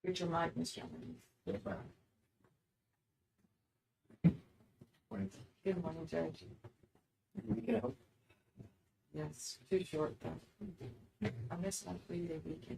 Get your mic, Mr. Chairman. Yes, ma'am. Good morning, Judge. Yes, too short though. I missed my 3-day weekend.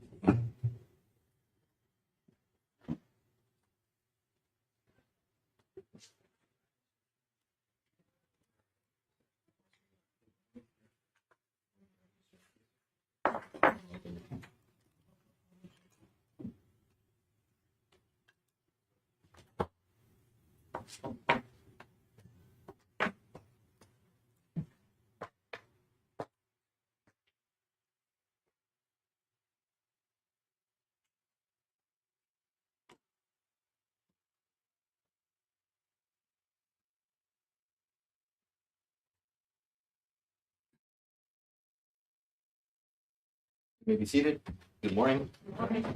You may be seated. Good morning. Okay. Hope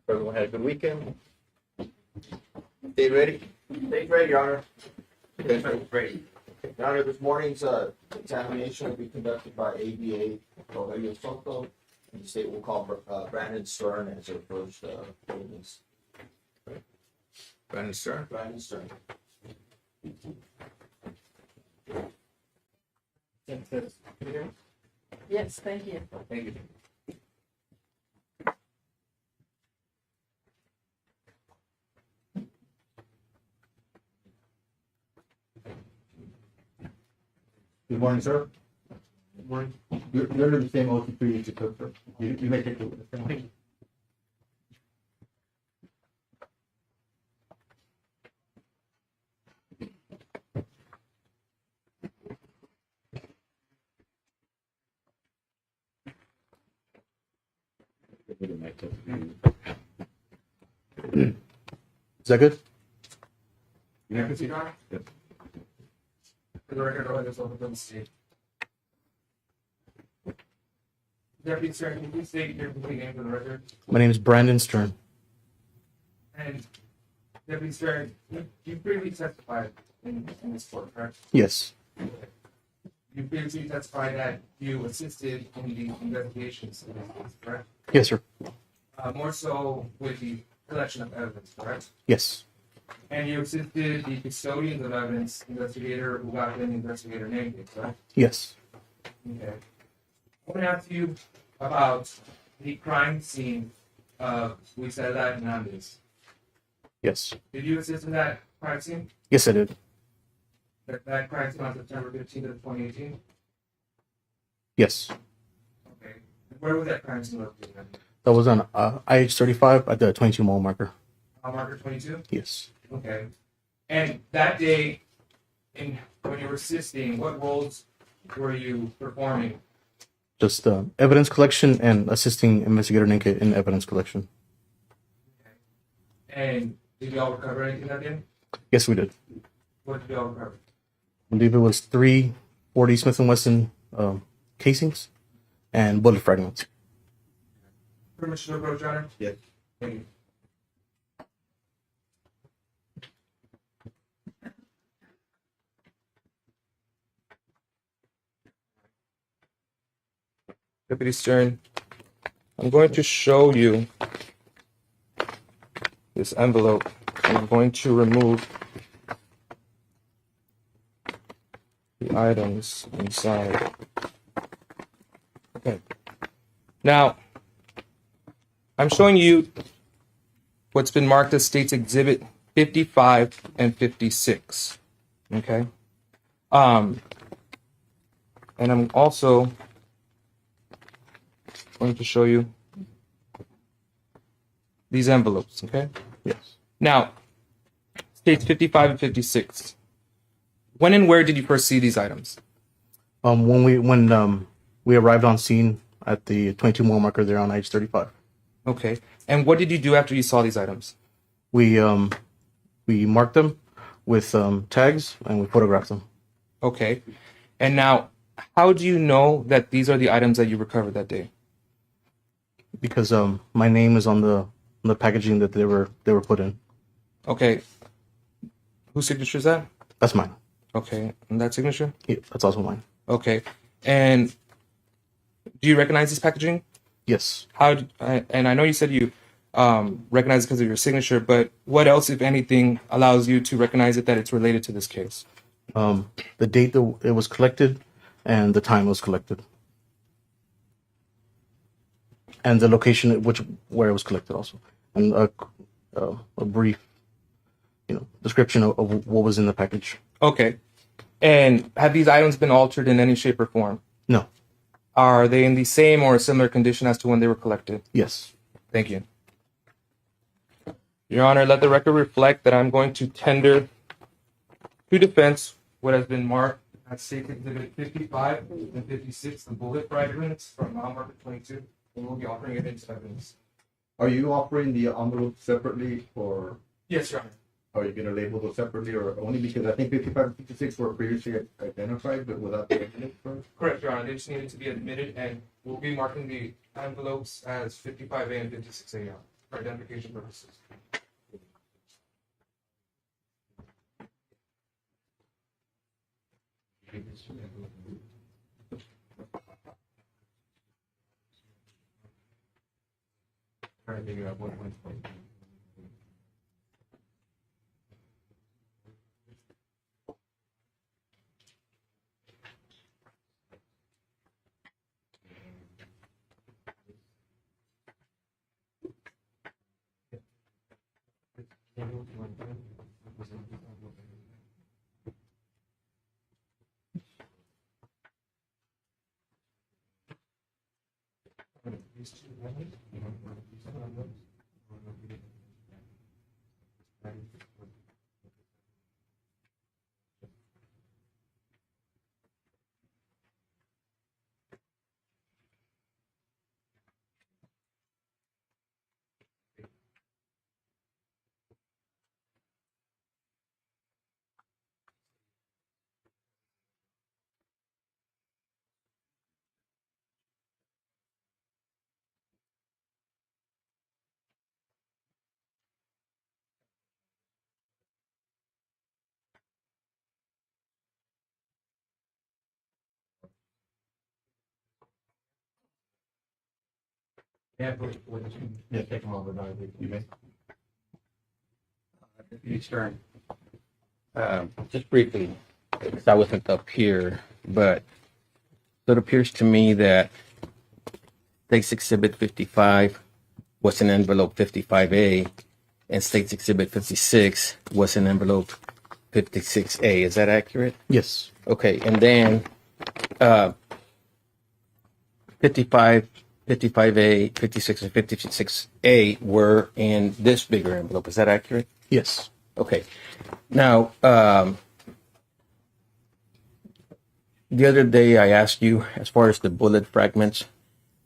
everyone had a good weekend. Stay ready? Stay ready, Your Honor. Ready. Your Honor, this morning's examination will be conducted by ABA Rogelio Soto, and the state will call Brandon Stern as our first witness. Brandon Stern? Brandon Stern. Yes, thank you. Thank you. Good morning, sir. Good morning. You're under the same oath you took, sir. You may take the witness. Is that good? You have a seat, Honor? Yes. For the record, I'll just open the seat. Deputy Stern, can you please state your complete name for the record? My name is Brandon Stern. And Deputy Stern, you previously testified in this court, correct? Yes. You previously testified that you assisted in the investigations in this case, correct? Yes, sir. More so with the collection of evidence, correct? Yes. And you assisted the custodians of evidence, investigator Ugarte and investigator Nate, correct? Yes. Okay. I want to ask you about the crime scene of Luisela Hernandez. Yes. Did you assist in that crime scene? Yes, I did. That crime scene on September 15th of 2018? Yes. Okay. Where was that crime scene located? That was on IH-35 at the 22 mile marker. Marker 22? Yes. Okay. And that day, when you were assisting, what roles were you performing? Just evidence collection and assisting Investigator Ninke in evidence collection. And did y'all recover anything that day? Yes, we did. What did y'all recover? I believe it was 3 40 Smith & Wesson casings and bullet fragments. Permission to approach, Your Honor? Yes. Thank you. Deputy Stern, I'm going to show you this envelope. I'm going to remove the items inside. Okay. Now, I'm showing you what's been marked as State's Exhibit 55 and 56. Okay. And I'm also going to show you these envelopes. Okay. Yes. Now, States 55 and 56. When and where did you first see these items? When we arrived on scene at the 22 mile marker there on IH-35. Okay. And what did you do after you saw these items? We marked them with tags and we photographed them. Okay. And now, how do you know that these are the items that you recovered that day? Because my name is on the packaging that they were put in. Okay. Whose signature is that? That's mine. Okay. And that signature? Yeah, that's also mine. Okay. And do you recognize this packaging? Yes. And I know you said you recognize it because of your signature, but what else, if anything, allows you to recognize it that it's related to this case? The date that it was collected and the time it was collected. And the location at where it was collected also. And a brief, description of what was in the package. Okay. And have these items been altered in any shape or form? No. Are they in the same or similar condition as to when they were collected? Yes. Thank you. Your Honor, let the record reflect that I'm going to tender to defense what has been marked as State Exhibit 55 and 56, the bullet fragments from mile marker 22, and we'll be offering it into evidence. Are you offering the envelope separately, or Yes, Your Honor. are you going to label those separately, or only because I think 55 and 56 were previously identified, but without the evidence first? Correct, Your Honor. They just needed to be admitted, and we'll be marking the envelopes as 55A and 56A for identification purposes. Trying to figure out what one's going. Yeah, Take them over now. You may. Deputy Stern, just briefly, because I wasn't up here, but it appears to me that State's Exhibit 55 was in envelope 55A, and State's Exhibit 56 was in envelope 56A. Is that accurate? Yes. Okay, and then 55A, 56, and 56A were in this bigger envelope. Is that accurate? Yes. Okay. Now, the other day I asked you, as far as the bullet fragments,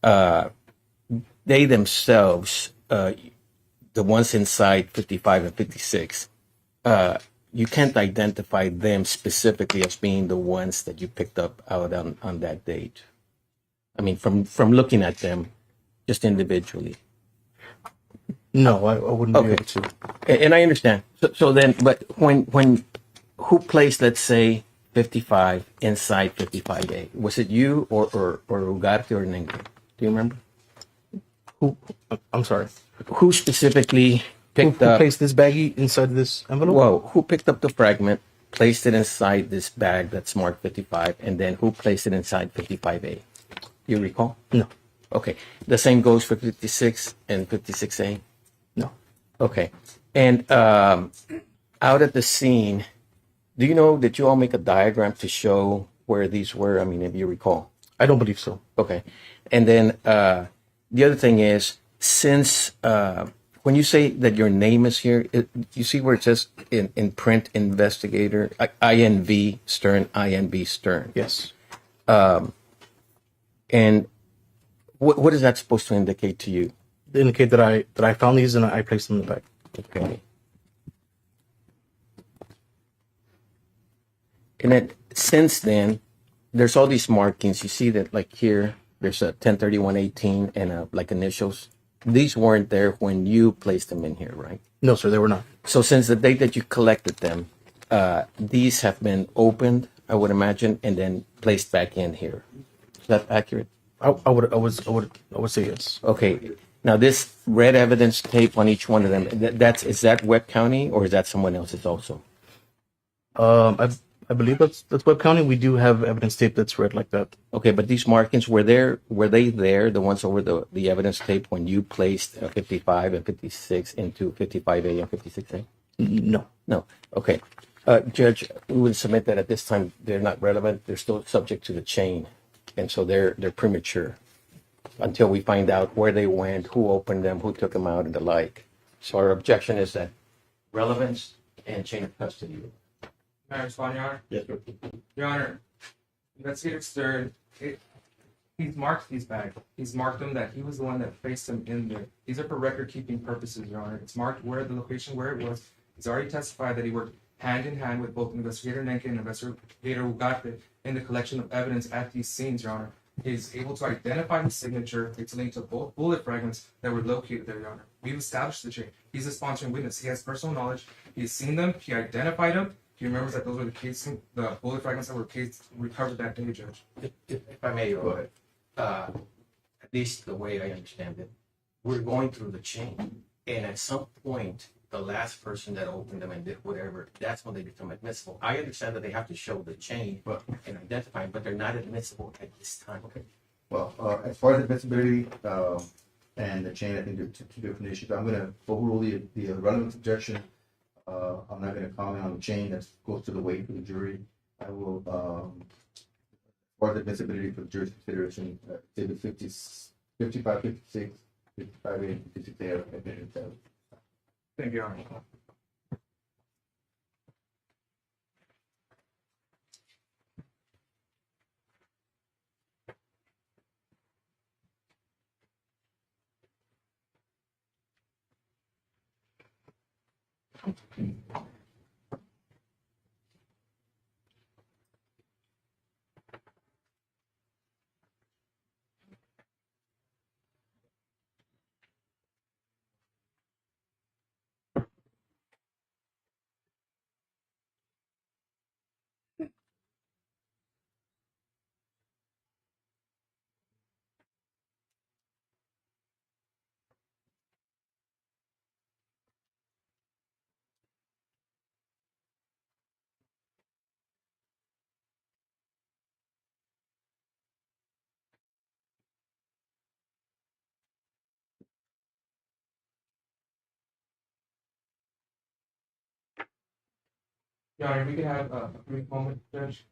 they themselves, the ones inside 55 and 56, you can't identify them specifically as being the ones that you picked up out on that date. I mean, from looking at them just individually. No, I wouldn't be Okay. able to. And I understand. So then, but when who placed, let's say, 55 inside 55A? Was it you or Ugarte or Nengue? Do you remember? I'm sorry. Who specifically Who picked up? placed this baggie inside this envelope? Whoa! Who picked up the fragment, placed it inside this bag that's marked 55, and then who placed it inside 55A? Do you recall? No. Okay. The same goes for 56 and 56A. No. Okay. And out at the scene, do you know that you all make a diagram to show where these were? I mean, if you recall. I don't believe so. Okay. And then the other thing is, since when you say that your name is here, you see where it says in print investigator, INV Stern, INV Stern. Yes. And what is that supposed to indicate to you? They indicate that I found these and I placed them in the bag. Okay. And then since then, there's all these markings. You see that, like here, there's a 103118 and like initials. These weren't there when you placed them in here, right? No, sir, they were not. So since the date that you collected them, these have been opened, I would imagine, and then placed back in here. Is that accurate? I would say yes. Okay. Now, this red evidence tape on each one of them, is that Webb County or is that someone else's also? I believe that's Webb County. We do have evidence tape that's red like that. Okay, but these markings, were they there, the ones over the evidence tape when you placed 55 and 56 into 55A and 56A? No. No. Okay. Judge, we would submit that at this time they're not relevant. They're still subject to the chain, and so they're premature until we find out where they went, who opened them, who took them out, and the like. So our objection is that relevance and chain of custody. May I respond, Your Honor? Yes, sir. Your Honor, Investigator Stern, he's marked these bags. He's marked them that he was the one that placed them in there. These are for record-keeping purposes, Your Honor. It's marked where the location where it was. He's already testified that he worked hand in hand with both Investigator Nenke and Investigator Ugarte in the collection of evidence at these scenes, Your Honor. He's able to identify his signature. It's linked to both bullet fragments that were located there, Your Honor. We've established the chain. He's a sponsoring witness. He has personal knowledge. He's seen them. He identified them. He remembers that those were the bullet fragments that were recovered that day, Judge. If I may, Go ahead. at least the way I understand it, we're going through the chain, and at some point, the last person that opened them and did whatever, that's when they become admissible. I understand that they have to show the chain and identify them, but they're not admissible at this time. Okay. Well, as far as admissibility and the chain, I think there are two different issues. I'm going to overrule the relevance objection. I'm not going to comment on the chain that goes to the weight for the jury. I will, as far as admissibility for the jury's consideration, say the 55, 56, 55, and 56 are admitted. Thank you, Your Honor. Your Honor, we can have a brief moment, Judge.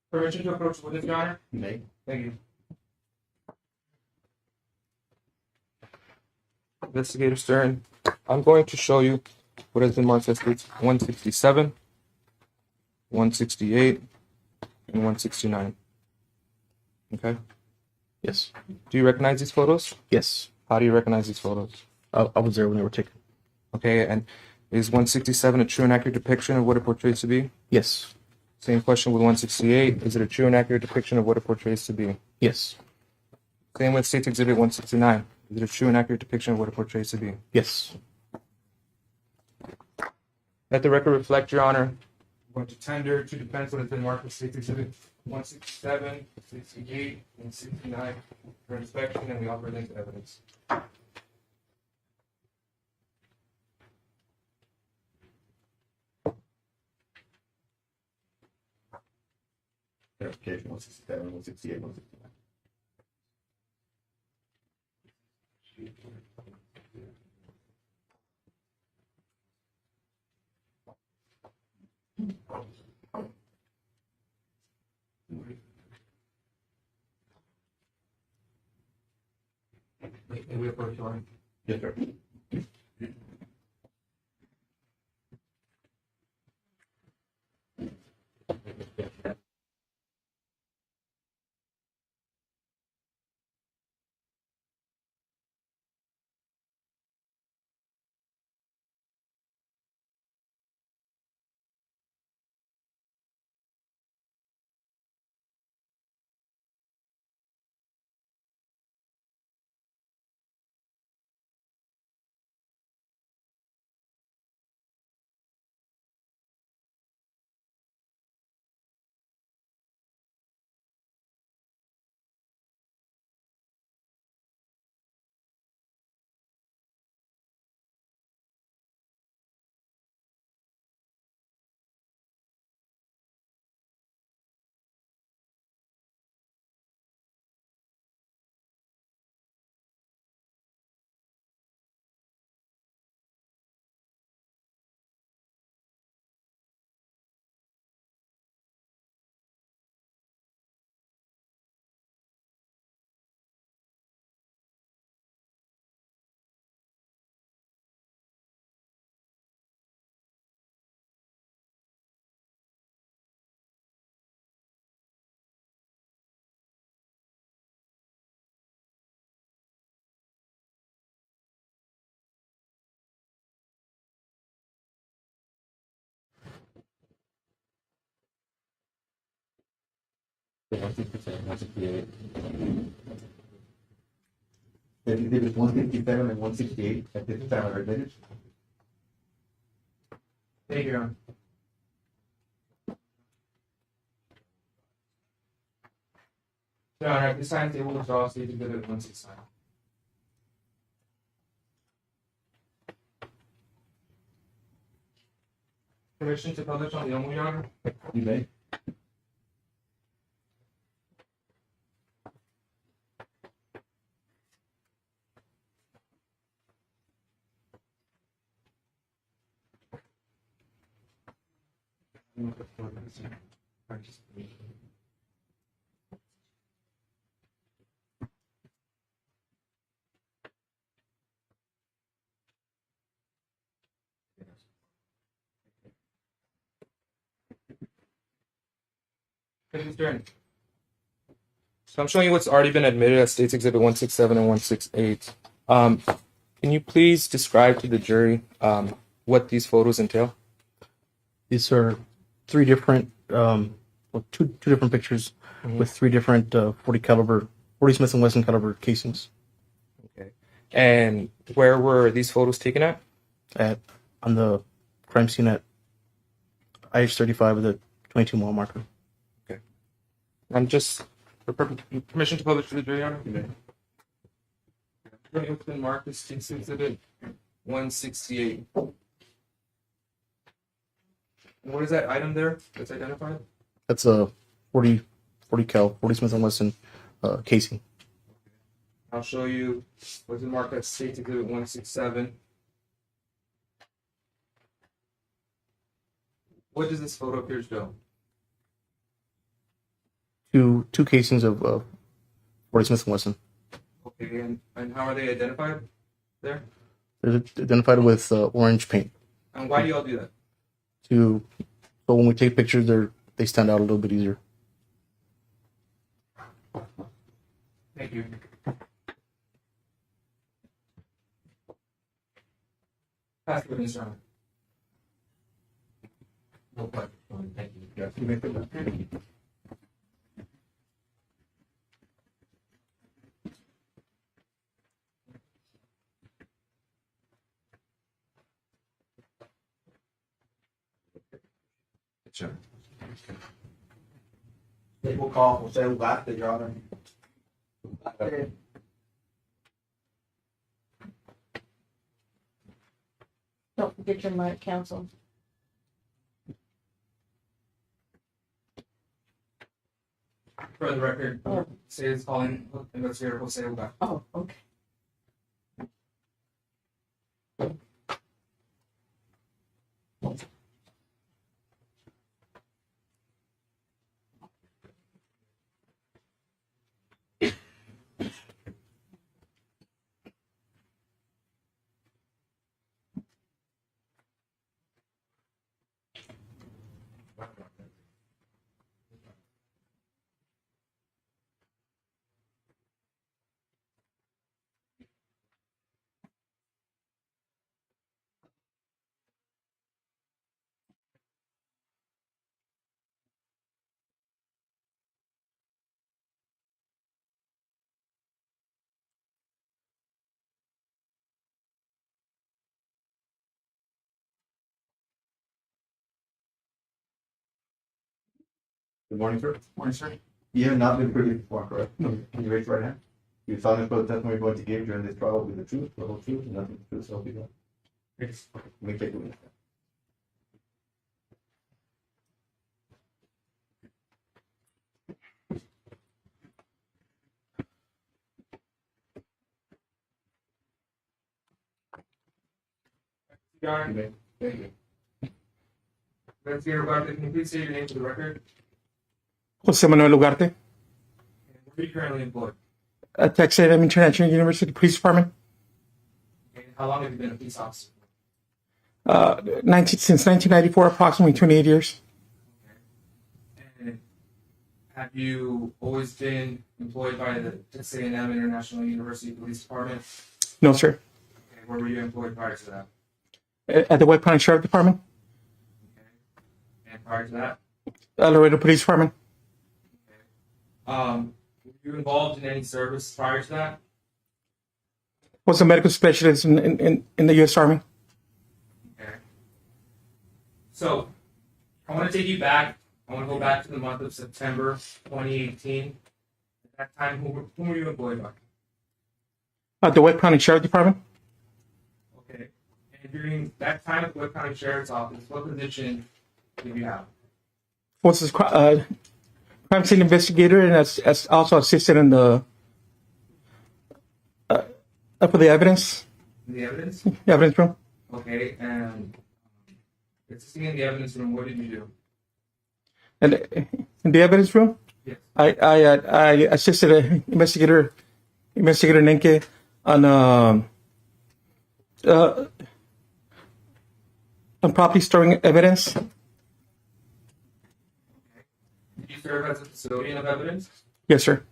Permission to approach the witness, Your Honor? May. Thank you. Investigator Stern, I'm going to show you what has been marked as states 167, 168, and 169. Okay. Yes. Do you recognize these photos? Yes. How do you recognize these photos? I was there when they were taken. Okay, and is 167 a true and accurate depiction of what it portrays to be? Yes. Same question with 168. Is it a true and accurate depiction of what it portrays to be? Yes. Same with State's Exhibit 169. Is it a true and accurate depiction of what it portrays to be? Yes. Let the record reflect, Your Honor. I'm going to tender to defense what has been marked as State's Exhibit 167, 68, and 69 for inspection, and we offer linked evidence. Verification 167, 168, 169. May we approach, Your Honor? Yes, sir. 167, 168. Exhibits 167 and 168 at this time are admitted. Thank you, Your Honor. Your Honor, at this time, table withdraw State Exhibit 169. Permission to publish on the Omo, Your Honor? You may. Mr. Stern. So I'm showing you what's already been admitted as States Exhibit 167 and 168. Can you please describe to the jury what these photos entail? These are three different, two different pictures with three different 40 Smith & Wesson caliber casings Okay. And where were these photos taken at? on the crime scene at IH-35 with a 22 mile marker. I'm just for permission to publish to the jury, Your Honor. It's been marked as States Exhibit 168. What is that item there that's identified? That's a 40 Smith & Wesson casing. I'll show you what's been marked as States Exhibit 167. What does this photo appear to show? Two casings of 40 Smith & Wesson. Okay, and how are they identified there? They're identified with orange paint. And why do y'all do that? So when we take pictures, they stand out a little bit easier. Thank you. Pass the witness, Your Honor. No question. Thank you. Yes, you may proceed. Sure. They will call Jose Ugarte, Your Honor. Don't forget your mic, counsel. For the record, say it's calling investigator Jose Ugarte. Oh, okay. Good morning, sir. Morning, sir. You have not been privy before, correct? No. Can you raise your right hand? You solemnly swear the testimony you're going to give during this trial will be the truth, the whole truth, and nothing but the truth, so help you God. Yes. You may take the witness. Your Honor. You may. Thank you. Investigator Ugarte, can you please say your name for the record? Jose Manuel Ugarte, And where are you currently employed? Texas A&M International University Police Department. And how long have you been a police officer? Since 1994, approximately 28 years. And have you always been employed by the Texas A&M International University Police Department? No, sir. Okay, where were you employed prior to that? At the White Pine Sheriff Department, Okay. And prior to that? Laredo Police Department. Were you involved in any service prior to that? Was a medical specialist in the U.S. Army. Okay. So, I want to take you back. I want to go back to the month of September 2018. At that time, who were you employed by? At the Webb County Sheriff Department. Okay. And during that time at the Webb County Sheriff's Office, what position did you have? Was a crime scene investigator, and as also assisted in the for the evidence The evidence? evidence room. Okay. And assisting in the evidence room, what did you do? And in the evidence room, Yes. I assisted investigator Nenke on properly storing evidence. Did you serve as a custodian of evidence? Yes, sir.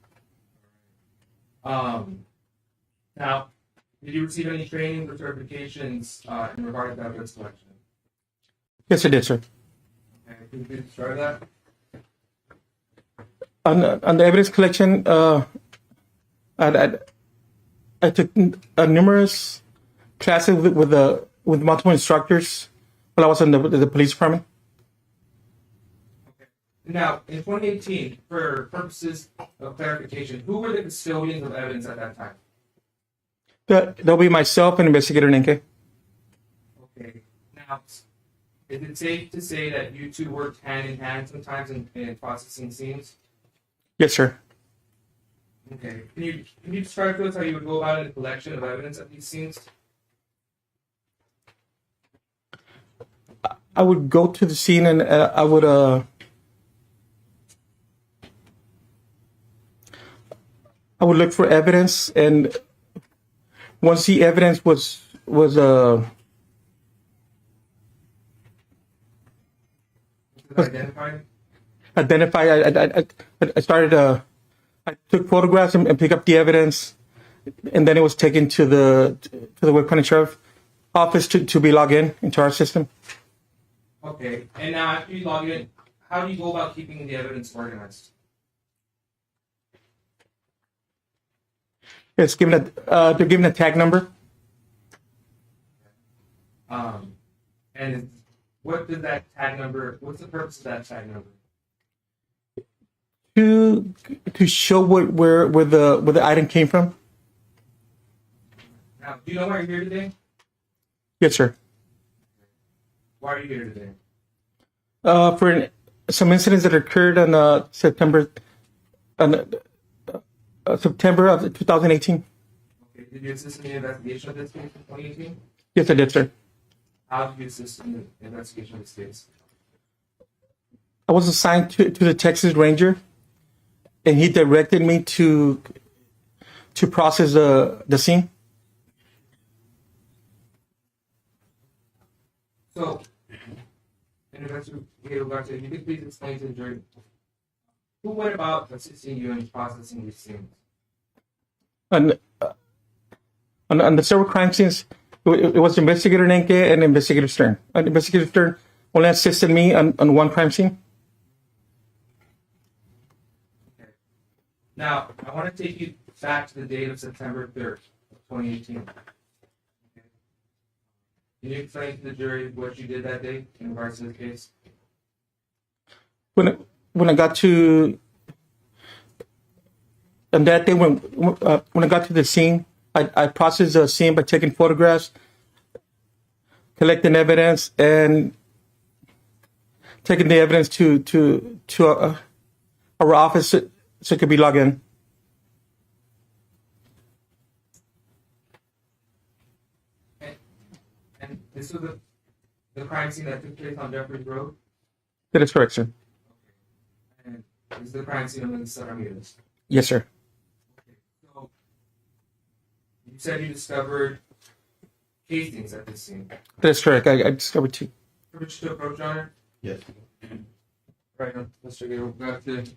Now, did you receive any training or certifications in regard to evidence collection? Yes, I did, sir. Okay, can you please start that? On the evidence collection, I took numerous classes with multiple instructors while I was in the police department. Now, in 2018, for purposes of clarification, who were the custodians of evidence at that time? That'll be myself and Investigator Nenke. Okay. Now, is it safe to say that you two worked hand in hand sometimes in processing scenes? Yes, sir. Okay. Can you describe to us how you would go about in the collection of evidence at these scenes? I would go to the scene and I would look for evidence, and once the evidence was Identified? identified, I started. I took photographs and picked up the evidence, and then it was taken to the Webb County Sheriff Office to be logged into our system. Okay. And now after you log in, how do you go about keeping the evidence organized? It's given they're given a tag number. And what does that tag number? What's the purpose of that tag number? To show where the item came from. Now, do you know why you're here today? Yes, sir. Why are you here today? For some incidents that occurred on September of 2018. Okay. Did you assist in the investigation of this case in 2018? Yes, I did, sir. How did you assist in the investigation of this case? I was assigned to the Texas Ranger, and he directed me to process the scene. So, investigator Ugarte, if you could please explain to the jury who went about assisting you in processing these scenes? On the several crime scenes, it was Investigator Nenke and Investigator Stern. Investigator Stern only assisted me on one crime scene. Okay. Now, I want to take you back to the date of September 3rd, 2018. Okay. Can you explain to the jury what you did that day in regards to the case? When I got to on that day when I got to the scene, I processed the scene by taking photographs, collecting evidence, and taking the evidence to our office so it could be logged in. And this was the crime scene that took place on Jeffries Road? That is correct, sir. And this is the crime scene of the Salinas? Yes, sir. Okay. So, you said you discovered casings at this scene. That is correct. I discovered two. Privilege to approach, Your Honor? Yes. Right, Mr. Ugarte.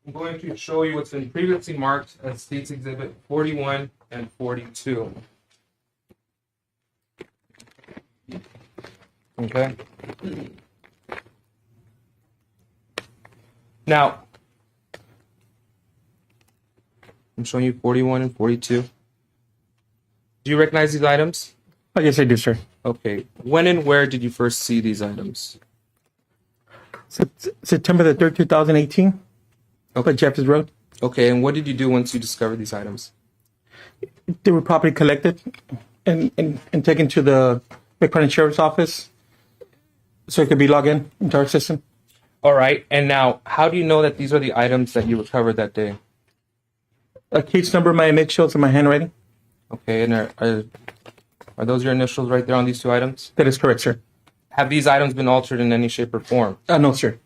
I'm going to show you what's been previously marked as States Exhibit 41 and 42. Okay. Now, I'm showing you 41 and 42. Do you recognize these items? Oh, yes, I do, sir. Okay. When and where did you first see these items? September the 3rd, 2018. Okay. At Jeffers Road. Okay, and what did you do once you discovered these items? They were properly collected and taken to the Bexar County Sheriff's Office so it could be logged in into our system. All right, and now, how do you know that these are the items that you recovered that day? A case number, my initials, and my handwriting. Okay, and are those your initials right there on these two items? That is correct, sir. Have these items been altered in any shape or form? No, sir.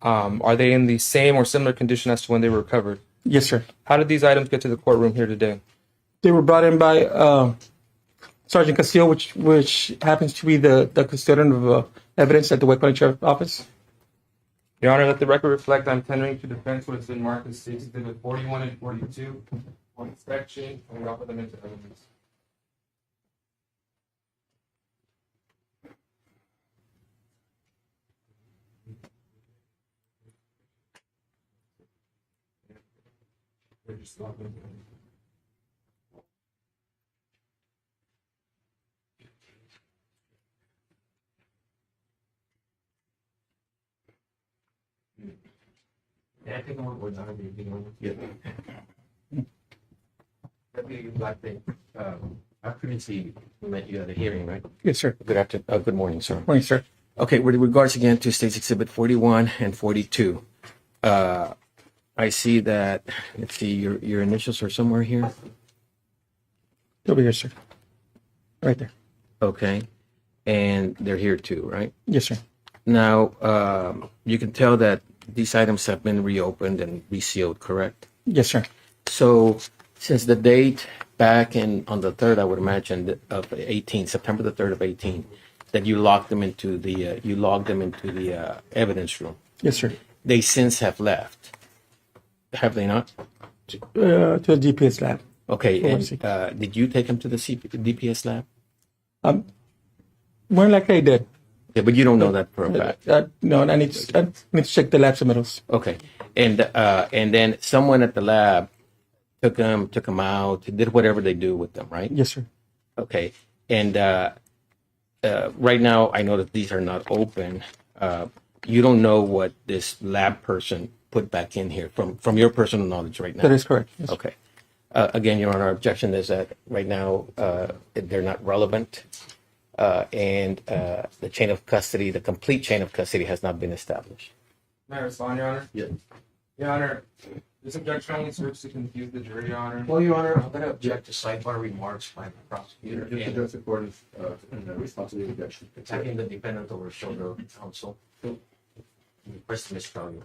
Are they in the same or similar condition as to when they were recovered? Yes, sir. How did these items get to the courtroom here today? They were brought in by Sergeant Castillo, which happens to be the custodian of evidence at the Wake County Sheriff's Office. Your Honor, let the record reflect I'm tendering to defense what has been marked as State's Exhibit 41 and 42 for inspection, and we offer them into evidence. Yeah, I think we're not going to be doing it. I previously met you at a hearing, right? Yes, sir. Good morning, sir. Morning, sir. Okay, with regards again to States Exhibit 41 and 42, I see that, let's see, your initials are somewhere here. Over here, sir. Right there. Okay, and they're here too, right? Yes, sir. Now, you can tell that these items have been reopened and resealed, correct? Yes, sir. So, since the date back on the 3rd, I would imagine, of 18, September the 3rd of 18, that you logged them into the evidence room. Yes, sir. They since have left, have they not? To the DPS lab. Okay, Oh, I and see. did you take them to the DPS lab? More likely I did. Yeah, but you don't know that for a fact. No, I need to check the lab submittals. Okay, and then someone at the lab took them out, did whatever they do with them, right? Yes, sir. Okay, and right now I know that these are not open. You don't know what this lab person put back in here from your personal knowledge right now. That is correct. Yes. Okay. Again, Your Honor, our objection is that right now they're not relevant, and the chain of custody, the complete chain of custody, has not been established. May I respond, Your Honor? Yes. Your Honor, this objection only serves to confuse the jury, Your Honor. Well, Your Honor, I'm going to object to sidebar remarks by the prosecutor Just and address according in the response to the objection. attacking the defendant over shoulder of counsel. Request mistrial.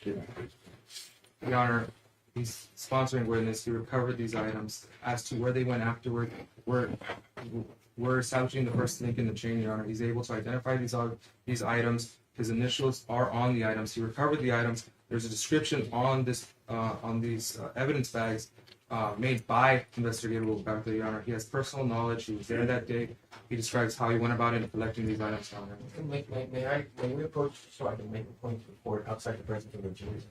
Your Honor, he's sponsoring witness. He recovered these items. As to where they went afterward, we're establishing the first link in the chain, Your Honor. He's able to identify these items. His initials are on the items. He recovered the items. There's a description on these evidence bags made by Investigator Ugarte, Your Honor. He has personal knowledge. He was there that day. He describes how he went about it in collecting these items, Your Honor. May we approach so I can make a point to report outside the presence of the jury?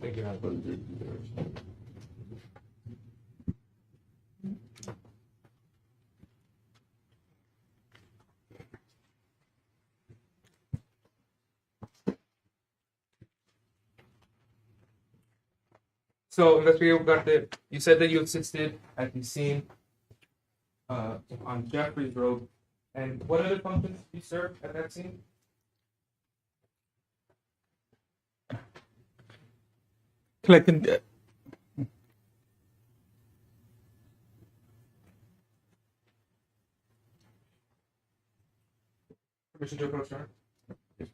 Thank you, Your Honor. So, Investigator Ugarte, you said that you assisted at the scene on Jeffries Road. And what other functions did you serve at that scene? Collecting. Permission to approach, Your Honor? Okay.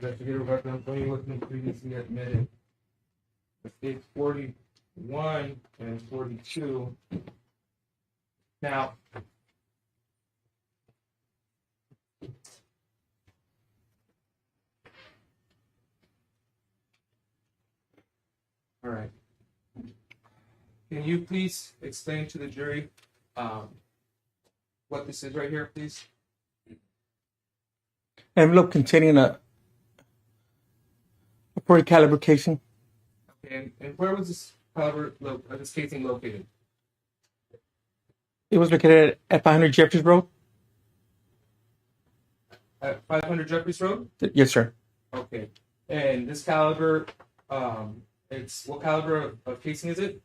Investigator Ugarte, I'm going to look at previously admitted. States 41 and 42. Now, all right. Can you please explain to the jury what this is right here, please? Envelope containing a 40 caliber casing. Okay, and where was this this casing located? It was located at 500 Jeffries Road. At 500 Jeffries Road? Yes, sir. Okay. And this caliber, it's what caliber of casing is it?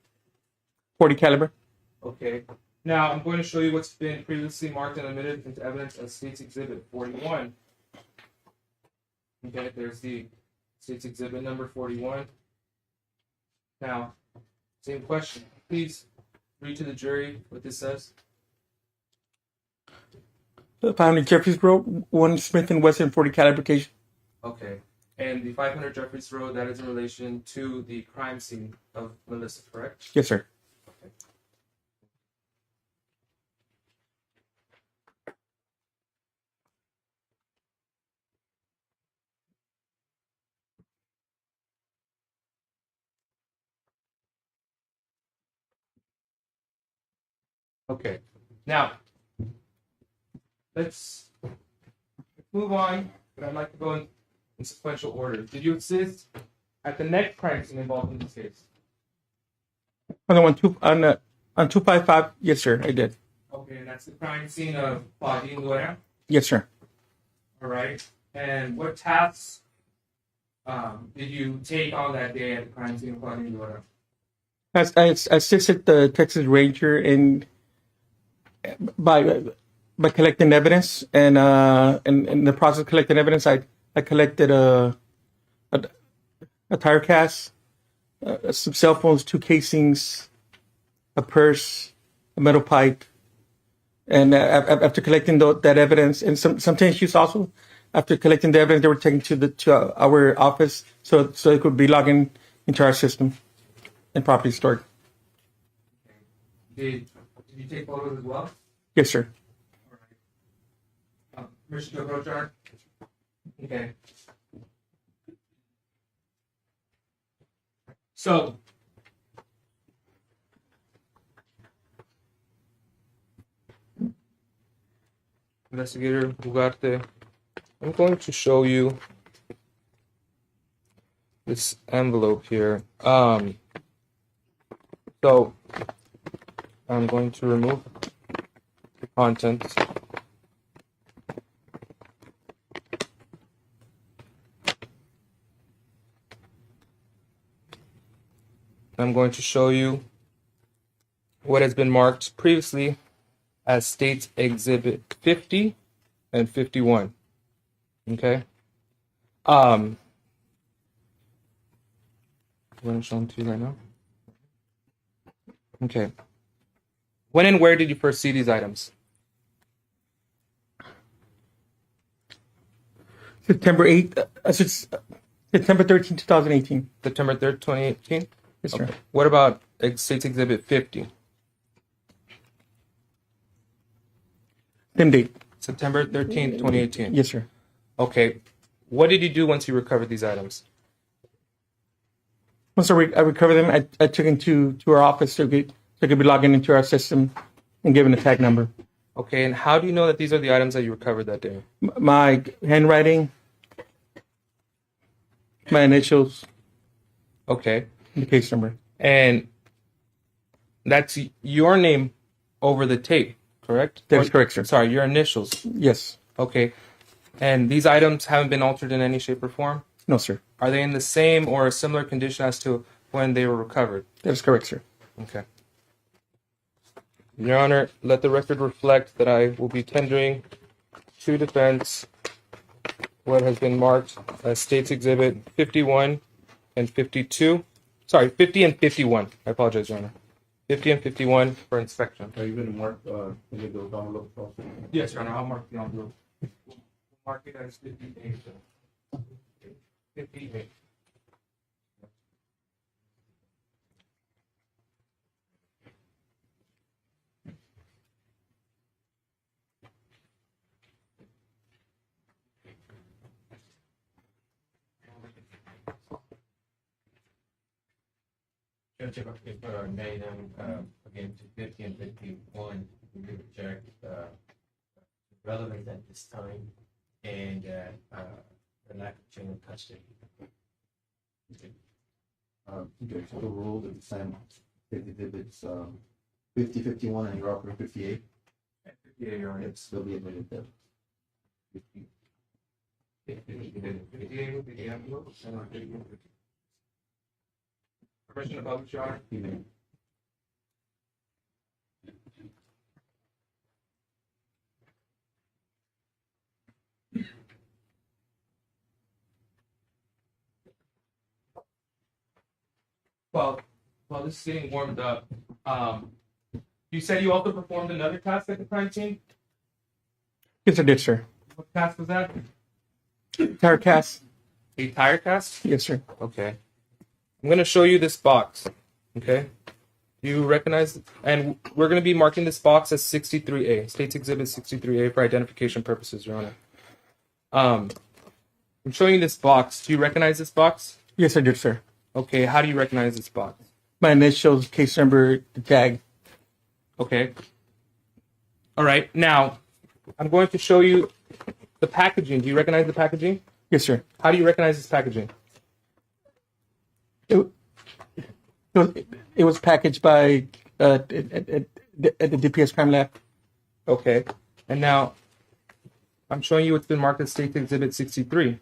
40 caliber. Okay. Now I'm going to show you what's been previously marked and admitted into evidence as State's Exhibit 41. Okay, there's the State's Exhibit number 41. Now, same question. Please read to the jury what this says. 500 Jeffries Road, 1 Smith and Wesson 40 caliber casing. Okay. And the 500 Jeffries Road, that is in relation to the crime scene of Melissa, correct? Yes, sir. Okay. Now, let's move on, but I'd like to go in sequential order. Did you assist at the next crime scene involved in this case? On 255, yes, sir, I did. Okay, and that's the crime scene of Claudine Loera? Yes, sir. All right. And what tasks did you take on that day at the crime scene of Claudine Loera? I assisted the Texas Ranger in by collecting evidence, and in the process of collecting evidence, I collected a tire cast, some cell phones, 2 casings, a purse, a metal pipe, and after collecting that evidence, and some tissues also. After collecting the evidence, they were taken to our office so it could be logged into our system and properly stored. Did you take photos as well? Yes, sir. All right. Permission to approach, Your Honor? Okay. So, Investigator Ugarte, I'm going to show you this envelope here. So I'm going to remove the contents. I'm going to show you what has been marked previously as State's Exhibit 50 and 51. Okay. I'm going to show them to you right now. Okay. When and where did you first see these items? September 13, 2018. September 3rd, 2018? Yes, sir. Okay. What about State's Exhibit 50? Same date. September 13th, 2018. Yes, sir. Okay. What did you do once you recovered these items? Once I recovered them, I took them to our office so it could be logged into our system and given a tag number. Okay, and how do you know that these are the items that you recovered that day? My handwriting, my initials, Okay. and the case number. And that's your name over the tape, correct? That is correct, sir. Sorry, your initials. Yes. Okay. And these items haven't been altered in any shape or form? No, sir. Are they in the same or a similar condition as to when they were recovered? That is correct, sir. Okay. Your Honor, let the record reflect that I will be tendering to defense what has been marked as State's Exhibit 51 and 52. Sorry, 50 and 51. I apologize, Your Honor. 50 and 51 for inspection. Are you gonna mark, any of those envelopes also? Yes, Your Honor, I'll mark the envelope. Mark it as 58. 58. Judge, if I could name them again to 50 and 51, we could reject relevance at this time and the lack of chain of custody. Okay, so the rule is the same, exhibits, 50, 51, and you're offering 58. Yeah, Your Honor. It's still be admitted there. 58 would be the envelope. Permission to publish, Your Honor. You may. Well, while this is getting warmed up, you said you also performed another task at the crime scene? Yes, I did, sir. What task was that? Tire cast. A tire cast? Yes, sir. Okay. I'm going to show you this box. Okay. You recognize it? And we're going to be marking this box as 63A, State's Exhibit 63A for identification purposes, Your Honor. I'm showing you this box. Do you recognize this box? Yes, I did, sir. Okay. How do you recognize this box? My initials, case number, the tag. Okay. All right. Now, I'm going to show you the packaging. Do you recognize the packaging? Yes, sir. How do you recognize this packaging? It was packaged by at the DPS crime lab. Okay. And now, I'm showing you what's been marked as State Exhibit 63.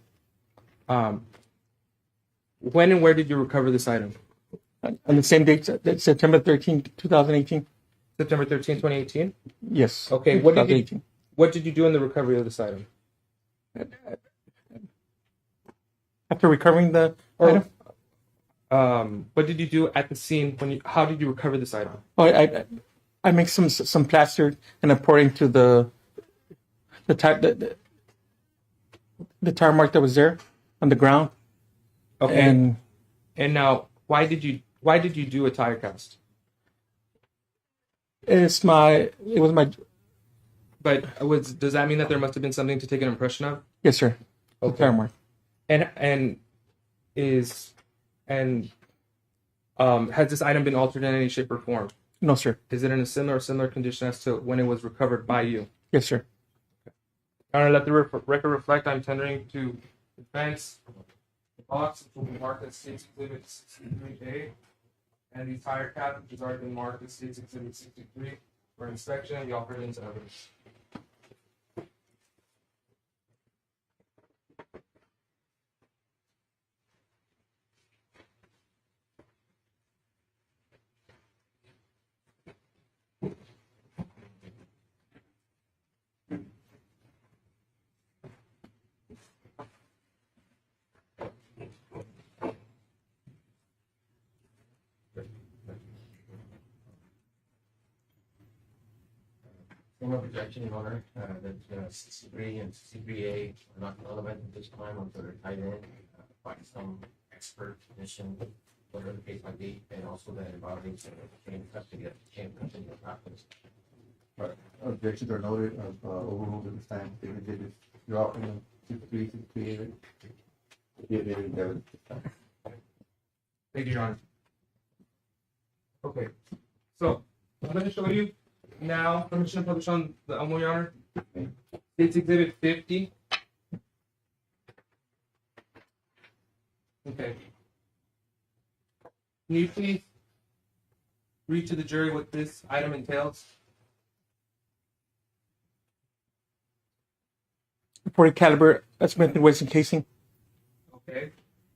When and where did you recover this item? On the same date, September 13, 2018. September 13, 2018? Yes. Okay. What did you do in the recovery of this item? After recovering the item? What did you do at the scene how did you recover this item? Oh, I make some plaster and I pour it into the tire mark that was there on the ground. Okay. And now, why did you do a tire cast? It was my. But does that mean that there must have been something to take an impression of? Yes, sir. The Okay. tire mark. And has this item been altered in any shape or form? No, sir. Is it in a similar condition as to when it was recovered by you? Yes, sir. Your Honor, let the record reflect I'm tendering to defense the box, which will be marked as State's Exhibit 63A, and the tire cap, which has already been marked as State's Exhibit 63, for inspection and be offered into evidence. Form of objection, Your Honor, that 63 and 63A are not relevant at this time until they're tied in by some expert commission, whatever the case might be, and also that it violates the chain of custody of practice. Right. Objections are noted, overruled at this time. You're offering them 63, 63A. Be admitted evidence at this time. Thank you, Your Honor. Okay, so I'm going to show you now permission to publish on the Elmo, Your Honor. State's Exhibit 50. Okay. Can you please read to the jury what this item entails? .40 caliber Smith & Wesson casing. Okay.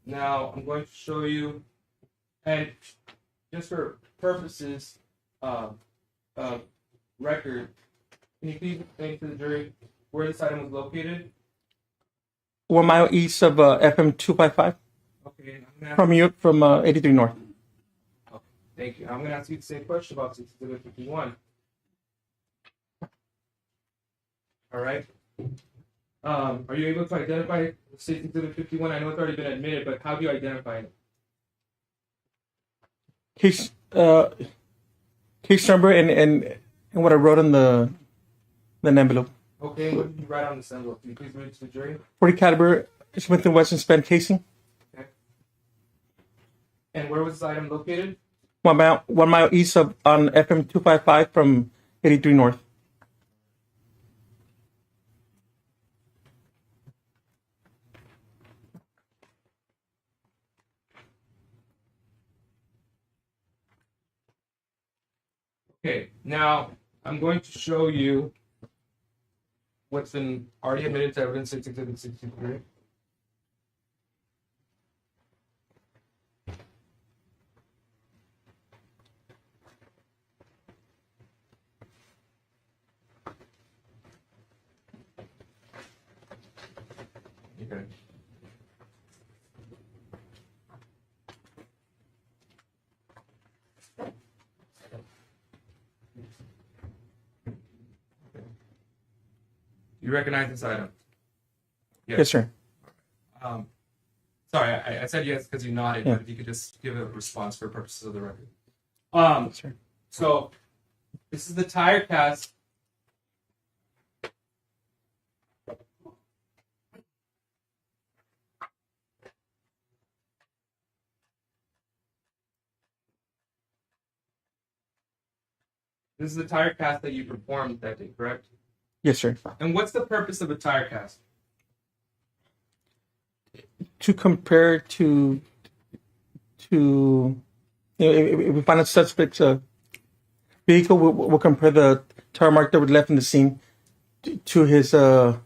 Now I'm going to show you, and just for purposes of record, can you please explain to the jury where this item was located? 1 mile east of FM 255 Okay. And I'm gonna ask, from 83 North. thank you. I'm going to ask you the same question about 651. All right. Are you able to identify State Exhibit 51? I know it's already been admitted, but how do you identify it? Case number and what I wrote on the envelope. Okay, and what did you write on this envelope? Can you please read it to the jury? 40 caliber Smith & Wesson spent casing. Okay. And where was this item located? 1 mile east of on FM 255 from 83 North. Okay, now I'm going to show you what's been already admitted to evidence 6 Exhibit 63. Okay. You recognize this item? Yes, sir. Sorry, I said yes because you nodded, Yeah. but if you could just give a response for purposes of the record. Yes, sir. So this is the tire cast. This is the tire cast that you performed that day, correct? Yes, sir. And what's the purpose of a tire cast? To compare to if we find a suspect's vehicle, we'll compare the tire mark that was left in the scene to his to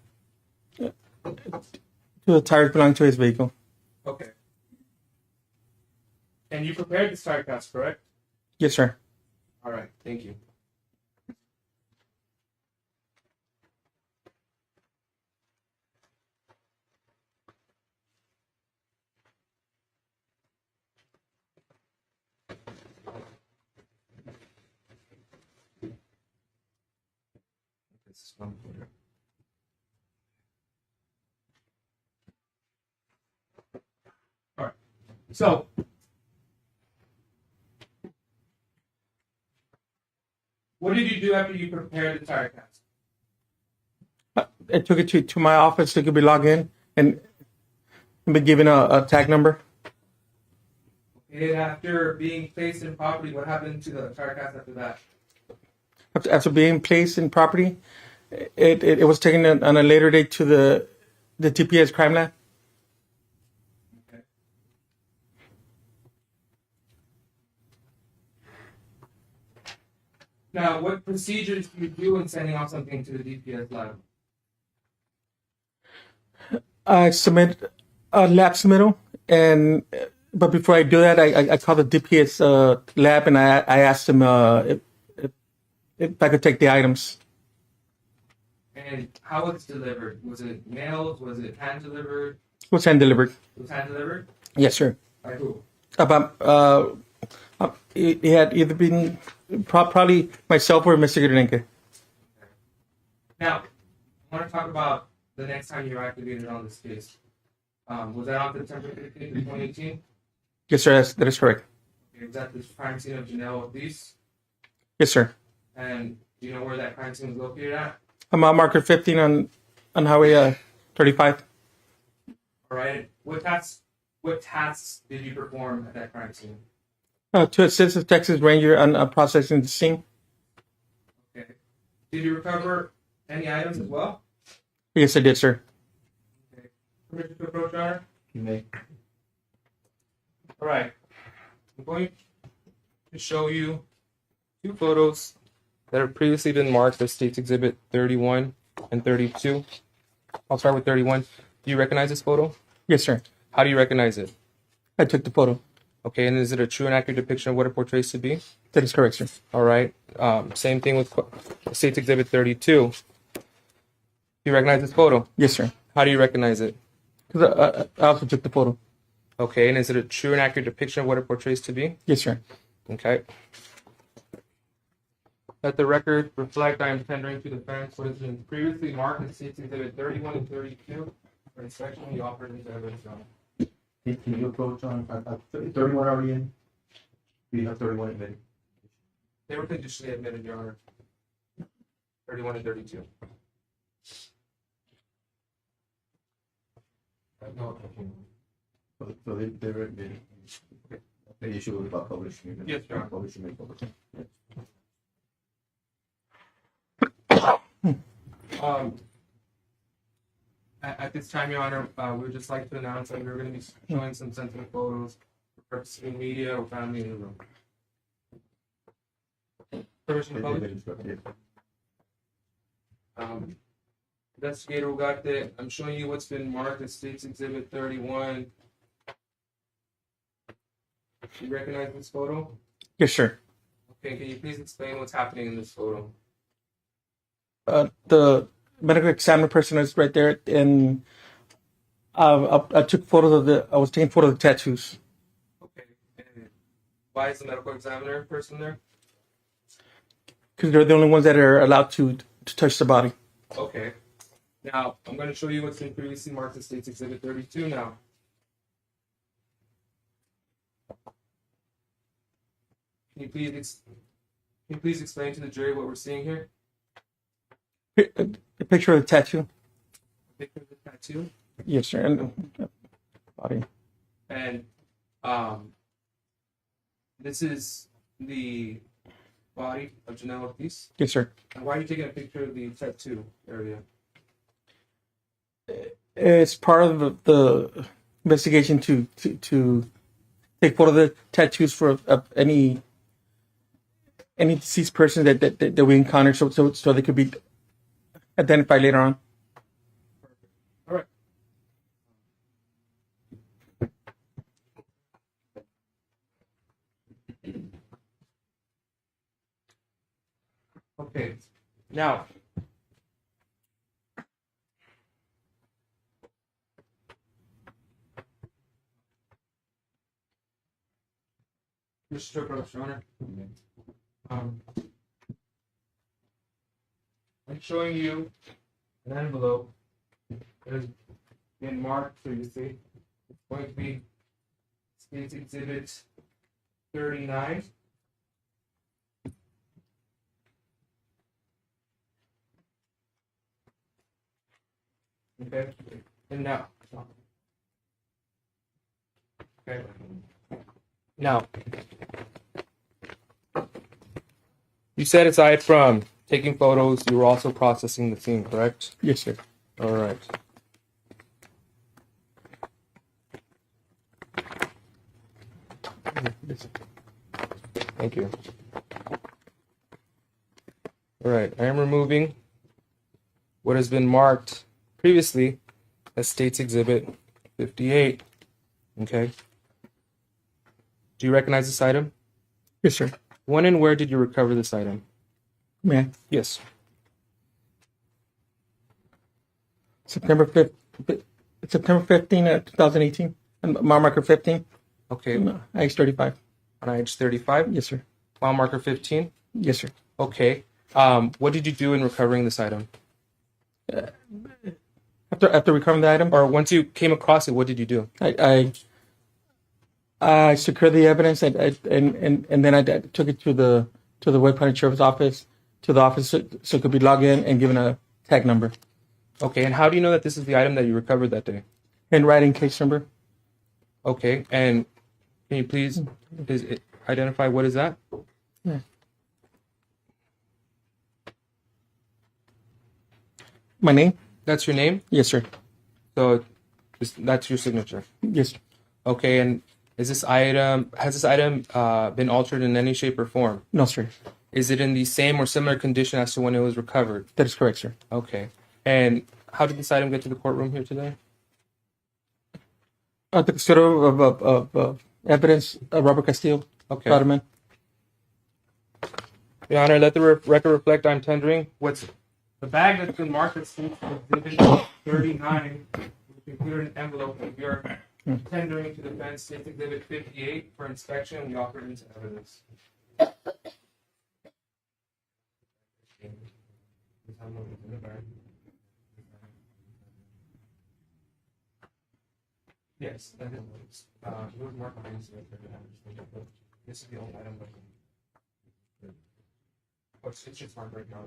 the tires belonging to his vehicle. Okay. And you prepared this tire cast, correct? Yes, sir. All right, thank you. This is one photo. All right. So what did you do after you prepared the tire cast? I took it to my office so it could be logged in and be given a tag number. And after being placed in property, what happened to the tire cast after that? After being placed in property, it was taken on a later date to the TPS crime lab. Okay. Now, what procedures do you do in sending off something to the DPS lab? I submit a lab submittal, but before I do that, I call the DPS lab and I asked them if I could take the items. And how was it delivered? Was it mailed? Was it hand delivered? It was hand delivered. It was hand delivered? Yes, sir. By who? It had either been probably myself or Mr. Guerrenque. Now, I want to talk about the next time you were activated on this case. Was that on September 15th, 2018? Yes, sir. That is correct. Okay, was that the crime scene of Janelle Ortiz? Yes, sir. And do you know where that crime scene was located at? I'm on marker 15 on Highway 35. All right. What tasks did you perform at that crime scene? To assist the Texas Ranger on processing the scene. Okay. Did you recover any items as well? Yes, I did, sir. Okay. Permission to approach, Your Honor? You may. All right. I'm going to show you two photos that have previously been marked as States Exhibit 31 and 32. I'll start with 31. Do you recognize this photo? Yes, sir. How do you recognize it? I took the photo. Okay, and is it a true and accurate depiction of what it portrays to be? That is correct, sir. All right. Same thing with State's Exhibit 32. Do you recognize this photo? Yes, sir. How do you recognize it? Because I also took the photo. Okay, and is it a true and accurate depiction of what it portrays to be? Yes, sir. Okay. Let the record reflect I am tendering to defense what has been previously marked in State's Exhibit 31 and 32 for inspection. We offered into evidence on. Can you approach on, 31 already in? Do you have 31 admitted? They were conditionally admitted, Your Honor. 31 and 32. No. So they're admitted. The issue was about publishing. Yes, Your Honor. Publishing. At this time, Your Honor, we would just like to announce that we're going to be showing some sensitive photos for purposes of media or family in the room. Permission to publish? Investigator Ugarte, I'm showing you what's been marked as State's Exhibit 31. Do you recognize this photo? Yes, sir. Okay, can you please explain what's happening in this photo? The medical examiner person is right there, and I took photos of I was taking photos of the tattoos. Okay, and why is the medical examiner person there? Because they're the only ones that are allowed to touch the body. Okay. Now, I'm going to show you what's been previously marked as State's Exhibit 32 now. Can you please explain to the jury what we're seeing here? A picture of the tattoo. Picture of the tattoo. Yes, sir. And body. And this is the body of Janelle Ortiz. Yes, sir. And why are you taking a picture of the tattoo area? It's part of the investigation to take photo of the tattoos for any deceased person that we encounter, so they could be identified later on. All right. Okay. Now, Mr. Brooks, Your Honor. I'm showing you an envelope that has been marked previously. It's going to be State's Exhibit 39. Okay, and now. Okay. Now, you said aside from taking photos, you were also processing the scene, correct? Yes, sir. All right. Thank you. All right, I am removing what has been marked previously as State's Exhibit 58. Okay. Do you recognize this item? Yes, sir. When and where did you recover this item? May I? Yes. September 5th, September 15, 2018. And mile marker 15. Okay. Age 35. On age 35? Yes, sir. Mile marker 15? Yes, sir. Okay. What did you do in recovering this item? After recovering the item, Or once you came across it, what did you do? I secured the evidence and then I took it to the Wake County Sheriff's office, so it could be logged in and given a tag number. Okay, and how do you know that this is the item that you recovered that day? Handwriting case number. Okay, and can you please identify what is that? Yeah. My name? That's your name? Yes, sir. So that's your signature. Yes, sir. Okay, and has this item been altered in any shape or form? No, sir. Is it in the same or similar condition as to when it was recovered? That is correct, sir. Okay. And how did this item get to the courtroom here today? The custodian of evidence, Robert Castillo, Okay. Ottoman. Your Honor, let the record reflect I'm tendering what's the bag that's been marked as Exhibit 39, which included an envelope that we are tendering to defense State's Exhibit 58 for inspection and we offer it into evidence. Yes, that is. It was marked on this is the old item. Oh, it's just marked right now.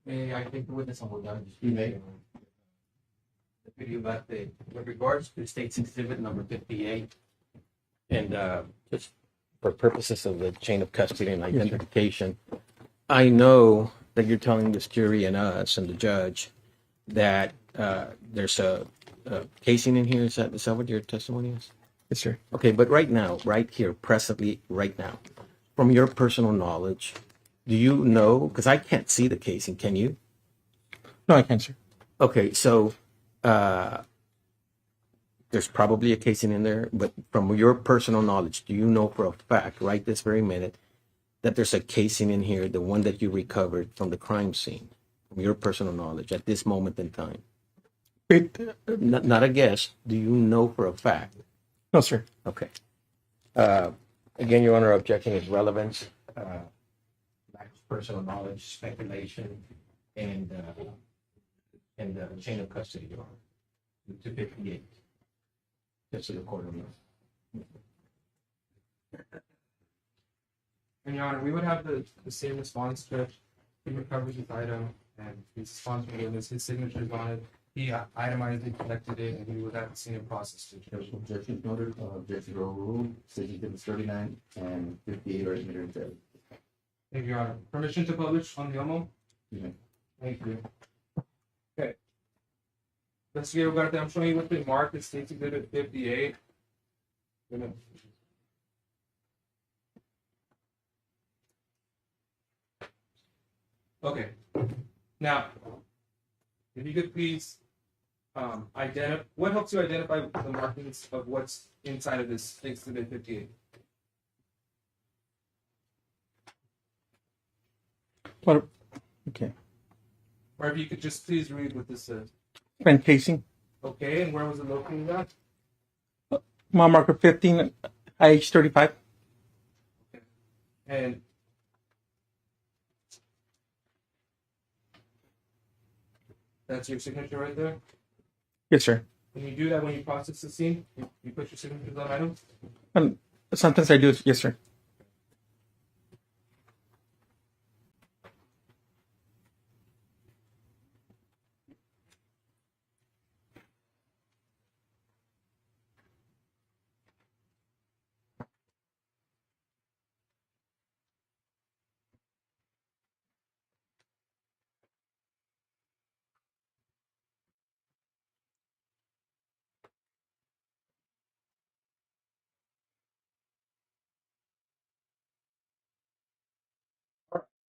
May I take the witness on board? You may. The video about with regards to state's exhibit number 58, and just for purposes of the chain of custody and identification, I know that you're telling this jury and us and the judge that there's a casing in here. Is that what your testimony is? Yes, sir. Okay, but right now, right here, presently, right now, from your personal knowledge, do you know? Because I can't see the casing. Can you? No, I can't, sir. Okay, so there's probably a casing in there, but from your personal knowledge, do you know for a fact, right this very minute, that there's a casing in here, the one that you recovered from the crime scene, from your personal knowledge at this moment in time? Not a guess. Do you know for a fact? No, sir. Okay. Again, Your Honor, objecting is relevance, lack of personal knowledge, speculation, and chain of custody, Your Honor, to 58. Just to the court of law. And Your Honor, we would have the same response, Judge. He recovers his item and his response for witness, his signature is on it. He itemized it, collected it, and he would have the same process to judge. Objection noted, objection overruled, state exhibits 39 and 58 are admitted into evidence. Thank you, Your Honor. Permission to publish on the OMO? You may. Thank you. Okay. Investigator Ugarte, I'm showing you what's been marked as State's Exhibit 58. Okay. Now, if you could please identify, what helps you identify the markings of what's inside of this Exhibit 58? What? Okay. Or if you could just please read what this says. Pen casing. Okay, and where was it located at? Mile marker 15, IH 35. And that's your signature right there? Yes, sir. When you do that, when you process the scene, you put your signatures on items? Sometimes I do. Yes, sir.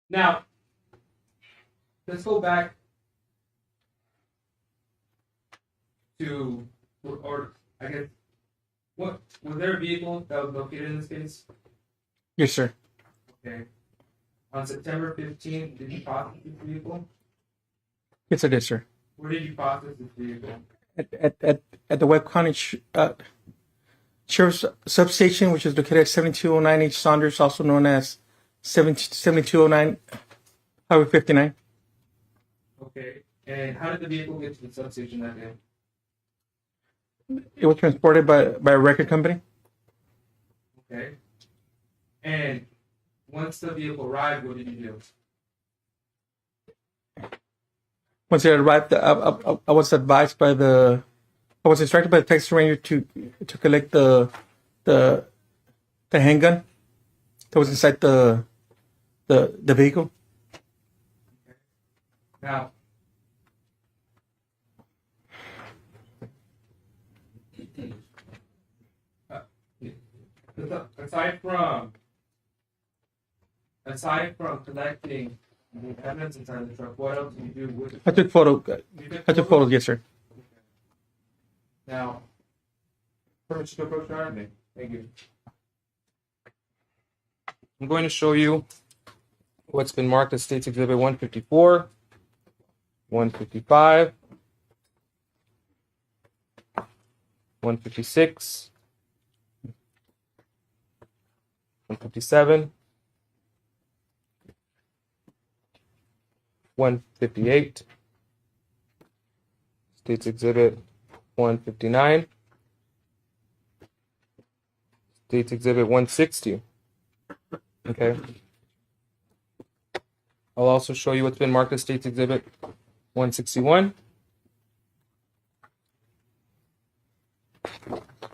Now, let's go back to, or I guess, what was there a vehicle that was located in this case? Yes, sir. Okay. On September 15th, did you process this vehicle? Yes, I did, sir. Where did you process this vehicle? At the Webb County Sheriff's Substation, which is located at 7209 H. Saunders, also known as 7209 Highway 59. Okay. And how did the vehicle get to the substation that day? It was transported by a record company. Okay. And once the vehicle arrived, what did you do? Once it arrived, I was advised by I was instructed by the Texas Ranger to collect the handgun that was inside the vehicle. Now, aside from collecting the evidence inside the truck, what else do you do with it? I took photos, yes, sir. Now, permission to approach, Your Honor? Thank you. I'm going to show you what's been marked as State's Exhibit 154, 155, 156, 157, 158, State's Exhibit 159, State's Exhibit 160. Okay. I'll also show you what's been marked as State's Exhibit 161,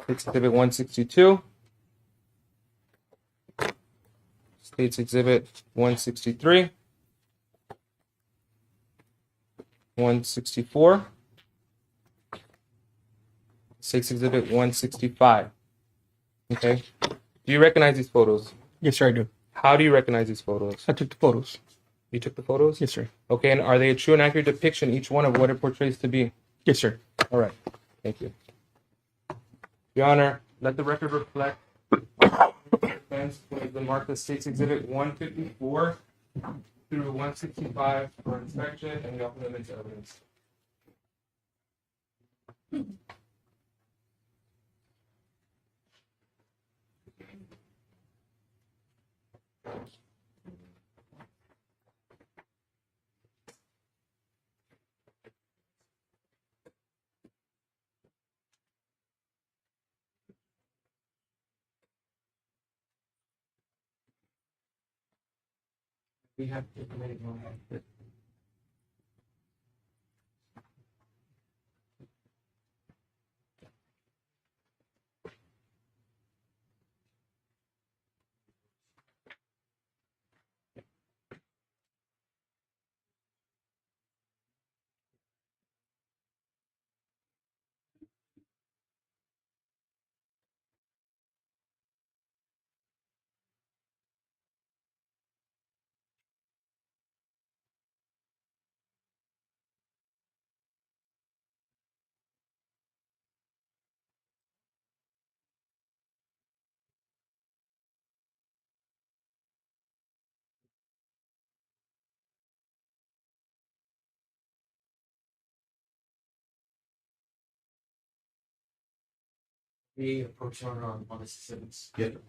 State's Exhibit 162, State's Exhibit 163, 164, State's Exhibit 165. Okay. Do you recognize these photos? Yes, sir, I do. How do you recognize these photos? I took the photos. You took the photos? Yes, sir. Okay, and are they a true and accurate depiction, each one of what it portrays to be? Yes, sir. All right. Thank you. Your Honor, let the record reflect offense has been marked as State's Exhibit 154 through 165 for inspection, and we offer them into evidence. We have to make one. We approach on the citizens. Yes, sir.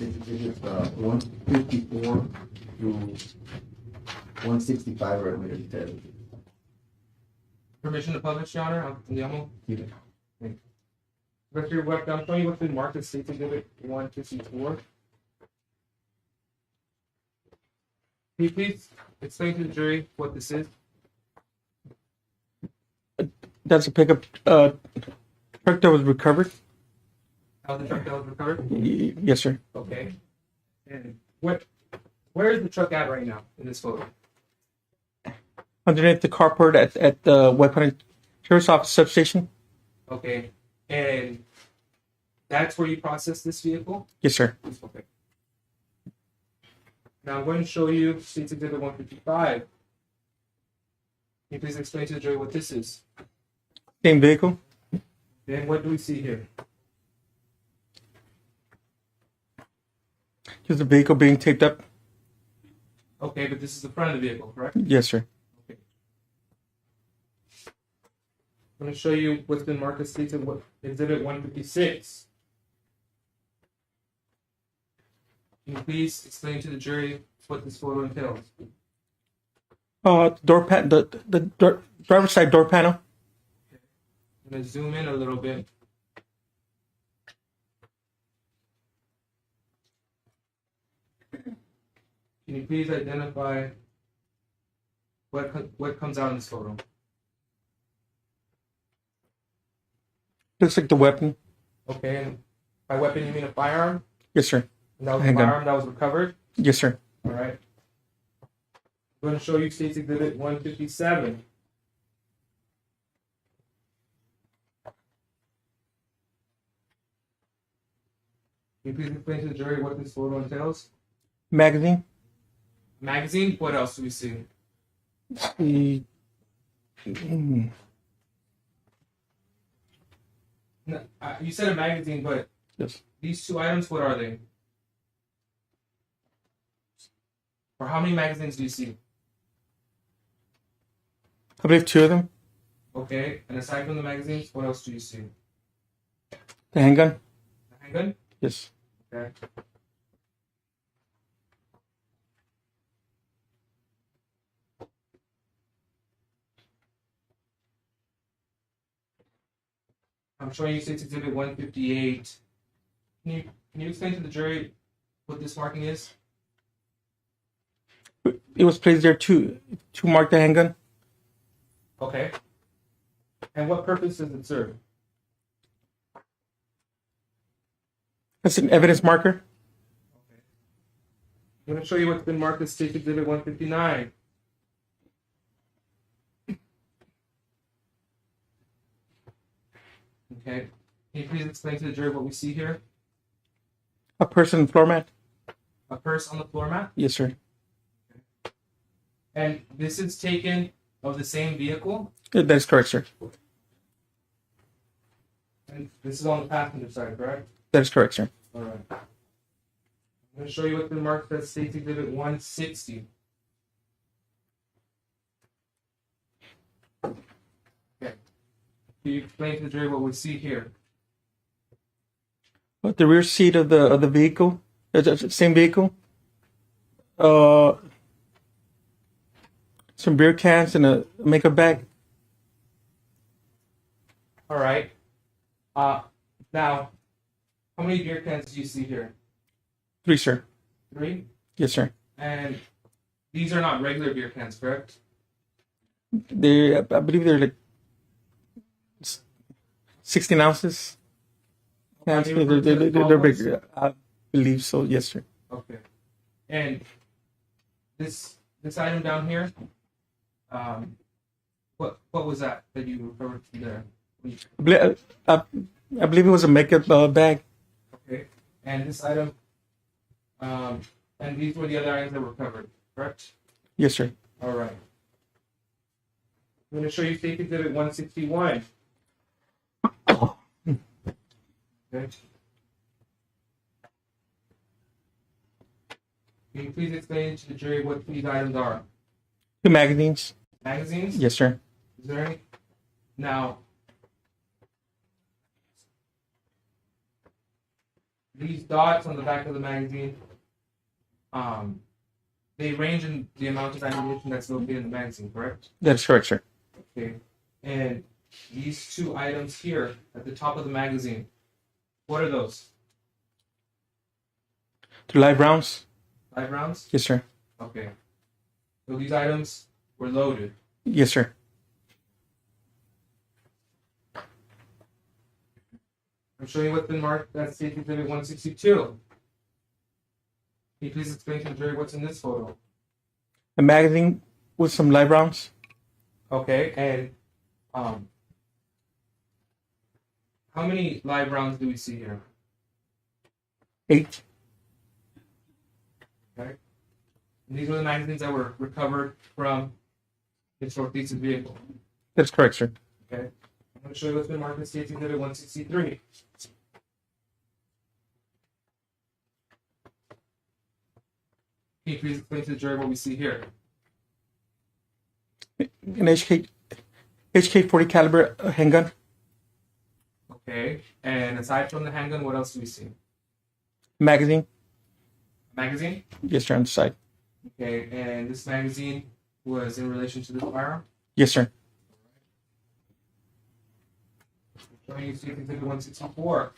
It's 154 through 165 are admitted to evidence. Permission to publish, Your Honor. Andiamo. Keep it. I'm showing you what's been marked as State's Exhibit 154. Can you please explain to the jury what this is? That's a pickup truck that was recovered. How the truck that was recovered? Yes, sir. Okay. And where is the truck at right now in this photo? Underneath the carport at the Weapon Sheriff's Office substation. Okay. And that's where you process this vehicle? Yes, sir. Okay. Now I'm going to show you State's Exhibit 155. Can you please explain to the jury what this is? Same vehicle. Then what do we see here? Just the vehicle being taped up. Okay, but this is the front of the vehicle, correct? Yes, sir. Okay. I'm going to show you what's been marked as State's Exhibit 156. Can you please explain to the jury what this photo entails? The driver's side door panel. I'm going to zoom in a little bit. Can you please identify what comes out in this photo? Looks like the weapon. Okay, and by weapon you mean a firearm? Yes, sir. And that was a Handgun. firearm that was recovered? Yes, sir. All right. I'm going to show you State's Exhibit 157. Can you please explain to the jury what this photo entails? Magazine. Magazine? What else do we see? No, you said a magazine, but Yes. these two items, what are they? Or how many magazines do you see? I believe 2 of them. Okay, and aside from the magazines, what else do you see? The handgun. The handgun? Yes. Okay. I'm showing you State's Exhibit 158. Can you explain to the jury what this marking is? It was placed there to mark the handgun. Okay. And what purpose does it serve? That's an evidence marker. I'm going to show you what's been marked as State Exhibit 159. Okay. Can you please explain to the jury what we see here? A person floor mat. A purse on the floor mat? Yes, sir. And this is taken of the same vehicle? That is correct, sir. And this is on the passenger side, correct? That is correct, sir. All right. I'm going to show you what's been marked as State Exhibit 160. Okay. Can you explain to the jury what we see here? But the rear seat of the vehicle, same vehicle. Some beer cans and a makeup bag. All right. Now, how many beer cans do you see here? 3, sir. 3? Yes, sir. And these are not regular beer cans, correct? I believe they're like 16 ounces. Cans. Are they referred to as They're bottles? big. I believe so. Yes, sir. Okay. And this item down here, what was that you referred to there? I believe it was a makeup bag. Okay. And this item, and these were the other items that were covered, correct? Yes, sir. All right. I'm going to show you State Exhibit 161. Okay. Can you please explain to the jury what these items are? 2 magazines. Magazines? Yes, sir. Is there any? Now, these dots on the back of the magazine, they range in the amount of ammunition that's located in the magazine, correct? That's correct, sir. Okay. And these two items here at the top of the magazine, what are those? The live rounds? Live rounds? Yes, sir. Okay. So these items were loaded. Yes, sir. I'm showing you what's been marked as State Exhibit 162. Can you please explain to the jury what's in this photo? A magazine with some live rounds? Okay, and how many live rounds do we see here? 8. Okay. And these were the magazines that were recovered from Mr. Ortiz's vehicle. That's correct, sir. Okay. I'm going to show you what's been marked as State Exhibit 163. Can you please explain to the jury what we see here? An HK 40 caliber handgun? Okay. And aside from the handgun, what else do we see? Magazine? A magazine? Yes, sir, on the side. Okay. And this magazine was in relation to this firearm? Yes, sir. Showing you State Exhibit 164.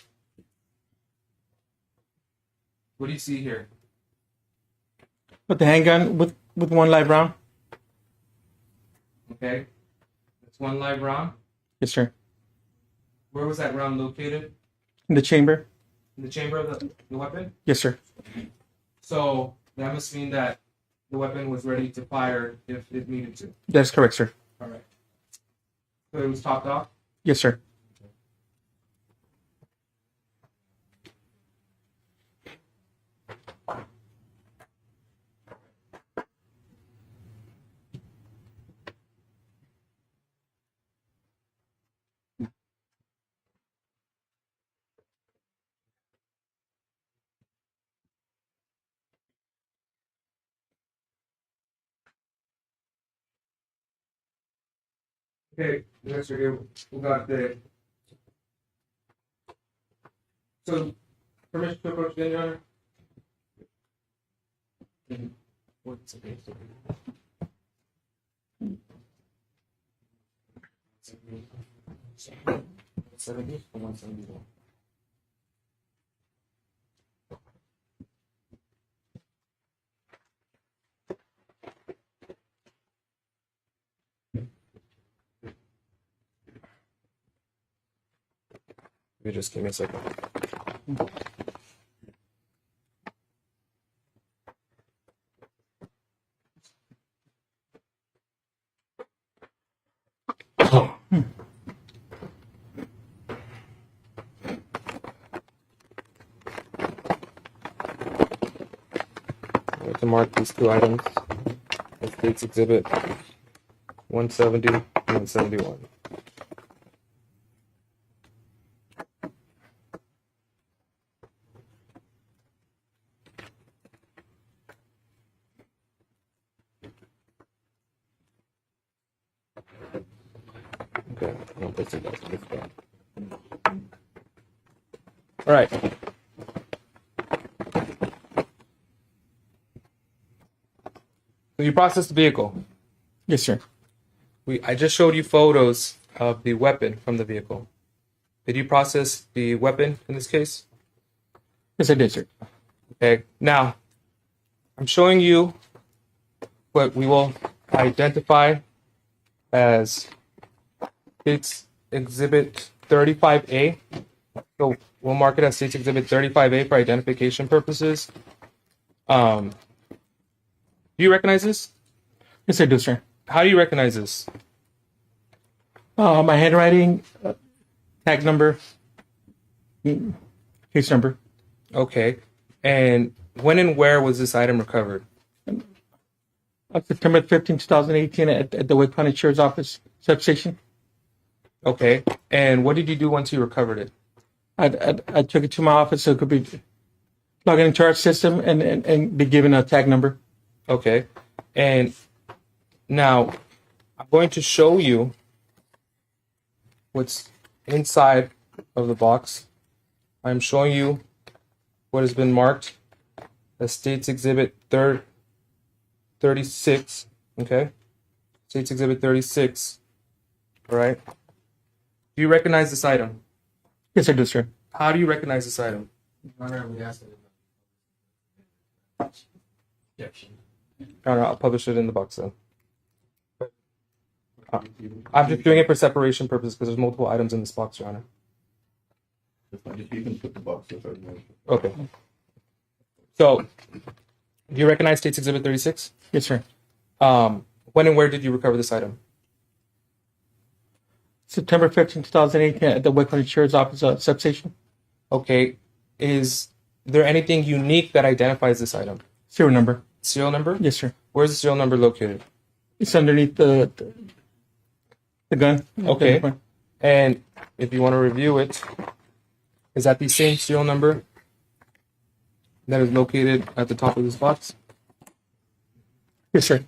What do you see here? With the handgun with one live round? Okay. That's one live round. Yes, sir. Where was that round located? In the chamber? In the chamber of the weapon? Yes, sir. So that must mean that the weapon was ready to fire if it needed to. That's correct, sir. All right. So it was topped off? Yes, sir. Okay, next we got the. So, permission to approach again, Your Honor? What's the date? 170 or 171? You just give me a second. I have to mark these two items as State's Exhibit 170 and 171. Okay, I'll put it down. All right. So you processed the vehicle. Yes, sir. I just showed you photos of the weapon from the vehicle. Did you process the weapon in this case? Yes, I did, sir. Okay. Now, I'm showing you what we will identify as State's Exhibit 35A. So we'll mark it as State's Exhibit 35A for identification purposes. Do you recognize this? Yes, I do, sir. How do you recognize this? My handwriting, tag number, case number. Okay. And when and where was this item recovered? September 15, 2018 at the Wake County Sheriff's Office substation. Okay. And what did you do once you recovered it? I took it to my office so it could be logged into our system and be given a tag number. Okay. And now I'm going to show you what's inside of the box. I'm showing you what has been marked as State's Exhibit 36. Okay? State's Exhibit 36. All right? Do you recognize this item? Yes, I do, sir. How do you recognize this item? Your Honor, I'll publish it in the box then. I'm just doing it for separation purposes because there's multiple items in this box, Your Honor. You can put the box up. Okay. So, do you recognize State's Exhibit 36? Yes, sir. When and where did you recover this item? September 15, 2018, at the Wake County Sheriff's Office substation. Okay. Is there anything unique that identifies this item? Serial number. Serial number? Yes, sir. Where's the serial number located? It's underneath the gun. Okay. And if you want to review it, is that the same serial number that is located at the top of this box? Yes, sir.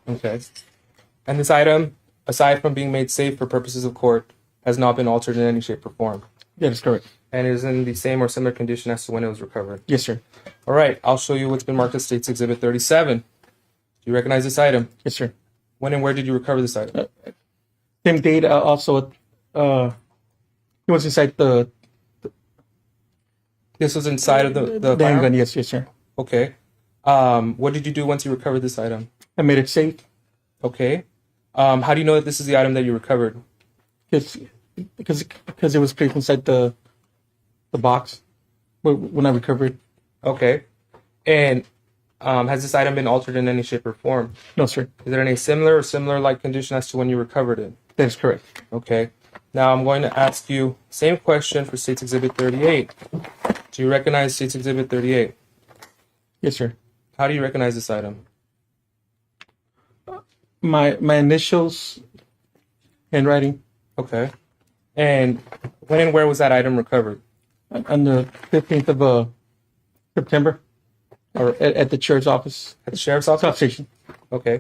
Okay. And this item, aside from being made safe for purposes of court, has not been altered in any shape or form, That is correct. and is in the same or similar condition as to when it was recovered. Yes, sir. All right, I'll show you what's been marked as State's Exhibit 37. Do you recognize this item? Yes, sir. When and where did you recover this item? Same date. Also, it was inside the This was inside of the handgun. firearm? Yes, yes, sir. Okay. What did you do once you recovered this item? I made it safe Okay. How do you know that this is the item that you recovered? because it was placed inside the box when I recovered. Okay. And has this item been altered in any shape or form? No, sir. Is there any similar or similar-like condition as to when you recovered it? That is correct. Okay. Now I'm going to ask you same question for State's Exhibit 38. Do you recognize State's Exhibit 38? Yes, sir. How do you recognize this item? My initials, handwriting, Okay. And when and where was that item recovered? on the 15th of September, or at the sheriff's office At the sheriff's office? substation. Okay.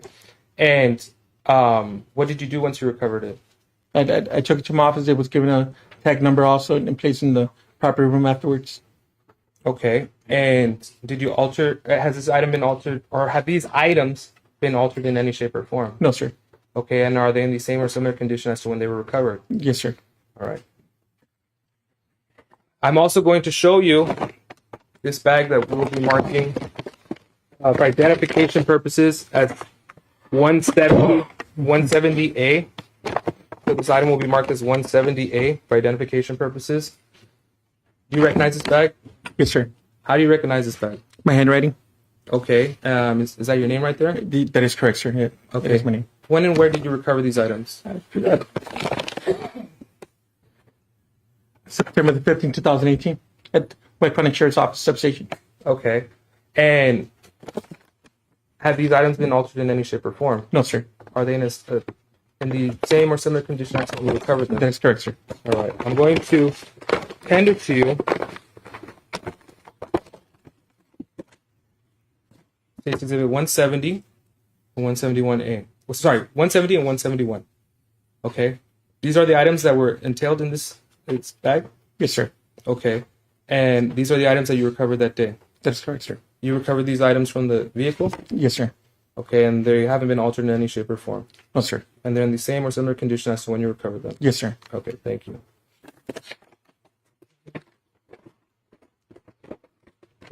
And what did you do once you recovered it? I took it to my office. It was given a tag number also and placed in the proper room afterwards. Okay. And did you alter, has this item been altered, or have these items been altered in any shape or form? No, sir. Okay. And are they in the same or similar condition as to when they were recovered? Yes, sir. All right. I'm also going to show you this bag that we'll be marking for identification purposes as 170A. So this item will be marked as 170A for identification purposes. Do you recognize this bag? Yes, sir. How do you recognize this bag? My handwriting. Okay. Is that your name right there? That is correct, sir. Yeah, Okay. that is my name. When and where did you recover these items? September the 15th, 2018, at White County Sheriff's Office substation. Okay. And have these items been altered in any shape or form? No, sir. Are they in the same or similar condition as when you recovered them? That is correct, sir. All right. I'm going to tender to you State's Exhibit 170 and 171A. Well, sorry, 170 and 171. Okay. These are the items that were entailed in this bag? Yes, sir. Okay. And these are the items that you recovered that day? That is correct, sir. You recovered these items from the vehicle? Yes, sir. Okay, and they haven't been altered in any shape or form? No, sir. And they're in the same or similar condition as to when you recovered them? Yes, sir. Okay, thank you.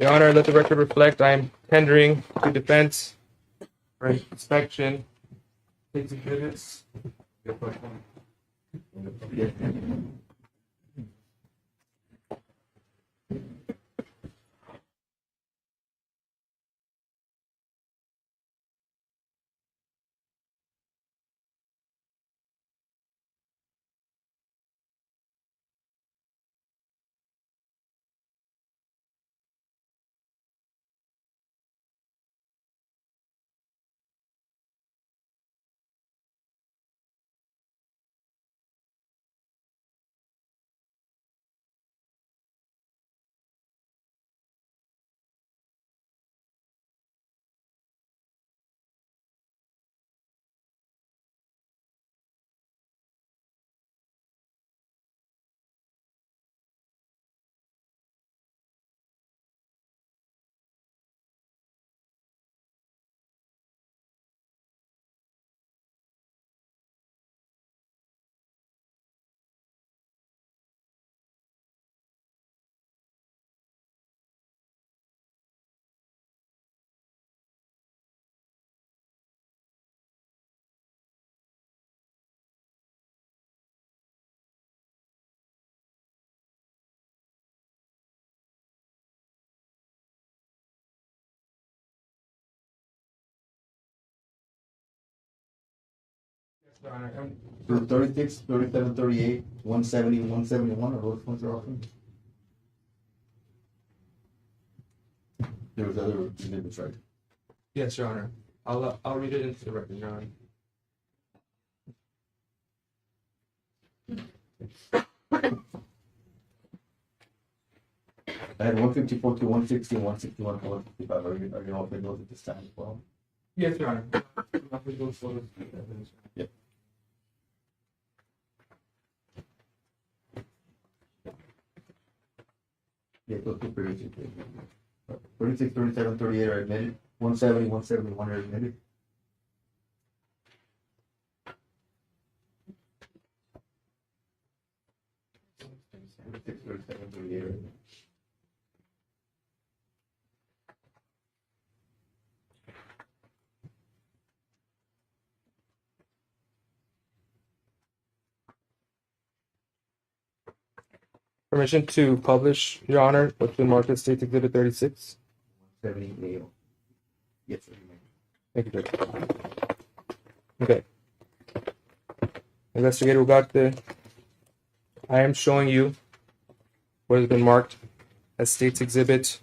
Your Honor, let the record reflect I am tendering to defense for inspection. These exhibits. Your Honor, So 36, 37, 38, 170, 171, are those ones are open? There was other exhibits, right? yes, Your Honor. I'll read it into the record, Your Honor. I had 154 to 160 and 161 to 155. Are you all for those at this time as well? Yes, Your Honor. I'll put those photos in the evidence. Yep. Yeah, those two periods. 36, 37, 38 are admitted. 170, 171 are admitted. Thirty-six, 37, 38 are admitted. Permission to publish, Your Honor, what's been marked as State's Exhibit 36. 170 AO. Yes, sir. Thank you, Judge. Okay. Investigator Ugarte, I am showing you what has been marked as State's Exhibit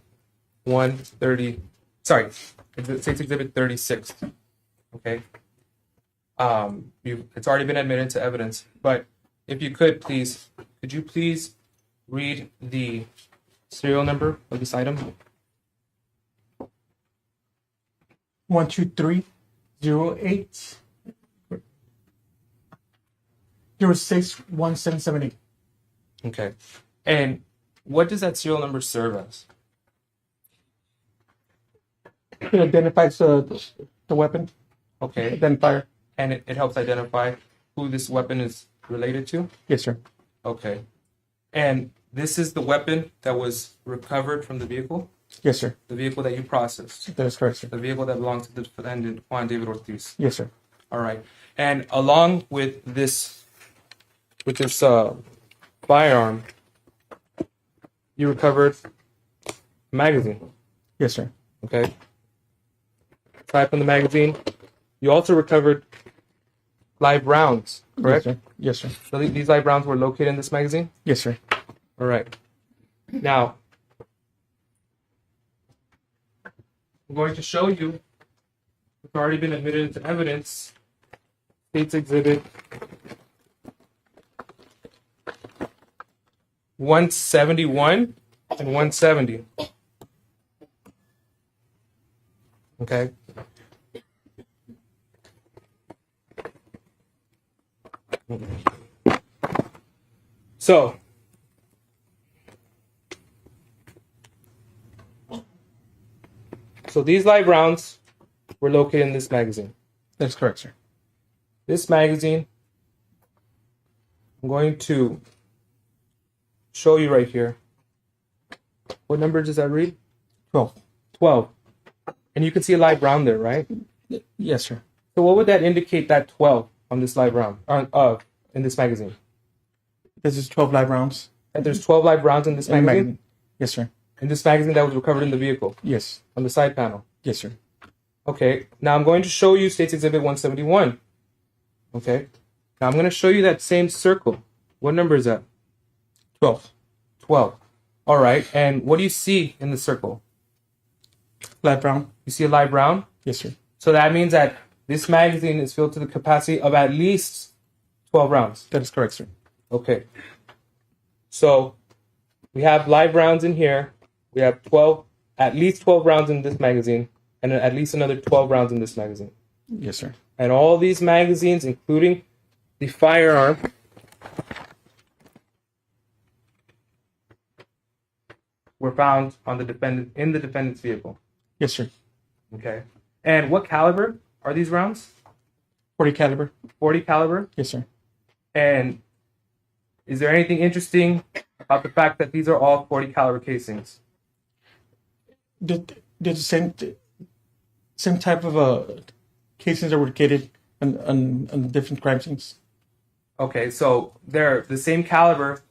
130. Sorry, State's Exhibit 36. Okay. It's already been admitted to evidence, but if you could please read the serial number of this item? 12308 061778. Okay. And what does that serial number serve as? It identifies the weapon Okay. identifier. And it helps identify who this weapon is related to? Yes, sir. Okay. And this is the weapon that was recovered from the vehicle? Yes, sir. The vehicle that you processed? That is correct, sir. The vehicle that belongs to the defendant, Juan David Ortiz? Yes, sir. All right. And along with this firearm, you recovered a magazine? Yes, sir. Okay. Aside from the magazine, you also recovered live rounds, correct? Yes, sir. So these live rounds were located in this magazine? Yes, sir. All right. Now, I'm going to show you, it's already been admitted into evidence, State's Exhibit 171 and 170. Okay. So, these live rounds were located in this magazine. That's correct, sir. This magazine, I'm going to show you right here. What number does that read? 12. 12. And you can see a live round there, right? Yes, sir. So what would that indicate, that 12 on this live round, in this magazine? This is 12 live rounds. And there's 12 live rounds in this In the magazine? Yes, sir. In this magazine that was recovered in the vehicle, Yes. on the side panel. Yes, sir. Okay, now I'm going to show you State's Exhibit 171. Okay, now I'm going to show you that same circle. What number is that? 12. 12. All right, and what do you see in the circle? Live round. You see a live round? Yes, sir. So that means that this magazine is filled to the capacity of at least 12 rounds. That is correct, sir. Okay. So we have live rounds in here. We have at least 12 rounds in this magazine, and at least another 12 rounds in this magazine. Yes, sir. And all these magazines, including the firearm, were found on in the defendant's vehicle. Yes, sir. Okay. And what caliber are these rounds? 40 caliber. 40 caliber. Yes, sir. And is there anything interesting about the fact that these are all 40 caliber casings? Did the same type of casings that were located on different crime scenes? Okay, so they're the same caliber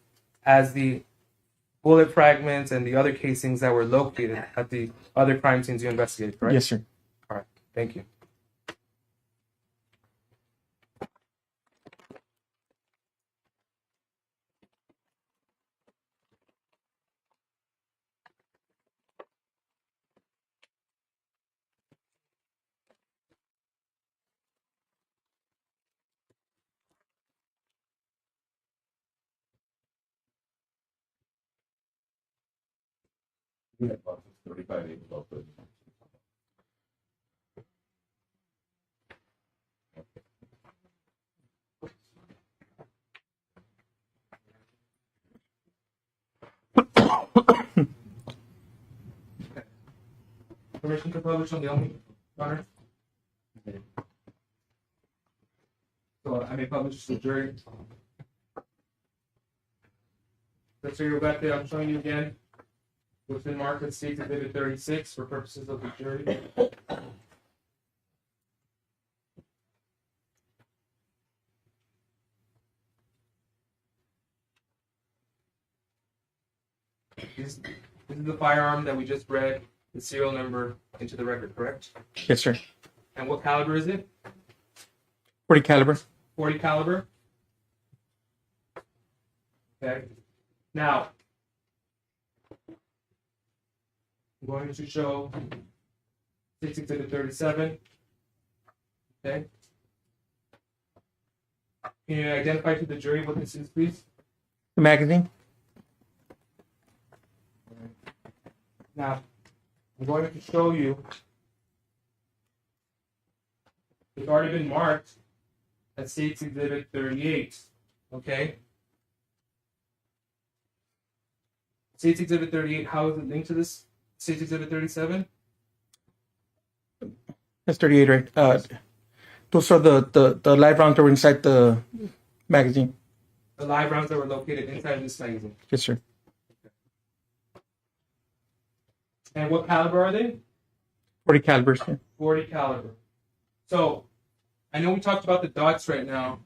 as the bullet fragments and the other casings that were located at the other crime scenes you investigated, correct? Yes, sir. All right, thank you. 35 acres also. Permission to publish on the only, Honor? So I may publish to the jury. That's where you got there. I'm showing you again. Within market states exhibit 36 for purposes of the jury. This is the firearm that we just read the serial number into the record, correct? Yes, sir. And what caliber is it? 40 caliber. 40 caliber. Okay. Now, I'm going to show 6 exhibit 37. Okay. Can you identify to the jury what this is, please? The magazine. Now, I'm going to show you. It's already been marked at States Exhibit 38. Okay. States Exhibit 38, how is it linked to this States Exhibit 37? That's 38, right? Those are the live rounds that were inside the magazine. The live rounds that were located inside this magazine. Yes, sir. And what caliber are they? 40 calibers. Yeah. 40 caliber. So, I know we talked about the dots right now,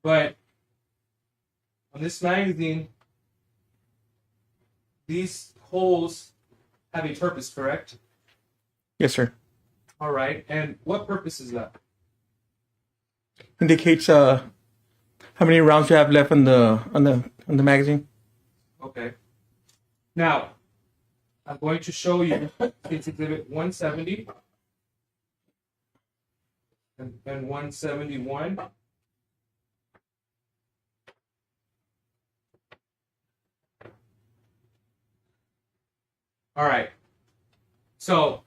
but on this magazine, these holes have a purpose, correct? Yes, sir. All right. And what purpose is that? Indicates how many rounds you have left on the magazine. Okay. Now, I'm going to show you it's Exhibit 170 and 171. All right. So,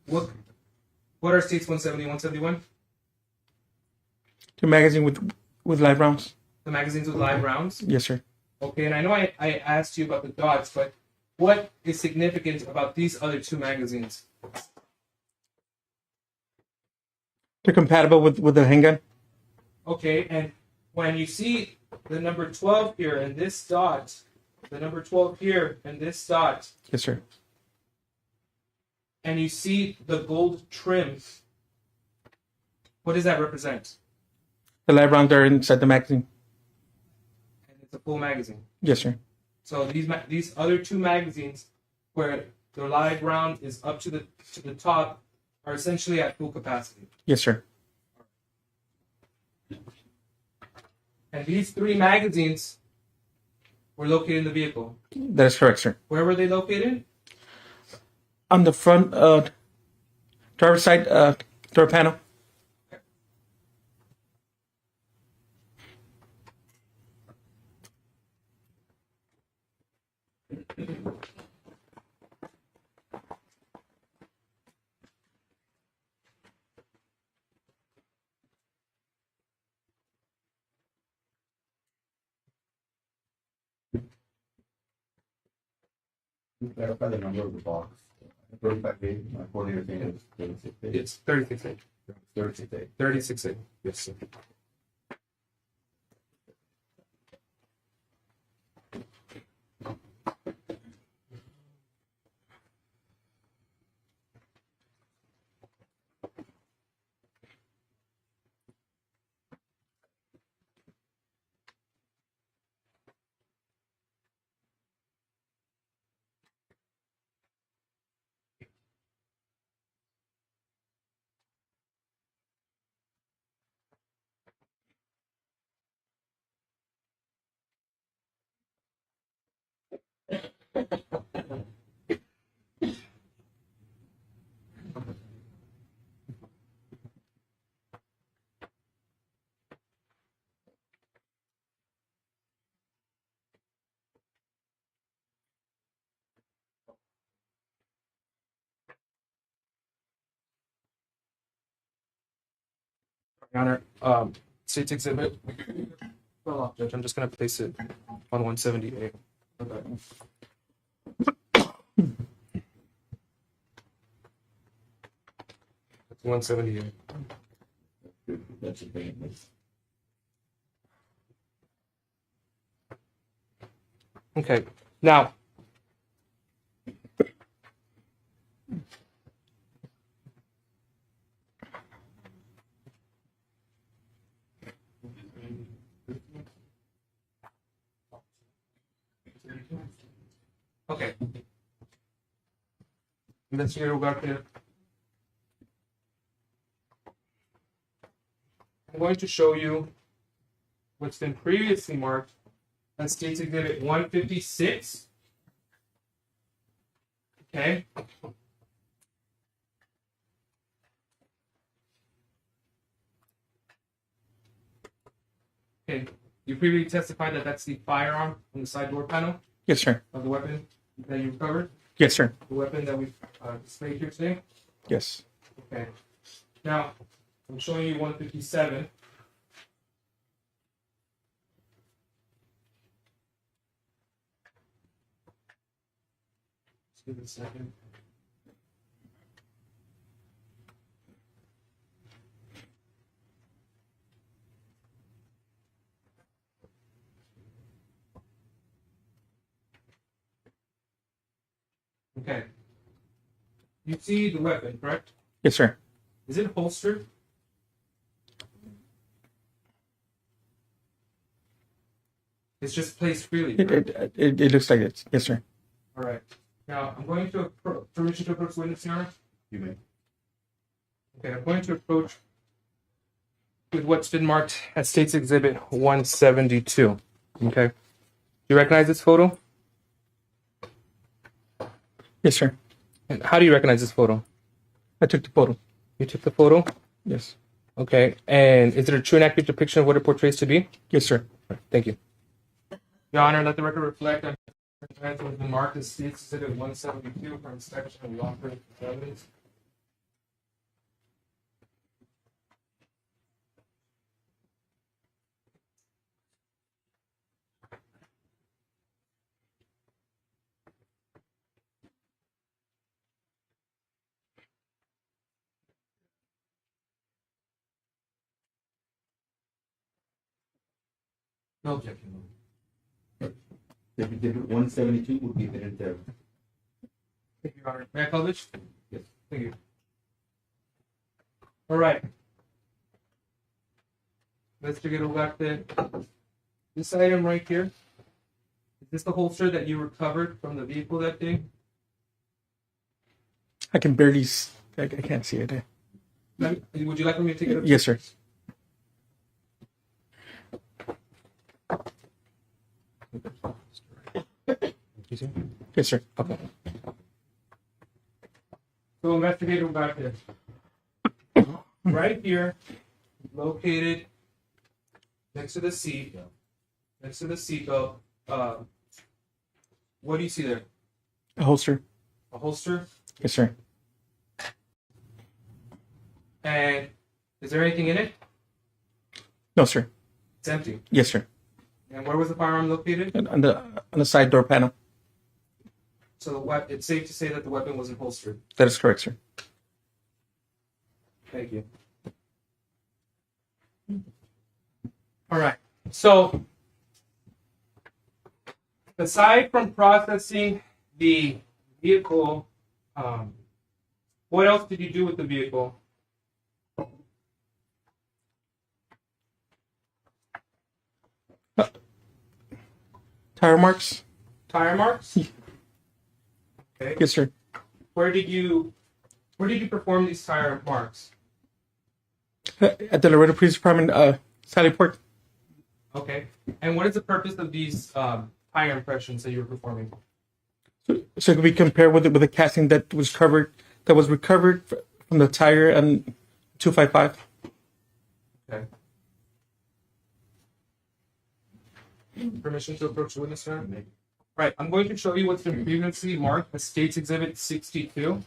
what are states 170 and 171? The magazine with live rounds. The magazines with live rounds? Yes, sir. Okay, and I know I asked you about the dots, but what is significant about these other two magazines? They're compatible with the handgun. Okay, and when you see the number 12 here and this dot, the number 12 here and this dot, Yes, sir. and you see the gold trim, what does that represent? The live rounds are inside the magazine. And it's a full magazine. Yes, sir. So these other two magazines, where the live round is up to the top, are essentially at full capacity. Yes, sir. And these three magazines were located in the vehicle. That is correct, sir. Where were they located? On the front driver's side door panel. Clarify the number of the box. 35A, my coordinator saying it was 36A. It's 36A. 36A. 36A. Yes, sir. Your Honor, State's Exhibit. Well, Judge, I'm just going to place it on 178. Okay. 178. That's okay. Okay. Now, okay. Investigator Ugarte. I'm going to show you what's been previously marked as State's Exhibit 156. Okay. Okay. You previously testified that that's the firearm on the side door panel Yes, sir. of the weapon that you recovered, Yes, sir. the weapon that we've displayed here today. Yes. Okay. Now, I'm showing you 157. Just give it a second. Okay. You see the weapon, correct? Yes, sir. Is it holstered? It's just placed freely. correct? It looks like it. Yes, sir. All right. Now, I'm going to permission to approach witness, Your Honor. You may. Okay, I'm going to approach with what's been marked as State's Exhibit 172. Okay. You recognize this photo? Yes, sir. And how do you recognize this photo? I took the photo. You took the photo? Yes. Okay. And is it a true and accurate depiction of what it portrays to be? Yes, sir. Thank you. Your Honor, let the record reflect that the has been marked as State's Exhibit 172 for inspection and offer of evidence. No objection. If you did 172, would be admitted there. Thank you, Your Honor. May I publish? Yes. Thank you. All right. Investigator Ugarte, this item right here, is this the holster that you recovered from the vehicle that day? I can barely. I can't see it. Would you like me to take it up? Yes, sir. Yes, sir. Okay. So, Investigator Ugarte, right here, located next to the seat, next to the seatbelt, what do you see there? A holster. A holster? Yes, sir. And is there anything in it? No, sir. It's empty. Yes, sir. And where was the firearm located? And on the side door panel. So it's safe to say that the weapon wasn't holstered. That is correct, sir. Thank you. All right. So aside from processing the vehicle, what else did you do with the vehicle? Tire marks. Tire marks? Okay. Yes, sir. Where did you perform these tire marks? At the Laredo Police Department, Sally Port. Okay. And what is the purpose of these tire impressions that you were performing? So it could be compared with the casting that was recovered from the tire and 255. Okay. Permission to approach the witness, sir? Right. I'm going to show you what's been previously marked as State's Exhibit 62.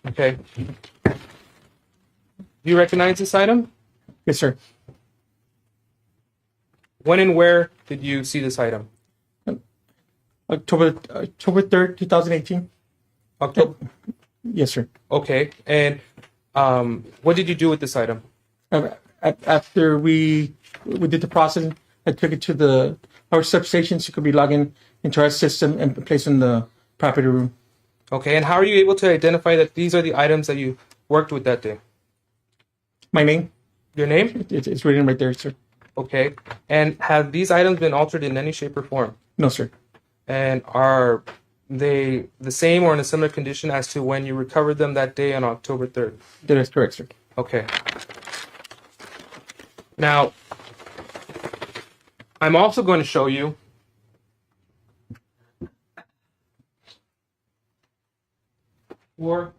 Okay. Do you recognize this item? Yes, sir. When and where did you see this item? October 3rd, 2018. October. Yes, sir. Okay. And what did you do with this item? After we did the processing, I took it to our substation so it could be logged into our system and placed in the property room. Okay. And how are you able to identify that these are the items that you worked with that day? My name? Your name? It's written right there, sir. Okay. And have these items been altered in any shape or form? No, sir. And are they the same or in a similar condition as to when you recovered them that day on October 3rd? That is correct, sir. Okay. Now, I'm also going to show you four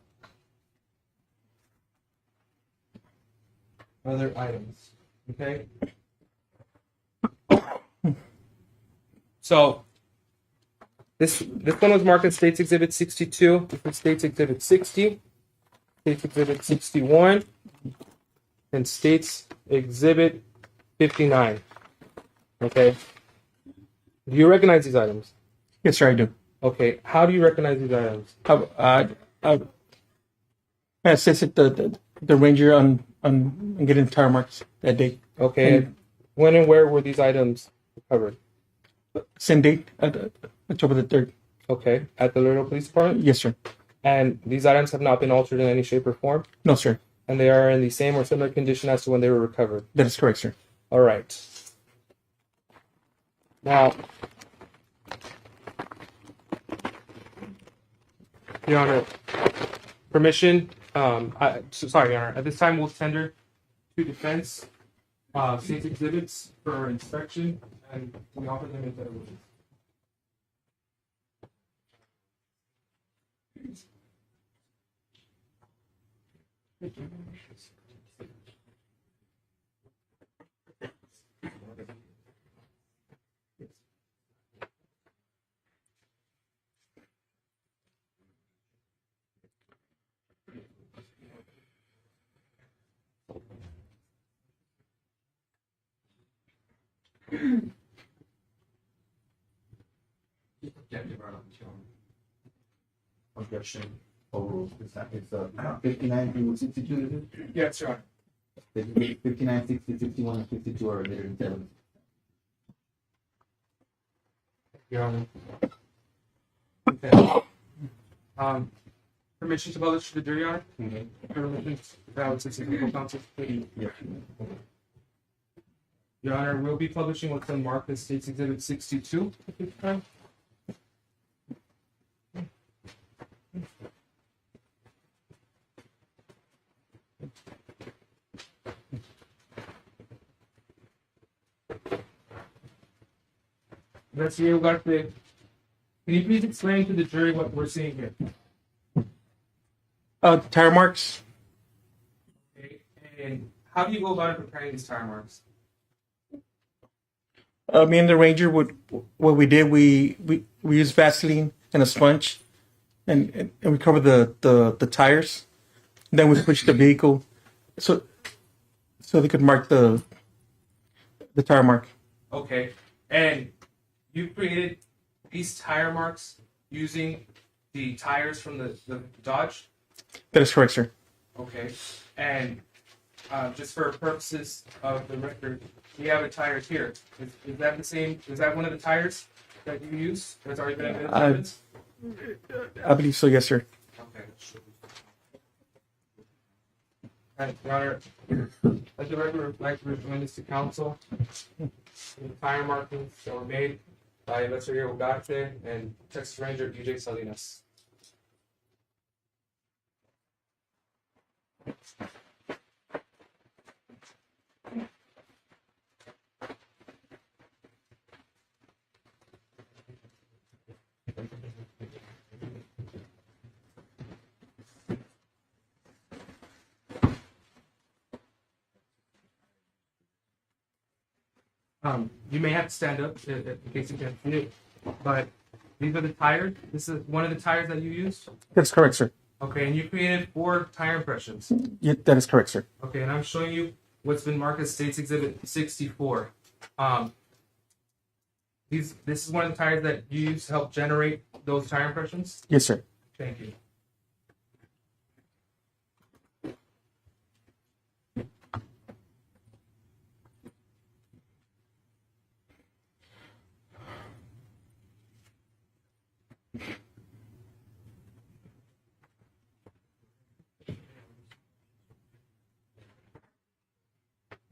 other items. Okay? So, this one was marked as States Exhibit 62. This was States Exhibit 60, States Exhibit 61, and States Exhibit 59. Okay? Do you recognize these items? Yes, sir, I do. Okay. How do you recognize these items? I assisted the ranger on getting tire marks that day. Okay. And when and where were these items recovered? same date, October the 3rd. Okay. At the Laredo Police Department? Yes, sir. And these items have not been altered in any shape or form? No, sir. And they are in the same or similar condition as to when they were recovered? That is correct, sir. All right. Now, Your Honor, permission. Sorry, Your Honor. At this time, we'll tender to defense States exhibits for inspection, and we offer them in federal. Objection. Overruled. It's 59 through 62, is it? Yes, Your Honor. 59, 60, 61, and 52 are later in seven. Your Honor. Okay. Permission to publish to the jury, Your Honor? Permission to valid legal counsel. Yeah. Your Honor, we'll be publishing what's unmarked as States Exhibit 62 at this time. Monsieur Ugarte, can you please explain to the jury what we're seeing here? Tire marks. Okay. And how do you go about preparing these tire marks? Me and the ranger would what we did we used Vaseline and a sponge, and we covered the tires. Then we pushed the vehicle, so they could mark the tire mark. Okay. And you created these tire marks using the tires from the Dodge? That is correct, sir. Okay. And just for purposes of the record, we have a tire here. Is that the same? Is that one of the tires that you use? That's already been admitted to evidence? I believe so. Yes, sir. Okay. And, Your Honor, let the record reflect the recommend this to counsel. The tire markings that were made by Bexar Ugarte and Texas Ranger DJ Salinas. You may have to stand up in case you can't see it, but these are the tires. This is one of the tires that you used. That's correct, sir. Okay, and you created 4 tire impressions. Yeah, that is correct, sir. Okay, and I'm showing you what's been marked as State's Exhibit 64. This is one of the tires that you used to help generate those tire impressions? Yes, sir. Thank you.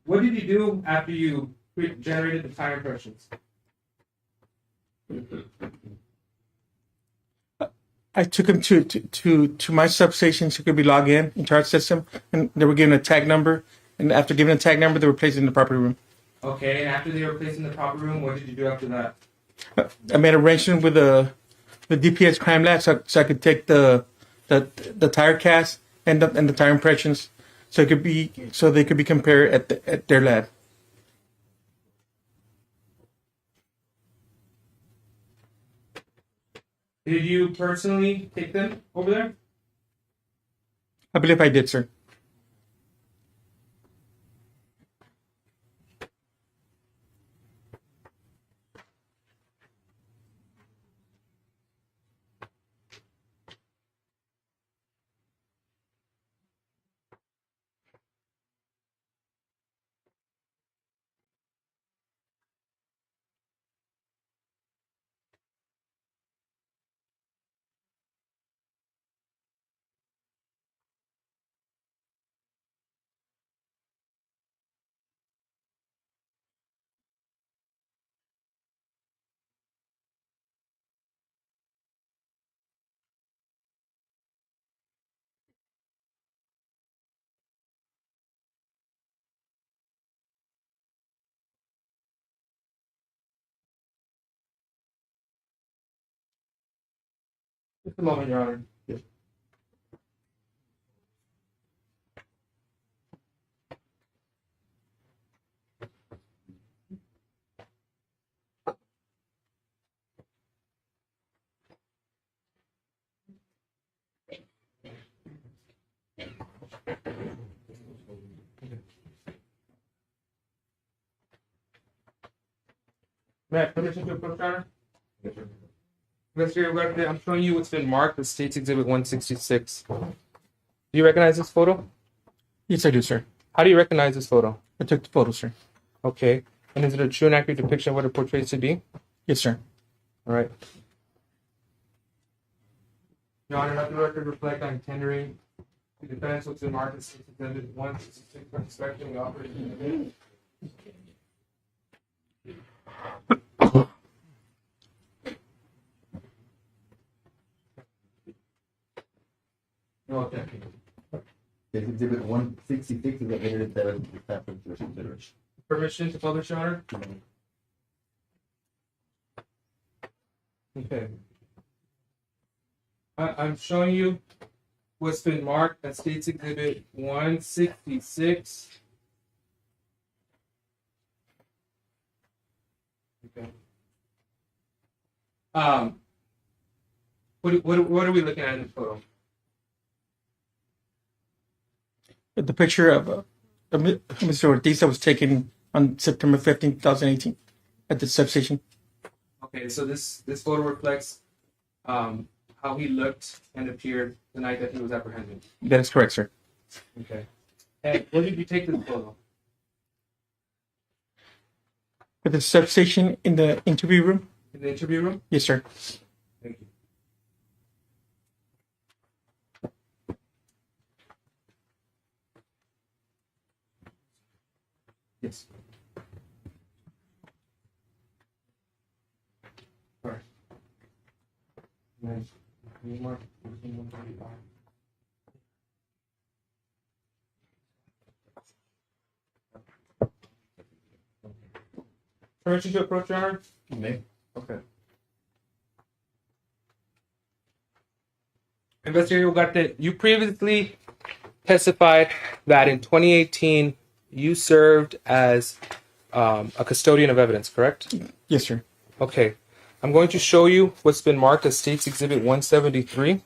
What did you do after you generated the tire impressions? I took him to my substation so he could be logged into our system, and they were given a tag number. And after giving a tag number, they were placed in the proper room. Okay, and after they were placed in the proper room, what did you do after that? I made arrangement with the DPS crime lab so I could take the tire cast and the tire impressions so they could be compared at their lab. Did you personally take them over there? I believe I did, sir. Just a moment, Your Honor. May I have permission to approach, Your Honor? Mr. Ugarte, I'm showing you what's been marked as State's Exhibit 166. Do you recognize this photo? Yes, I do, sir. How do you recognize this photo? I took the photo, sir. Okay. And is it a true and accurate depiction of what it portrays to be? Yes, sir. All right. Your Honor, let the record reflect on tendering to defense what's been marked as State's Exhibit 166 for inspection and operation. Okay. This exhibit 166 is available to the staff for your consideration. Permission to publish, Your Honor? Okay. I'm showing you what's been marked as State's Exhibit 166. Okay. What are we looking at in this photo? The picture of Mr. Ortiz that was taken on September 15, 2018 at the substation. Okay, so this photo reflects how he looked and appeared the night that he was apprehended. That is correct, sir. Okay. And where did you take this photo? At the substation in the interview room? In the interview room? Yes, sir. Thank you. Yes. All right. Nice. Any more? Permission to approach, Your Honor? You may. Okay. Investigator Ugarte, you previously testified that in 2018 you served as a custodian of evidence, correct? Yes, sir. Okay. I'm going to show you what's been marked as State's Exhibit 173.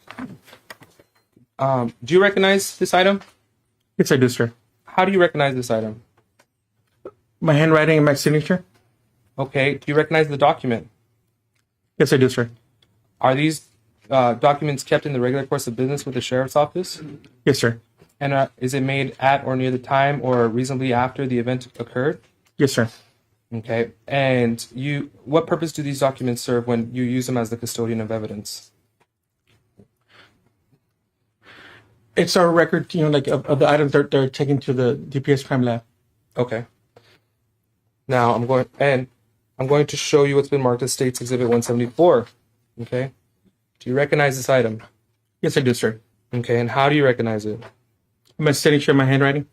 Do you recognize this item? Yes, I do, sir. How do you recognize this item? My handwriting and my signature? Okay. Do you recognize the document? Yes, I do, sir. Are these documents kept in the regular course of business with the sheriff's office? Yes, sir. And is it made at or near the time or reasonably after the event occurred? Yes, sir. Okay. And what purpose do these documents serve when you use them as the custodian of evidence? It's our record, like of the items they're taken to the DPS crime lab. Okay. Now I'm going to show you what's been marked as State's Exhibit 174. Okay. Do you recognize this item? Yes, I do, sir. Okay. And how do you recognize it? My signature and my handwriting?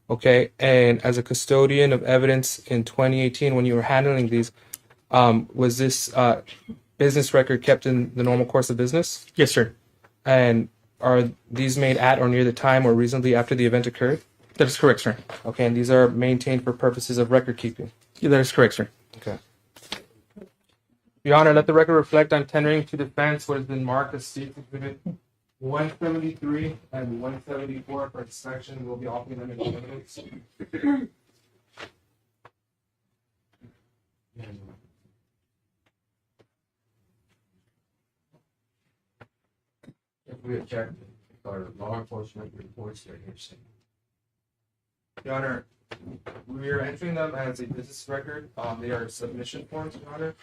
Okay. And as a custodian of evidence in 2018, when you were handling these, was this business record kept in the normal course of business? Yes, sir. And are these made at or near the time or reasonably after the event occurred? That is correct, sir. Okay. And these are maintained for purposes of record keeping? Yeah, that is correct, sir. Okay. Your Honor, let the record reflect I'm tendering to defense what has been marked as State's Exhibit 173 and 174 for inspection. We'll be offering them in evidence. If we object, our law enforcement reports their hearsay. Your Honor, we are entering them as a business record. They are submission forms, Your Honor.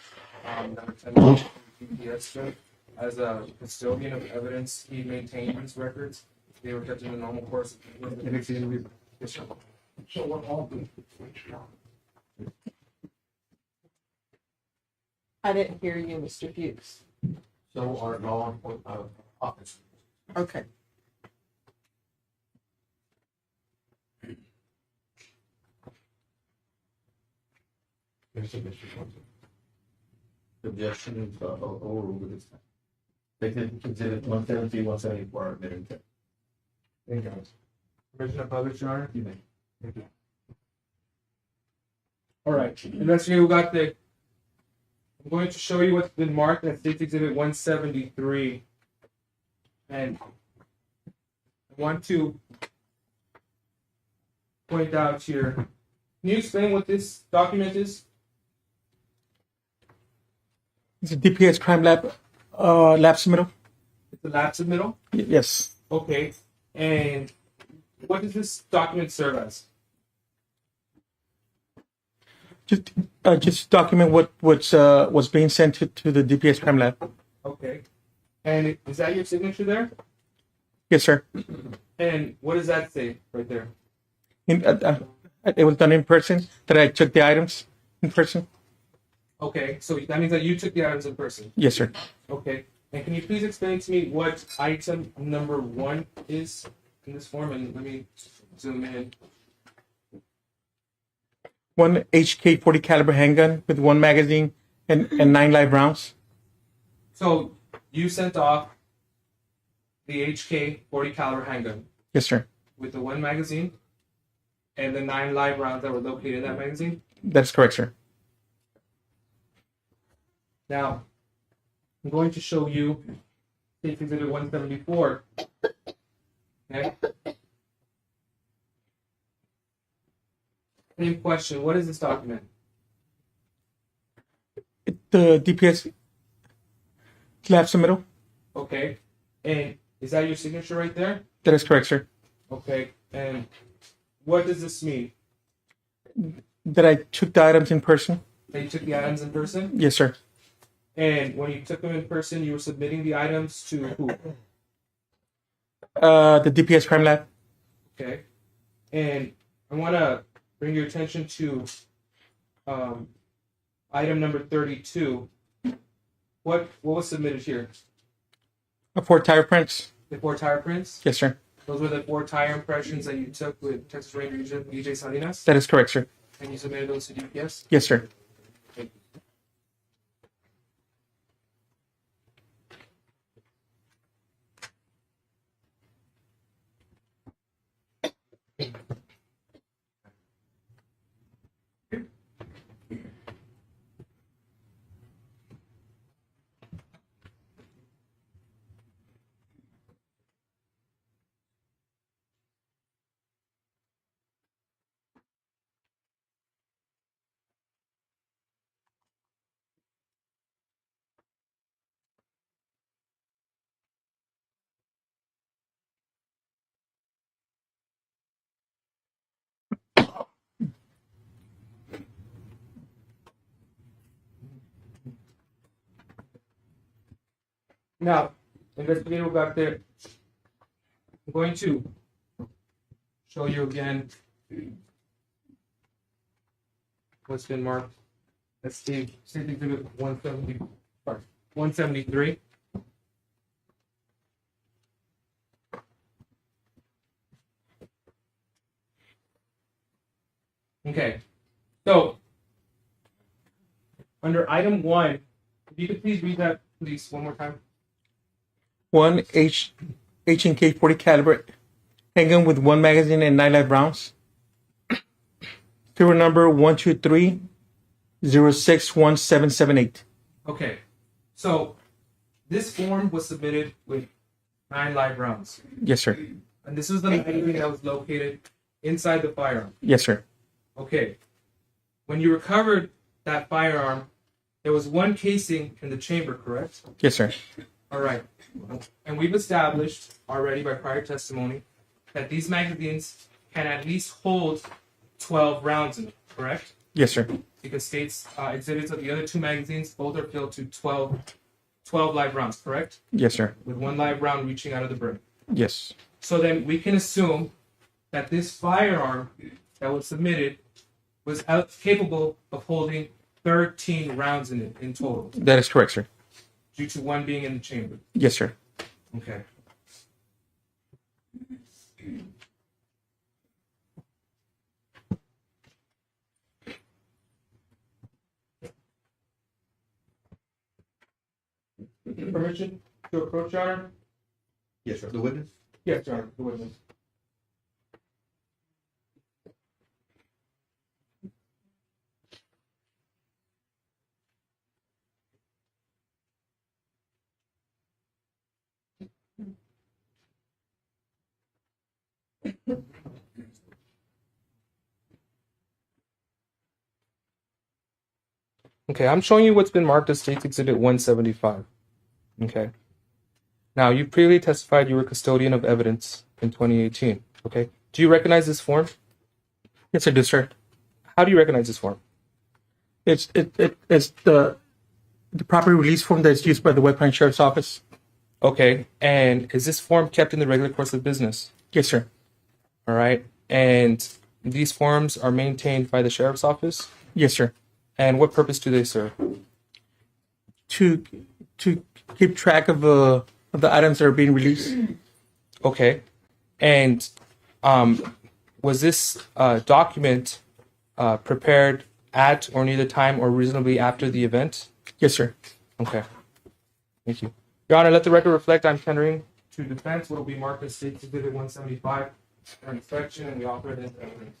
Number 10, DPS judge. As a custodian of evidence, he maintained these records. They were kept in the normal course of business. So we're all good. I didn't hear you, Mr. Hughes. So our law enforcement officers. Okay. There's a Mr. Objection is overruled this time. Exhibit 173, 174 are admitted. Thank you. Permission to publish, Your Honor? You may. Thank you. All right. Investigator Ugarte, I'm going to show you what's been marked as State's Exhibit 173. And I want to point out here. Can you explain what this document is? It's a DPS crime lab lab submittal. It's the lab submittal? Yes. Okay. And what does this document serve as? Just document what's being sent to the DPS crime lab. Okay. And is that your signature there? Yes, sir. And what does that say right there? It was done in person. That I took the items in person. Okay, so that means that you took the items in person. Yes, sir. Okay. And can you please explain to me what item number 1 is in this form? And let me zoom in. One HK 40 caliber handgun with 1 magazine and 9 live rounds. So you sent off the HK 40 caliber handgun Yes, sir. with the 1 magazine and the 9 live rounds that were located in that magazine? That's correct, sir. Now, I'm going to show you State's Exhibit 174. Okay? Same question. What is this document? The DPS lab submittal. Okay. And is that your signature right there? That is correct, sir. Okay. And what does this mean? That I took the items in person. They took the items in person? Yes, sir. And when you took them in person, you were submitting the items to who? The DPS crime lab. Okay. And I want to bring your attention to item number 32. What was submitted here? 4 tire prints. The 4 tire prints? Yes, sir. Those were the 4 tire impressions that you took with Texas Ranger Agent EJ Salinas? That is correct, sir. And you submitted those to DPS? Yes, sir. Now, investigator Ugarte, I'm going to show you again what's been marked. Let's see, State Exhibit 170, sorry, 173. Okay, so under item 1, if you could please read that, please, one more time. One H&K 40 caliber handgun with one magazine and 9 live rounds. Serial number 123061778. Okay, so this form was submitted with 9 live rounds, Yes, sir. and this is the magazine that was located inside the firearm. Yes, sir. Okay, when you recovered that firearm, there was one casing in the chamber, correct? Yes, sir. All right, and we've established already by prior testimony that these magazines can at least hold 12 rounds in it, correct? Yes, sir. Because states exhibits of the other 2 magazines both are filled to 12 live rounds, correct? Yes, sir. With 1 live round reaching out of the brim. Yes. So then we can assume that this firearm that was submitted was capable of holding 13 rounds in it in total, That is correct, sir. due to 1 being in the chamber. Yes, sir. Okay. Permission to approach, Your Honor? Yes, sir. The witness? Yes, Your Honor. The witness. Okay, I'm showing you what's been marked as State's Exhibit 175. Okay. Now, you previously testified you were custodian of evidence in 2018. Okay. Do you recognize this form? Yes, I do, sir. How do you recognize this form? It's the property release form that's used by the West Point Sheriff's Office. Okay. And is this form kept in the regular course of business? Yes, sir. All right. And these forms are maintained by the sheriff's office? Yes, sir. And what purpose do they serve? To keep track of the items that are being released. Okay. And was this document prepared at or near the time or reasonably after the event? Yes, sir. Okay. Thank you. Your Honor, let the record reflect I'm tendering to defense what will be marked as State's Exhibit 175 for inspection and the offer of evidence.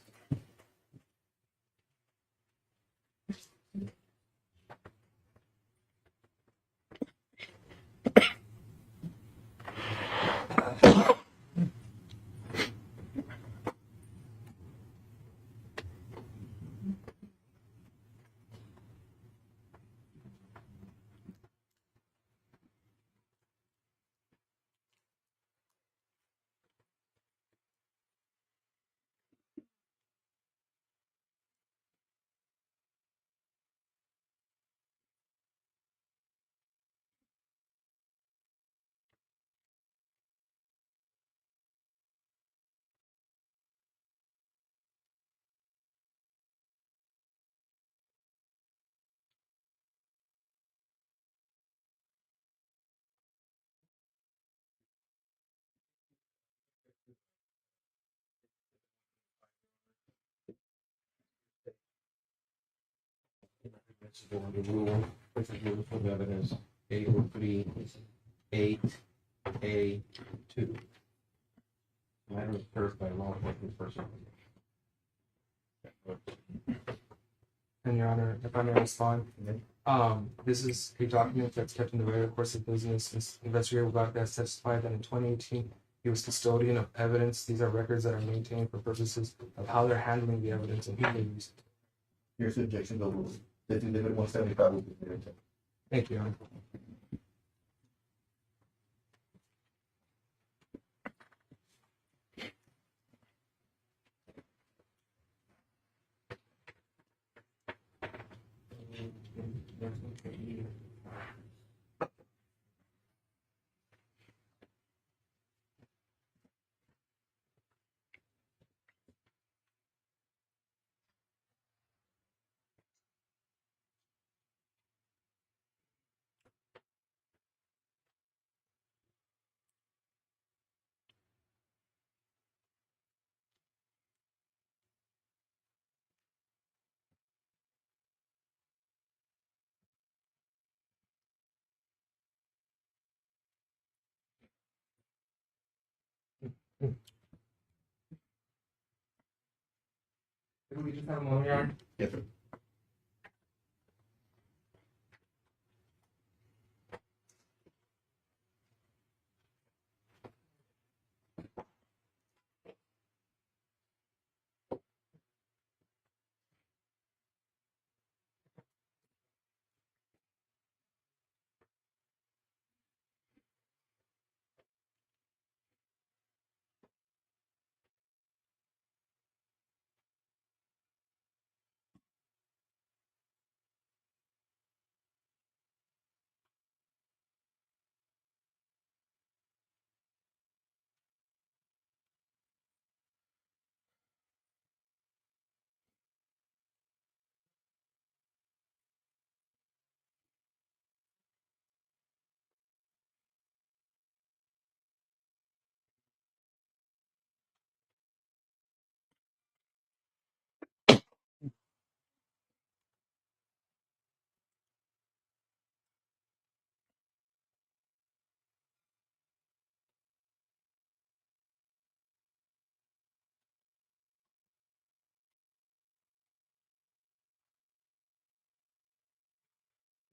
The rule, this is rule of evidence 803 8A2. Matter of first by law enforcement person. And Your Honor, if I may respond, this is a document that's kept in the regular course of business. This investigator Ugarte has testified that in 2018 he was custodian of evidence. These are records that are maintained for purposes of how they're handling the evidence and who they use it. Here's the objection, the rules. State Exhibit 175 will be granted. Thank you, Your Honor. Can we just have a moment, Your Honor? Yes, sir.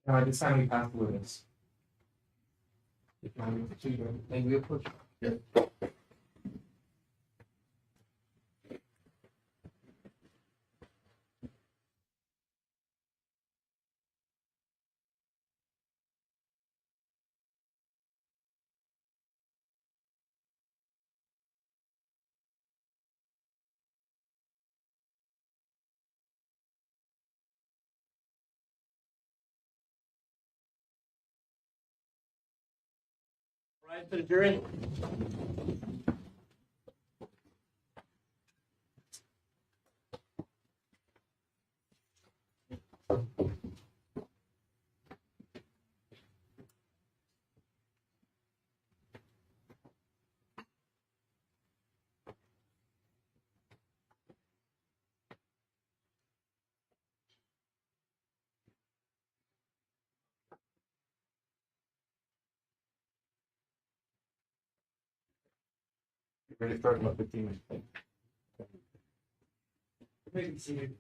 At this time, we pass the witness. If you want to proceed, may we approach? Yes. Rise to the jury. Ready to start in about 15 minutes. May be seated.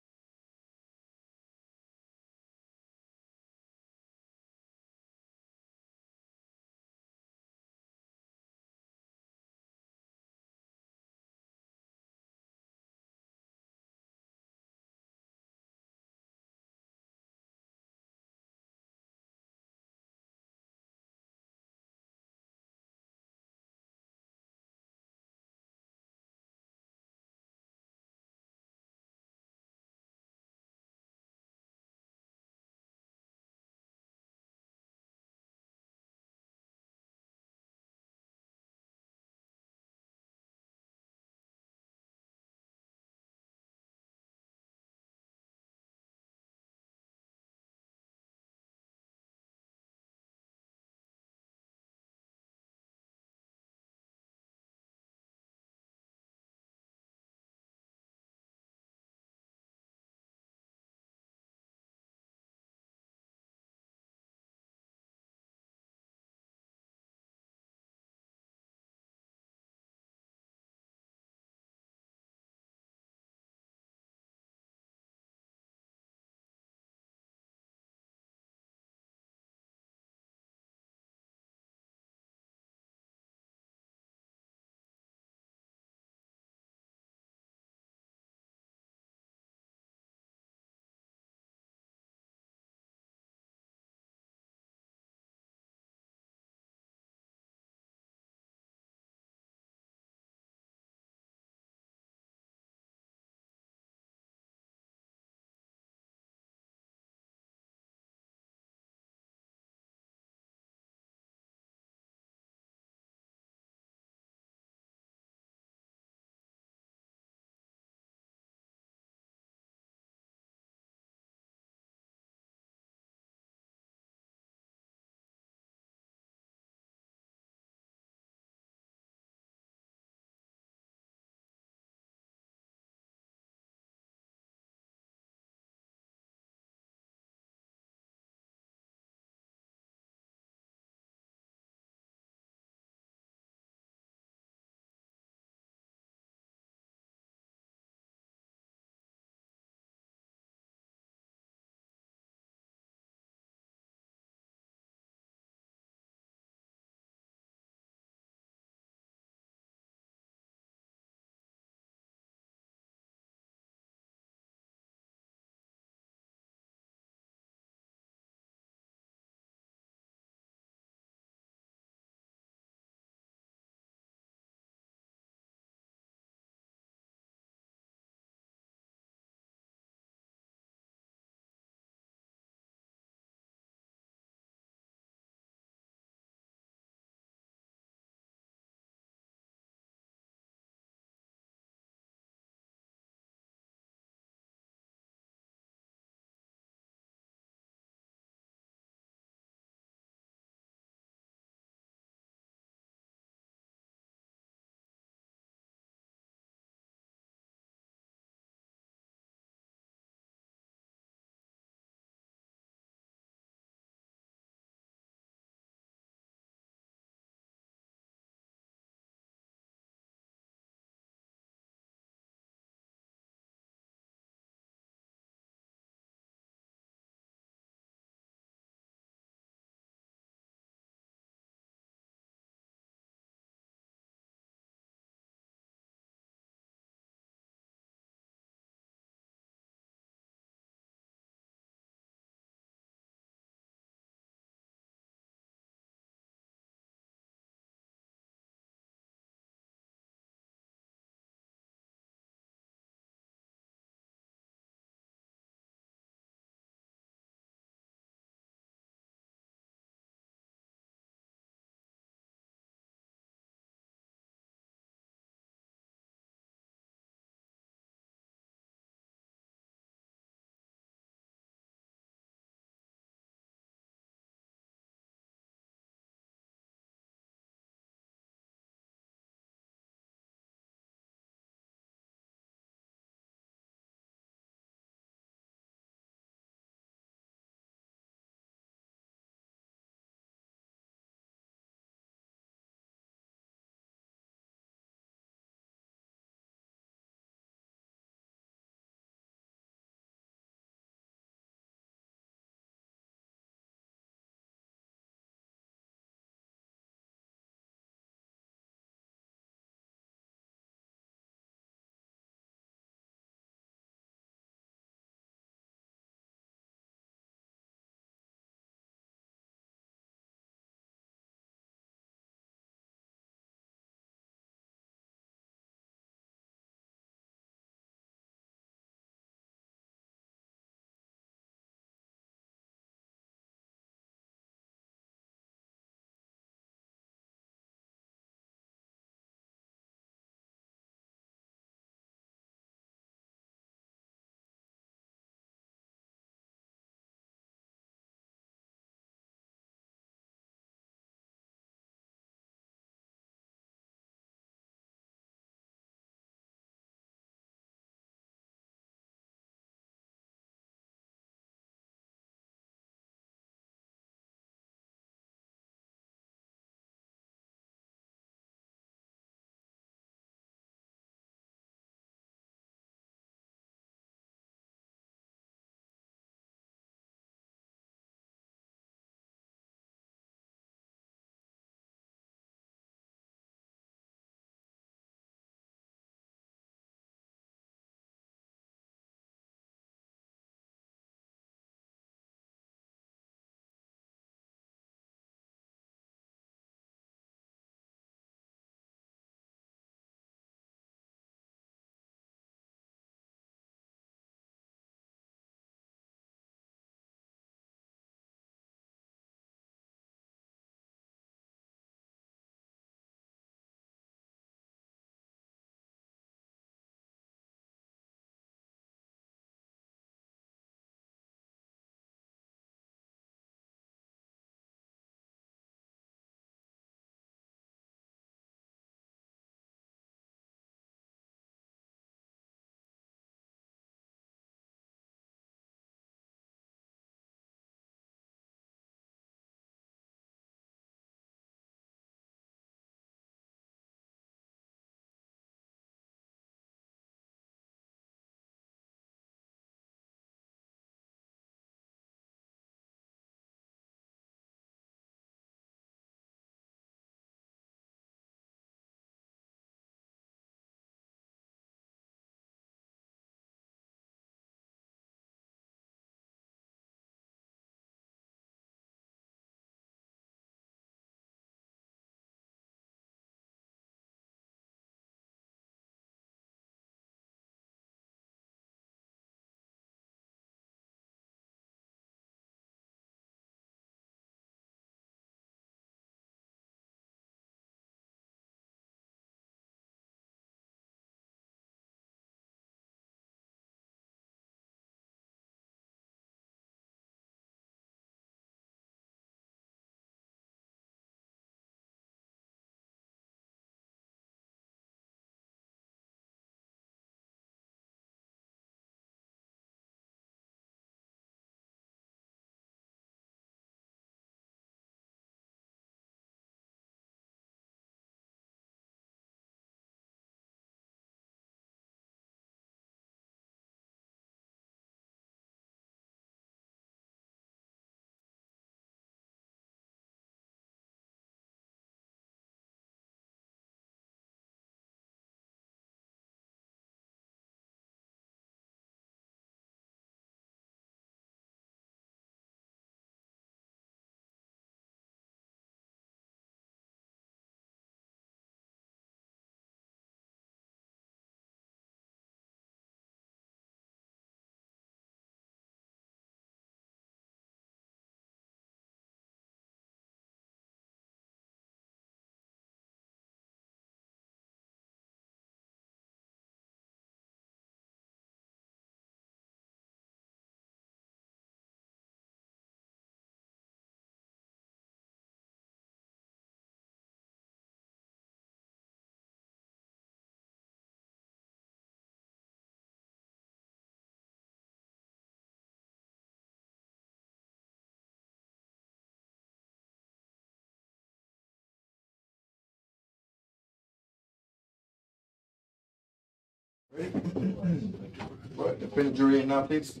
Right, bring the jury in now, please.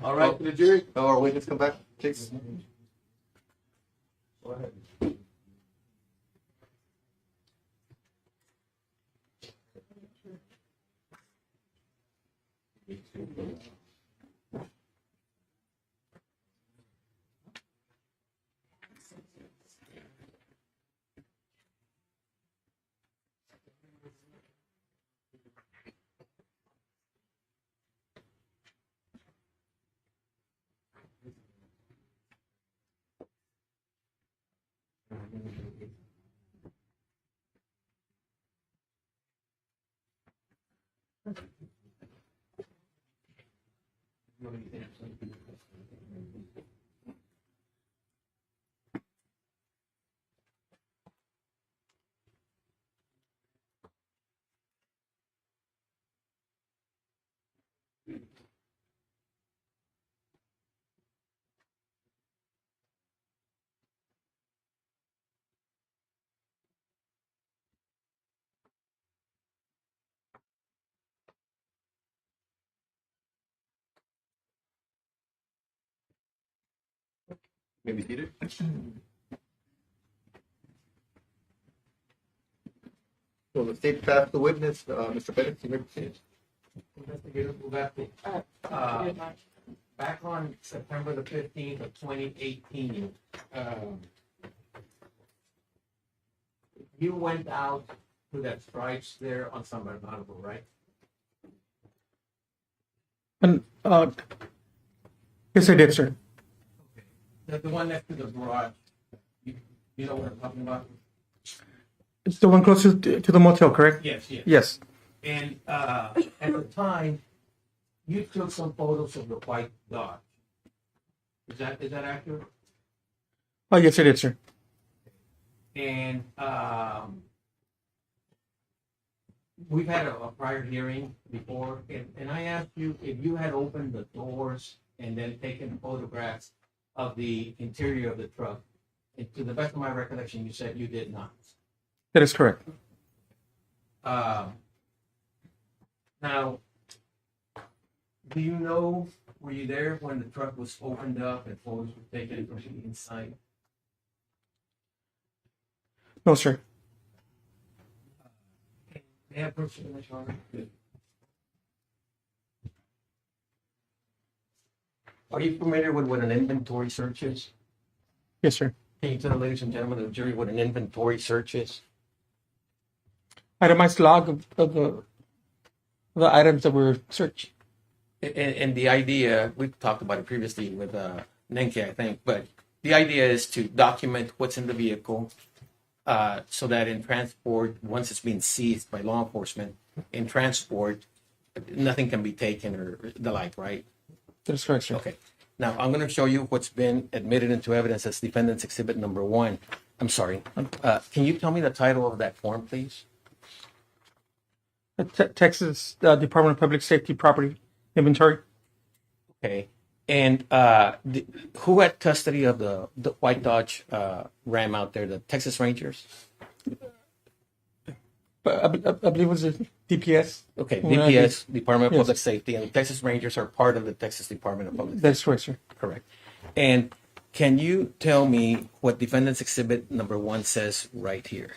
All right, the jury. Our witness come back, please. Go ahead. Maybe seated. So the state passed the witness, Mr. Pettit, you may proceed. Investigator Ugarte. Good night. Back on September the 15th of 2018, you went out to that stripes there on San Bernardo, right? And yes, I did, sir. The one next to the garage. You know what I'm talking about? It's the one closest to the motel, correct? Yes, yes. Yes. And at the time, you took some photos of the white Dodge. Is that accurate? Oh, yes, I did, sir. And we've had a prior hearing before, and I asked you if you had opened the doors and then taken photographs of the interior of the truck. And to the best of my recollection, you said you did not. That is correct. Now, do you know, were you there when the truck was opened up and photos were taken from the inside? No, sir. May I have proof of this, Your Honor? Are you familiar with what an inventory search is? Yes, sir. Can you tell, ladies and gentlemen of the jury, what an inventory search is? Itemized log of the items that were searched. And the idea, we've talked about it previously with Nenke, I think, but the idea is to document what's in the vehicle so that in transport, once it's been seized by law enforcement, in transport, nothing can be taken or the like, right? That is correct, sir. Okay. Now, I'm going to show you what's been admitted into evidence as defendant's exhibit number 1. I'm sorry. Can you tell me the title of that form, please? Texas Department of Public Safety Property Inventory. Okay. And who had custody of the white Dodge Ram out there? The Texas Rangers? I believe it was a DPS. Okay, Well, DPS, Department of yes. Public Safety, and the Texas Rangers are part of the Texas Department of Public Safety. That's correct, sir. Correct. And can you tell me what defendant's exhibit number 1 says right here?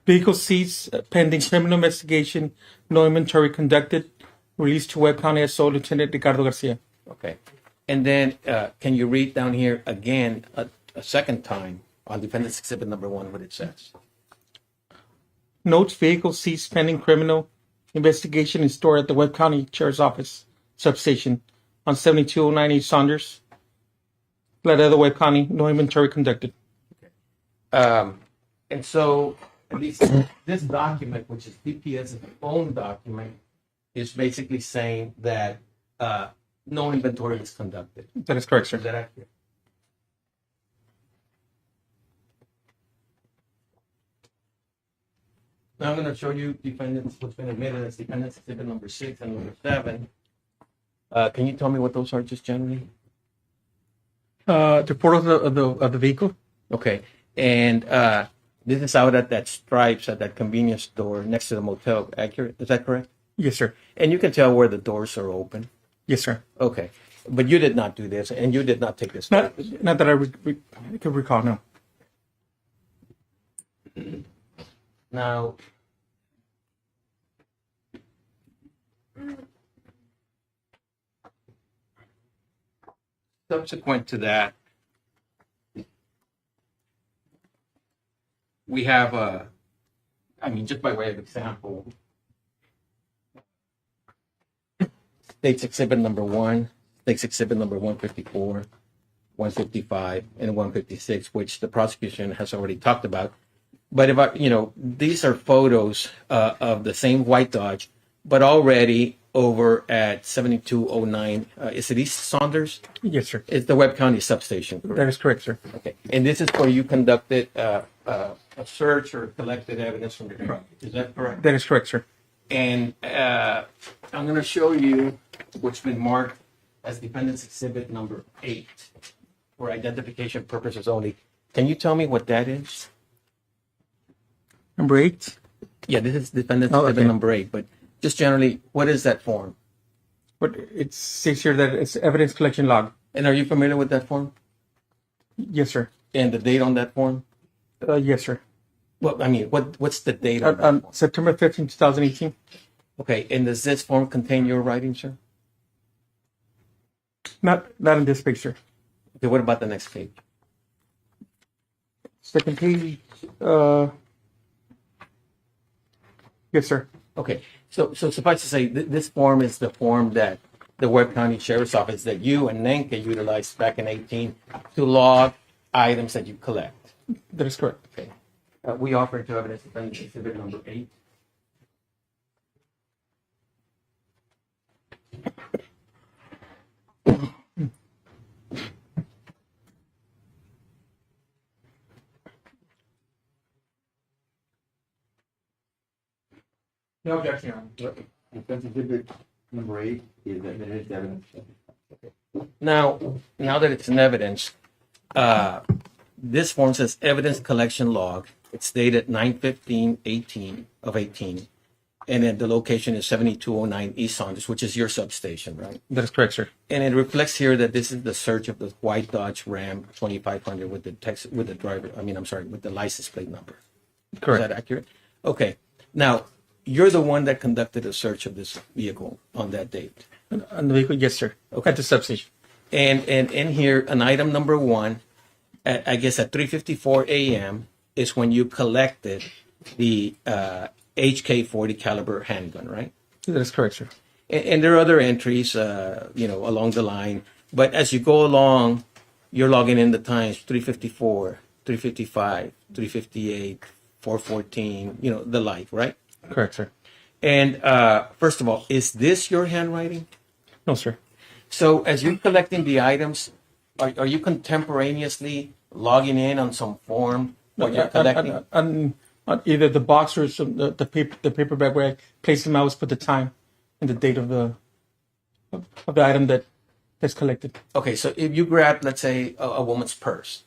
Vehicle seized pending criminal investigation. No inventory conducted. Released to Webb County SO Lieutenant Ricardo Garcia. Okay. And then can you read down here again a second time on defendant's exhibit number 1 what it says? Notes vehicle seized pending criminal investigation is stored at the Webb County Sheriff's Office substation on 7209 East Saunders, Laredo, Webb County. No inventory conducted. And so at least this document, which is DPS's own document, is basically saying that no inventory was conducted. That is correct, Is sir. that accurate? Now I'm going to show you defendants, what's been admitted as defendants exhibit number 6 and number 7. Can you tell me what those are just generally? The photos of the vehicle. Okay. And This is out at that Stripes at that convenience store next to the motel. Accurate? Is that correct? Yes, sir. And you can tell where the doors are open. Yes, sir. Okay, but you did not do this, and you did not take this. Not that I could recall. No. Now, subsequent to that, we have just by way of example, State's Exhibit number 1, State's Exhibit number 154, 155, and 156, which the prosecution has already talked about. But these are photos of the same white Dodge, but already over at 7209. Is it East Saunders? Yes, sir. It's the Webb County substation. Correct? That is correct, sir. Okay. And this is where you conducted a search or collected evidence from the truck. Is that correct? That is correct, sir. And I'm going to show you what's been marked as Defendant's Exhibit number 8 for identification purposes only. Can you tell me what that is? Number 8. Yeah, this is Defendant's Oh, Exhibit okay. number 8. But just generally, what is that form? But it says here that it's evidence collection log. And are you familiar with that form? Yes, sir. And the date on that form? Yes, sir. Well, what's the date on that On form? September 15, 2018. Okay, and does this form contain your writing, sir? Not in this picture. Okay, what about the next page? Second page. Yes, sir. Okay, so suffice to say, this form is the form that the Webb County Sheriff's Office that you and Nenke utilized back in 18 to log items that you collect. That is correct. Okay, we offer it to evidence Defendant's Exhibit number 8. No objection, Your Honor. Defense exhibit number 8 is admitted as evidence. Now that it's in evidence, this form says evidence collection log. It's dated 9/15/18 of 18, and then the location is 7209 East Saunders, which is your substation, right? That is correct, sir. And it reflects here that this is the search of the white Dodge Ram 2500 with the license plate number. Correct. Is that accurate? Okay. Now, you're the one that conducted a search of this vehicle on that date. On the vehicle, yes, sir. Okay. At the substation. And in here, an item number 1, at 3:54 a.m. is when you collected the HK-40 caliber handgun, right? That is correct, sir. And there are other entries, along the line. But as you go along, you're logging in the times 3:54, 3:55, 3:58, 4:14, the like, right? Correct, sir. And first of all, is this your handwriting? No, sir. So as you're collecting the items, are you contemporaneously logging in on some form what you're collecting? On either the box or the paper bag where I place them, I always put the time and the date of the item that's collected. Okay, so if you grab, let's say, a woman's purse,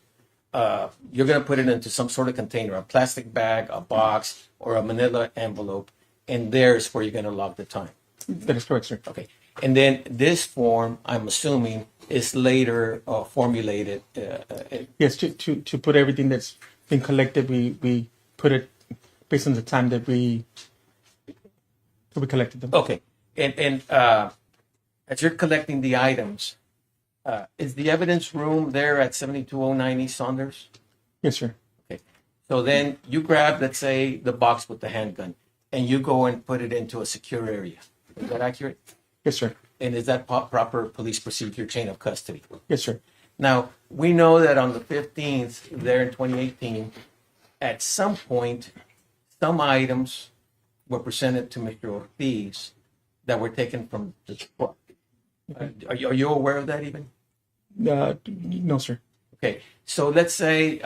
you're going to put it into some sort of container, a plastic bag, a box, or a manila envelope, and there's where you're going to log the time. That is correct, sir. Okay, and then this form, I'm assuming, is later formulated. Yes, to put everything that's been collected, we put it based on the time that we collected them. Okay, and as you're collecting the items, is the evidence room there at 7209 East Saunders? Yes, sir. Okay, so then you grab, let's say, the box with the handgun, and you go and put it into a secure area. Is that accurate? Yes, sir. And is that proper police procedure chain of custody? Yes, sir. Now, we know that on the 15th, there in 2018, at some point, some items were presented to Mr. Ortiz that were taken from the truck. Are you aware of that even? No, sir. Okay, so let's say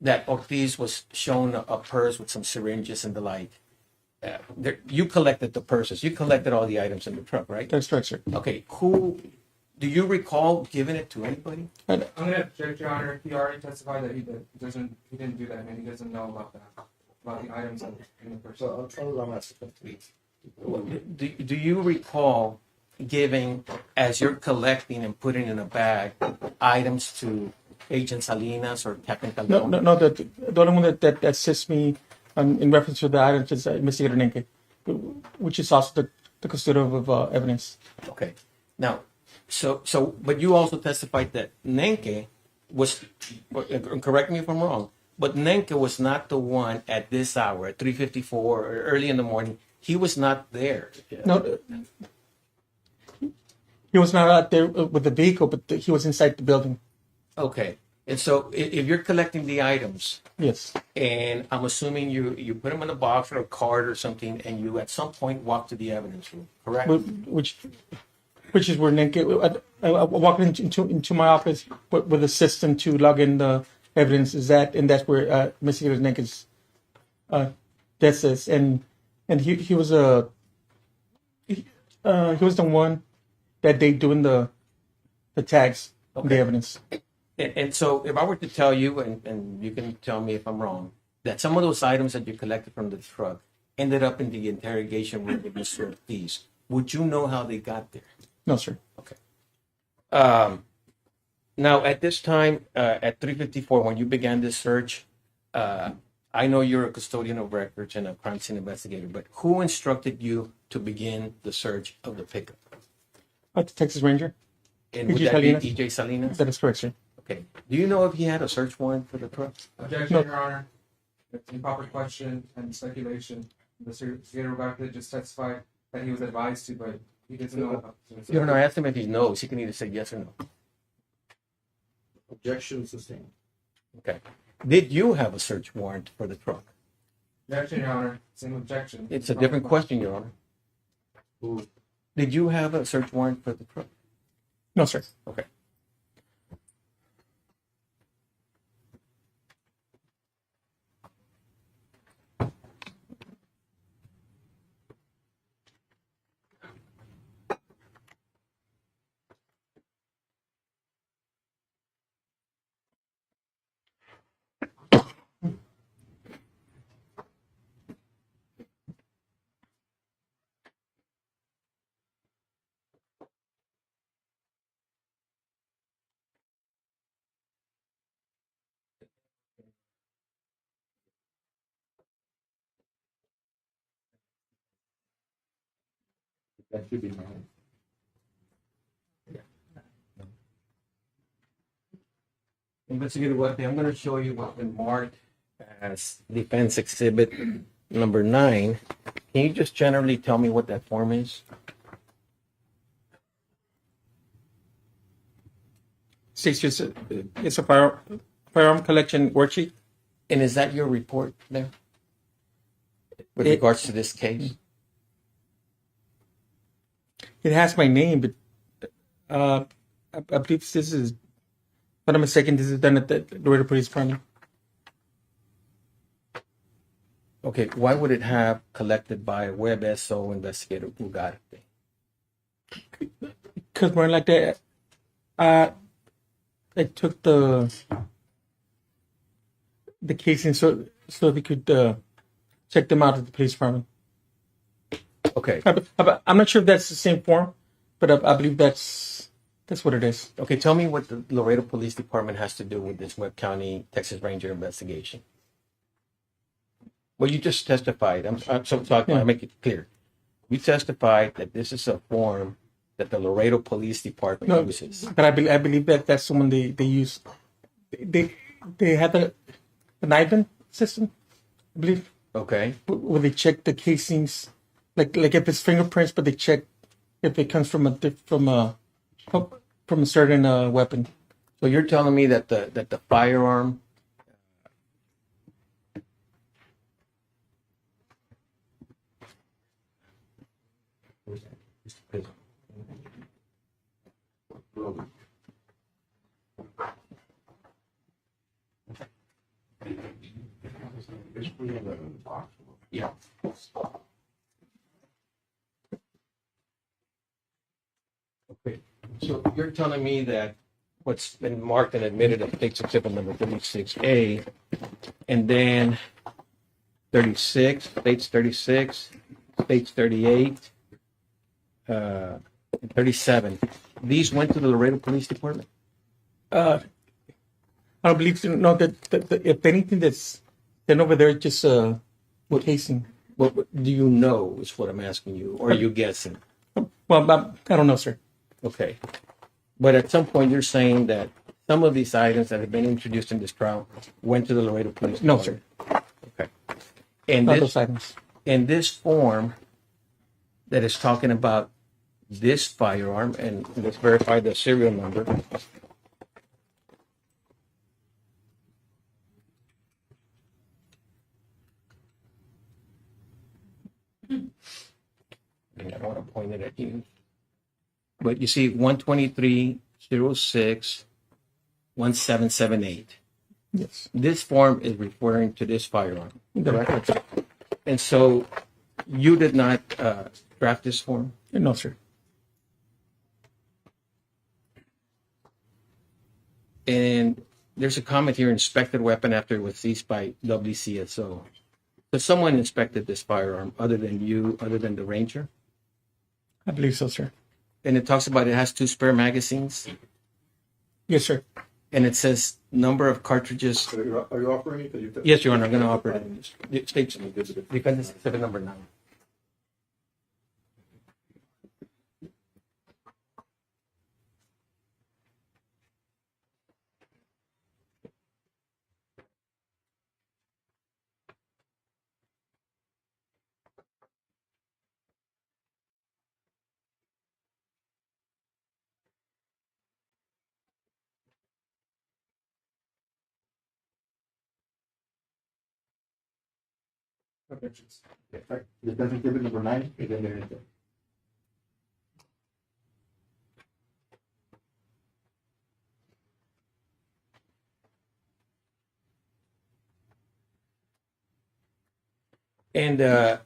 that Ortiz was shown a purse with some syringes and the like. You collected the purses. You collected all the items in the truck, right? That's correct, sir. Okay, who Do you recall giving it to anybody? I'm gonna object, Your Honor. He already testified that he didn't do that, and he doesn't know about that, about the items in the person. Do you recall giving, as you're collecting and putting in a bag, items to Agent Salinas or Captain Calderon? No. The only one that assists me in reference to the items is Investigator Nenke, which is also the custodian of evidence. Okay. Now, but you also testified that Nenke was, correct me if I'm wrong, but Nenke was not the one at this hour, at 3:54 or early in the morning. He was not there. No, he was not out there with the vehicle, but he was inside the building. Okay. And so if you're collecting the items, Yes. and I'm assuming you put them in a box or a card or something, and you at some point walk to the evidence room, correct? Which is where Nenke. I walked into my office with a system to log in the evidence. That's where Investigator Nenke's desk is, and he was he was the one that day doing the tags of the evidence. And so if I were to tell you, and you can tell me if I'm wrong, that some of those items that you collected from the truck ended up in the interrogation room with Mr. Ortiz, would you know how they got there? No, sir. Okay. Now, at this time, at 3:54, when you began this search, I know you're a custodian of records and a crime scene investigator, but who instructed you to begin the search of the pickup? The Texas Ranger. And would E.J. that Salinas? be E.J. Salinas? That is correct, sir. Okay. Do you know if he had a search warrant for the truck? Objection, No. Your Honor. It's improper question and speculation. Mr. Ugarte just testified that he was advised to, but he doesn't know about it. You don't know. Ask him if he knows. He can either say yes or no. Objection sustained. Okay. Did you have a search warrant for the truck? Objection, Your Honor. Same objection. It's a different question, Your Honor. Did you have a search warrant for the truck? No, sir. Okay. That should be mine. Investigator Ugarte, I'm going to show you what's been marked as defense exhibit number 9. Can you just generally tell me what that form is? It's a firearm collection worksheet. And is that your report there? With It- regards to this case? It has my name, but I believe this is, if I'm not mistaken, this is done at the Laredo Police Department. Okay, why would it have collected by Web SO Investigator Ugarte? Because more like that, I took the casing so they could check them out at the police department. Okay. I'm not sure if that's the same form, but I believe that's what it is. Okay, tell me what the Laredo Police Department has to do with this Webb County Texas Ranger investigation. Well, you just testified. So I make it clear. You testified that this is a form that the Laredo Police Department uses. But I believe that that's the one they use. They have an IBAN system, I believe, Okay. where they check the casings, like if it's fingerprints, but they check if it comes from a certain weapon. So you're telling me that the firearm Yeah. Okay. So you're telling me that what's been marked and admitted as State's Exhibit number 36A, and then 36, State's 36, State's 38, and 37. These went to the Laredo Police Department? I don't believe so. No, that if anything that's then over there, just what casing. What do you know is what I'm asking you, or are you guessing? Well, I don't know, sir. Okay. But at some point, you're saying that some of these items that have been introduced in this trial went to the Laredo Police No, Department? sir. Okay. And Not this, those items. in this form that is talking about this firearm, and let's verify the serial number. I don't want to point it at you. But you see 123-06 1778. Yes. This form is referring to this firearm. Correct. And so you did not draft this form? No, sir. And there's a comment here, inspected weapon after it was seized by WCSO. So someone inspected this firearm other than you, other than the ranger? I believe so, sir. And it talks about it has 2 spare magazines, Yes, sir. and it says number of cartridges. Are you offering it? Yes, Your Honor, I'm going to operate it. States Defense Exhibit number 9. Defense Exhibit number 9 is in there. And the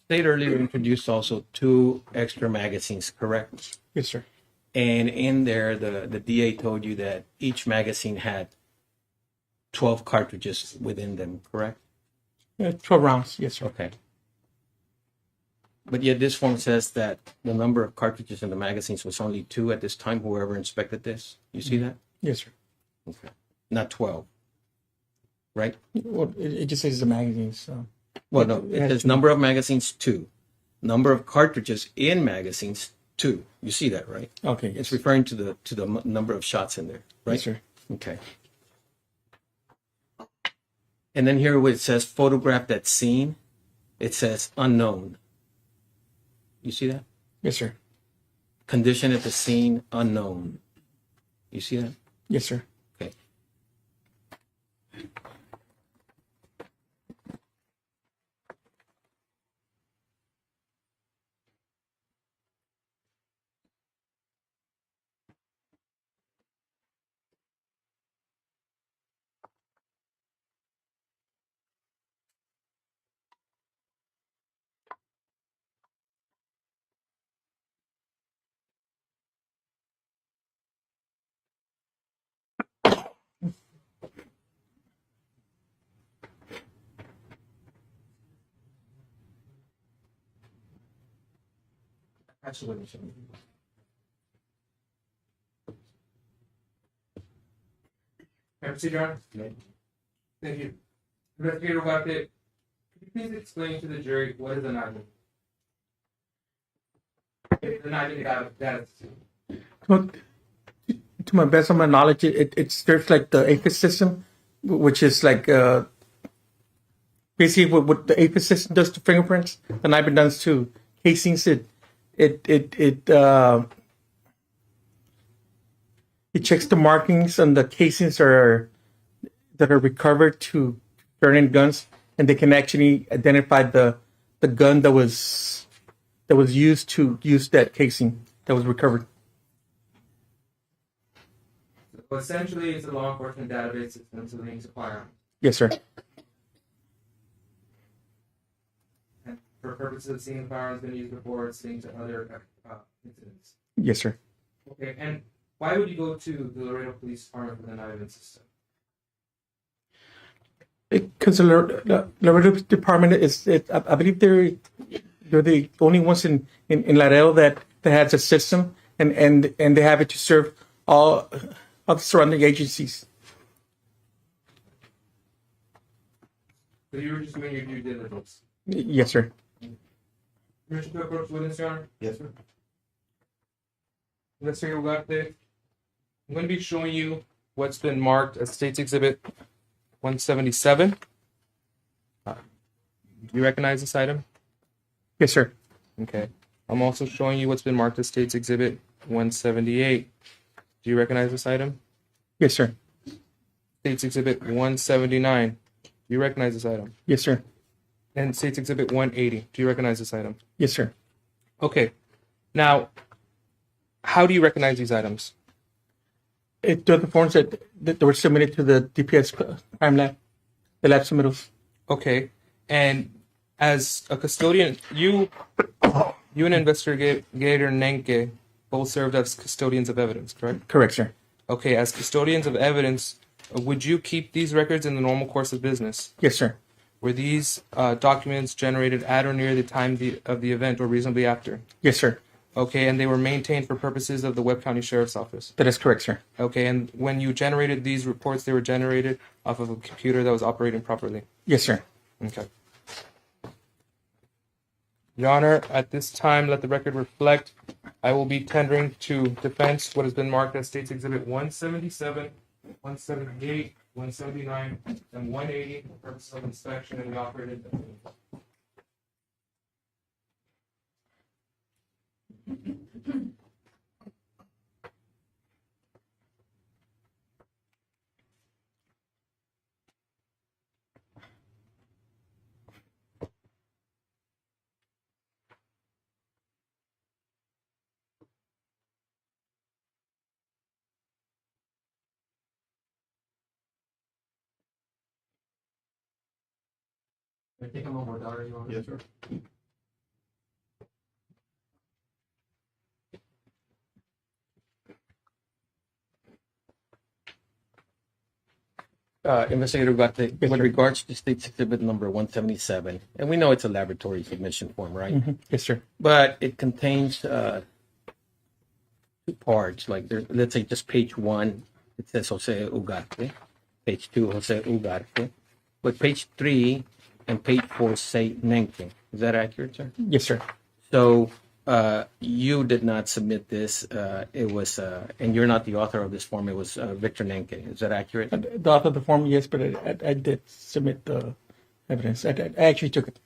state earlier introduced also 2 extra magazines, correct? Yes, sir. And in there, the DA told you that each magazine had 12 cartridges within them, correct? 12 rounds. Yes, sir. Okay. But yet this form says that the number of cartridges in the magazines was only 2 at this time, whoever inspected this. You see that? Yes, sir. Okay. Not 12. Right? Well, it just says the magazines. So. Well, no, it has says 2. number of magazines, 2. Number of cartridges in magazines, 2. You see that, right? Okay. It's referring to the number of shots in there, right? Yes, sir. Okay. And then here where it says photographed at scene, it says unknown. You see that? Yes, sir. Condition at the scene, unknown. You see that? Yes, sir. Okay. Absolutely. May I proceed, Your Honor? Thank you. Investigator Ugarte, could you please explain to the jury what is a NIDA? The NIDA data. Well, to my best of my knowledge, it's there's like the APIS system, which is like basically what the APIS system does to fingerprints, the NIBIN does to casings. It checks the markings on the casings that are recovered to turn in guns, and they can actually identify the gun that was used to use that casing that was recovered. So essentially, it's a law enforcement database system to link to firearms. Yes, sir. And for purposes of seeing the firearms been used before, it's linked to other incidents. Yes, sir. Okay, and why would you go to the Laredo Police Department for the not-event system? Because the Laredo Department I believe they're the only ones in Laredo that has a system, and they have it to serve all the surrounding agencies. So you were just doing your due diligence. Yes, sir. Permission to approach witness, Your Honor? Yes, sir. Mr. Ugarte, I'm going to be showing you what's been marked as State's Exhibit 177. Do you recognize this item? Yes, sir. Okay. I'm also showing you what's been marked as State's Exhibit 178. Do you recognize this item? Yes, sir. State's Exhibit 179. Do you recognize this item? Yes, sir. And State's Exhibit 180. Do you recognize this item? Yes, sir. Okay. Now, how do you recognize these items? They're the forms that were submitted to the DPS crime lab, the lab submittals. Okay. And as a custodian, you and Investigator Nenke both served as custodians of evidence, correct? Correct, sir. Okay, as custodians of evidence, would you keep these records in the normal course of business? Yes, sir. Were these documents generated at or near the time of the event or reasonably after? Yes, sir. Okay, and they were maintained for purposes of the Webb County Sheriff's Office? That is correct, sir. Okay, and when you generated these reports, they were generated off of a computer that was operating properly? Yes, sir. Okay. Your Honor, at this time, let the record reflect, I will be tendering to defense what has been marked as State's Exhibit 177, 178, 179, and 180 for purposes of inspection and the operated. I think I'm over there, Your Honor. Yes, sir. Investigator Ugarte, Yes, with sir. regards to State's Exhibit number 177, and we know it's a laboratory submission form, right? Yes, sir. But it contains two parts. Like, let's say just page 1, it says Jose Ugarte. Page 2, Jose Ugarte. But page 3 and page 4 say Nenke. Is that accurate, sir? Yes, sir. So you did not submit this. It was, and you're not the author of this form. It was Victor Nenke. Is that accurate? The author of the form, yes, but I did submit the evidence. I actually took it.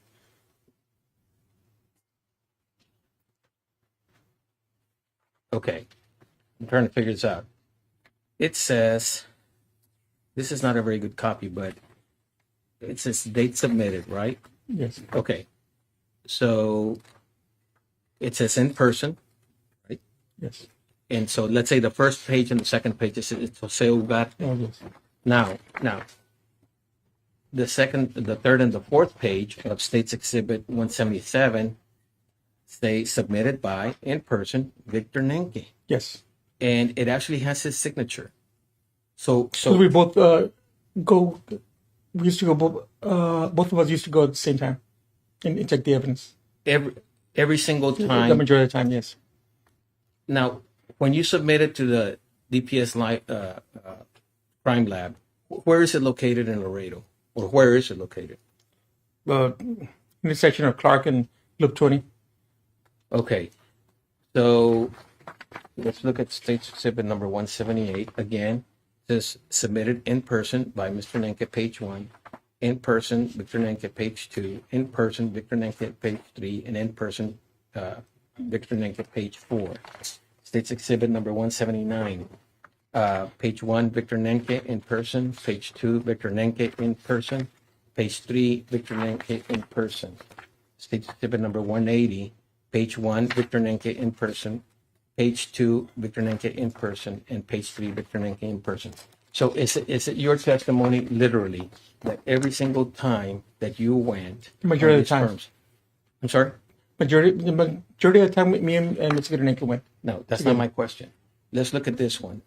Okay. I'm trying to figure this out. It says, this is not a very good copy, but it says date submitted, right? Yes. Okay. So it says in person. Yes. And so let's say the first page and the second page, it's Jose Ugarte. Oh, yes. Now, the second, the third, and the fourth page of State's Exhibit 177 say submitted by, in person, Victor Nenke. Yes. And it actually has his signature. So We both we used to go, both of us used to go at the same time and check the evidence. every single The time. majority of the time, yes. Now, when you submit it to the DPS crime lab, where is it located in Laredo? Or where is it located? Intersection of Clark and Loop 20. Okay. So let's look at State's Exhibit number 178 again. It says submitted in person by Mr. Nenke, page 1. In person, Victor Nenke, page 2. In person, Victor Nenke, page 3. And in person, Victor Nenke, page 4. State's Exhibit number 179. Page 1, Victor Nenke in person. Page 2, Victor Nenke in person. Page 3, Victor Nenke in person. State's Exhibit number 180. Page 1, Victor Nenke in person. Page 2, Victor Nenke in person. And page 3, Victor Nenke in person. So is it your testimony, literally, that every single time that you went... Majority of the on time. these firms- I'm sorry? The majority of the time, me and Mr. Nenke went. No, that's not my question. let's look at this one.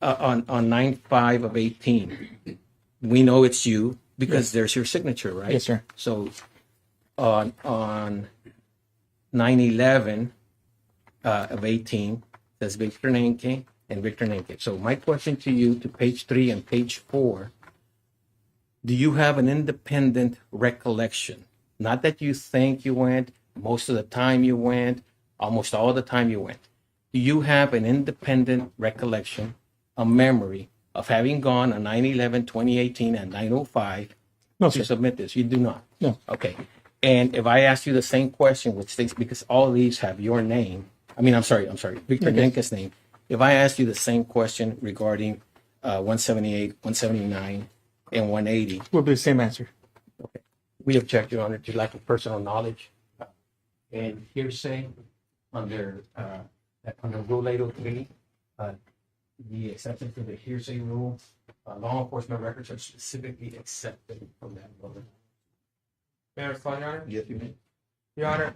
On 9/5 of 18, we know it's you because there's your signature, right? Yes, sir. So on 9/11 of 18, there's Victor Nenke and Victor Nenke. So my question to you, to page 3 and page 4, do you have an independent recollection? Not that you think you went, most of the time you went, almost all the time you went. Do you have an independent recollection, a memory of having gone on 9/11, 2018 and 9/05 No, to sir. submit this? You do not? No. Okay. And if I ask you the same question, which states, because all these have your name, I'm sorry, Victor Okay. Nenke's name. If I ask you the same question regarding 178, 179, and 180, Will be the same answer. we object, Your Honor, to lack of personal knowledge and hearsay under Rule 803, the exception to the hearsay rule. Law enforcement records are specifically accepted from that rule. May I respond, Your Honor? Yes, you may. Your Honor,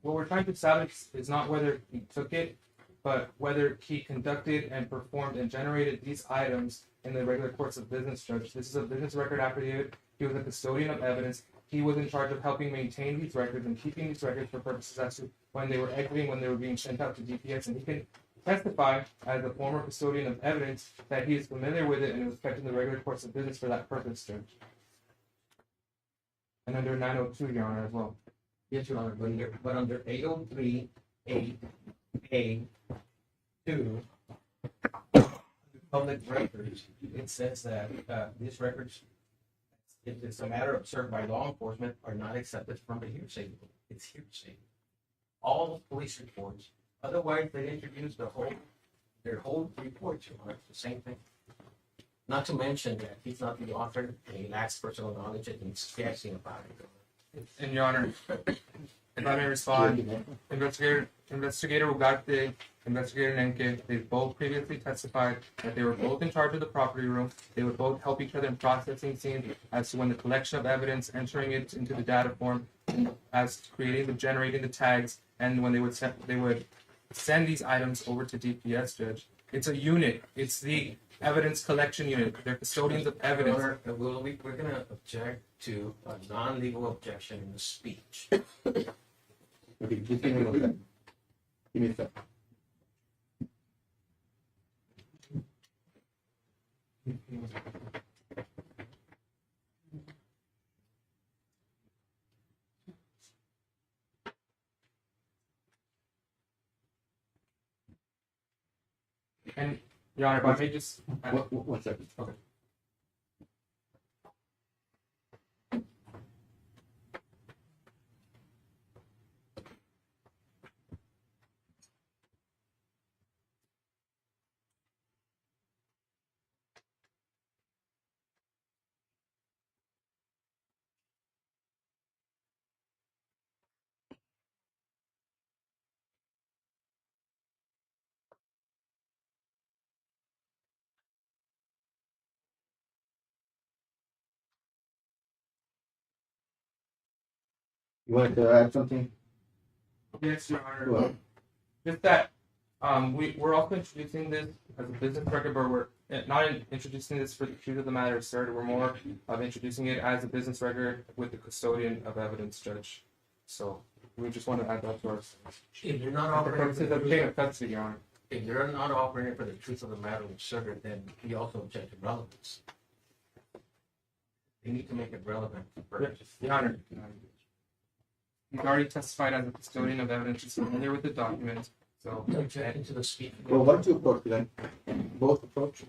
what we're trying to establish is not whether he took it, but whether he conducted and performed and generated these items in the regular course of business, Judge. This is a business record affidavit. He was a custodian of evidence. He was in charge of helping maintain these records and keeping these records for purposes as to when they were exiting, when they were being sent out to DPS, and he can testify as a former custodian of evidence that he is familiar with it and it was kept in the regular course of business for that purpose, Judge. And under 902, Your Honor, as well. Yes, Your Honor, but under 803, 8A, 2, public records, it says that these records, if it's a matter observed by law enforcement, are not accepted from the hearsay rule. It's hearsay. All police reports, otherwise they introduce their whole report, Your Honor, the same thing. Not to mention that he's not the author, and he lacks personal knowledge, and he's guessing about it. And Your Honor, if I may respond, Investigator Ugarte, Investigator Nenke, they both previously testified that they were both in charge of the property room. They would both help each other in processing scenes as to when the collection of evidence, entering it into the data form, as to generating the tags, and when they would send these items over to DPS, Judge. It's a unit. It's the evidence collection unit. They're custodians of evidence. Your Honor, we're going to object to a non-legal objection in the speech. Okay, just give me 1 second. Give me a second. And Your Honor, if I may just. 1 second. Okay. You wanted to add something? Yes, Your Honor. Go ahead. Just that we're also introducing this as a business record, but we're not introducing this for the truth of the matter asserted. We're more of introducing it as a business record with the custodian of evidence, Judge. So we just want to add that to our If you're not for offering it purposes of chain of custody, Your Honor. if you're not offering it for the truth of the matter asserted, then we also object to relevance. You need to make it relevant. Your Honor. He's already testified as a custodian of evidence. He's familiar with the document. So Objecting to the speech. Well, why don't you approach then? Both approach.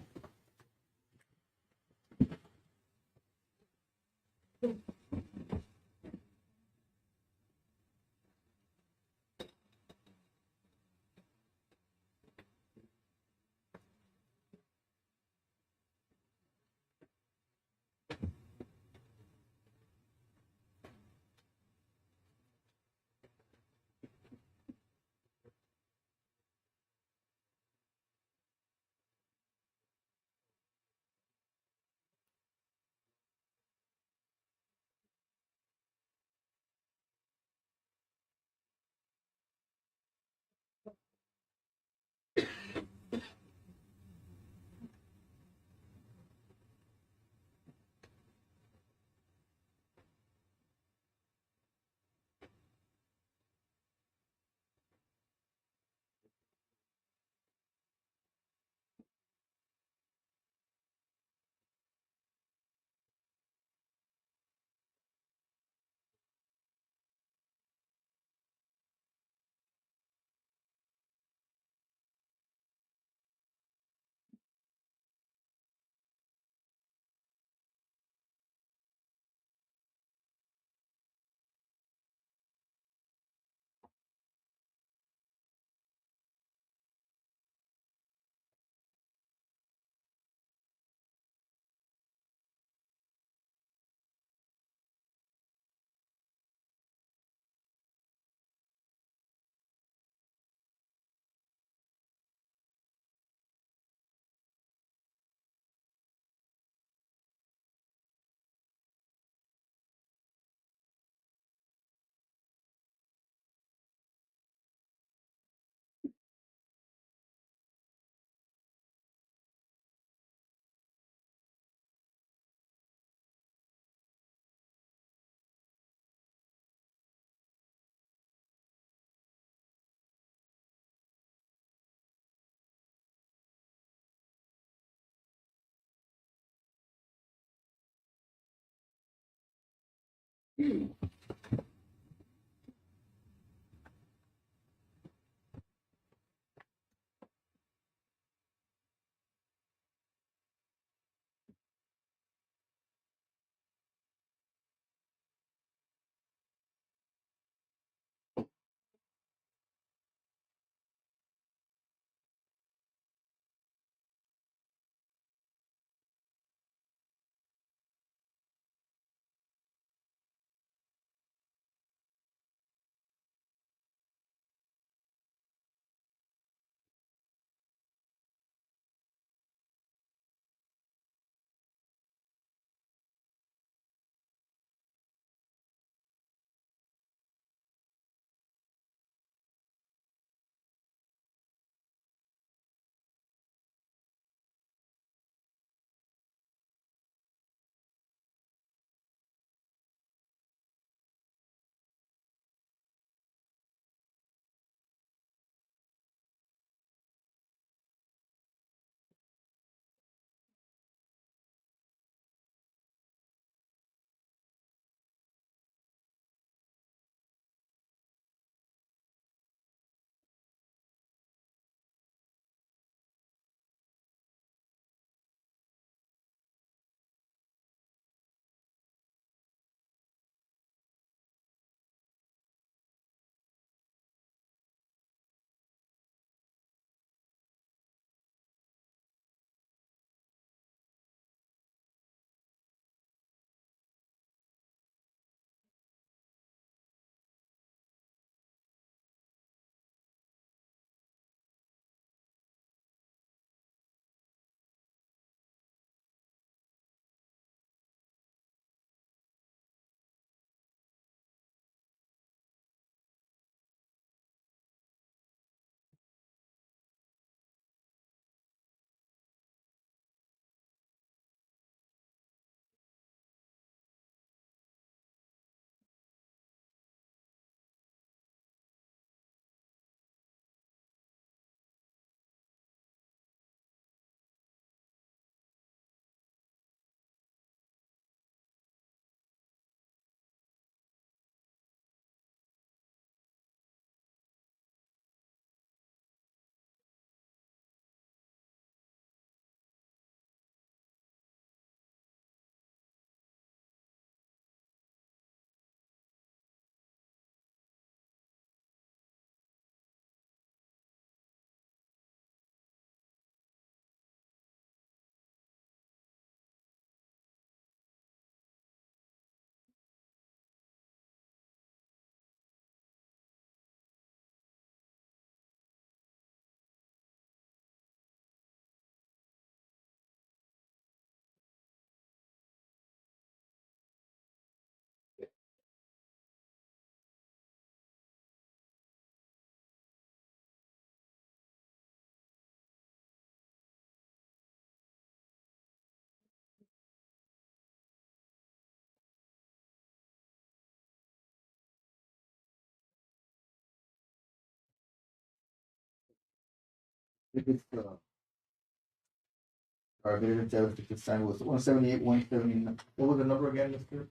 Our bid at this time was 178, 179. What was the number again, Mr.?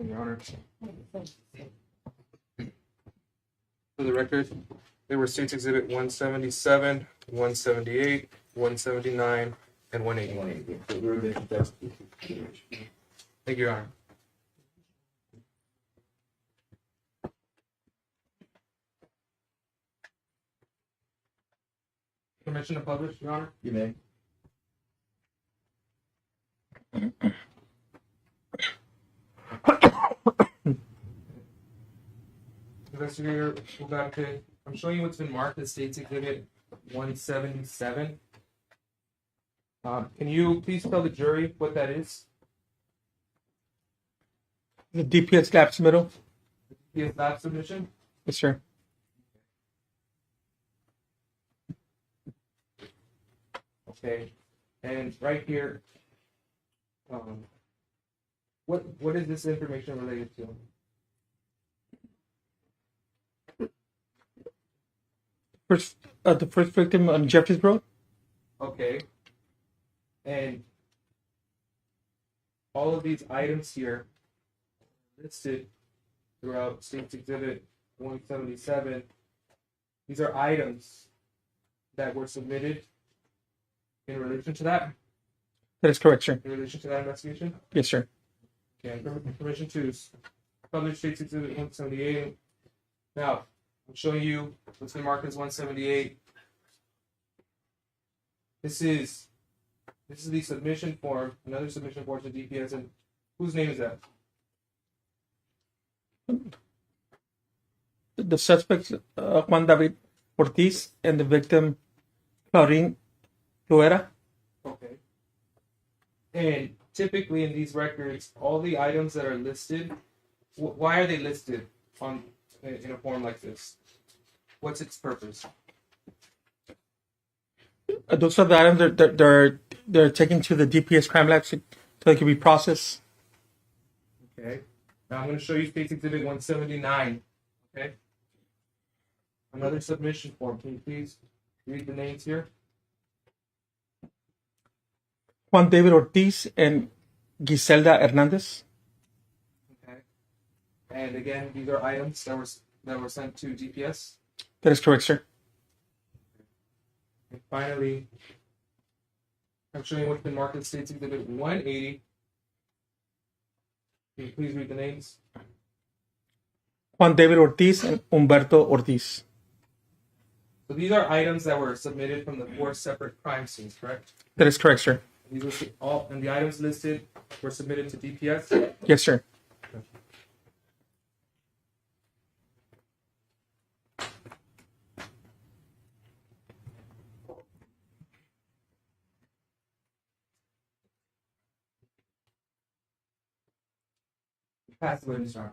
Your Honor. For the record, they were States Exhibit 177, 178, 179, and 180. So we were bidding that. Thank you, Your Honor. Permission to publish, Your Honor? You may. Investigator Ugarte, I'm showing you what's been marked as States Exhibit 177. Can you please tell the jury what that is? The DPS lab submittal. The lab submission? Yes, sir. Okay, and right here, what is this information related to? The first victim on Jeffries Road. Okay, and all of these items here listed throughout State's Exhibit 177. These are items that were submitted in relation to that, That is correct, sir. in relation to that investigation. Yes, sir. Okay, permission to publish State's Exhibit 178. Now, I'm showing you what's been marked as 178. This is the submission form, another submission form to DPS, and whose name is that? The suspects, Juan David Ortiz, and the victim, Claudine Luera. Okay. And typically in these records, all the items that are listed, why are they listed on in a form like this? What's its purpose? Those are the items that they're taken to the DPS crime lab so they can be processed. Okay. Now I'm going to show you State's Exhibit 179. Okay. Another submission form. Can you please read the names here? Juan David Ortiz and Giselda Hernandez. Okay. And again, these are items that were sent to DPS. That is correct, sir. And finally, I'm showing what's been marked as State's Exhibit 180. Can you please read the names? Juan David Ortiz and Humberto Ortiz. So these are items that were submitted from the 4 separate crime scenes, correct? That is correct, sir. These were all, and the items listed were submitted to DPS. Yes, sir. Pass the witness arm.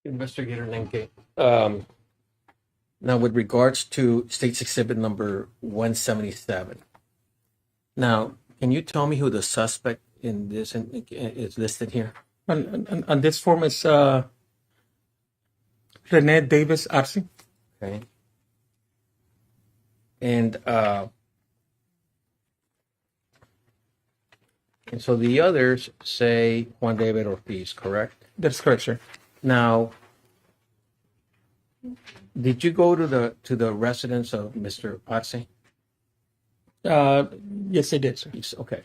Investigator Nenke. Now, with regards to State's Exhibit number 177, now, can you tell me who the suspect in this is listed here? On this form is Rene Davis Arce. Okay. And so the others say Juan David Ortiz, correct? That's correct, sir. Now, did you go to the residence of Mr. Arce? Yes, I did, sir. Yes, okay.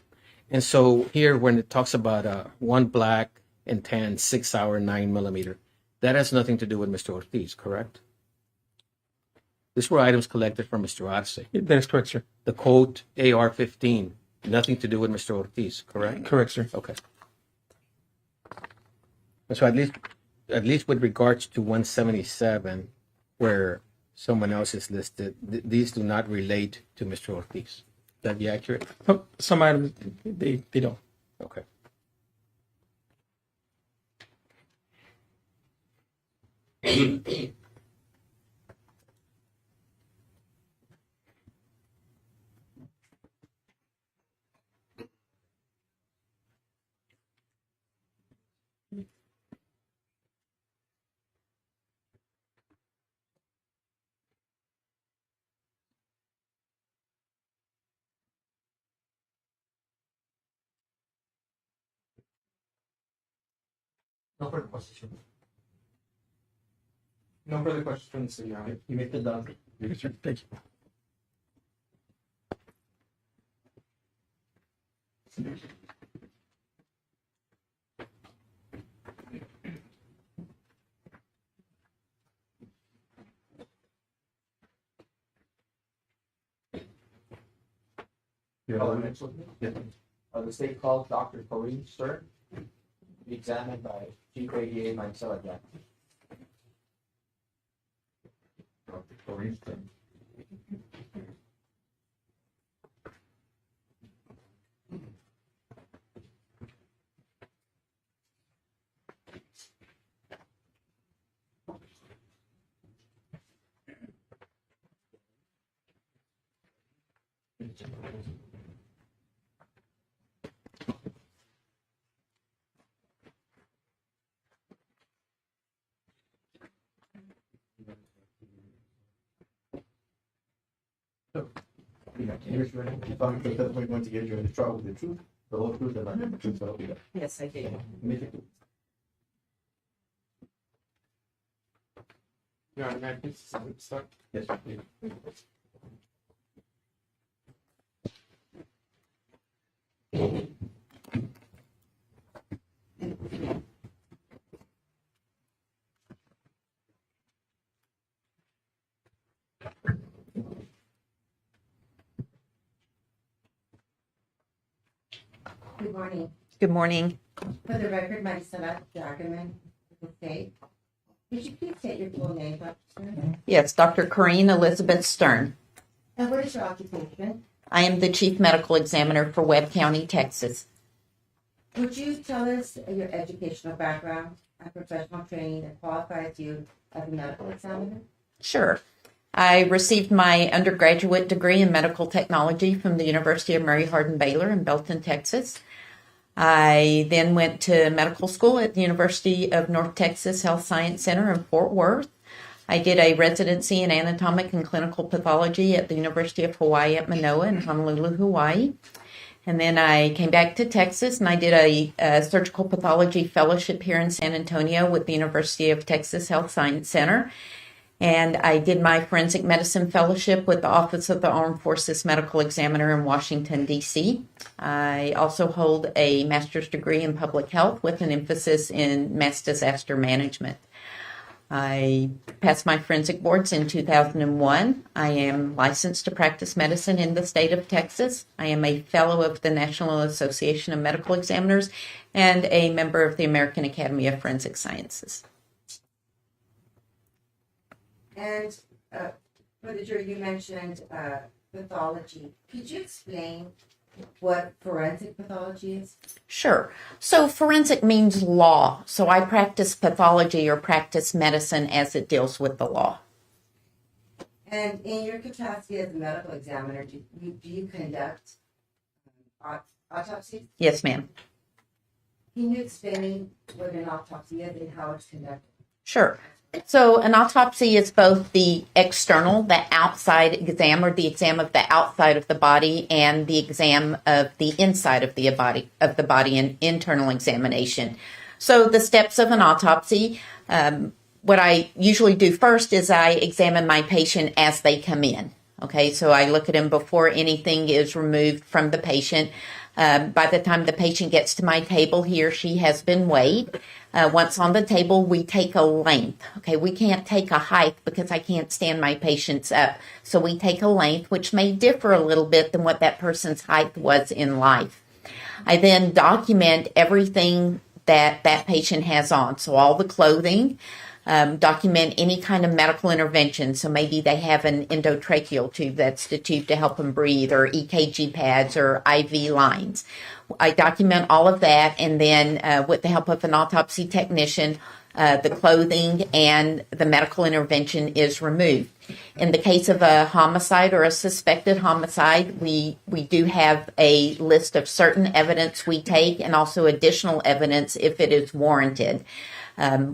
And so here, when it talks about one black and tan 6-hour 9mm, that has nothing to do with Mr. Ortiz, correct? These were items collected from Mr. Arce. That is correct, sir. The Colt AR-15, nothing to do with Mr. Ortiz, correct? Correct, sir. Okay. So at least with regards to 177, where someone else is listed, these do not relate to Mr. Ortiz. That be accurate? Some items they don't. Okay. No further questions. No further questions from the city, Your Honor. You make the done. Yes, sir. Thank you. The state called Dr. Kareem Stern, be examined by Chief ADA Mancilla Jack. Dr. Kareem Stern. Here's your, if I'm going to get you in the trouble with the truth, the whole truth, and nothing but the truth, so help you God. Yes, I do. Your Honor, may I please start? Yes, please. Good morning. Good morning. For the record, Marisela Jackerman, with the state. Could you please state your full name, Dr. Stern? Yes, Dr. Corrine Elizabeth Stern. And what is your occupation? I am the Chief Medical Examiner for Webb County, Texas. Would you tell us your educational background and professional training that qualifies you as a medical examiner? Sure. I received my undergraduate degree in medical technology from the University of Mary Hardin-Baylor in Belton, Texas. I then went to medical school at the University of North Texas Health Science Center in Fort Worth. I did a residency in anatomic and clinical pathology at the University of Hawaii at Manoa in Honolulu, Hawaii. And then I came back to Texas and I did a surgical pathology fellowship here in San Antonio with the University of Texas Health Science Center. And I did my forensic medicine fellowship with the Office of the Armed Forces Medical Examiner in Washington, D.C. I also hold a master's degree in public health with an emphasis in mass disaster management. I passed my forensic boards in 2001. I am licensed to practice medicine in the state of Texas. I am a fellow of the National Association of Medical Examiners and a member of the American Academy of Forensic Sciences. And for the jury, you mentioned pathology. Could you explain what forensic pathology is? Sure. So forensic means law. So I practice pathology or practice medicine as it deals with the law. And in your capacity as a medical examiner, do you conduct autopsies? Yes, ma'am. Can you explain what an autopsy is and how it's conducted? Sure. So an autopsy is both the external, the outside exam, or the exam of the outside of the body, and the exam of the inside of the body, an internal examination. So the steps of an autopsy, what I usually do first is I examine my patient as they come in. Okay, so I look at them before anything is removed from the patient. By the time the patient gets to my table, he or she has been weighed. Once on the table, we take a length. Okay, we can't take a height because I can't stand my patients up. So we take a length, which may differ a little bit than what that person's height was in life. I then document everything that that patient has on. So all the clothing, document any kind of medical intervention. So maybe they have an endotracheal tube, that's the tube to help them breathe, or EKG pads or IV lines. I document all of that, and then with the help of an autopsy technician, the clothing and the medical intervention is removed. In the case of a homicide or a suspected homicide, we do have a list of certain evidence we take and also additional evidence if it is warranted.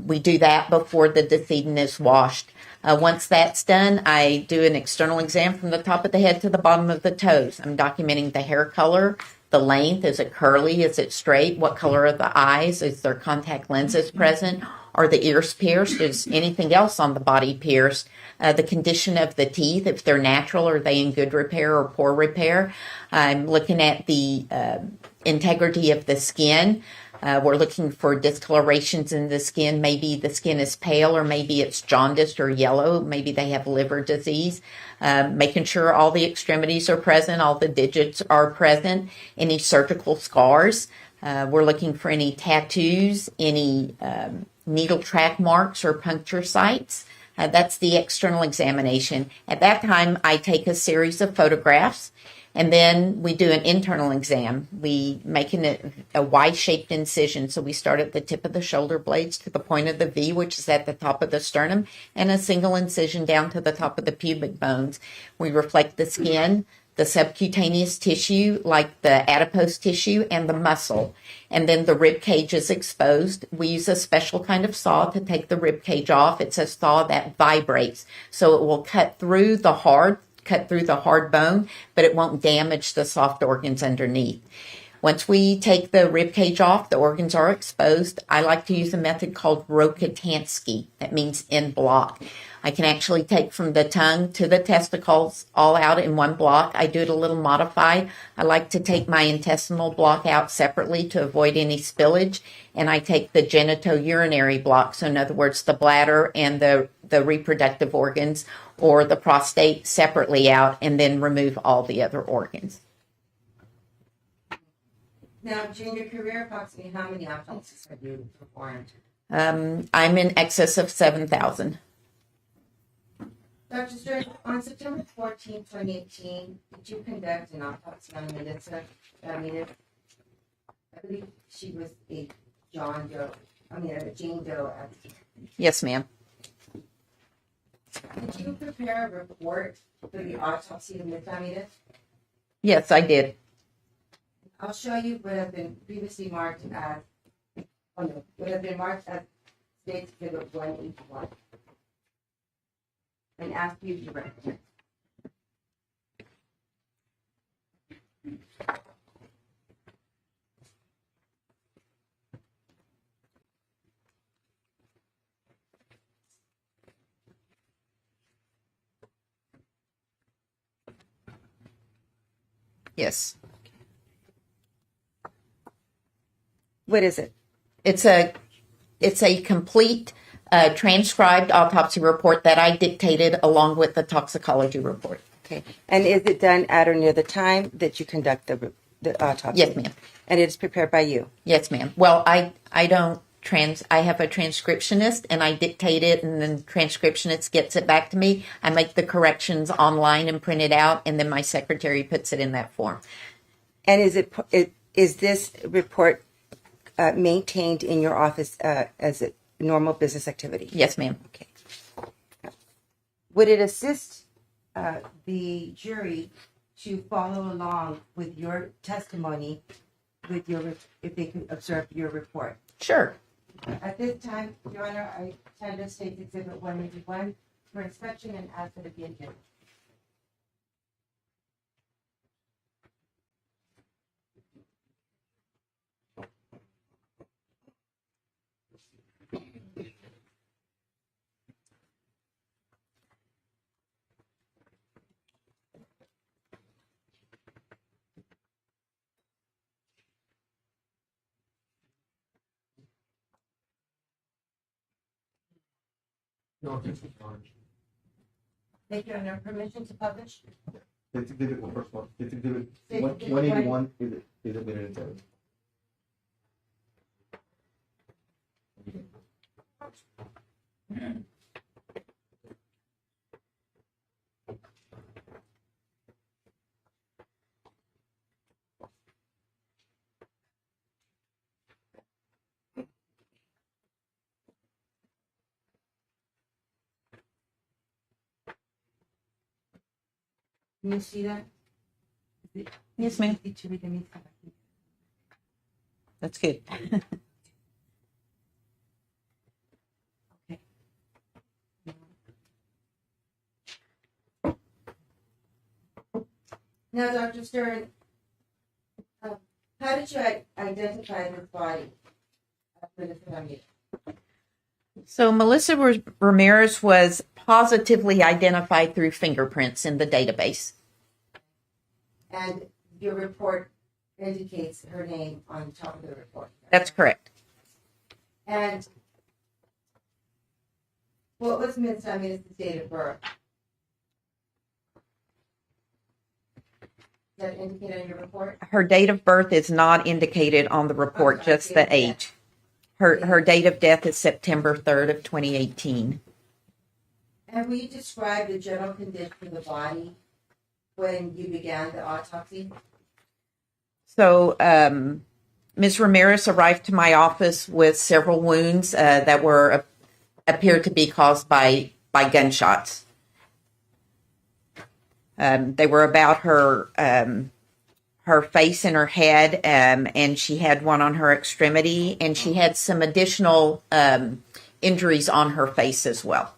We do that before the decedent is washed. Once that's done, I do an external exam from the top of the head to the bottom of the toes. I'm documenting the hair color, the length, is it curly, is it straight, what color are the eyes, is there contact lenses present, are the ears pierced, is anything else on the body pierced, the condition of the teeth, if they're natural, are they in good repair or poor repair. I'm looking at the integrity of the skin. We're looking for discolorations in the skin. Maybe the skin is pale, or maybe it's jaundiced or yellow. Maybe they have liver disease. Making sure all the extremities are present, all the digits are present, any surgical scars. We're looking for any tattoos, any needle track marks or puncture sites. That's the external examination. At that time, I take a series of photographs. And then we do an internal exam. We make a Y-shaped incision. So we start at the tip of the shoulder blades to the point of the V, which is at the top of the sternum, and a single incision down to the top of the pubic bones. We reflect the skin, the subcutaneous tissue, like the adipose tissue, and the muscle. And then the rib cage is exposed. We use a special kind of saw to take the rib cage off. It's a saw that vibrates, so it will cut through the hard bone, but it won't damage the soft organs underneath. Once we take the rib cage off, the organs are exposed. I like to use a method called Rokitansky. That means in block. I can actually take from the tongue to the testicles all out in one block. I do it a little modified. I like to take my intestinal block out separately to avoid any spillage. And I take the genitourinary block, so in other words, the bladder and the reproductive organs or the prostate separately out, and then remove all the other organs. Now, during your career, approximately how many autopsies have you performed? I'm in excess of 7,000. Dr. Stern, on September 14, 2018, did you conduct an autopsy on Melissa Ramirez? I believe she was a Jane Doe. Yes, ma'am. Did you prepare a report for the autopsy of Ms. Ramirez? Yes, I did. I'll show you what has been previously marked as, what has been marked as State Exhibit 181. And ask you to recommend. Yes. What is it? It's a complete transcribed autopsy report that I dictated along with the toxicology report. Okay. And is it done at or near the time that you conduct the autopsy? Yes, ma'am. And it is prepared by you? Yes, ma'am. Well, I have a transcriptionist and I dictate it, and then transcriptionist gets it back to me. I make the corrections online and print it out, and then my secretary puts it in that form. And is this report maintained in your office as a normal business activity? Yes, ma'am. Okay. Would it assist the jury to follow along with your testimony, if they could observe your report? Sure. At this time, Your Honor, I tender State Exhibit 181 for inspection and ask that it be adjourned. Thank you, Your Honor. Permission to publish? It's exhibit one, first one. It's exhibit 181 is admitted into evidence. Can you see that? Yes, ma'am. That's good. Okay. Now, Dr. Stern, how did you identify this body for this family? So Melissa Ramirez was positively identified through fingerprints in the database. And your report indicates her name on top of the report. That's correct. And what was Ms. Ramirez's date of birth? Is that indicated on your report? Her date of birth is not indicated on the report, Okay, just the age. Her date of death is September 3rd of 2018. And will you describe the general condition of the body when you began the autopsy? So Ms. Ramirez arrived to my office with several wounds that appeared to be caused by gunshots. They were about her face and her head, and she had one on her extremity, and she had some additional injuries on her face as well.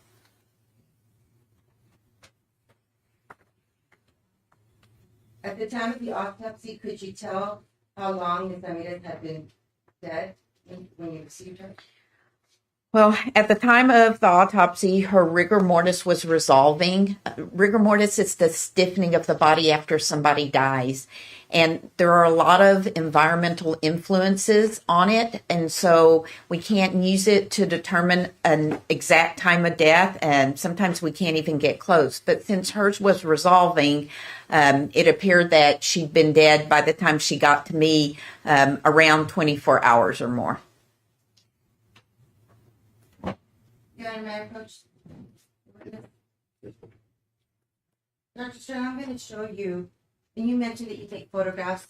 At the time of the autopsy, could you tell how long Ms. Ramirez had been dead when you received her? Well, at the time of the autopsy, her rigor mortis was resolving. Rigor mortis is the stiffening of the body after somebody dies. And there are a lot of environmental influences on it. And so we can't use it to determine an exact time of death. And sometimes we can't even get close. But since hers was resolving, it appeared that she'd been dead by the time she got to me, around 24 hours or more. Your Honor, may I approach? Dr. Stern, I'm going to show you, and you mentioned that you take photographs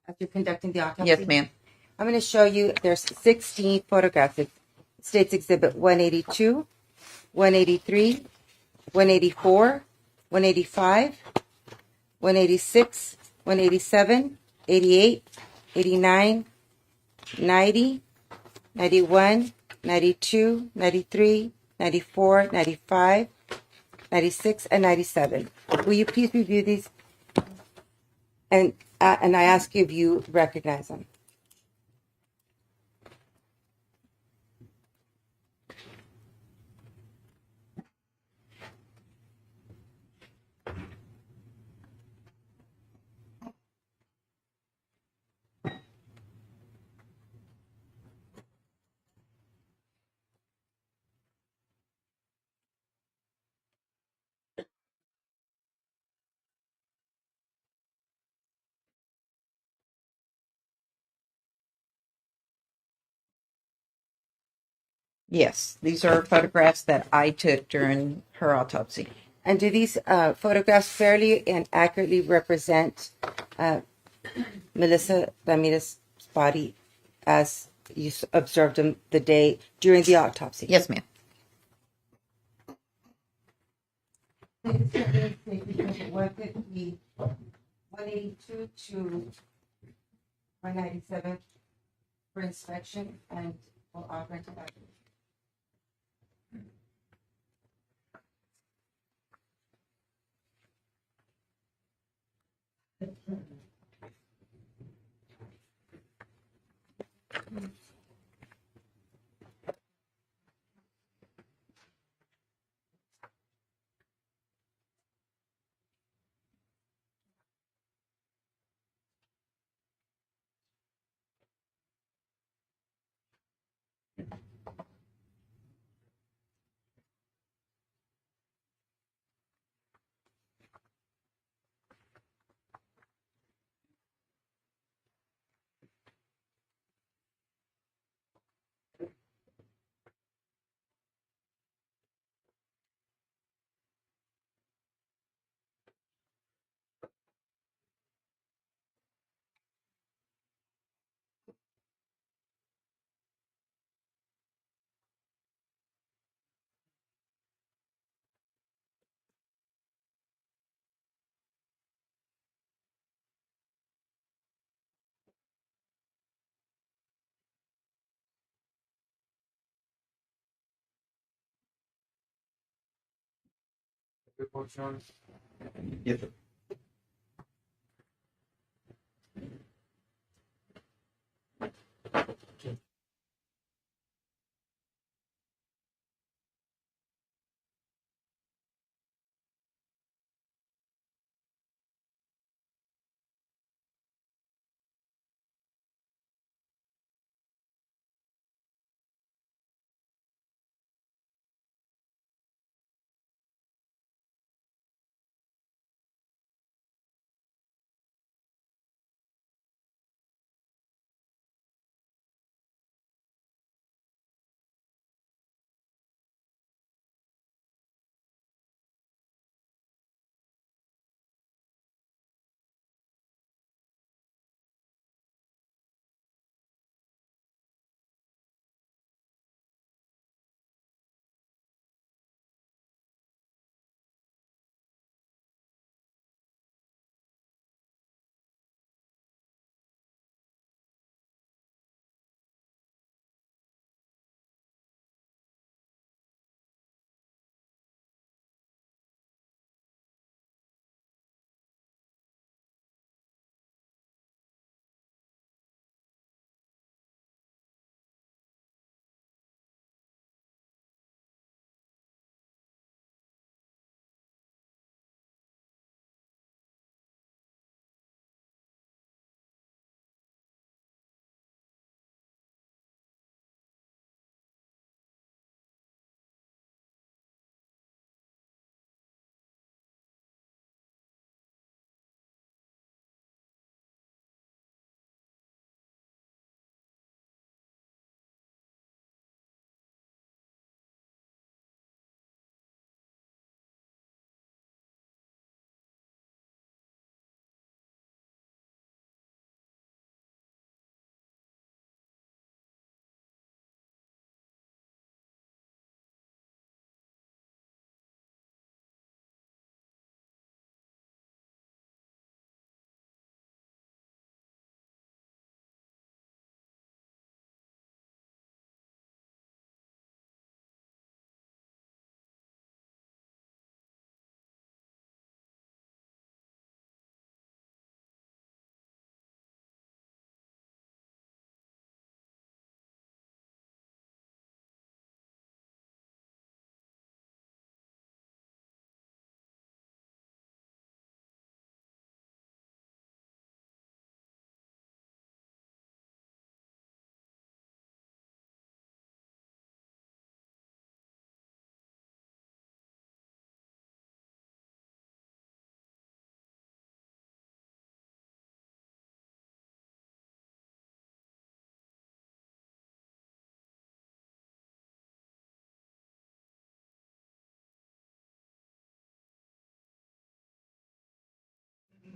after conducting the autopsy. Yes, ma'am. I'm going to show you, there's 16 photographs. It states Exhibit 182, 183, 184, 185, 186, 187, 88, 89, 90, 91, 92, 93, 94, 95, 96, and 97. Will you please review these? And I ask you if you recognize them. Yes, these are photographs that I took during her autopsy. And do these photographs fairly and accurately represent Melissa Ramirez's body as you observed them the day during the autopsy? Yes, ma'am. 150, 182 to 197 for inspection and for operative action. Yes, sir.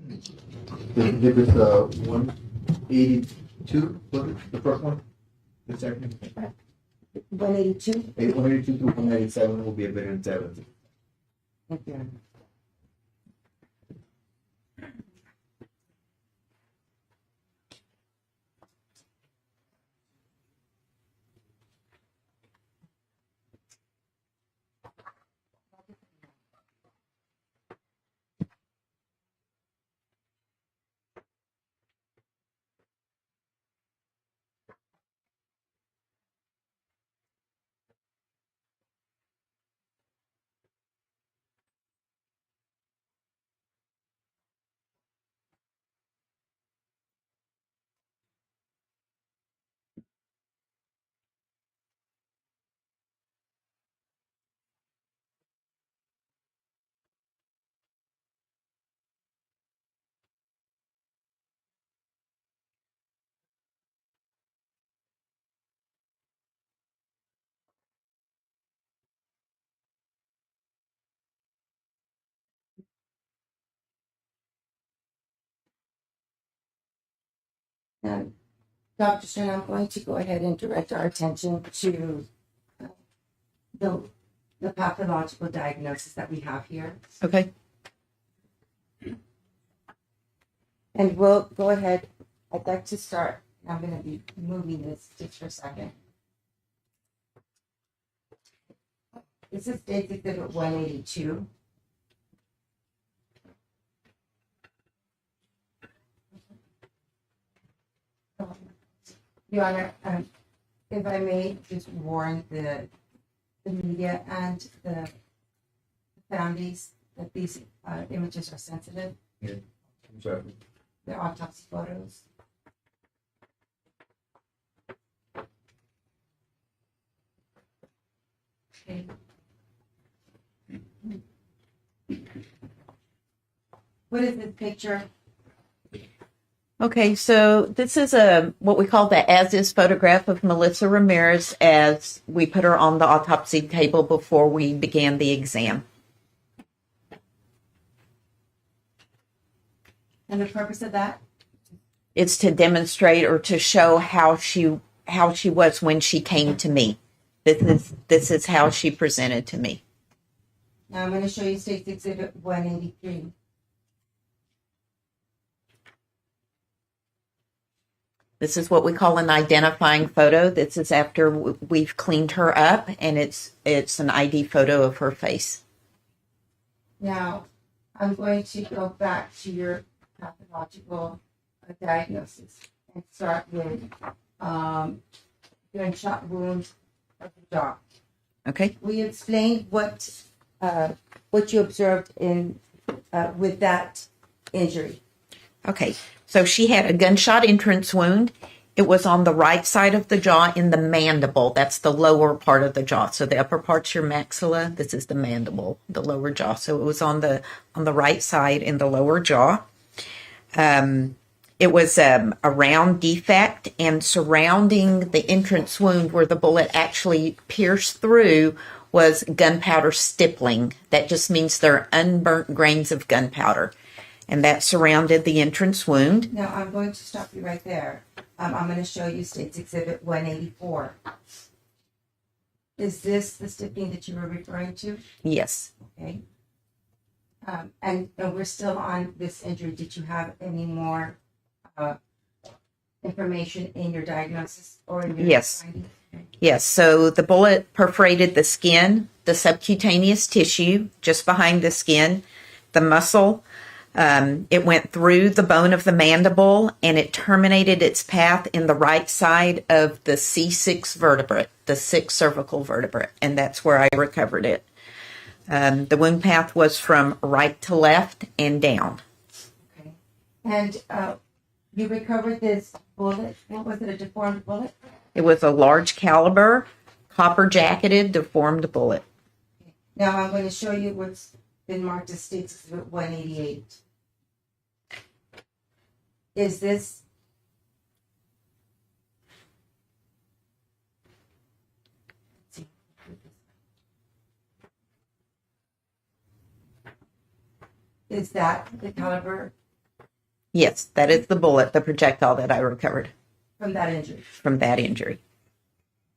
The exhibit 182, was it the first one? The second? 182? 182 through 197 will be admitted in evidence. Thank you. Now, Dr. Stern, I'm going to go ahead and direct our attention to the, the pathological diagnosis that we have here. Okay. And we'll go ahead. I'd like to start. I'm going to be moving this just for a second. This is State Exhibit 182. Your Honor, if I may just warn the media and the families that these images are sensitive. I'm sorry. They're autopsy photos. Okay. What is this picture? Okay, so this is what we call the as-is photograph of Melissa Ramirez as we put her on the autopsy table before we began the exam. And the purpose of that? It's to demonstrate or to show how she was when she came to me. This is how she presented to me. Now I'm going to show you State Exhibit 183. This is what we call an identifying photo. This is after we've cleaned her up, and it's an ID photo of her face. Now, I'm going to go back to your pathological diagnosis and start with gunshot wound of the jaw. Okay. Will you explain what you observed in with that injury? Okay, so she had a gunshot entrance wound. It was on the right side of the jaw in the mandible. That's the lower part of the jaw. So the upper part's your maxilla. This is the mandible, the lower jaw. So it was on the right side in the lower jaw. It was a round defect, and surrounding the entrance wound where the bullet actually pierced through was gunpowder stippling. That just means there are unburnt grains of gunpowder. And that surrounded the entrance wound. Now, I'm going to stop you right there. I'm going to show you State's Exhibit 184. Is this the stippling that you were referring to? Yes. Okay. And we're still on this injury. Did you have any more information in your diagnosis or in your Yes. findings? Yes. So the bullet perforated the skin, the subcutaneous tissue just behind the skin, the muscle. It went through the bone of the mandible, and it terminated its path in the right side of the C6 vertebrate, the 6th cervical vertebrate, and that's where I recovered it. The wound path was from right to left and down. Okay. And you recovered this bullet. What was it, a deformed bullet? It was a large caliber, copper jacketed, deformed bullet. Now I'm going to show you what's been marked as State's Exhibit 188. Is this is that the caliber Yes, that is the bullet, the projectile that I recovered from that injury. from that injury.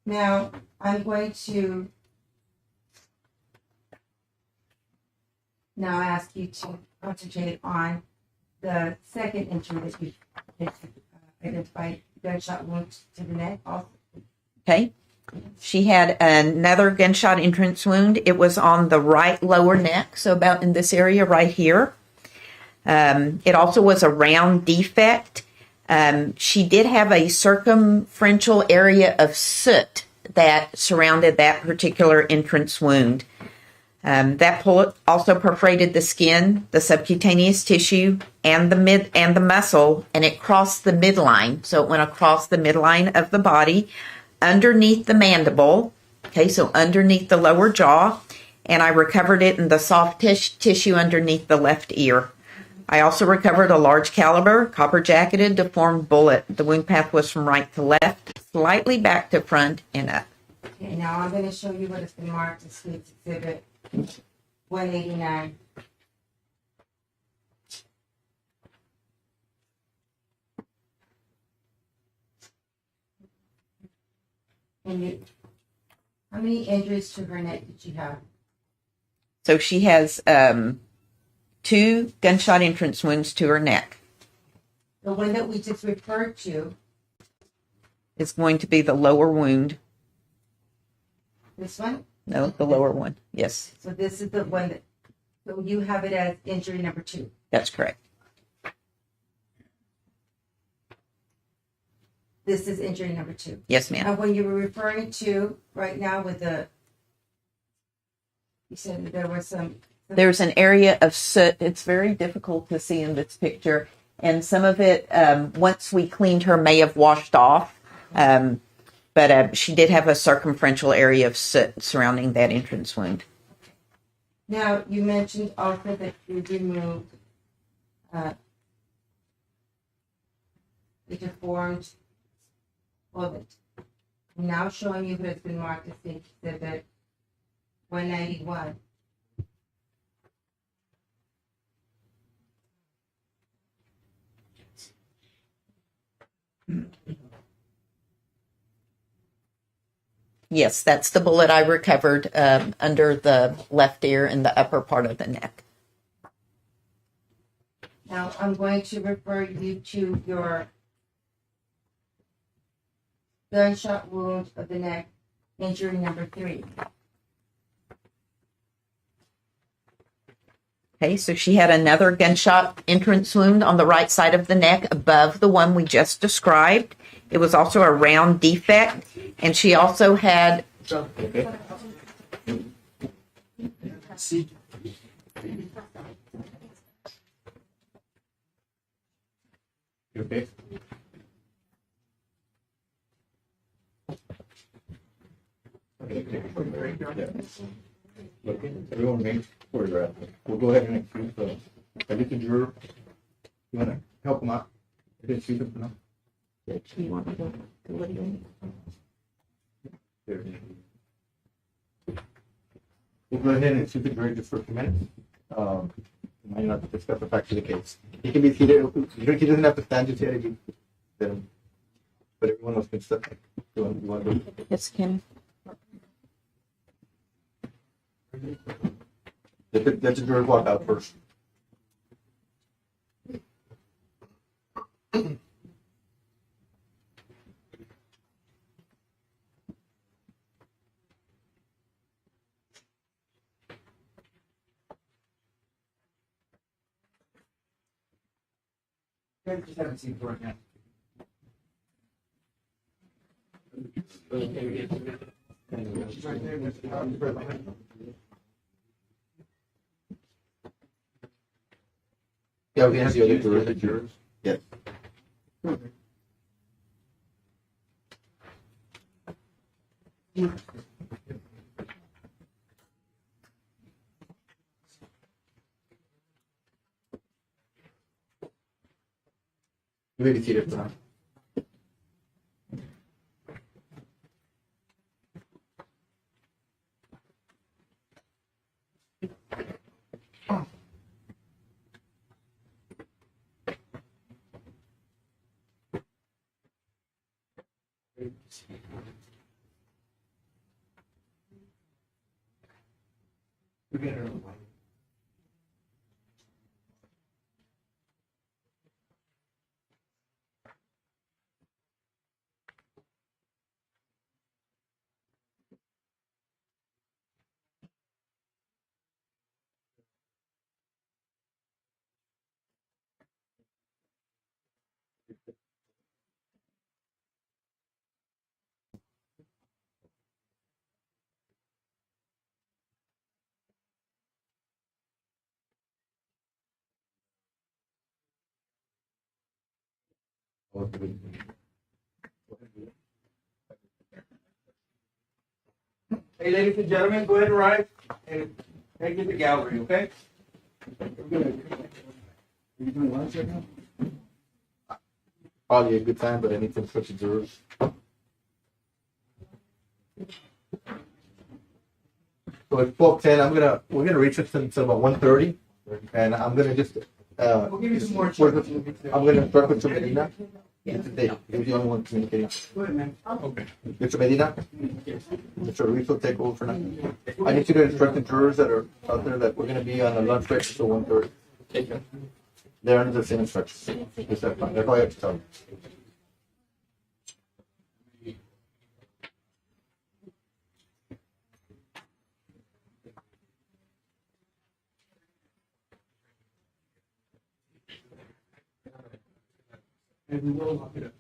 Now, I'm going to now ask you to concentrate on the second injury that you identified, gunshot wound to the neck also. Okay. She had another gunshot entrance wound. It was on the right lower neck, so about in this area right here. It also was a round defect. She did have a circumferential area of soot that surrounded that particular entrance wound. That bullet also perforated the skin, the subcutaneous tissue, and the muscle, and it crossed the midline. So it went across the midline of the body, underneath the mandible. Okay, so underneath the lower jaw, and I recovered it in the soft tissue underneath the left ear. I also recovered a large caliber, copper jacketed, deformed bullet. The wound path was from right to left, slightly back to front, and up. Okay, now I'm going to show you what has been marked as State's Exhibit 189. And how many injuries to her neck did you have? So she has 2 gunshot entrance wounds to her neck. The one that we just referred to, Is going to be the lower wound. this one. No, the lower one. Yes, So this is the one that, so you have it as injury number 2. that's correct. This is injury number 2. Yes, ma'am. And when you were referring to right now with the, you said that there was some. There's an area of soot. It's very difficult to see in this picture. And some of it, once we cleaned her, may have washed off. But she did have a circumferential area of soot surrounding that entrance wound. Now, you mentioned also that you removed the deformed bullet. I'm now showing you what has been marked as State Exhibit 191. Yes, that's the bullet I recovered under the left ear in the upper part of the neck. Now, I'm going to refer you to your gunshot wound of the neck, injury number 3. Okay, so she had another gunshot entrance wound on the right side of the neck above the one we just described. It was also a round defect, and she also had You okay? Look, everyone make where you're at. We'll go ahead and excuse the convicted juror. You wanna help him out? Excuse him for now? Do you want me to do it again? There. We'll go ahead and excuse the jury just for a few minutes. Might not discuss the facts of the case. He can be seated. He doesn't have to stand just yet. But everyone else can sit. You want to go? Yes, Kim. Let the jury walk out first. Just haven't seen for right now. Yeah, we have the other jurors. Yes. You may be seated for now. Hey, ladies and gentlemen, go ahead and rise and exit the gallery, okay? Probably a good time, but I need to switch the jurors. So it's 12:10. We're gonna reach it until about 1:30, and I'm gonna just we'll give you some more. I'm gonna start with Mr. Medina. Today, he's the only one communicating. Go ahead, man. Okay. Mr. Medina? Mr. Ruiz will take over for now. I need you to instruct the jurors that are out there that we're gonna be on a lunch break until 1:30. They're under the same instructions. That's fine. That's all I have to tell you. And we will lock it up.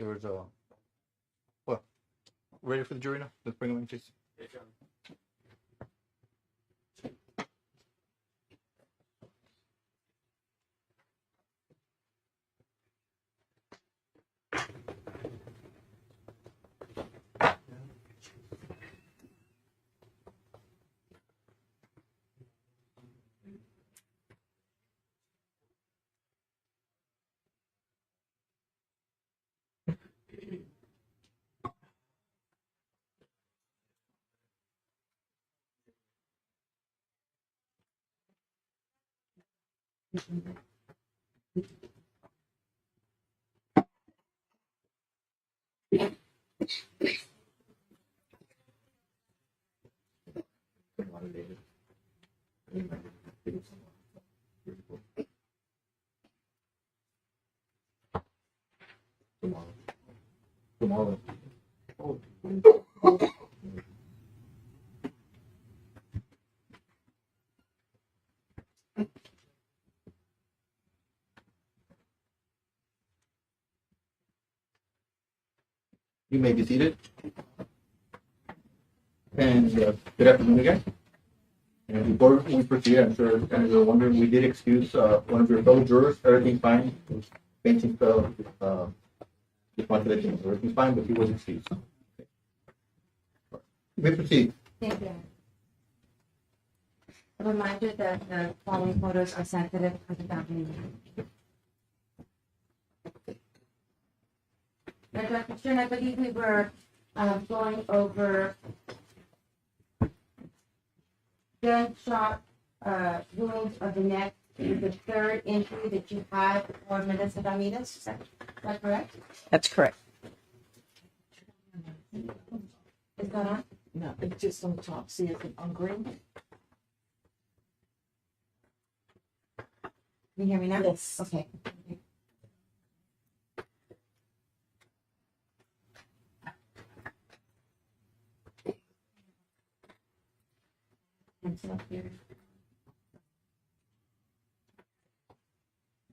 there was a. Well, ready for the jury now? Let's bring them in, please. Tomorrow. You may be seated. And good afternoon again. And before we proceed, I'm sure you're wondering, we did excuse one of your fellow jurors. Everything's fine. Fainting fell. Just wanted to let you know everything's fine, but he was excused. You may proceed. Thank you. A reminder that the following photos are sensitive for the document. Now, Dr. Stern, I believe we were going over gunshot wounds of the neck. The third injury that you had for Melissa Ramirez. Is that correct? That's correct. Is that on? No, it's just on top. See it on green? Can you hear me now? Yes. Okay.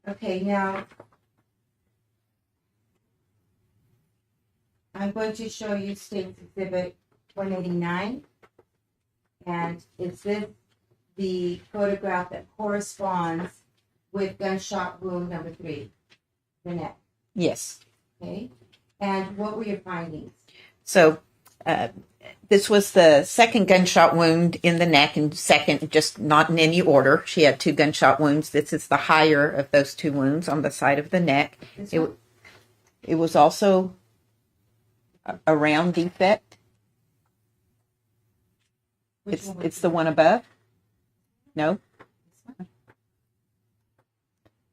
Okay, now I'm going to show you State's Exhibit 189. And is this the photograph that corresponds with gunshot wound number 3, the neck? Yes. Okay. And what were your findings? So this was the second gunshot wound in the neck, and second, just not in any order. She had 2 gunshot wounds. This is the higher of those 2 wounds on the side of the neck. It was also a round defect. It's the one above. No.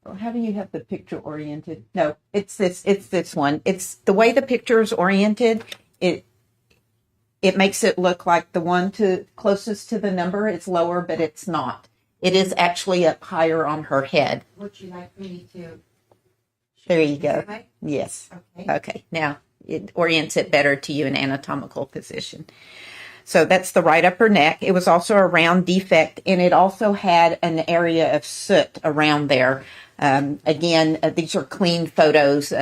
Well, how do you have the picture oriented? No, it's this one. It's the way the picture is oriented. It makes it look like the one closest to the number. It's lower, but it's not. It is actually up higher on her head. Would you like me to? There you go. Right? Yes. Okay. Okay. Now it orients it better to you in anatomical position. So that's the right upper neck. It was also a round defect, and it also had an area of soot around there. Again, these are clean photos.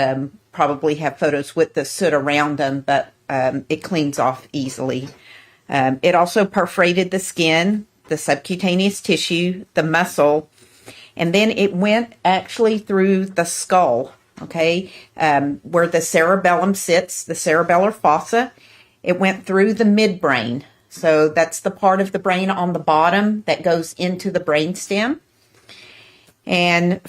Probably have photos with the soot around them, but it cleans off easily. It also perforated the skin, the subcutaneous tissue, the muscle, and then it went actually through the skull, okay, where the cerebellum sits, the cerebellar fossa. It went through the midbrain. So that's the part of the brain on the bottom that goes into the brainstem. And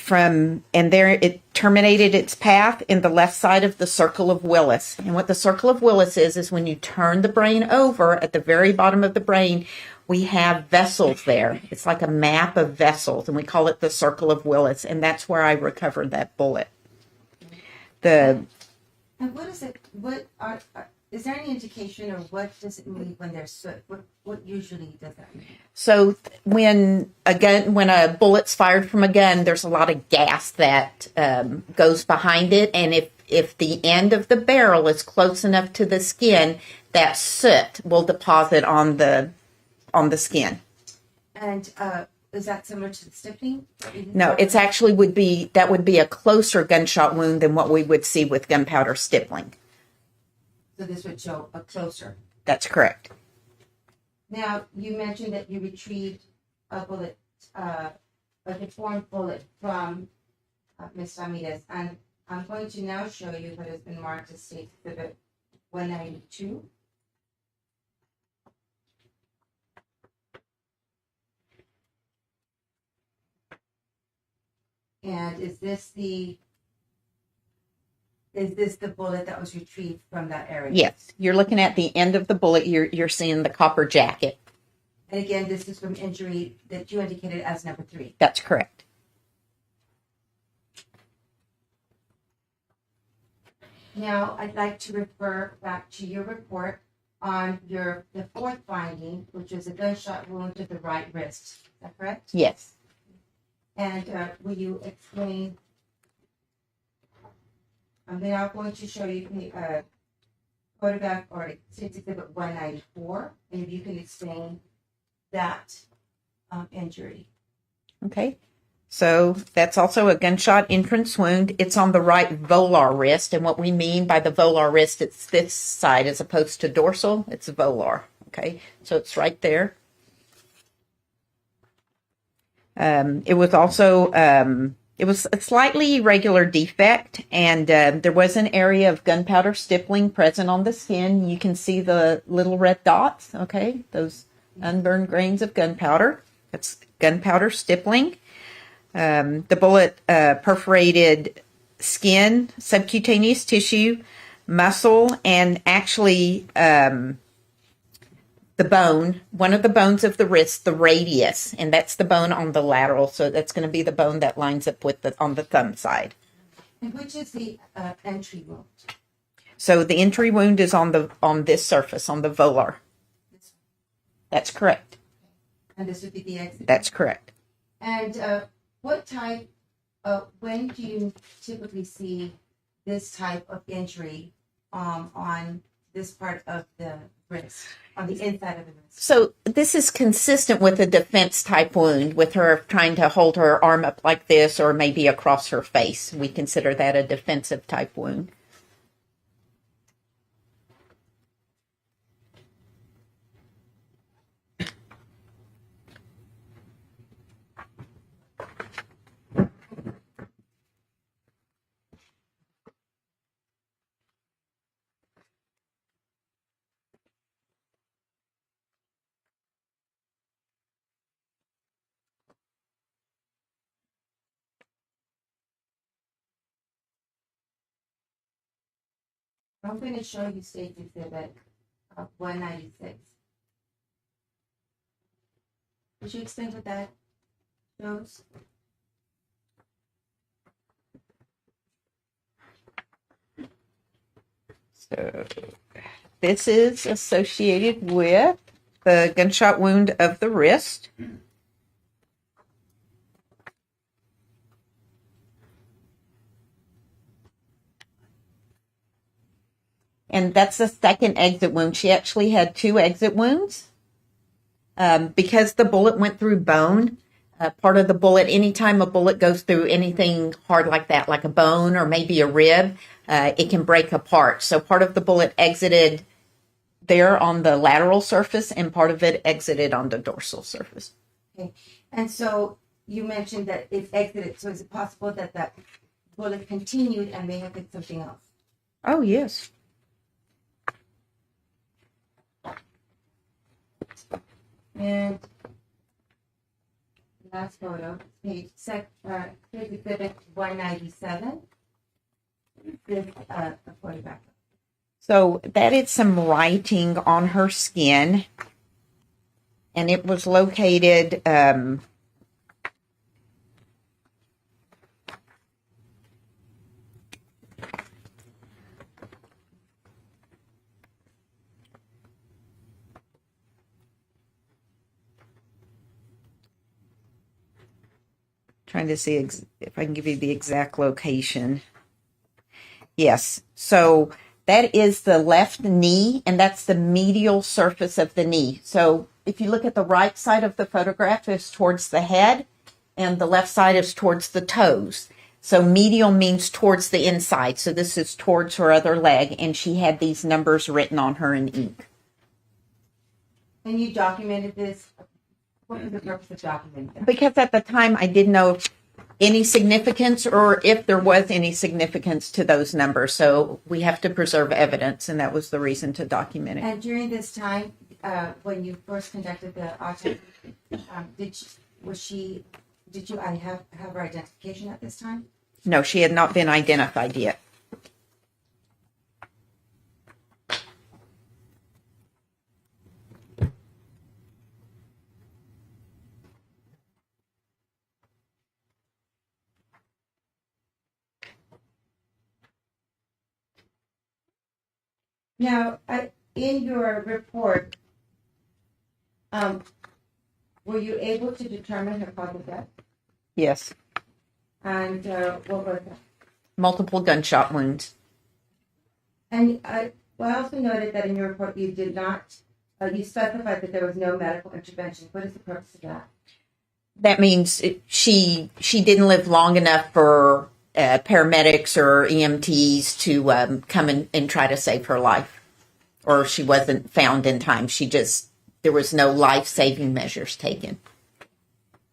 there it terminated its path in the left side of the circle of Willis. And what the circle of Willis is when you turn the brain over at the very bottom of the brain, we have vessels there. It's like a map of vessels, and we call it the circle of Willis. And that's where I recovered that bullet. And what is it? Is there any indication of what does it mean when there's soot? What usually does that mean? So when a bullet's fired from a gun, there's a lot of gas that goes behind it, and if the end of the barrel is close enough to the skin, that soot will deposit on the skin. And is that similar to the stiffening? No, it's actually would be a closer gunshot wound than what we would see with gunpowder stippling. So this would show a closer. That's correct. Now, you mentioned that you retrieved a bullet, a deformed bullet from Ms. Ramirez, and I'm going to now show you what has been marked as State Exhibit 192. And is this the bullet that was retrieved from that area? Yes, you're looking at the end of the bullet. You're seeing the copper jacket. And again, this is from injury that you indicated as number 3. That's correct. Now, I'd like to refer back to your report on the fourth finding, which is a gunshot wound to the right wrist. Is that correct? Yes. And will you explain? I'm now going to show you the photograph or State's Exhibit 194, and if you can explain that injury. Okay. So that's also a gunshot entrance wound. It's on the right volar wrist. And what we mean by the volar wrist, it's this side as opposed to dorsal. It's volar. Okay. So it's right there. It was also, it was a slightly irregular defect, and there was an area of gunpowder stippling present on the skin. You can see the little red dots. Okay. Those unburned grains of gunpowder. That's gunpowder stippling. The bullet perforated skin, subcutaneous tissue, muscle, and actually the bone, one of the bones of the wrist, the radius, and that's the bone on the lateral. So that's going to be the bone that lines up with on the thumb side. And which is the entry wound? So the entry wound is on this surface, on the volar. That's correct. And this would be the exit? That's correct. And what type, when do you typically see this type of injury on this part of the wrist, on the inside of the wrist? So this is consistent with a defense type wound, with her trying to hold her arm up like this or maybe across her face. We consider that a defensive type wound. I'm going to show you State Exhibit 196. Would you explain what that shows? So this is associated with the gunshot wound of the wrist. And that's the second exit wound. She actually had 2 exit wounds. Because the bullet went through bone, part of the bullet, anytime a bullet goes through anything hard like that, like a bone or maybe a rib, it can break apart. So part of the bullet exited there on the lateral surface, and part of it exited on the dorsal surface. Okay. And so you mentioned that it exited. So is it possible that that bullet continued and may have hit something else? Oh, yes. And last photo, page exhibit 197. This a photograph. So that is some writing on her skin, and it was located trying to see if I can give you the exact location. Yes. So that is the left knee, and that's the medial surface of the knee. So if you look at the right side of the photograph, is towards the head, and the left side is towards the toes. So medial means towards the inside. So this is towards her other leg, and she had these numbers written on her in ink. And you documented this? What was the purpose of documenting that? Because at the time I didn't know any significance or if there was any significance to those numbers. So we have to preserve evidence, and that was the reason to document it. And during this time, when you first conducted the autopsy, did you have her identification at this time? No, she had not been identified yet. Now, in your report, were you able to determine her cause of death? Yes. And what was that? Multiple gunshot wounds. And I also noted that in your report you did not, you specified that there was no medical intervention. What is the purpose of that? That means she didn't live long enough for paramedics or EMTs to come and try to save her life, or she wasn't found in time. There was no life-saving measures taken.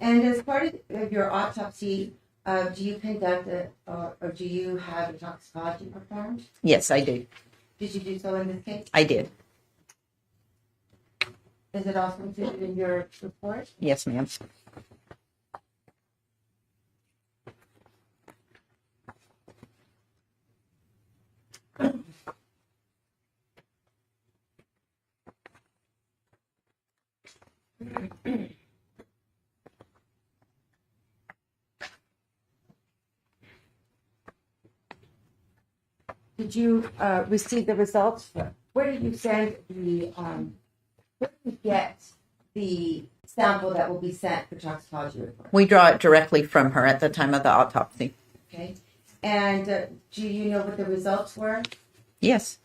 And as part of your autopsy, do you conduct or do you have a toxicology performed? Yes, I do. Did you do so in this case? I did. Is it also included in your report? Yes, ma'am. Did you receive the results? Where did you send the, where did you get the sample that will be sent for toxicology report? We draw it directly from her at the time of the autopsy. Okay. And do you know what the results were? Yes.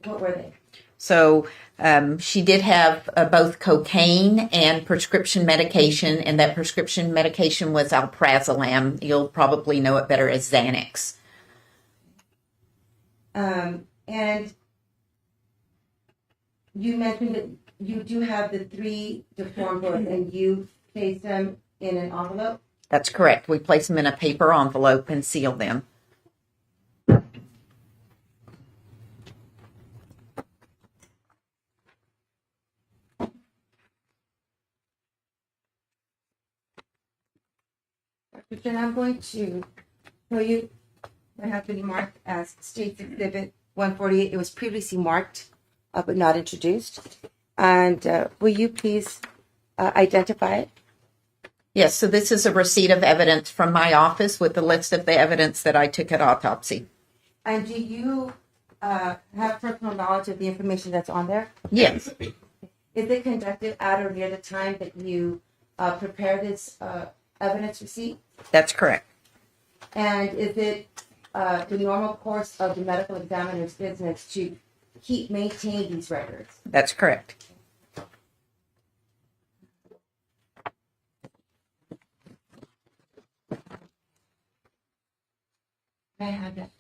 What were they? So she did have both cocaine and prescription medication, and that prescription medication was alprazolam. You'll probably know it better as Xanax. And you mentioned that you do have the 3 deformed bullets and you place them in an envelope? That's correct. We place them in a paper envelope and seal them. Then I'm going to show you what has been marked as State's Exhibit 148. It was previously marked, but not introduced. And will you please identify it? Yes, so this is a receipt of evidence from my office with the list of the evidence that I took at autopsy. And do you have personal knowledge of the information that's on there? Yes. Is it conducted at or near the time that you prepare this evidence receipt? That's correct. And is it the normal course of the medical examiner's business to maintain these records? That's correct. May I have that?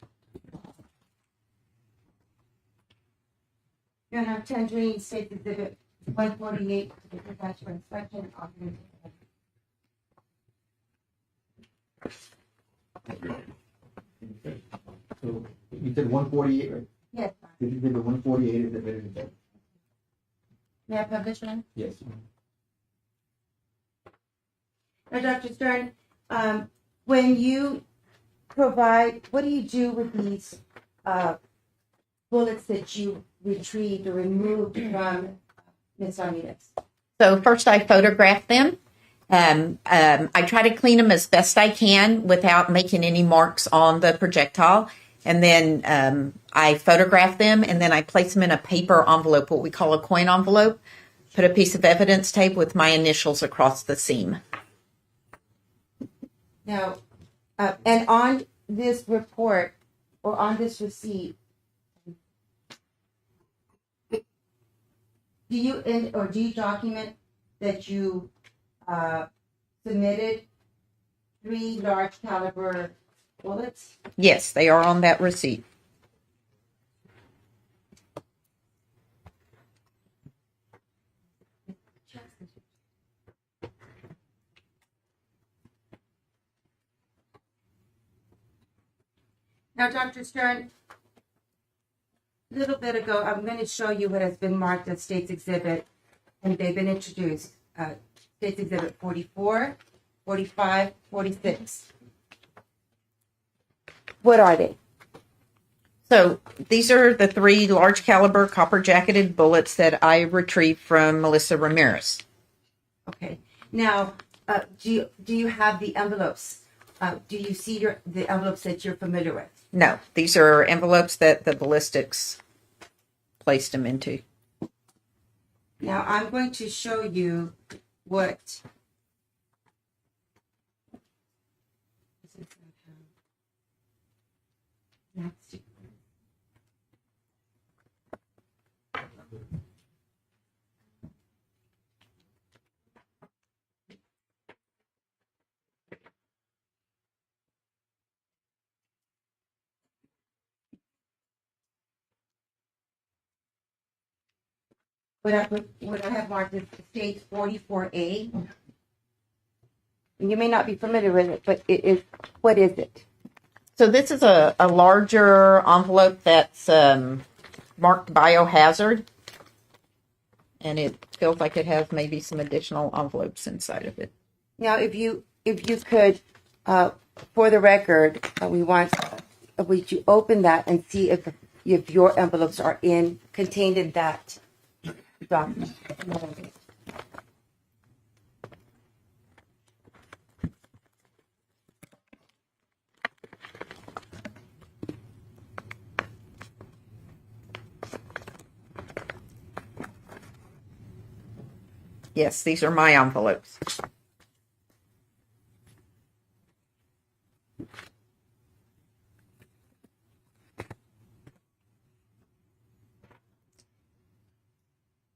You're going to have Tangerine State Exhibit 148 to be presented for inspection and authorization. So you said 148, right? Yes. Did you give the 148 is the better than that? May I publish one? Yes. Now, Dr. Stern, when you provide, what do you do with these bullets that you retrieved or removed from Ms. Salinas? So first I photograph them. I try to clean them as best I can without making any marks on the projectile. And then I photograph them, and then I place them in a paper envelope, what we call a coin envelope. Put a piece of evidence tape with my initials across the seam. Now, and on this report or on this receipt, do you document that you submitted 3 large caliber bullets? Yes, they are on that receipt. Now, Dr. Stern, a little bit ago, I'm going to show you what has been marked as State's Exhibit, and they've been introduced. State's Exhibit 44, 45, 46. What are they? So these are the 3 large caliber copper jacketed bullets that I retrieved from Melissa Ramirez. Okay. Now, do you have the envelopes? Do you see the envelopes that you're familiar with? No, these are envelopes that the ballistics placed them into. Now, I'm going to show you what. What I have marked is state 44A. And you may not be familiar with it, but what is it? So this is a larger envelope that's marked biohazard. And it feels like it has maybe some additional envelopes inside of it. Now, if you could, for the record, would you open that and see if your envelopes are contained in that document? Yes, these are my envelopes.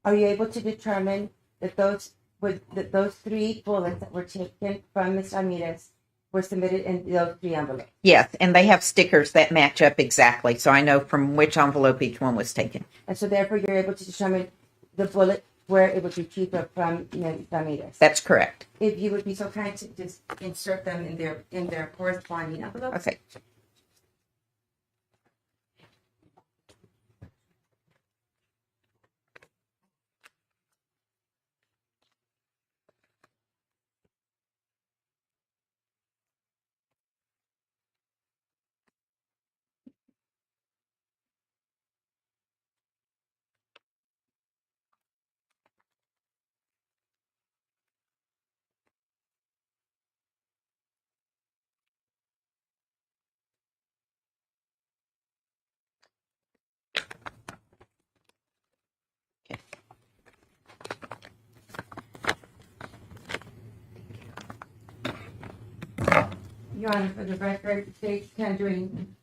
Are you able to determine that those 3 bullets that were taken from Ms. Ramirez were submitted in those 3 envelopes? Yes, and they have stickers that match up exactly, so I know from which envelope each one was taken. And so therefore you're able to determine the bullet where it was retrieved from Ms. Ramirez? That's correct. If you would be so kind to just insert them in their corresponding envelopes. Okay. Your Honor, for the record, the state's tendering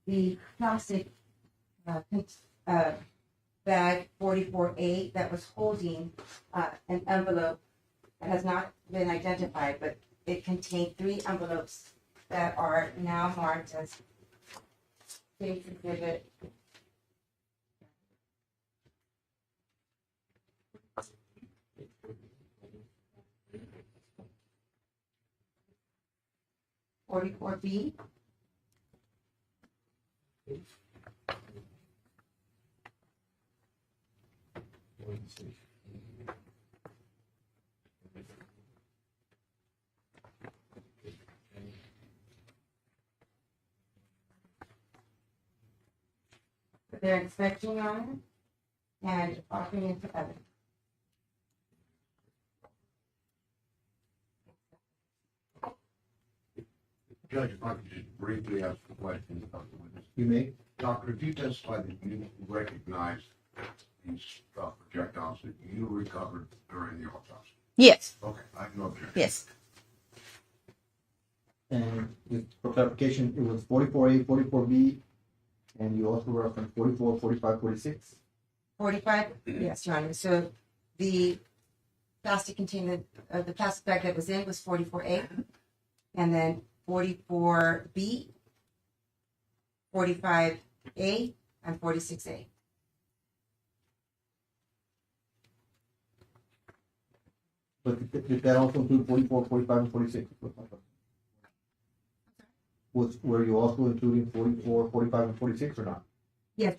the plastic bag 44A that was holding an envelope that has not been identified, but it contained 3 envelopes that are now marked as State's Exhibit. (44B). For their inspection, Your Honor, and offering it to evidence. Judge, if I could just briefly ask a question about the witness. You may. Doctor, if you testify that you recognize these projectiles that you recovered during the autopsy? Yes. Okay, I have no objection. Yes. And for clarification, it was 44A, 44B, and you also referenced 44, 45, 46? 45? Yes, Your Honor. So the plastic container, the plastic bag that was in was 44A, and then 44B, 45A, and 46A. But did that also include 44, 45, and 46? Were you also including 44, 45, and 46 or not? Yes.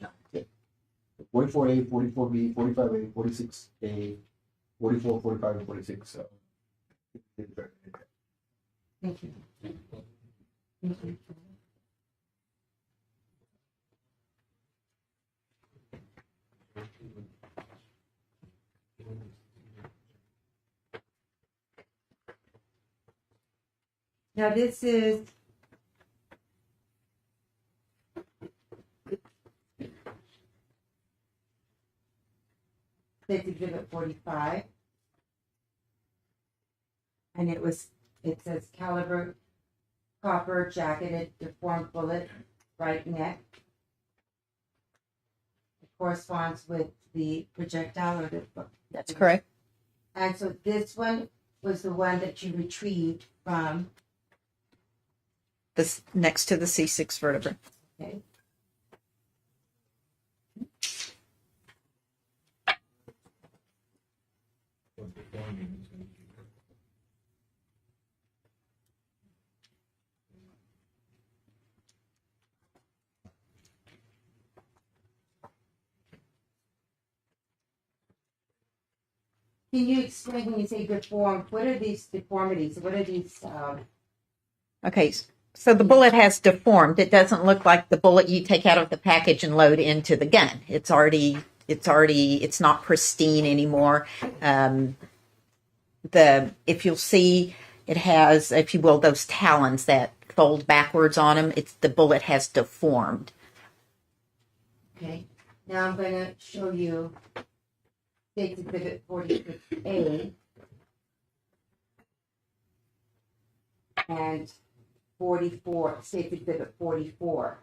44A, 44B, 45A, 46A, 44, 45, and 46. Thank you. Thank you. Now this is Exhibit 45, and it says caliber copper jacketed deformed bullet, right neck. It corresponds with the projectile or the. That's correct. And so this one was the one that you retrieved from. This next to the C6 vertebra. Okay. Can you explain when you say deformed, what are these deformities? What are these? Okay, so the bullet has deformed. It doesn't look like the bullet you take out of the package and load into the gun. It's not pristine anymore. If you'll see, it has, if you will, those talons that fold backwards on them. The bullet has deformed. Okay. Now I'm going to show you State's Exhibit 46A and 44, State's Exhibit 44.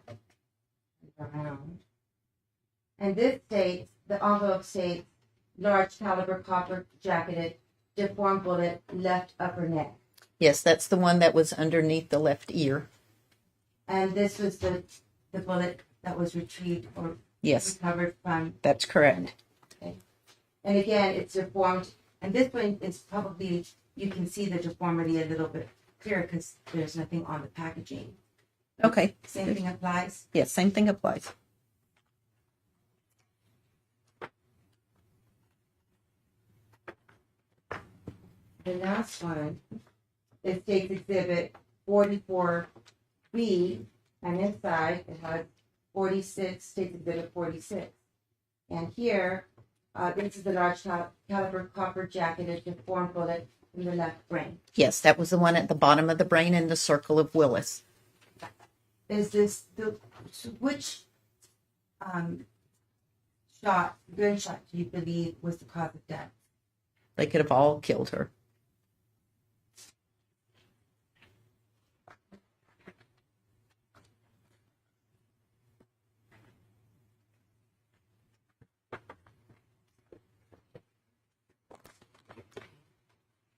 And this states, the envelope states, large caliber copper jacketed, deformed bullet, left upper neck. Yes, that's the one that was underneath the left ear. And this was the bullet that was retrieved or Yes, recovered from. that's correct. Okay. And again, it's deformed. And this one is probably, you can see the deformity a little bit clearer because there's nothing on the packaging. Okay. Same thing applies. Yes, same thing applies. The last one is State's Exhibit 44B, and inside it has 46, State's Exhibit 46. And here, this is the large caliber copper jacketed deformed bullet in the left brain. Yes, that was the one at the bottom of the brain in the circle of Willis. Is this which gunshot do you believe was the cause of death? They could have all killed her.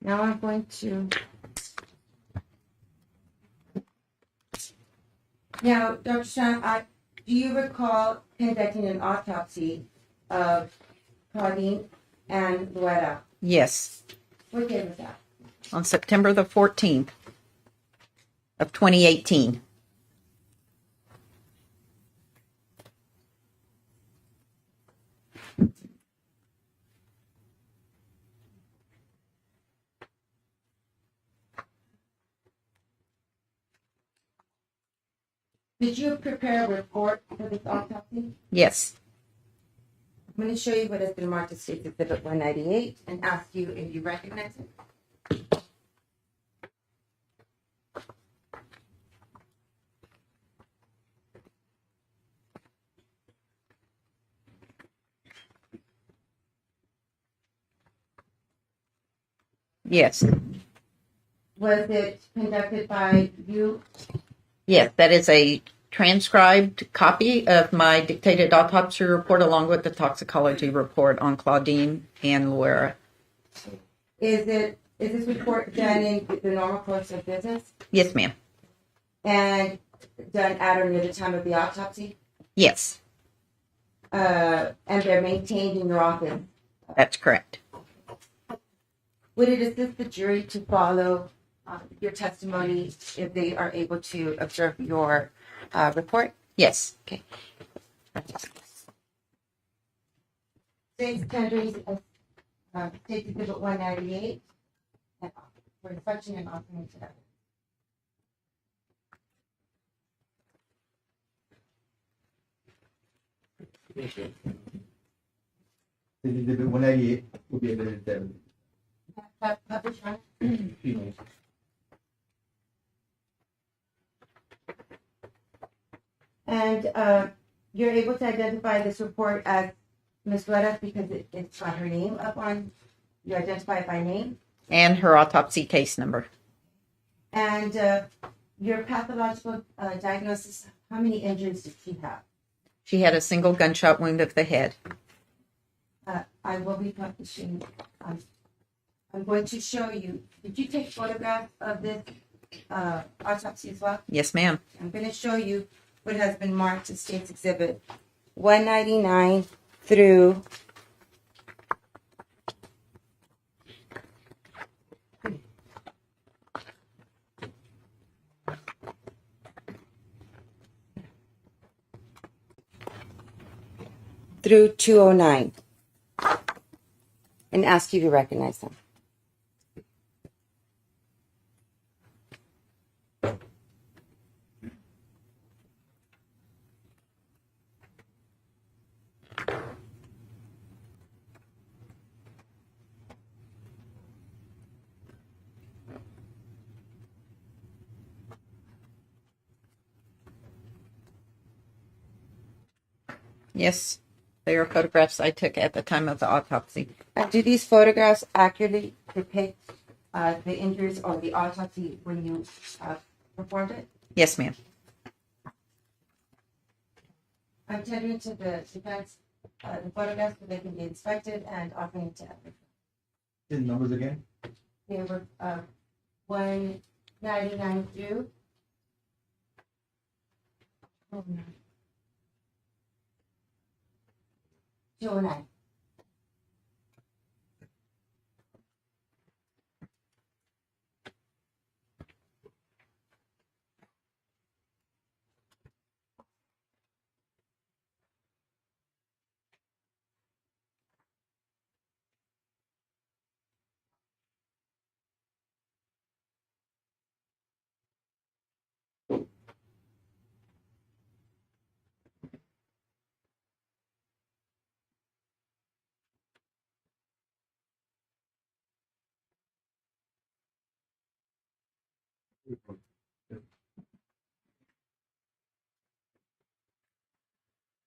Now I'm going to. Now, Dr. Strand, do you recall conducting an autopsy of Claudine and Loretta? Yes, What day was that? on September the 14th of 2018. Did you prepare a report for this autopsy? Yes. I'm going to show you what has been marked as State's Exhibit 198 and ask you if you recognize it. Yes. Was it conducted by you? Yes, that is a transcribed copy of my dictated autopsy report along with the toxicology report on Claudine and Laura. Is this report done in the normal course of business Yes, ma'am. and done at or near the time of the autopsy? Yes, And they're maintained in your office? that's correct. Would it assist the jury to follow your testimony if they are able to observe your report? Yes. Okay. State's tenders State Exhibit 198 for inspection and offering to evidence. Exhibit 198 will be admitted to evidence. Published, right? And you're able to identify this report as Ms. Rueda's because it's got her name up on, you identify it by name. And her autopsy case number. And your pathological diagnosis, how many injuries did she have? She had a single gunshot wound of the head. I will be publishing. I'm going to show you. Did you take photographs of this autopsy as well? Yes, ma'am. I'm going to show you what has been marked as State's Exhibit 199 through through 209 and ask you to recognize them. Yes, they are photographs I took at the time of the autopsy. Do these photographs accurately depict the injuries or the autopsy when you performed it? Yes, ma'am. I'm tendering to the defense the photographs so they can be inspected and offering to evidence. His numbers again? They were 199 through 209.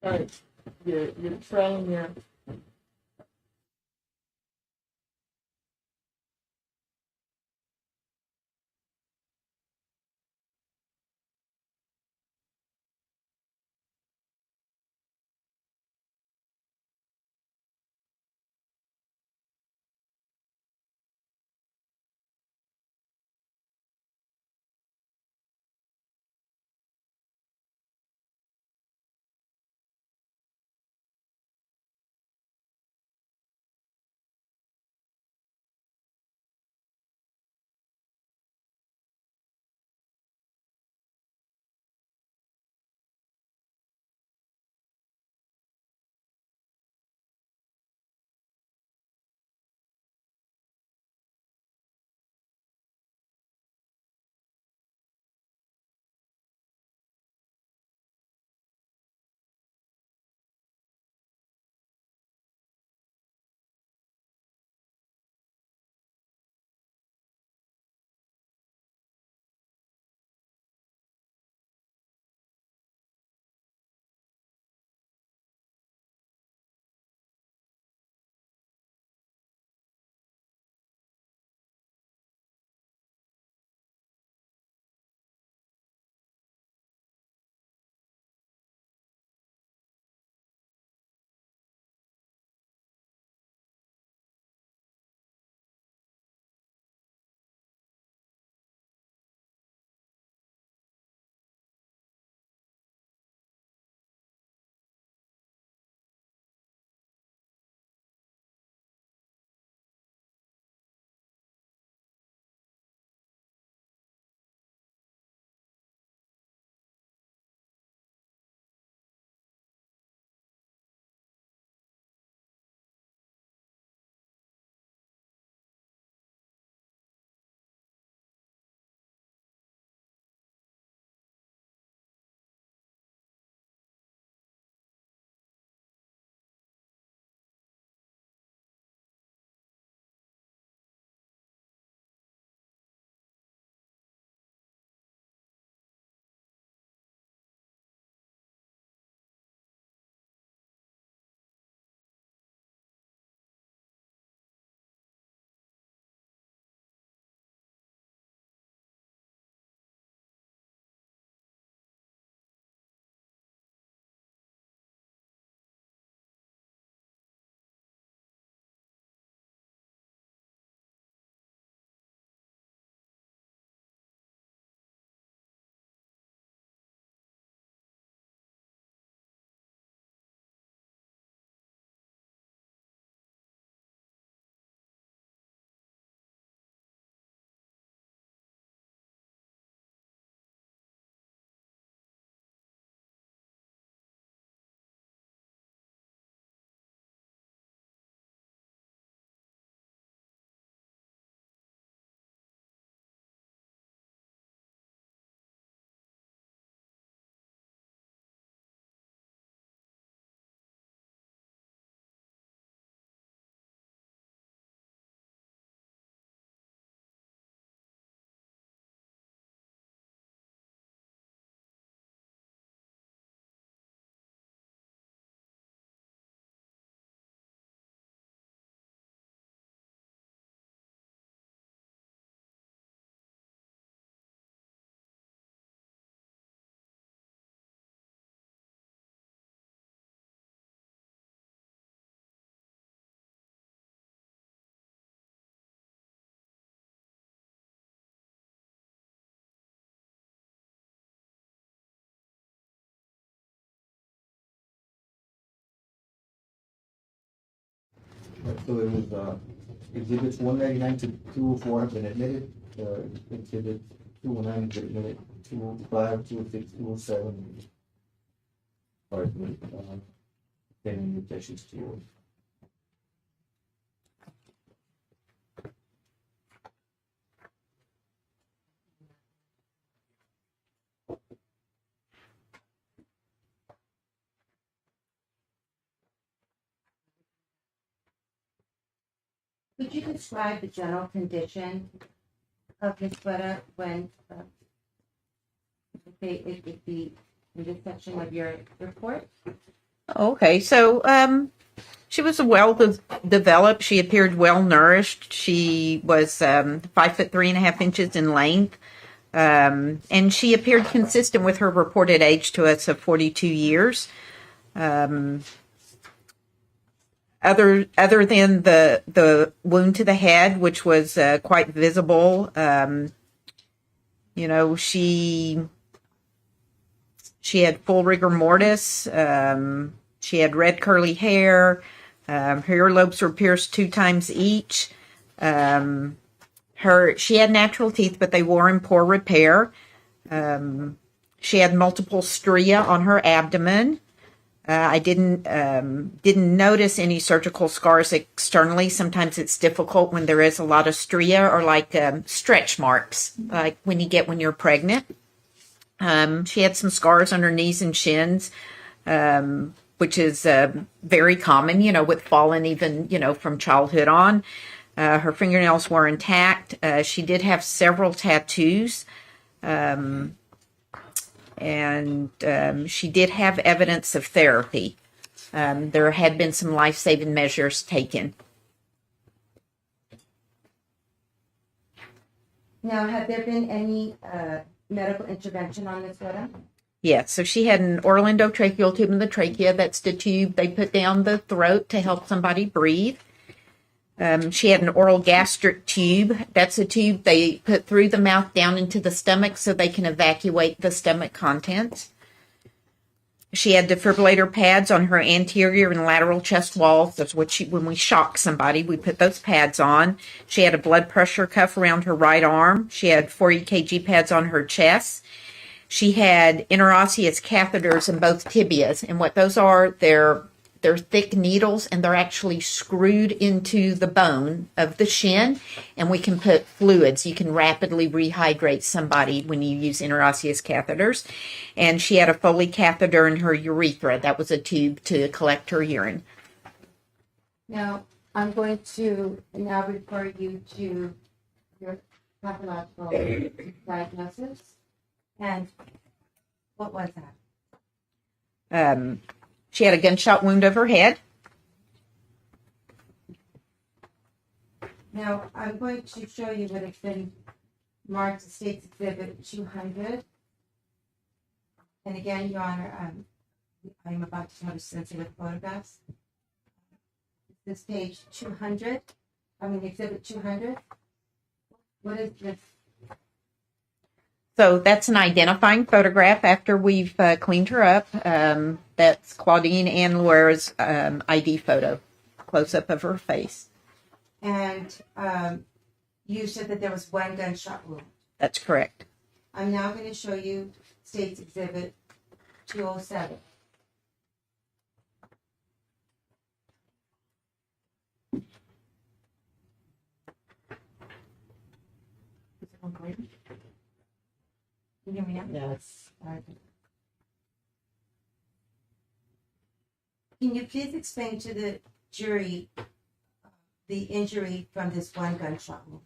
Right. You're trailing your So it was, exhibits 199 to 204 have been admitted, exhibit 209 have been admitted, 205, 206, 207. Pending objections to yours. Could you describe the general condition of Ms. Guetta when it would be in this section of your report? Okay, so she was well developed. She appeared well nourished. She was 5'3.5" in length, and she appeared consistent with her reported age to us of 42 years. Other than the wound to the head, which was quite visible, she had full rigor mortis. She had red curly hair. Her earlobes were pierced 2 times each. She had natural teeth, but they were in poor repair. She had multiple stria on her abdomen. I didn't notice any surgical scars externally. Sometimes it's difficult when there is a lot of stria or like stretch marks, like when you get when you're pregnant. She had some scars on her knees and shins, which is very common, with falling even, from childhood on. Her fingernails were intact. She did have several tattoos. And she did have evidence of therapy. There had been some life-saving measures taken. Now, have there been any medical intervention on this letter? Yes, so she had an oral endotracheal tube in the trachea. That's the tube they put down the throat to help somebody breathe. She had an oral gastric tube. That's a tube they put through the mouth down into the stomach so they can evacuate the stomach contents. She had defibrillator pads on her anterior and lateral chest walls. That's what when we shock somebody, we put those pads on. She had a blood pressure cuff around her right arm. She had 4 EKG pads on her chest. She had interosseous catheters in both tibias. And what those are, they're thick needles, and they're actually screwed into the bone of the shin, and we can put fluids. You can rapidly rehydrate somebody when you use interosseous catheters. And she had a Foley catheter in her urethra. That was a tube to collect her urine. Now, I'm going to now refer you to your pathological diagnosis. And what was that? She had a gunshot wound of her head. Now, I'm going to show you what has been marked as State's Exhibit 200. And again, Your Honor, I'm about to show sensitive photographs. This page 200, Exhibit 200. What is this? So that's an identifying photograph after we've cleaned her up. That's Claudine Ann Luera's ID photo, close-up of her face. And you said that there was 1 gunshot wound. That's correct. I'm now going to show you State's Exhibit 207. Can you hear me now? Yes. Can you please explain to the jury the injury from this 1 gunshot wound?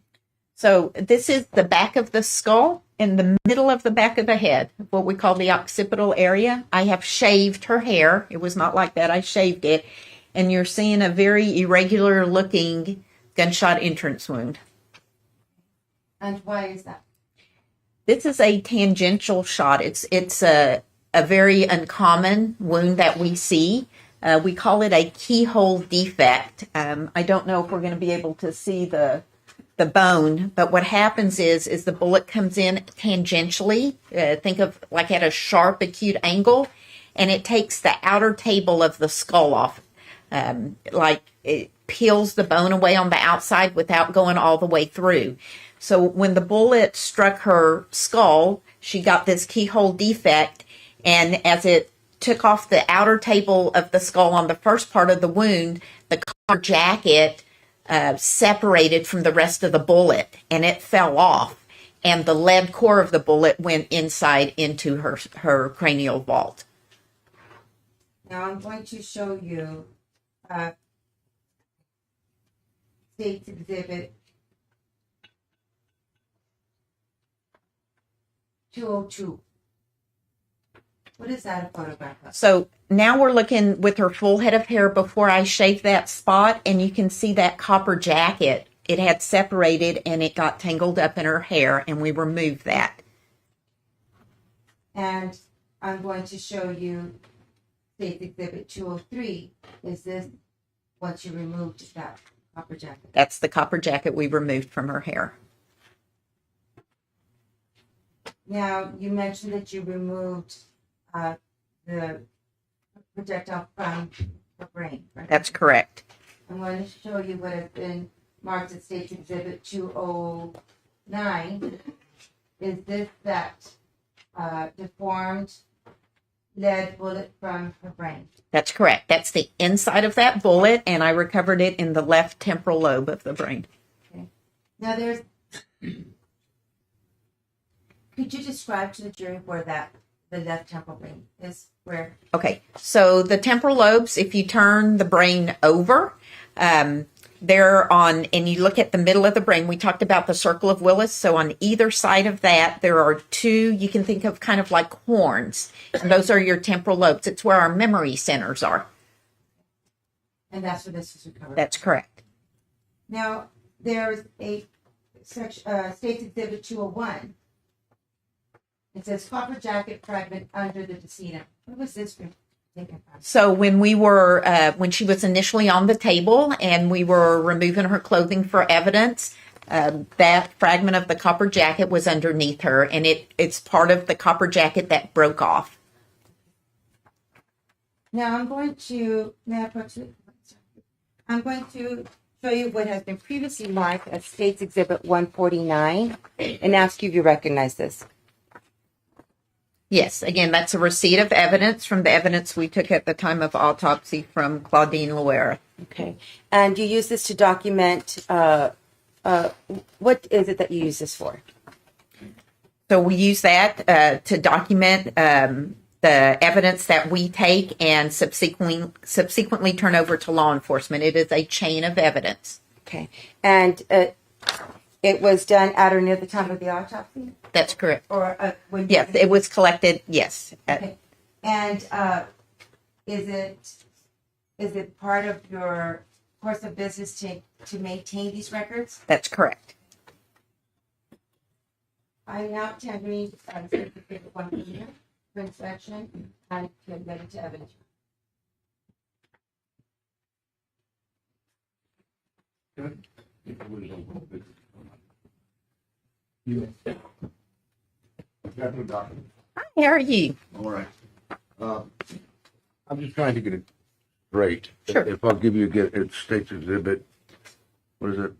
So this is the back of the skull in the middle of the back of the head, what we call the occipital area. I have shaved her hair. It was not like that. I shaved it. And you're seeing a very irregular looking gunshot entrance wound. And why is that? This is a tangential shot. It's a very uncommon wound that we see. We call it a keyhole defect. I don't know if we're going to be able to see the bone, but what happens is the bullet comes in tangentially. Think of like at a sharp, acute angle, and it takes the outer table of the skull off. peels the bone away on the outside without going all the way through. So when the bullet struck her skull, she got this keyhole defect, and as it took off the outer table of the skull on the first part of the wound, the copper jacket separated from the rest of the bullet, and it fell off, and the lead core of the bullet went inside into her cranial vault. Now I'm going to show you State's Exhibit 202. What is that a photograph of? So now we're looking with her full head of hair before I shaved that spot, and you can see that copper jacket. It had separated and it got tangled up in her hair, and we removed that. And I'm going to show you State's Exhibit 203. Is this what you removed that copper jacket? That's the copper jacket we removed from her hair. Now, you mentioned that you removed the projectile from her brain, right? That's correct. I'm going to show you what has been marked as State's Exhibit 209. Is this that deformed lead bullet from her brain? That's correct. That's the inside of that bullet, and I recovered it in the left temporal lobe of the brain. Okay. Now, could you describe to the jury where the left temporal brain is? Where? Okay, so the temporal lobes, if you turn the brain over, they're on, and you look at the middle of the brain, we talked about the circle of Willis. So on either side of that, there are two, you can think of kind of like horns, and those are your temporal lobes. It's where our memory centers are. And that's where this was recovered. That's correct. Now, there's a State's Exhibit 201. It says copper jacket fragment under the decedent. What was this taken from? So when when she was initially on the table and we were removing her clothing for evidence, that fragment of the copper jacket was underneath her, and it's part of the copper jacket that broke off. Now I'm going to show you what has been previously marked as State's Exhibit 149 and ask you if you recognize this. Yes, again, that's a receipt of evidence from the evidence we took at the time of autopsy from Claudine Loera. Okay. And you use this to document, what is it that you use this for? So we use that to document the evidence that we take and subsequently turn over to law enforcement. It is a chain of evidence. Okay. And it was done at or near the time of the autopsy? That's correct. Or yes, it was collected. Yes. Okay. And is it part of your course of business to maintain these records? That's correct. I'm now tendering one here for inspection and get ready to evidence. Hi, how are you? All right. I'm just trying to get it straight. Sure. If I'll give you it's State's Exhibit, what is it,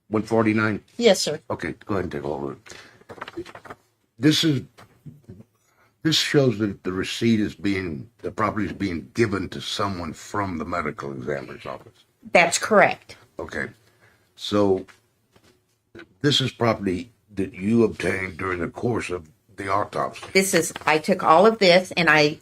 149? Yes, sir. Okay, go ahead and take all of it. This shows that the receipt the property is being given to someone from the medical examiner's office. That's correct. Okay. So this is property that you obtained during the course of the autopsy. I took all of this and I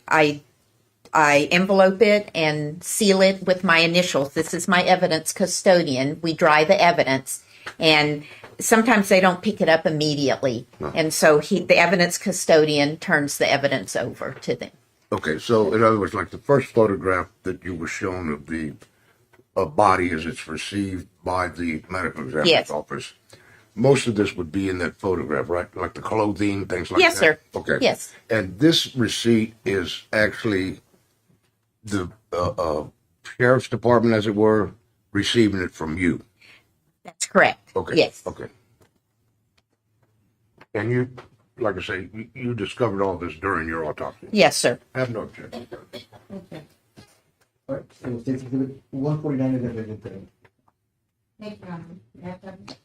envelope it and seal it with my initials. This is my evidence custodian. We dry the evidence, and sometimes they don't pick it up immediately. No. And so the evidence custodian turns the evidence over to them. Okay, so in other words, like the first photograph that you were shown of the body as it's received by the medical examiner's Yes. office, most of this would be in that photograph, right? Like the clothing, things like Yes, that? sir. Okay. Yes. And this receipt is actually the sheriff's department, as it were, receiving it from you. That's correct. Okay. Yes. Okay. And you, like I say, you discovered all this during your autopsy. Yes, sir. I have no objection. All right, so State's Exhibit 149 is evident Thank you, Your Honor. You have to-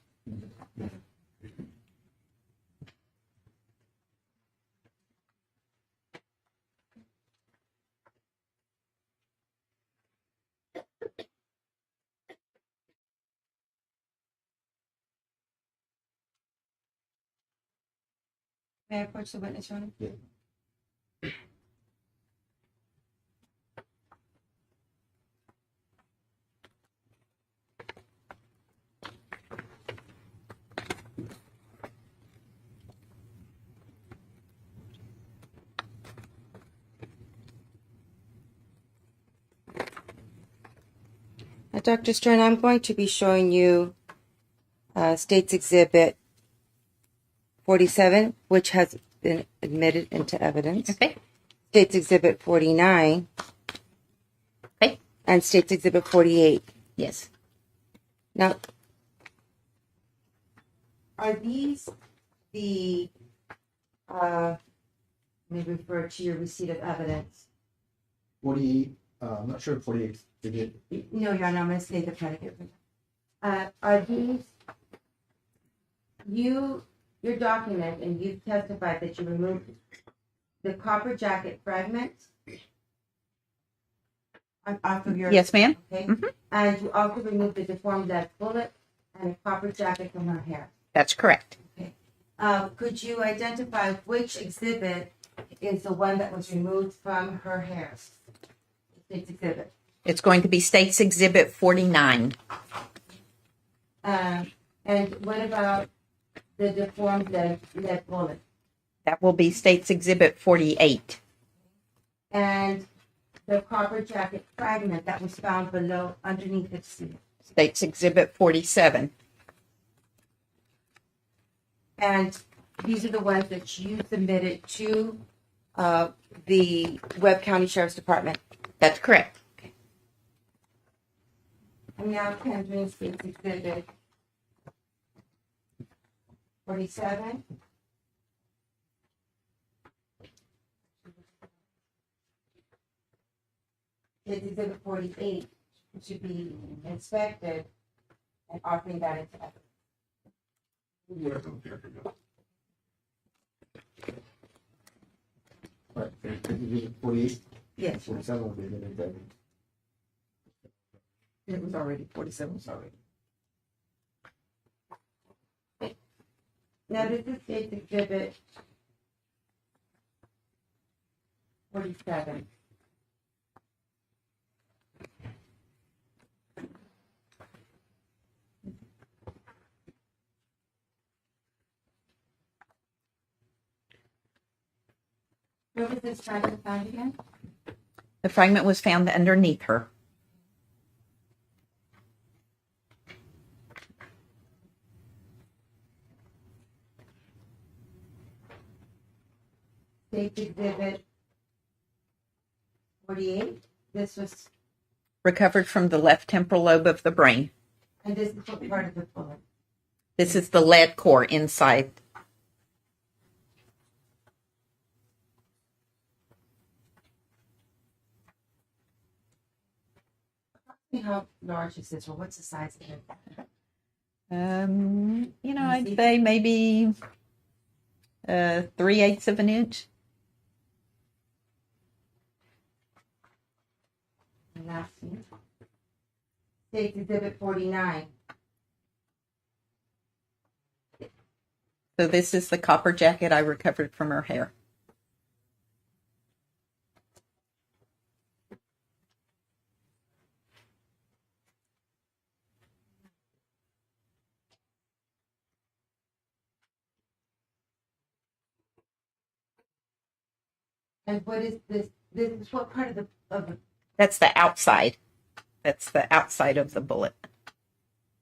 May I approach the witness, Your Honor? Dr. Stern, I'm going to be showing you State's Exhibit 47, which has been admitted into evidence. Okay. State's Exhibit 49. Okay. And State's Exhibit 48. Yes. Now, are these the, let me refer to your receipt of evidence. 48, I'm not sure if 48 they did. No, Your Honor, I'm going to say the predicate. Are these, your document, and you've testified that you removed the copper jacket fragments off of your. Yes, ma'am. Okay. Mhm. And you also removed the deformed lead bullet and a copper jacket from her hair. That's correct. Could you identify which exhibit is the one that was removed from her hair? State's exhibit. It's going to be State's Exhibit 49. And what about the deformed lead bullet? That will be State's Exhibit 48. And the copper jacket fragment that was found below, underneath its seat. State's Exhibit 47. And these are the ones that you submitted to the Webb County Sheriff's Department. That's correct. I'm now tendering State's Exhibit 47. State's Exhibit 48 should be inspected and offering that into evidence. Right, Exhibit 48, Yes, 47 will be admitted into evidence. It was already 47, sorry. now this is State's Exhibit 47. Where was this fragment found again? The fragment was found underneath her. State's Exhibit 48. This was, Recovered from the left temporal lobe of the brain. and this is what part of the bullet. This is the lead core inside. How large is this, or what's the size of it? I'd say maybe 3/8 of an inch. And that's it. State's Exhibit 49. So this is the copper jacket I recovered from her hair. And what is this? This is what part of the That's the outside. That's the outside of the bullet.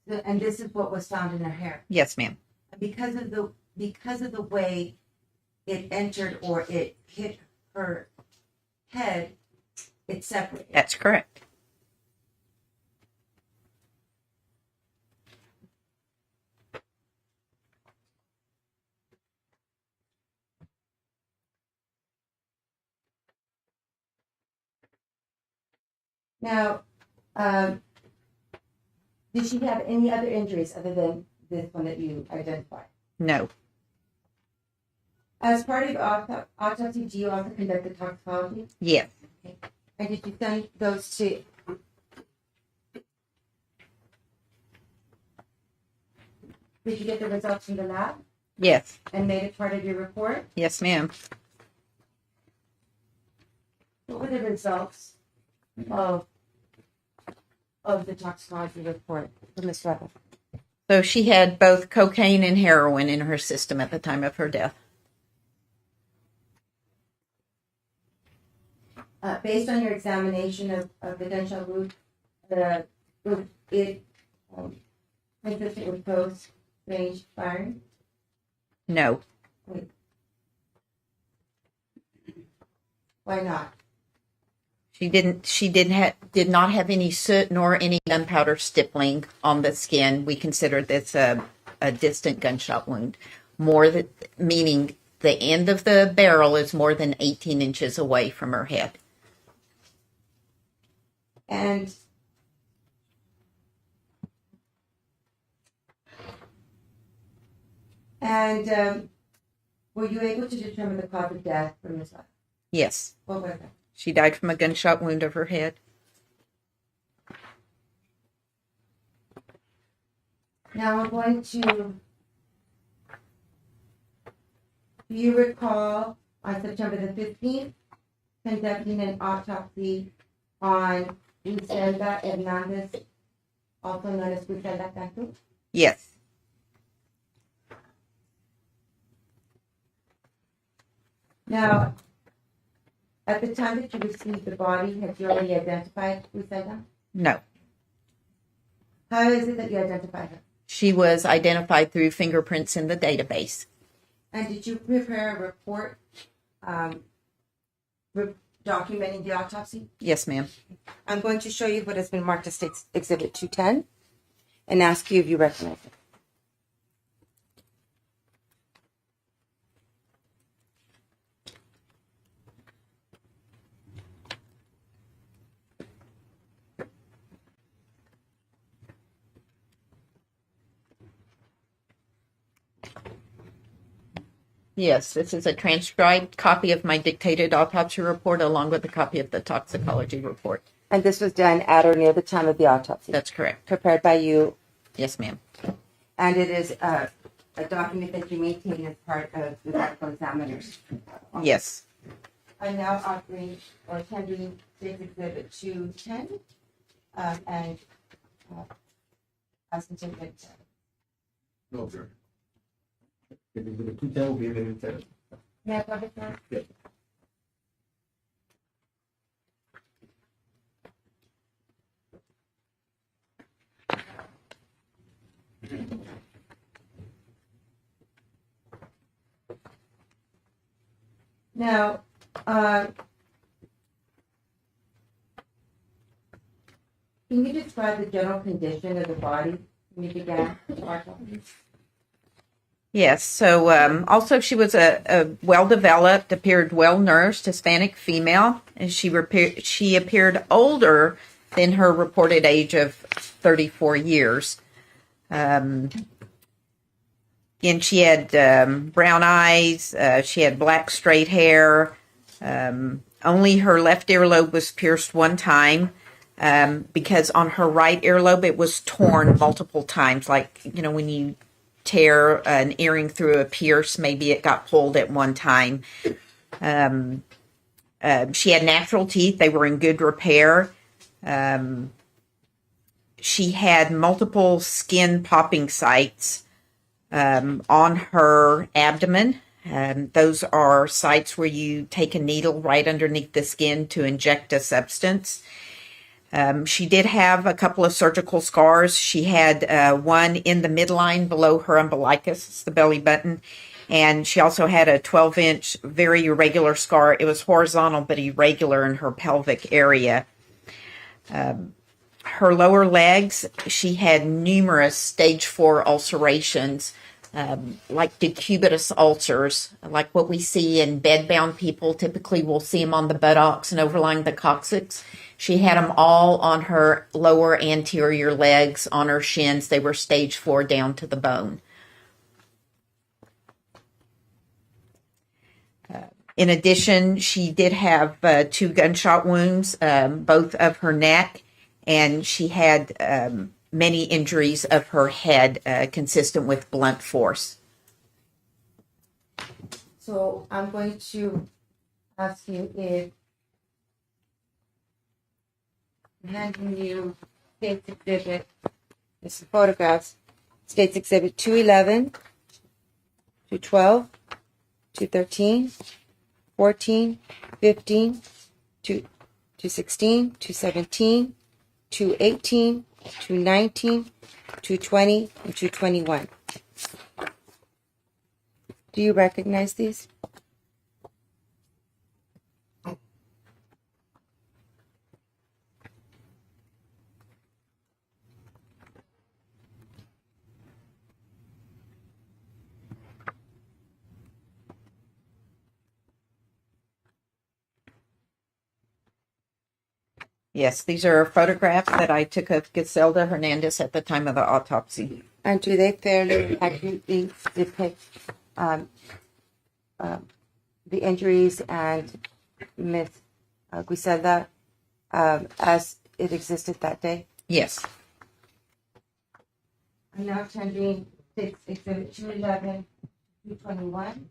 and this is what was found in her hair. Yes, ma'am. Because of the way it entered or it hit her head, it's separated. That's correct. Now, Did she have any other injuries other than this one that you identified? No. As part of autopsy, do you also conduct the toxicology? Yes. And did you send those to? Did you get the results from the lab Yes. and made it part of your report? Yes, ma'am. What were the results of the toxicology report for Ms. Rebel? So she had both cocaine and heroin in her system at the time of her death. Based on your examination of the gunshot wound, was it consistent with close range firing? No. Why not? She did not have any soot nor any gunpowder stippling on the skin. We consider this a distant gunshot wound, meaning the end of the barrel is more than 18 inches away from her head. And were you able to determine the cause of death for Ms. Rebel? Yes. What was it? She died from a gunshot wound of her head. Now I'm going to. Do you recall on September the 15th conducting an autopsy on Griselda Hernandez, also known as Griselda Cantu? Yes. Now, at the time that you received the body, had you already identified Griselda? No. How is it that you identified her? She was identified through fingerprints in the database. And did you prepare a report documenting the autopsy? Yes, ma'am. I'm going to show you what has been marked as Exhibit 210 and ask you if you recognize it. Yes, this is a transcribed copy of my dictated autopsy report along with a copy of the toxicology report. And this was done at or near the time of the autopsy? That's correct. Prepared by you? Yes, ma'am. And it is a document that you maintain as part of the medical examiners? Yes. I'm now offering or attending this Exhibit 210 and asking to get. No, sir. If it's a 210, will be a minute 10. May I have it, sir? Yeah. Now, can you describe the general condition of the body when you began the autopsy? Yes. So also she was a well-developed, appeared well-nourished Hispanic female, and she appeared older than her reported age of 34 years. And she had brown eyes. She had black straight hair. Only her left earlobe was pierced one time because on her right earlobe it was torn multiple times, like, you know, when you tear an earring through a pierce, maybe it got pulled at one time. She had natural teeth. They were in good repair. She had multiple skin popping sites on her abdomen. Those are sites where you take a needle right underneath the skin to inject a substance. She did have a couple of surgical scars. She had one in the midline below her umbilicus, it's the belly button, and she also had a 12-inch very irregular scar. It was horizontal but irregular in her pelvic area. Her lower legs, she had numerous stage 4 ulcerations like decubitus ulcers, like what we see in bedbound people. Typically, we'll see them on the buttocks and overlying the coccyx. She had them all on her lower anterior legs, on her shins. They were stage 4 down to the bone. In addition, she did have 2 gunshot wounds, both of her neck, and she had many injuries of her head consistent with blunt force. So I'm going to ask you if handing you State's Exhibit, this is photographs, State's Exhibit 211, 212, 213, 14, 15, 216, 217, 218, 219, 220, and 221. Do you recognize these? Yes, these are photographs that I took of Giselda Hernandez at the time of the autopsy. And do they fairly accurately depict the injuries and Miss Griselda as it existed that day? Yes. I'm now attending Exhibit 211, 221.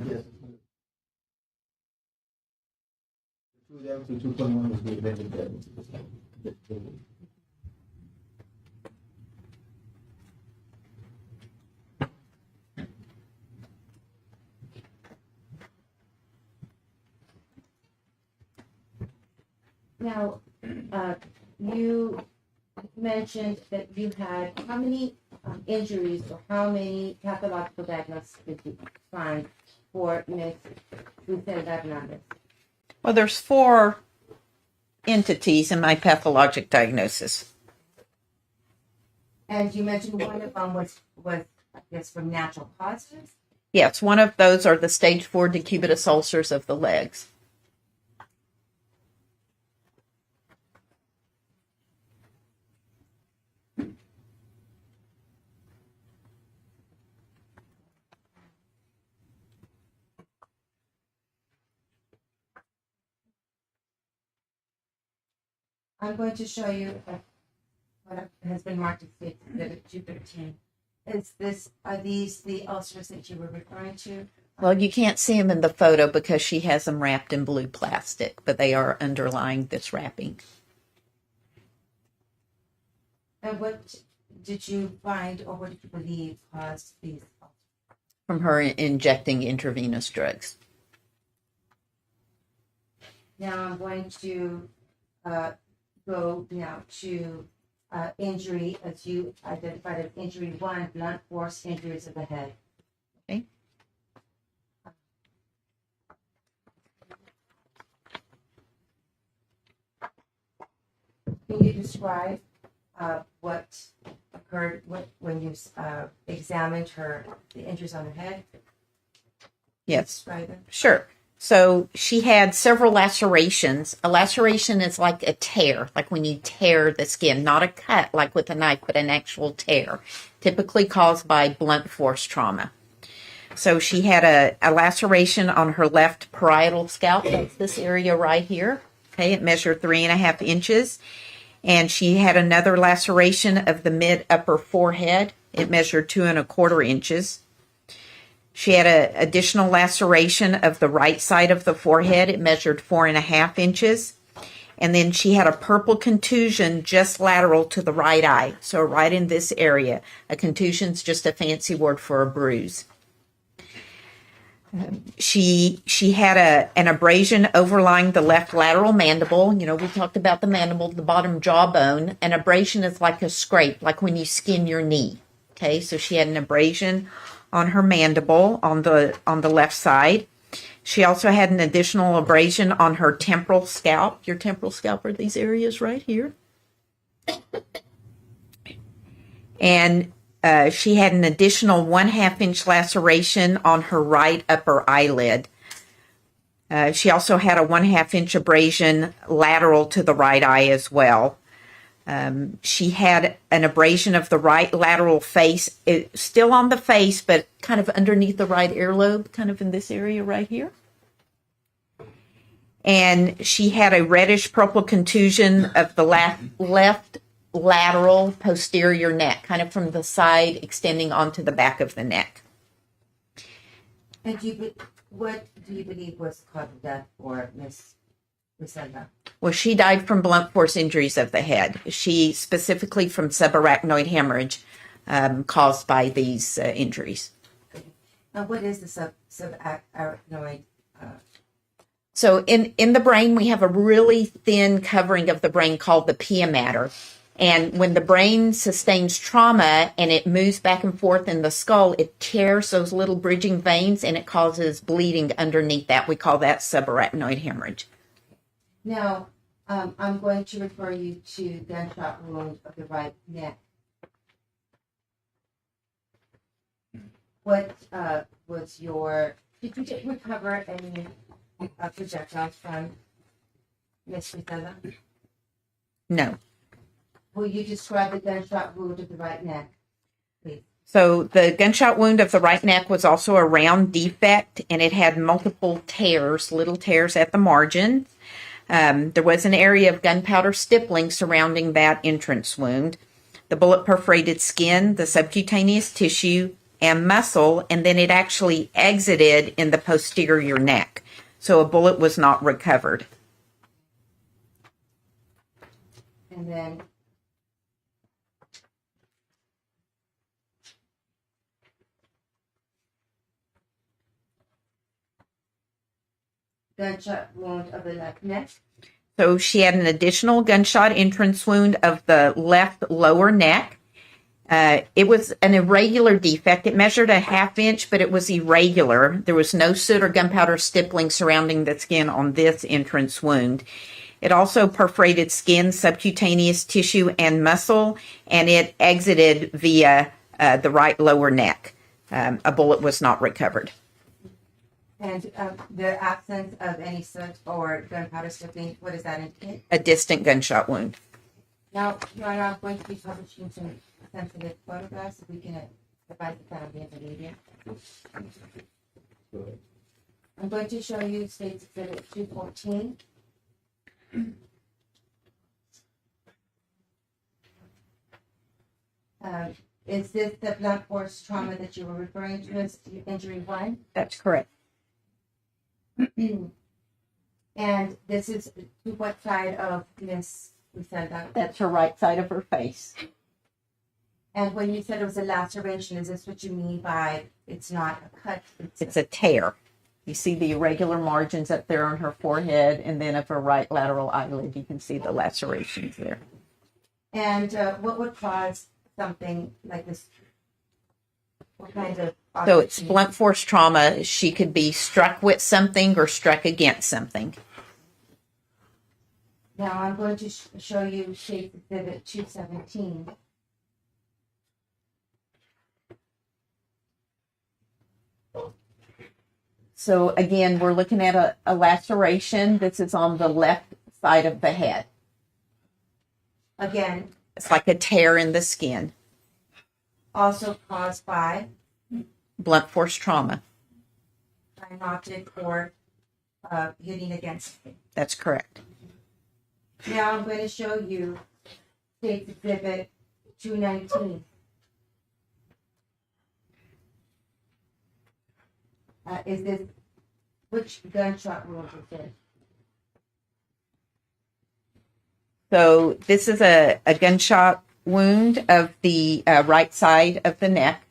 Yes. 221 was the amended that. Now, you mentioned that you had how many injuries or how many pathological diagnoses did you find for Ms. Griselda Hernandez? Well, there's 4 entities in my pathologic diagnosis. And you mentioned one of them was I guess, from natural causes? Yes, one of those are the stage 4 decubitus ulcers of the legs. I'm going to show you what has been marked as Exhibit 213. Are these the ulcers that you were referring to? Well, you can't see them in the photo because she has them wrapped in blue plastic, but they are underlying this wrapping. And what did you find or what did you believe caused these ulcers? From her injecting intravenous drugs. Now I'm going to go now to injury, as you identified as injury 1, blunt force injuries of the head. Okay. Can you describe what occurred when you examined the injuries on her head? Yes. Describe them. Sure. So she had several lacerations. A laceration is like a tear, like when you tear the skin, not a cut like with a knife, but an actual tear, typically caused by blunt force trauma. So she had a laceration on her left parietal scalp. That's this area right here. Okay, it measured 3.5 inches. And she had another laceration of the mid-upper forehead. It measured 2.25 inches. She had an additional laceration of the right side of the forehead. It measured 4.5 inches. And then she had a purple contusion just lateral to the right eye. So right in this area. A contusion is just a fancy word for a bruise. She had an abrasion overlying the left lateral mandible. You know, we talked about the mandible, the bottom jawbone. An abrasion is like a scrape, like when you skin your knee. Okay, so she had an abrasion on her mandible on the left side. She also had an additional abrasion on her temporal scalp. Your temporal scalp are these areas right here. And she had an additional 1/2 inch laceration on her right upper eyelid. She also had a 1/2 inch abrasion lateral to the right eye as well. She had an abrasion of the right lateral face, still on the face, but kind of underneath the right earlobe, kind of in this area right here. And she had a reddish purple contusion of the left lateral posterior neck, kind of from the side extending onto the back of the neck. And what do you believe was the cause of death for Miss Griselda? Well, she died from blunt force injuries of the head. She specifically from subarachnoid hemorrhage caused by these injuries. Now, what is the subarachnoid? So in the brain, we have a really thin covering of the brain called the pia mater. And when the brain sustains trauma and it moves back and forth in the skull, it tears those little bridging veins and it causes bleeding underneath that. We call that subarachnoid hemorrhage. Now, I'm going to refer you to gunshot wound of the right neck. What was did you recover any projectiles from Miss Griselda? No. Will you describe the gunshot wound of the right neck, please? So the gunshot wound of the right neck was also a round defect, and it had multiple tears, little tears at the margin. There was an area of gunpowder stippling surrounding that entrance wound. The bullet perforated skin, the subcutaneous tissue, and muscle, and then it actually exited in the posterior neck. So a bullet was not recovered. And then gunshot wound of the left neck. So she had an additional gunshot entrance wound of the left lower neck. It was an irregular defect. It measured a 1/2 inch, but it was irregular. There was no soot or gunpowder stippling surrounding the skin on this entrance wound. It also perforated skin, subcutaneous tissue, and muscle, and it exited via the right lower neck. A bullet was not recovered. And the absence of any soot or gunpowder stippling, what does that indicate? A distant gunshot wound. Now, Your Honor, I'm going to be publishing some sensitive photographs so we can advise the family of the media. I'm going to show you State's Exhibit 214. Is this the blunt force trauma that you were referring to as injury 1? That's correct. And this is to what side of Miss Lucenda? That's her right side of her face. And when you said it was a laceration, is this what you mean by it's not a cut? It's a tear. You see the irregular margins up there on her forehead, and then of her right lateral eyelid, you can see the lacerations there. And what would cause something like this? What kind of? So it's blunt force trauma. She could be struck with something or struck against something. Now I'm going to show you State Exhibit 217. So again, we're looking at a laceration. This is on the left side of the head. Again, It's like a tear in the skin. also caused by Blunt force trauma. an object or hitting against it. That's correct. Now I'm going to show you State Exhibit 219. Is this, which gunshot wound is this? So this is a gunshot wound of the right side of the neck.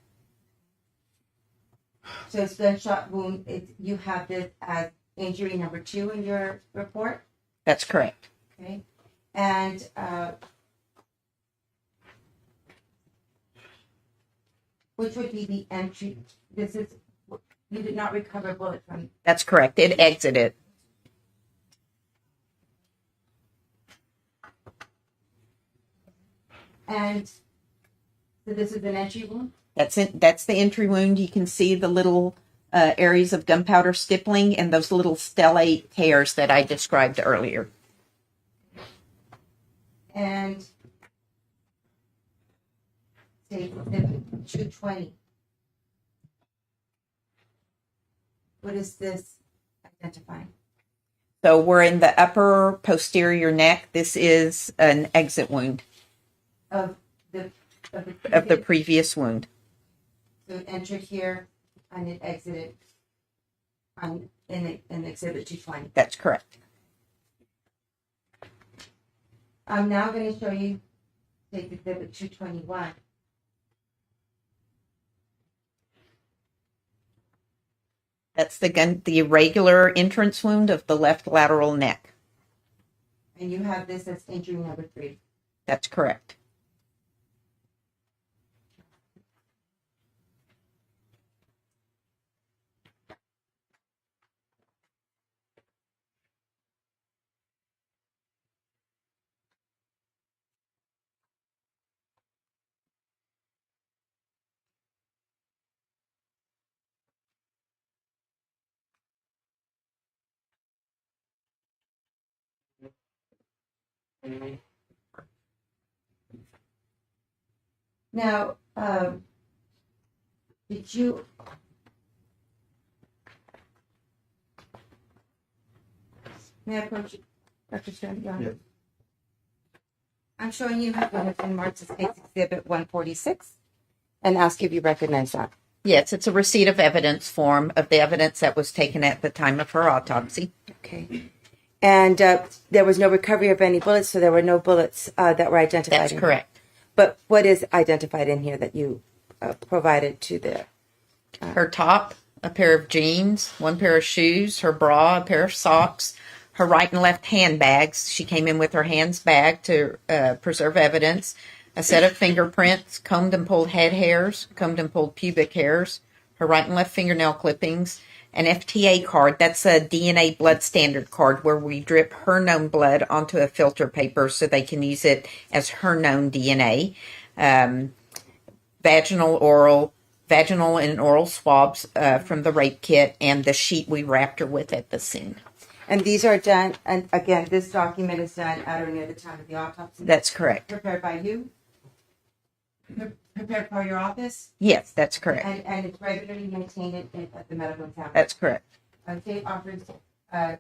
So it's gunshot wound, you have this as injury number 2 in your report, That's correct. okay? And which would be the entry, this is, you did not recover a bullet from, That's correct. It exited. and so this is an entry wound? That's it. That's the entry wound. You can see the little areas of gunpowder stippling and those little stellate tears that I described earlier. And State Exhibit 220. What is this identifying? So we're in the upper posterior neck. This is an exit wound Of of the previous wound. So it entered here and it exited in Exhibit 220. That's correct. I'm now going to show you State Exhibit 221. That's the irregular entrance wound of the left lateral neck. And you have this as injury number 3. That's correct. Now, did you may I approach you, Dr. Stern? Yes. I'm showing you what has been marked as State Exhibit 146 and ask if you recognize that. Yes, it's a receipt of evidence form of the evidence that was taken at the time of her autopsy. Okay. And there was no recovery of any bullets, so there were no bullets that were identified. That's in correct. Here. But what is identified in here that you provided to the? Her top, a pair of jeans, one pair of shoes, her bra, a pair of socks, her right and left handbags. She came in with her hands bagged to preserve evidence. A set of fingerprints, combed and pulled head hairs, combed and pulled pubic hairs, her right and left fingernail clippings, an FTA card. That's a DNA blood standard card where we drip her known blood onto a filter paper so they can use it as her known DNA. Vaginal and oral swabs from the rape kit, and the sheet we wrapped her with at the scene. And these are done, and again, this document is done at or near the time of the autopsy? That's correct. Prepared by you? Prepared for your office? Yes, that's correct. And it's regularly maintained at the medical examiner? That's correct. State offers State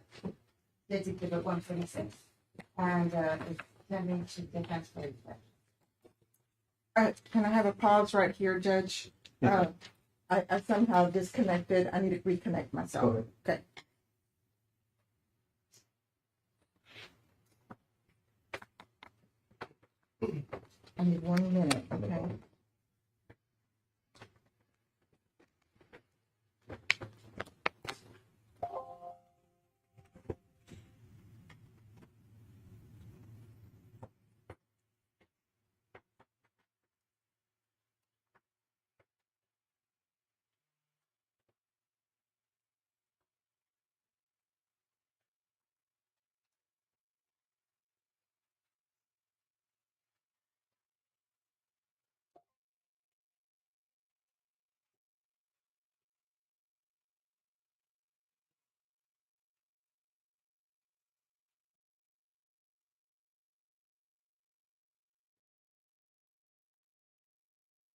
Exhibit 126, and it's sending to defense for inspection. Can I have a pause right here, Judge? I somehow disconnected. I need to reconnect myself. Go ahead. Okay. I need 1 minute, okay?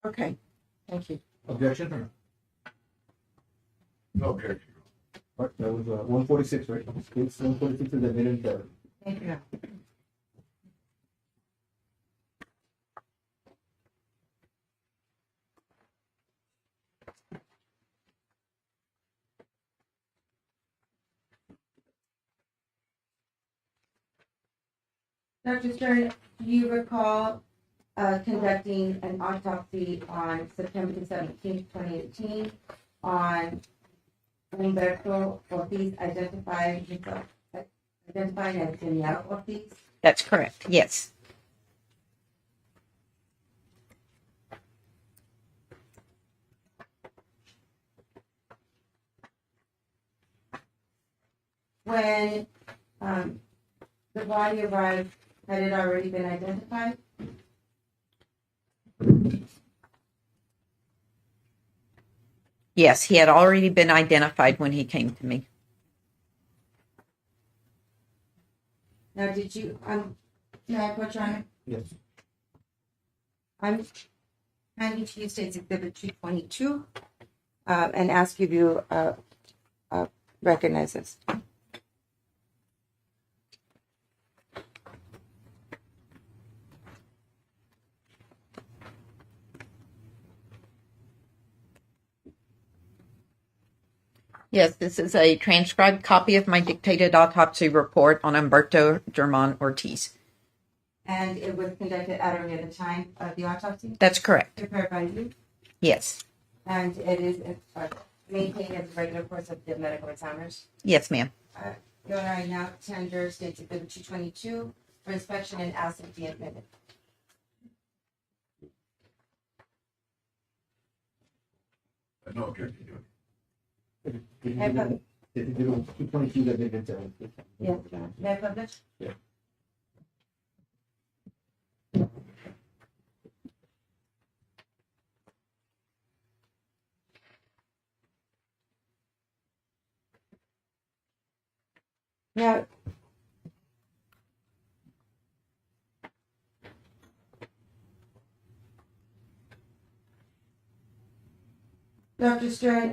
Okay, thank you. Objection or? No objection. Right, that was 146, right? It's 146 is admitted that. Thank you. Dr. Stern, do you recall conducting an autopsy on September the 17th, 2018 on Humberto Ortiz, identified as Daniel Ortiz? That's correct. Yes. When the body arrived, had it already been identified? Yes, he had already been identified when he came to me. Now, did you, may I approach your Honor? Yes. I'm handing to you State's Exhibit 222 and ask if you recognize this. Yes, this is a transcribed copy of my dictated autopsy report on Humberto German Ortiz. And it was conducted at or near the time of the autopsy? That's correct. Prepared by you? Yes. And it is maintained as a regular course of the medical examiners? Yes, ma'am. Your Honor, I now tender State's Exhibit 222 for inspection and ask it be admitted. No objection to it. Did you do 222 that admitted to? Yes, may I publish? Yeah. Now, Dr. Stern,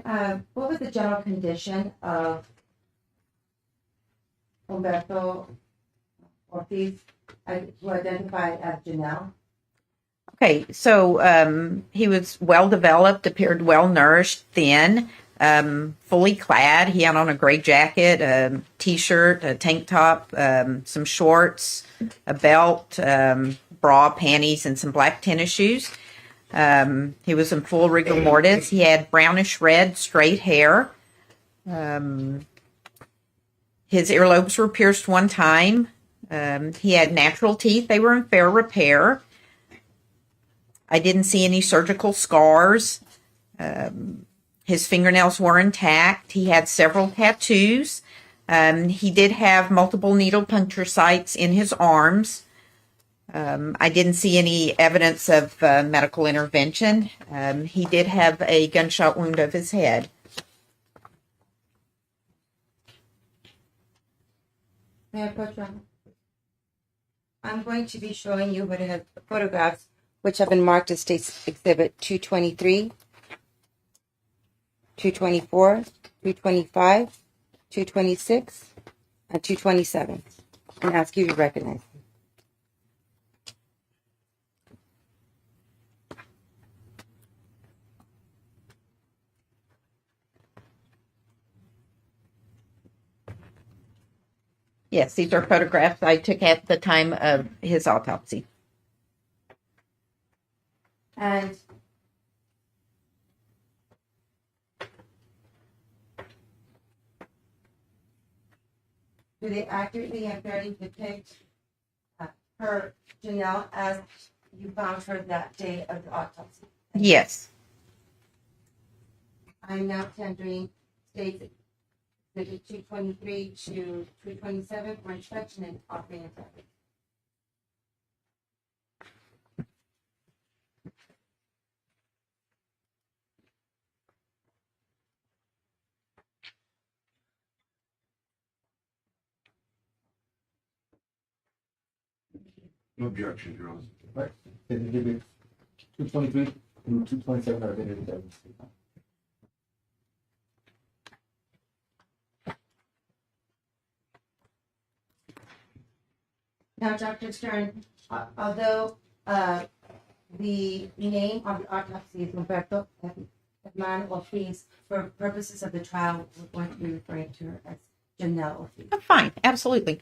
what was the general condition of Humberto Ortiz, who identified as Janelle? Okay, so he was well developed, appeared well nourished, thin, fully clad. He had on a gray jacket, a t-shirt, a tank top, some shorts, a belt, bra, panties, and some black tennis shoes. He was in full rigor mortis. He had brownish red straight hair. His earlobes were pierced one time. He had natural teeth. They were in fair repair. I didn't see any surgical scars. His fingernails were intact. He had several tattoos. He did have multiple needle puncture sites in his arms. I didn't see any evidence of medical intervention. He did have a gunshot wound of his head. Mayor Potron, I'm going to be showing you what I have photographs which have been marked as State Exhibit 223, 224, 225, 226, and 227, and ask you to recognize them. Yes, these are photographs I took at the time of his autopsy. And do they accurately and fairly depict her, Janelle, as you found her that day of the autopsy? Yes. I'm now tendering State Exhibit 223 to 227 for inspection and operating records. No objection, Your Honor. Right. Exhibit 223 through 227 are identified evidence. Now, Dr. Stern, although the name of the autopsy is Humberto Herman Ortiz, for purposes of the trial, we're going to be referring to her as Janelle Ortiz. Oh, fine, absolutely.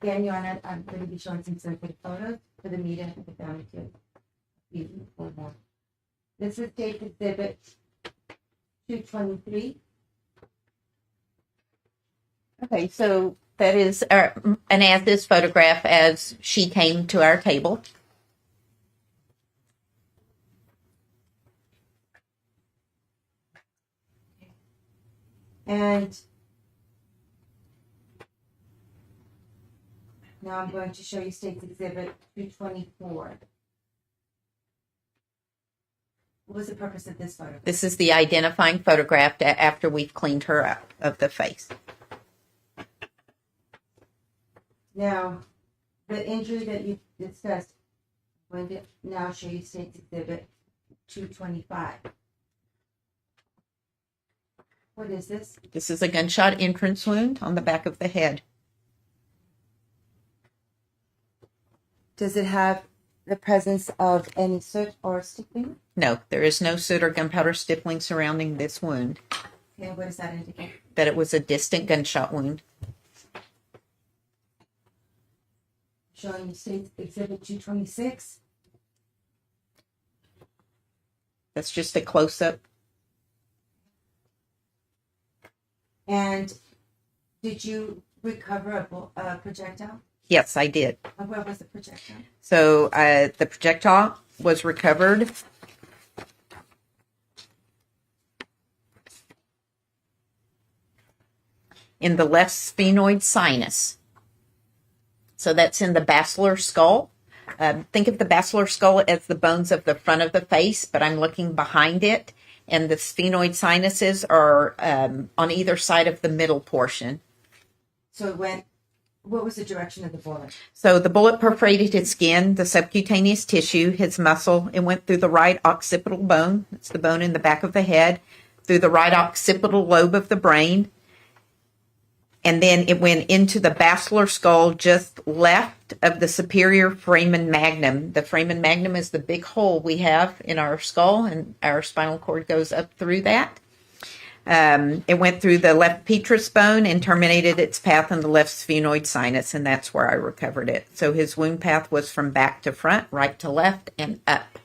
Again, Your Honor, I'm going to be showing some sensitive photos for the media and the family to view for more. This is State Exhibit 223. Okay, so that is an as-is photograph as she came to our table. And now I'm going to show you State Exhibit 224. What was the purpose of this photo? This is the identifying photograph after we've cleaned her up of the face. Now, the injury that you discussed, I'm going to now show you State Exhibit 225. What is this? This is a gunshot entrance wound on the back of the head. Does it have the presence of any soot or stippling? No, there is no soot or gunpowder stippling surrounding this wound. Okay, what does that indicate? That it was a distant gunshot wound. Showing you State Exhibit 226. That's just a close-up. And did you recover a projectile? Yes, I did. And where was the projectile? So the projectile was recovered in the left sphenoid sinus. So that's in the basilar skull. Think of the basilar skull as the bones of the front of the face, but I'm looking behind it, and the sphenoid sinuses are on either side of the middle portion. So it went, what was the direction of the bullet? So the bullet perforated his skin, the subcutaneous tissue, his muscle. It went through the right occipital bone. It's the bone in the back of the head, through the right occipital lobe of the brain. And then it went into the basilar skull just left of the superior foramen magnum. The foramen magnum is the big hole we have in our skull, and our spinal cord goes up through that. It went through the left petrous bone and terminated its path in the left sphenoid sinus, and that's where I recovered it. So his wound path was from back to front, right to left, and up.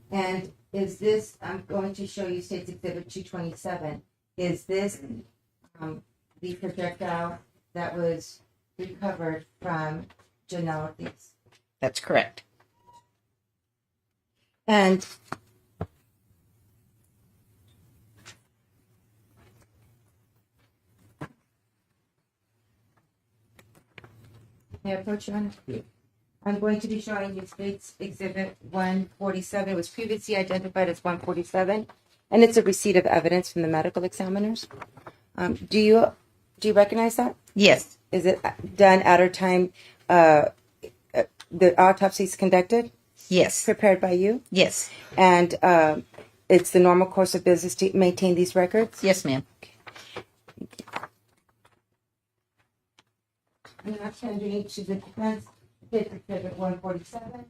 And is this, I'm going to show you State's Exhibit 227. Is this the projectile that was recovered from Juan Ortiz? That's correct. And may I approach, Your Honor? Yeah. I'm going to be showing you State's Exhibit 147. It was previously identified as 147, and it's a receipt of evidence from the medical examiners. Do you recognize that? Yes. Is it done at a time the autopsy is conducted? Yes. Prepared by you? Yes. And it's the normal course of business to maintain these records? Yes, ma'am. I'm now tendering to the defense, State's Exhibit 147.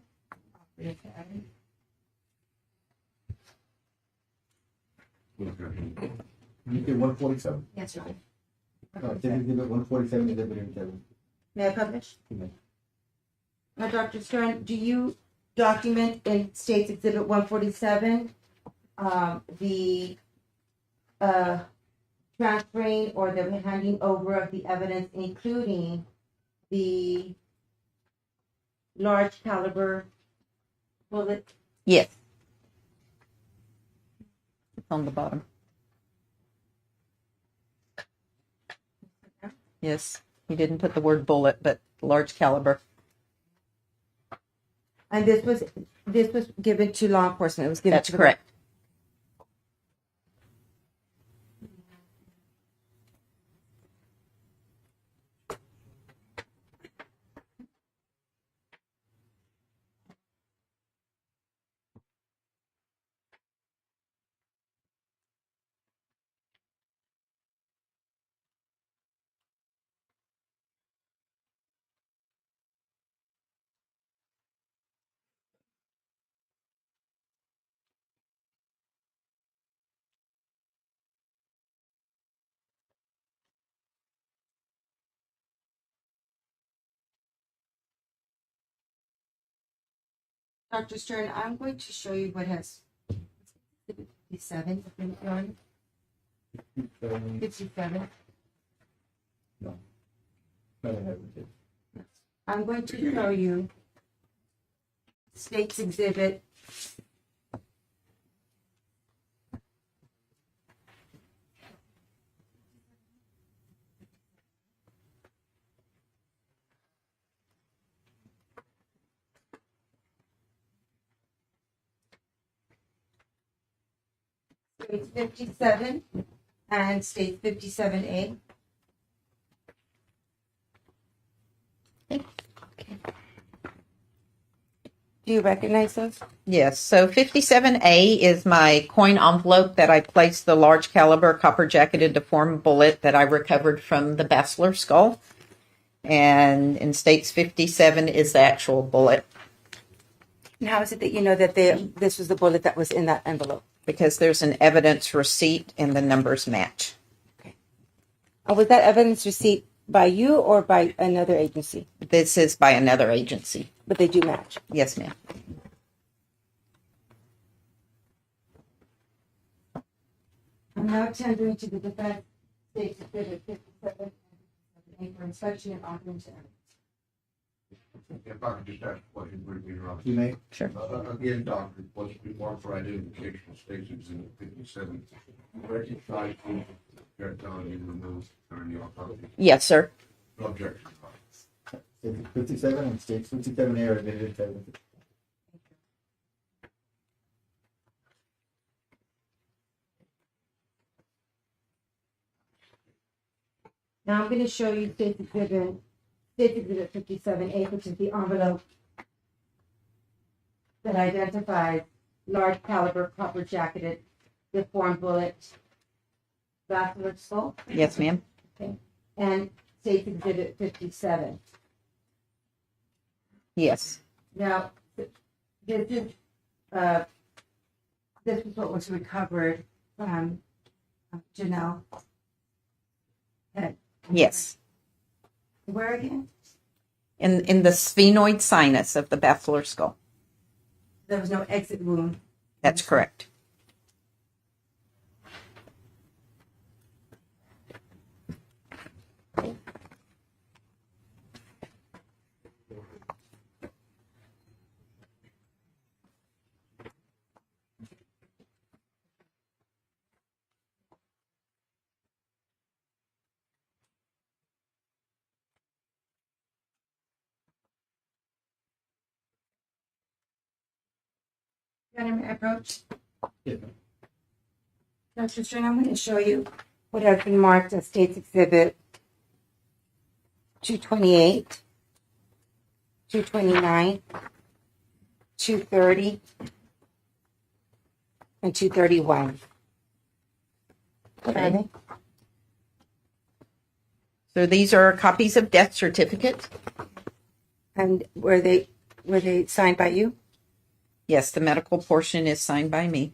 You did 147? Yes, Your Honor. No, State's Exhibit 147 is evidence 7. May I publish? You may. Now, Dr. Stern, do you document in State's Exhibit 147 the transferring or the handing over of the evidence, including the large caliber bullet? Yes. It's on the bottom. Yes. He didn't put the word bullet, but large caliber. And this was given to law enforcement. It was given That's to the correct. Dr. Stern, I'm going to show you what has 57 been done. 57. No. No, I haven't. I'm going to show you State's Exhibit. State's 57 and State 57A. Do you recognize those? Yes. So 57A is my coin envelope that I placed the large caliber copper jacketed deformed bullet that I recovered from the basilar skull. And in States 57 is the actual bullet. And how is it that you know that this was the bullet that was in that envelope? Because there's an evidence receipt and the numbers match. Was that evidence receipt by you or by another agency? This is by another agency. But they do match. Yes, ma'am. I'm now tendering to the defense State's Exhibit 57 for inspection and offering to evidence. If I could just ask a question briefly, Your Honor. You may. Sure. Again, Doctor, what's been marked for identification of State's Exhibit 57, recognize the time you removed during the autopsy. Yes, sir. No objection. States 57 and States 57A are admitted into evidence. Now I'm going to show you State's Exhibit 57A, which is the envelope that identifies large caliber copper jacketed deformed bullet vascular skull? Yes, ma'am. Okay. And State Exhibit 57. Yes. Now, this is what was recovered from Janelle. Yes. Where again? In the sphenoid sinus of the basilar skull. There was no exit wound. That's correct. Can I approach? Dr. Stern, I'm going to show you what has been marked as State's Exhibit 228, 229, 230, and 231. What are they? So these are copies of death certificates. And were they signed by you? Yes, the medical portion is signed by me.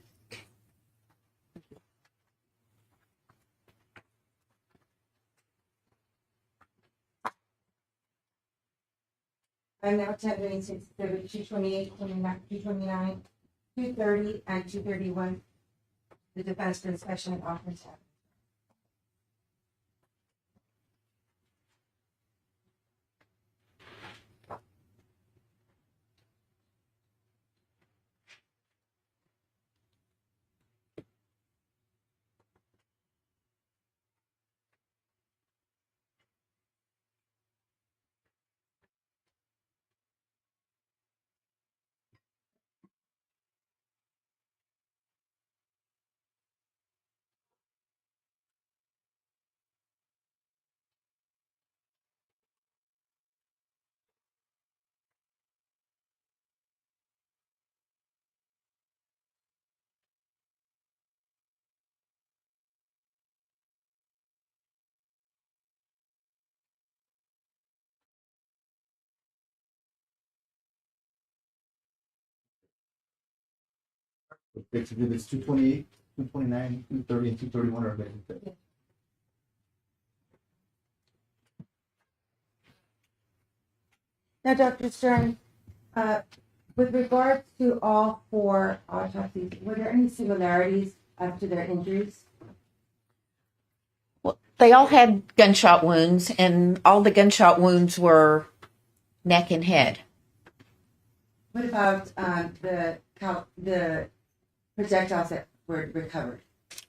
I'm now tendering State's Exhibit 228, 229, 230, and 231. The defense for inspection and offense. Exhibits 228, 229, 230, and 231 are available. Now, Dr. Stern, with regards to all four autopsies, were there any similarities as to their injuries? Well, they all had gunshot wounds, and all the gunshot wounds were neck and head. What about the projectiles that were recovered?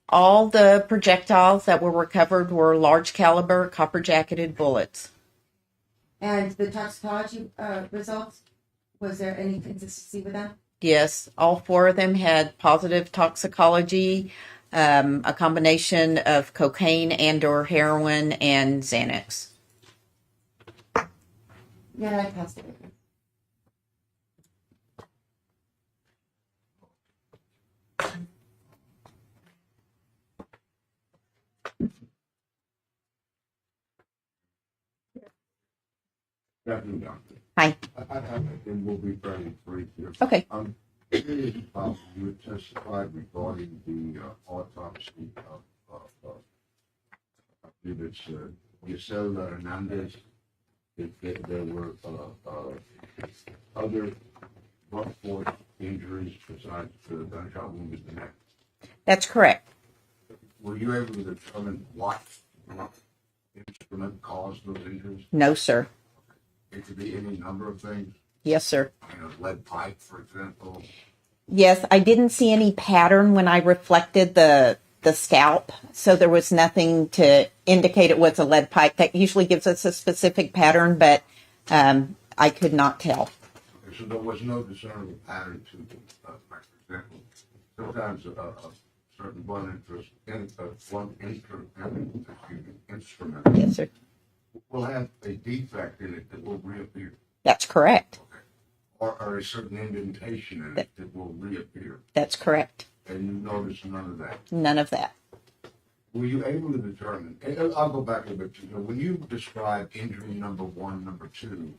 All the projectiles that were recovered were large caliber copper jacketed bullets. And the toxicology results, was there any consistency with them? Yes, all four of them had positive toxicology, a combination of cocaine and or heroin and Xanax. Yeah, I passed it. Definitely, doctor. Hi. And we'll be fairly brief here. Okay. You testified regarding the autopsy of I believe it's Gisela Hernandez. If there were other blunt force injuries besides the gunshot wound in the neck. That's correct. Were you able to determine what instrument caused those injuries? No, sir. It could be any number of things. Yes, sir. Lead pipe, for example. Yes, I didn't see any pattern when I reflected the scalp, so there was nothing to indicate it was a lead pipe. That usually gives us a specific pattern, but I could not tell. Okay, so there was no discernible pattern to like, for example, sometimes a certain blunt instrument Yes, sir. will have a defect in it that will reappear. That's correct. Okay. Or a certain indentation in it that will reappear. That's correct. And you notice none of that. None of that. were you able to determine, and I'll go back a little bit, when you describe injury number 1, number 2,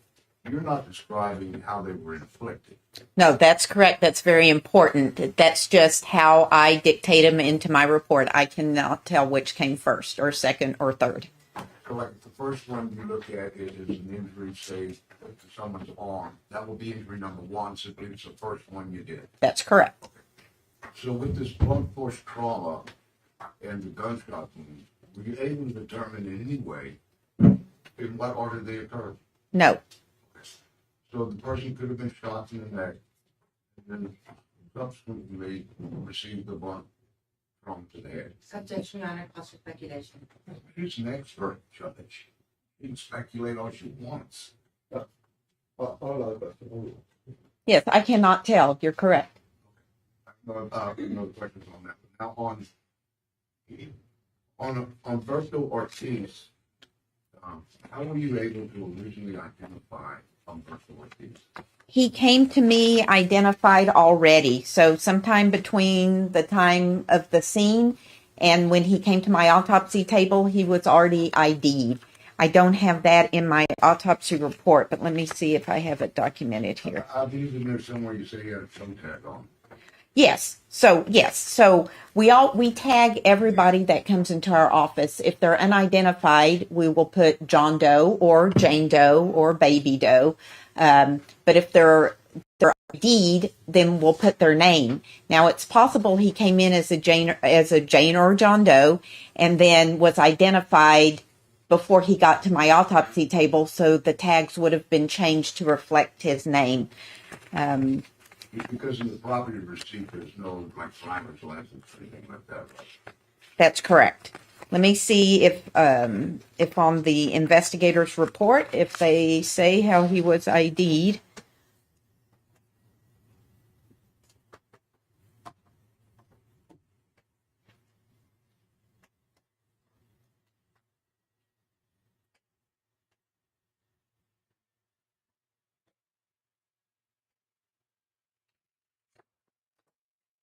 you're not describing how they were inflicted. No, that's correct. That's very important. That's just how I dictate them into my report. I cannot tell which came first or second or third. So like the first one you look at is an injury, say, to someone's arm. That will be injury number 1, so it's the first one you did. That's correct. So with this blunt force trauma and the gunshot wound, were you able to determine in any way in what order they occurred? No. So the person could have been shot in the neck and then subsequently received the blunt trauma to the head. Objection, Your Honor, also speculation. He's an expert judge. He can speculate all she wants. Yes, I cannot tell. You're correct. No questions on that. Now on Berto Ortiz, how were you able to originally identify Berto Ortiz? He came to me identified already. So sometime between the time of the scene and when he came to my autopsy table, he was already ID'd. I don't have that in my autopsy report, but let me see if I have it documented here. I believe in there somewhere you say he had a toe tag on. Yes. So we tag everybody that comes into our office. If they're unidentified, we will put John Doe or Jane Doe or Baby Doe. But if they're ID'd, then we'll put their name. Now it's possible he came in as a Jane or John Doe, and then was identified before he got to my autopsy table, so the tags would have been changed to reflect his name. Because in the property receipt, there's no driver's license or anything like that, right? That's correct. Let me see if on the investigator's report, if they say how he was ID'd.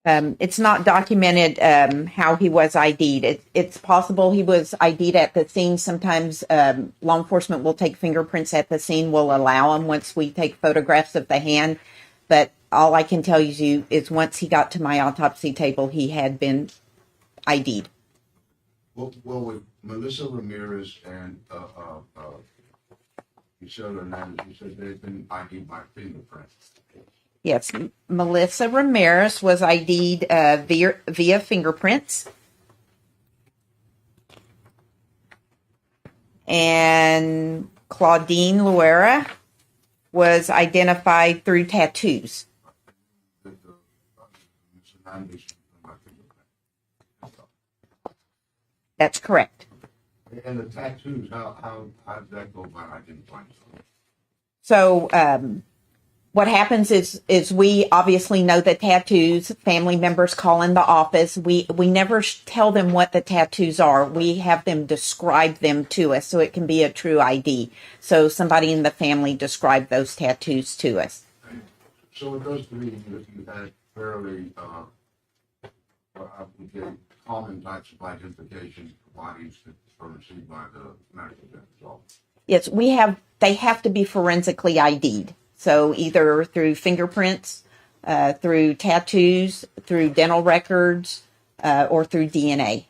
It's not documented how he was ID'd. It's possible he was ID'd at the scene. Sometimes law enforcement will take fingerprints at the scene. We'll allow them once we take photographs of the hand. But all I can tell you is once he got to my autopsy table, he had been ID'd. Well, with Melissa Ramirez and Michelle Hernandez, you said they've been ID'd by fingerprints. Yes, Melissa Ramirez was ID'd via fingerprints. And Claudine Luera was identified through tattoos. That's correct. And the tattoos, how does that go by identifying someone? So, what happens is we obviously know the tattoos. Family members call in the office. We never tell them what the tattoos are. We have them describe them to us so it can be a true ID. So somebody in the family described those tattoos to us. So it does mean that you had fairly, common types of identification for bodies that are received by the medical examiner's office. Yes, they have to be forensically ID'd. So either through fingerprints, through tattoos, through dental records, or through DNA.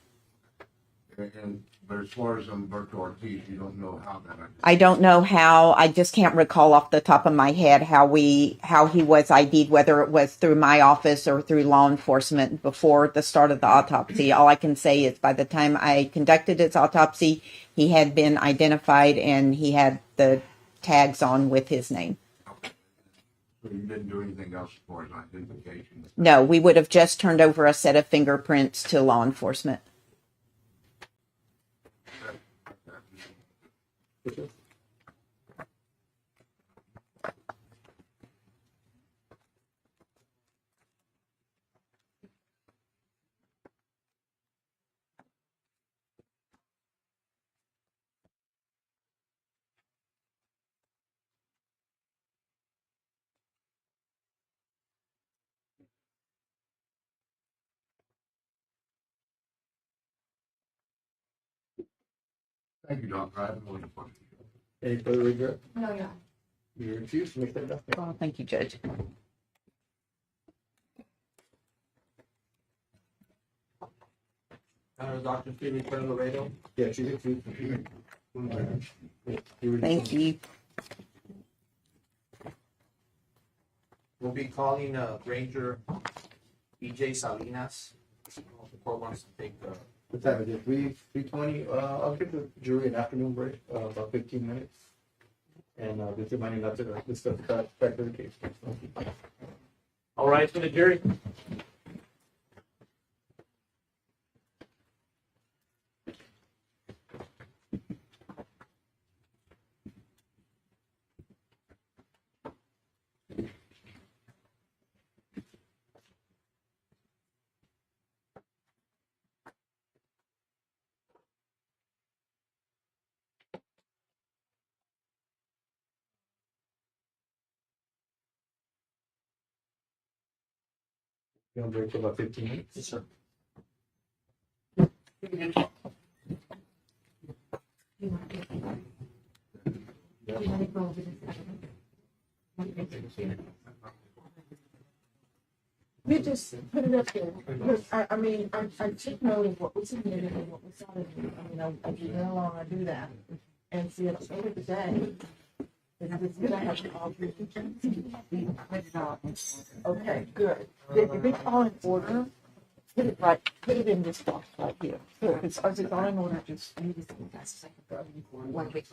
But as far as Berto Ortiz, you don't know how that. I don't know how. I just can't recall off the top of my head how he was ID'd, whether it was through my office or through law enforcement before the start of the autopsy. All I can say is by the time I conducted his autopsy, he had been identified and he had the tags on with his name. So you didn't do anything else as far as identification? No, we would have just turned over a set of fingerprints to law enforcement. Thank you, Doctor. I have no other questions. Any further regret? No, yeah. You're excused, make that document. Oh, thank you, Judge. Dr. Stevie from Laredo. Yeah, she's excused. Thank you. We'll be calling Ranger EJ Salinas. The court wants to take What time is it? 3:20? I'll give the jury an afternoon break, about 15 minutes. And just reminding not to discuss that back to the case. All right, for the jury. You'll break for about 15 minutes. Yes, sir. You just put it up there. Because I mean, I took note of what was submitted and what was not submitted. I mean, as you go along, I do that. And see, at the end of the day, it's good I have all three pictures. Okay, good. If it's all in order, put it right, put it in this box right here. So if it's all in order, just. One week.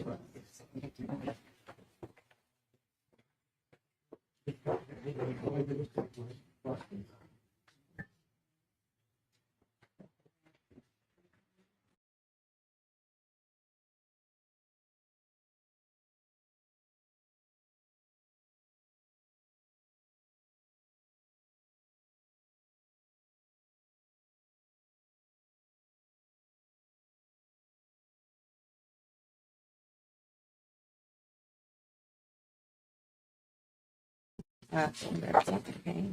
That's okay.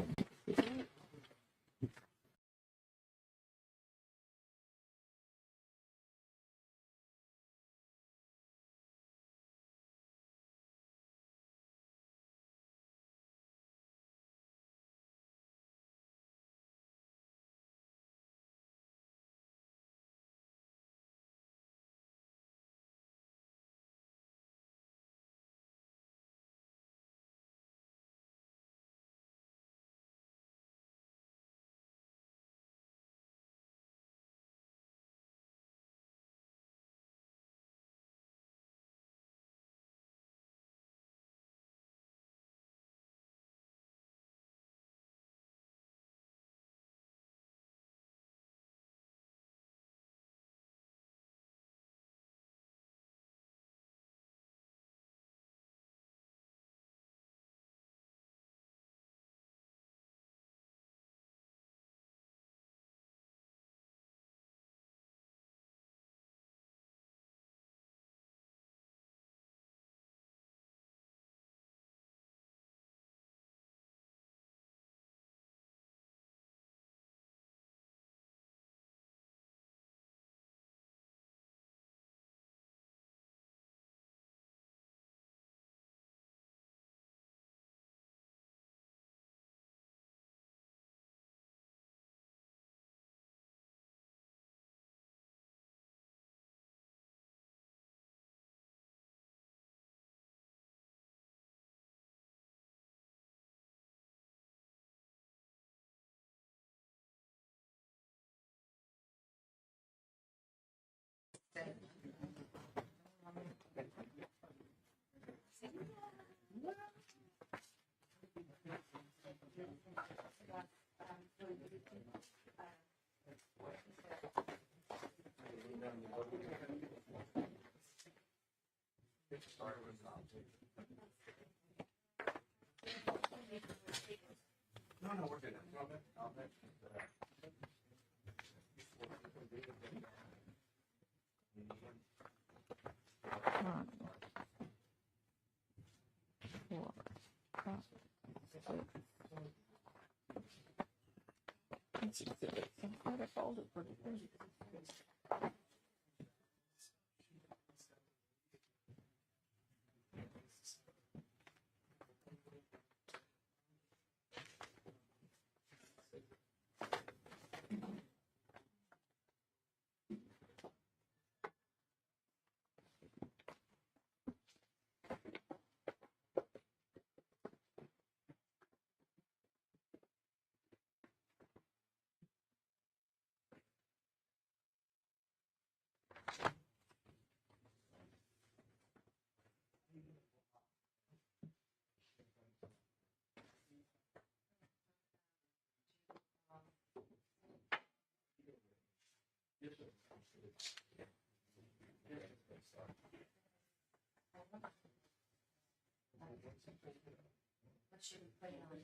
What should we put it on?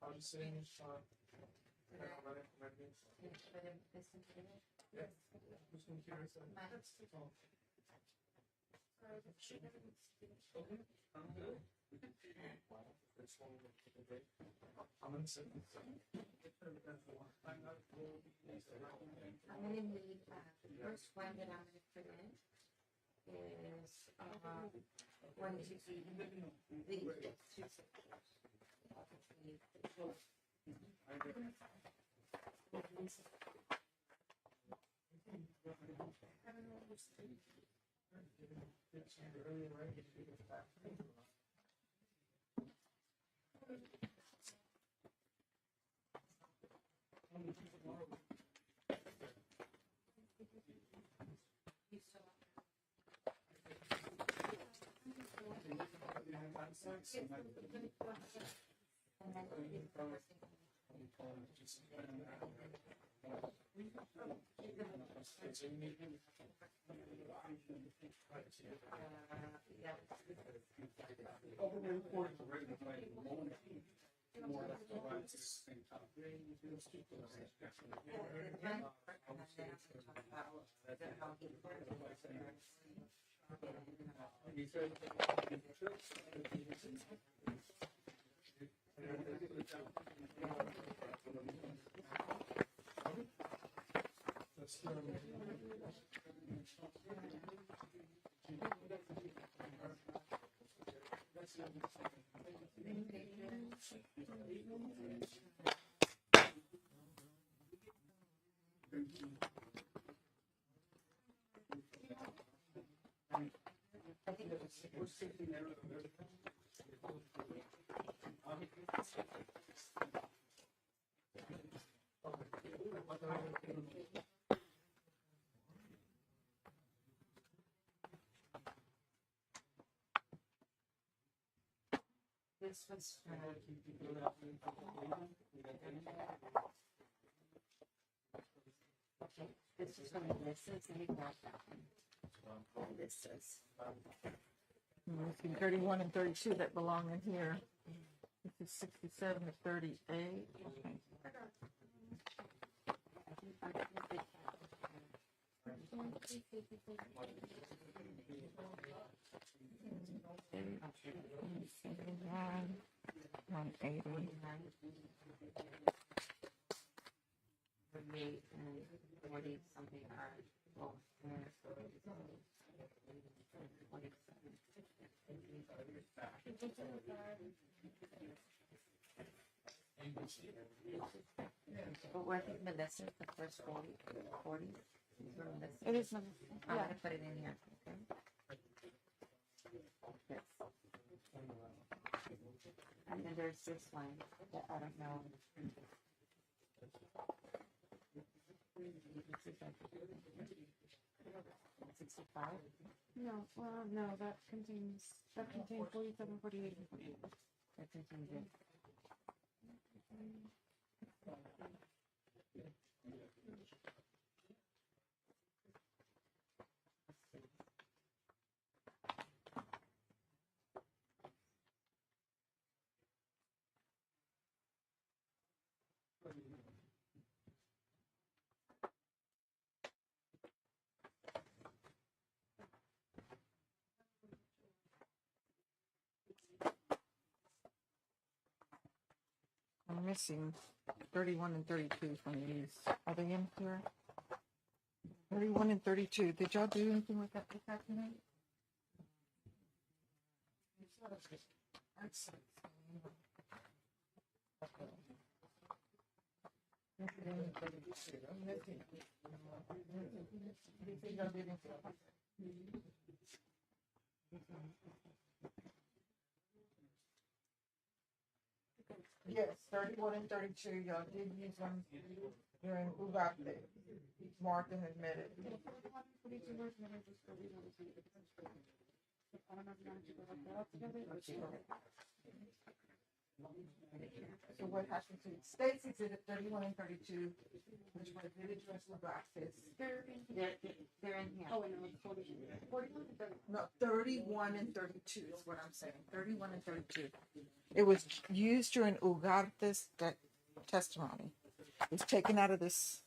I'll just sit in your spot. Put it this into it? Yeah. Just curious. That's all. Okay. I'm good. I'm gonna sit. I'm gonna need, the first one that I'm gonna put in is, one, two, three, this was, okay, this is from this is, let me grab that one. And this is, I see 31 and 32 that belong in here. This is 67 to 38. One 80. 38 and 40 something are both there. 47. But I think Melissa's the first 40. It is, I'm yeah. gonna put it in here, okay? Yes. And then there's this one that I don't know. 65? No, well, no, that contains 47, 48, and 48. That contains it. I'm missing 31 and 32 from these. Are they in here? 31 and 32. Did y'all do anything with that this afternoon? Yes, 31 and 32. Y'all did use them. during Ugarte, marked and admitted. So what happened to States Exhibit 31 and 32, which were admitted to us Ugarte's. They're in here. Oh, and 31 and 32 is what I'm saying. 31 and 32. It was used during Ugarte's testimony. It was taken out of this.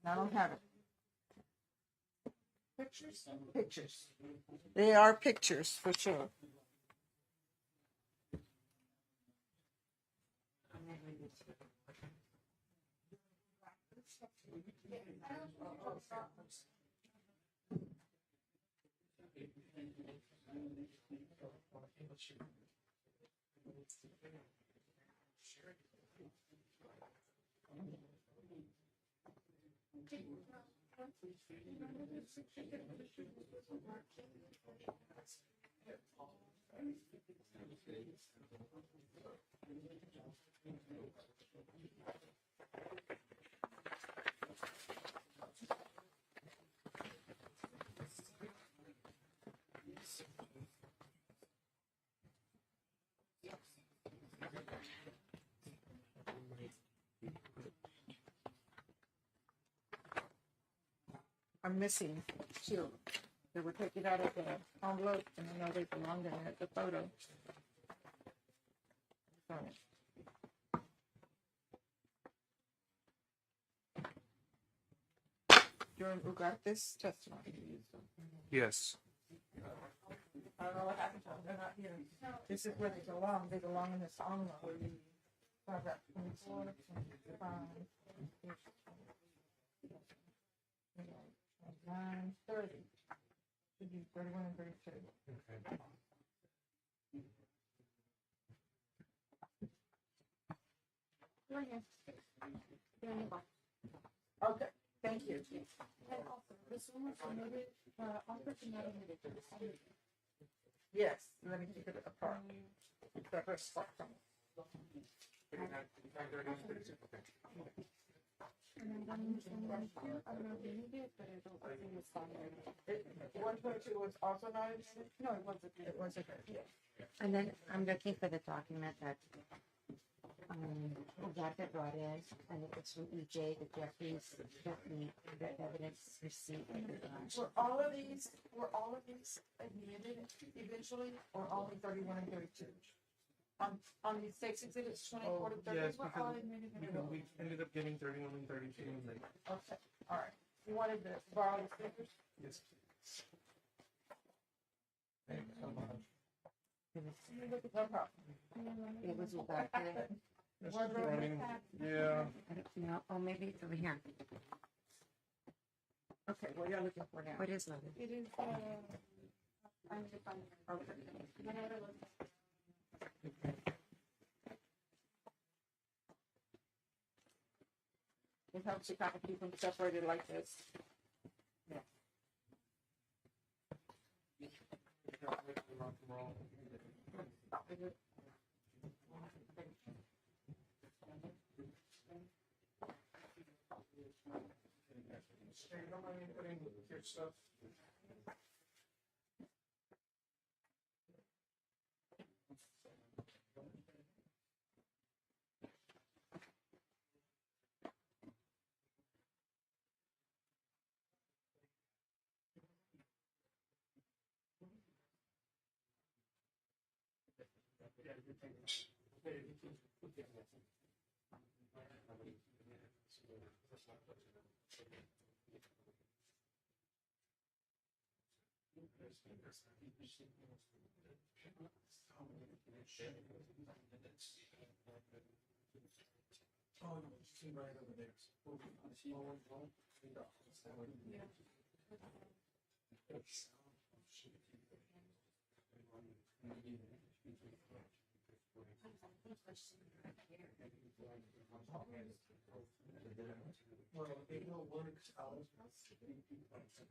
I don't have it. Pictures? Pictures. They are pictures for sure. I'm missing two. They were taken out of the envelope, and I know they belonged in it, the photo. Sorry. During Ugarte's testimony. Yes. I don't know what happened to them. They're not here. This is where they belong. They belong in this envelope. So I've got 24, 25, 29, 30. Should be 31 and 32. Okay. Right here. Okay, thank you. And also, this one was submitted, offered to not admitted. Yes, let me keep it apart. Separate spot from it. And then one was submitted too. I don't know if you need it, but I don't think it's fine. 122 was also not admitted? No, it wasn't. It wasn't, yeah. And then I'm looking for the document that Ugarte brought in, and it was from EJ, the Jeffries, the evidence receipt. Were all of these admitted eventually, or only 31 and 32? On these six exhibits, 24 to 30, Yes, were all admitted? because we ended up getting 31 and 32. And like, Okay, all right. You wanted to borrow the stickers? yes. No problem. It was Ugarte. Yeah. I don't know. Oh, maybe it's over here. Okay, what are you looking for now? What is it? It is, I'm just finding it. Okay. Whenever it looks. It helps you kind of keep them separated like this. Yeah. Well, they don't work hours. I mean, I can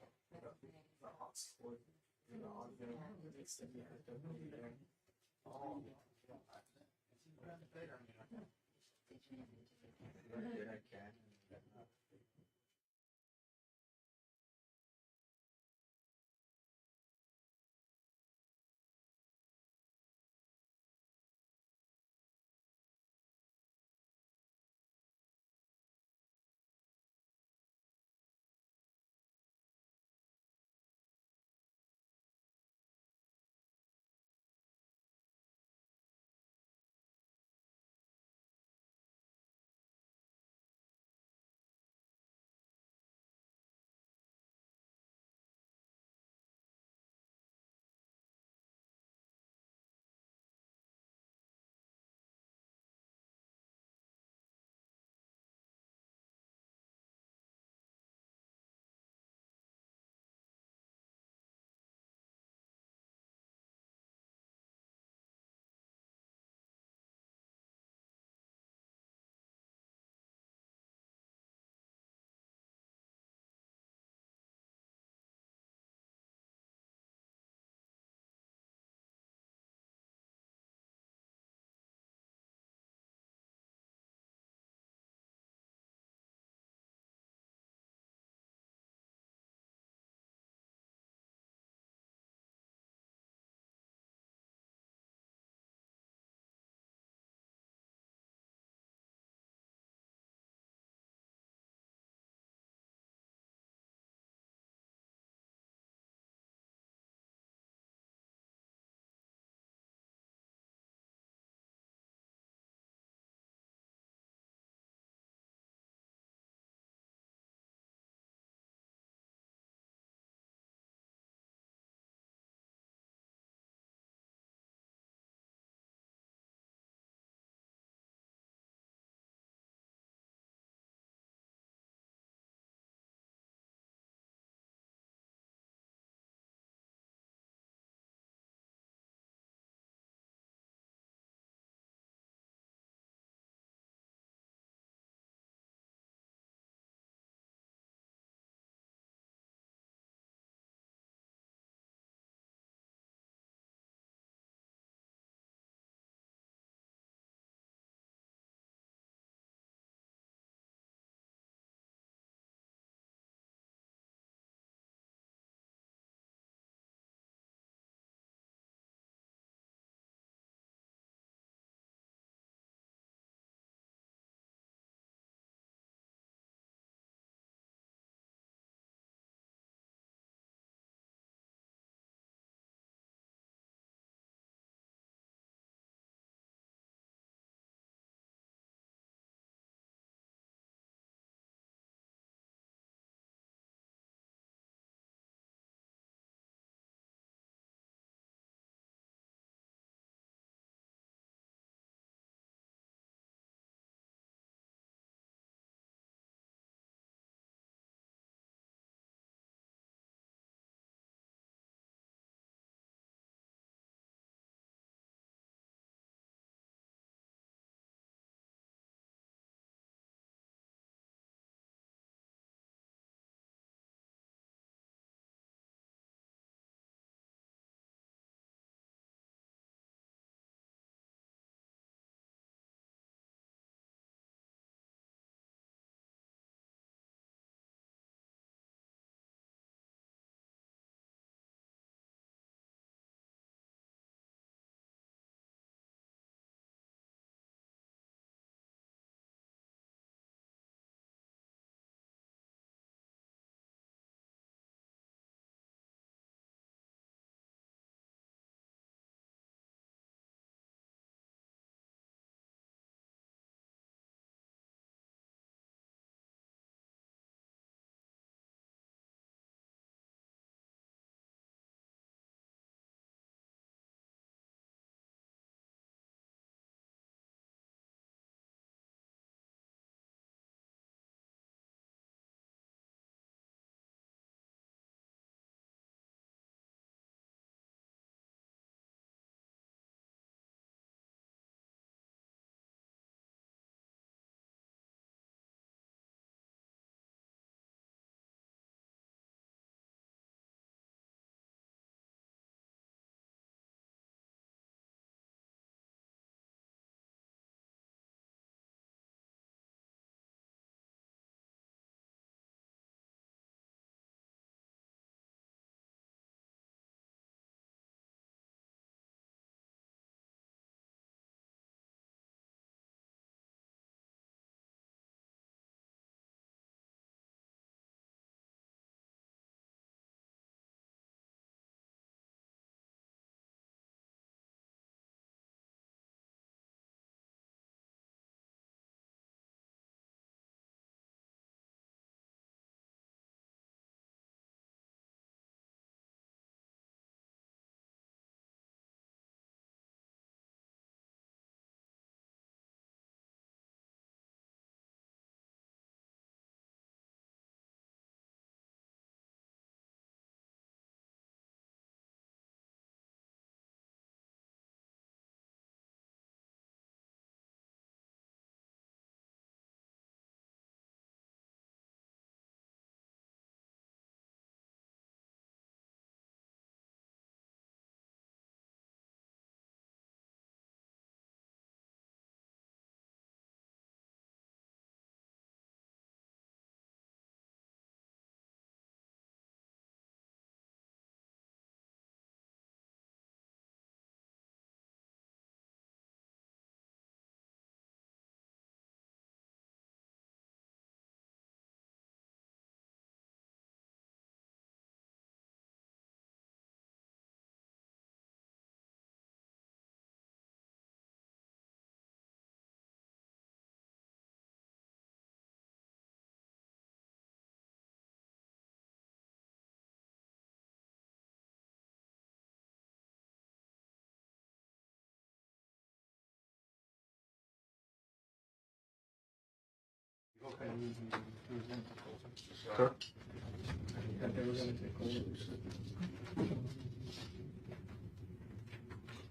instead of it, the hot sport, you know, they said, yeah, they're moving there. I can.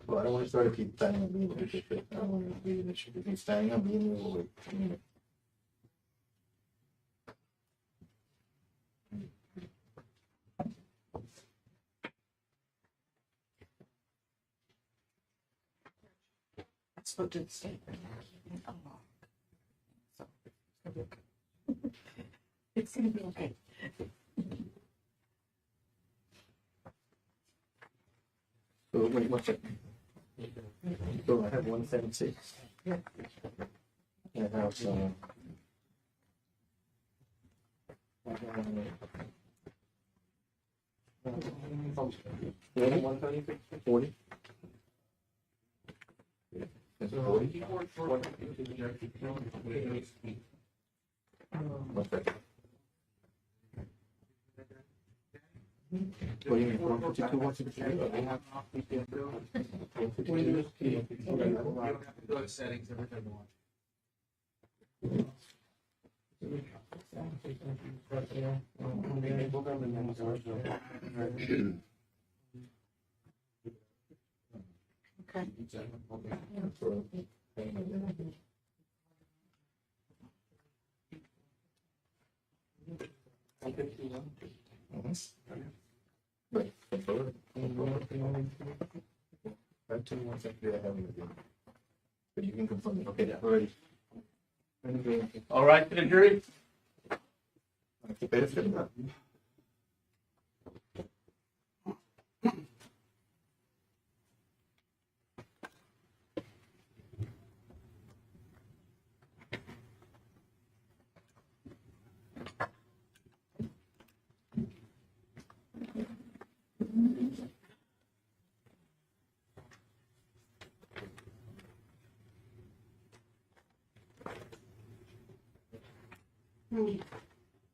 Well, I don't want to start to keep standing on being I don't want to be an issue. If he's standing on being in the way. I spoke to the state. Oh, so it's gonna be okay. So wait, one second. So I have 176. Yeah. I have some. Forty. That's 40. One second. What do you mean, 152, 163? Go to settings every time you want. Okay. But you can confirm it. Okay, all right. All right, to the jury.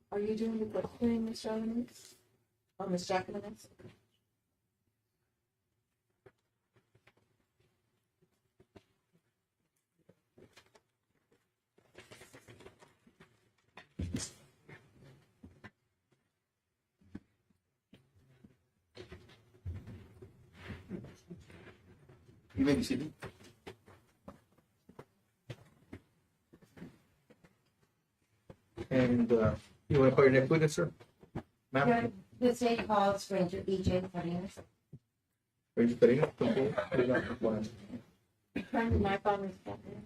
Are you doing the questioning, Ms. Salinas? Or Ms. Jacqueline? You may be seated. And you want to call your next witness, sir? Ma'am? The state calls Ranger E.J. Salinas. Ranger Salinas, okay. My father's father.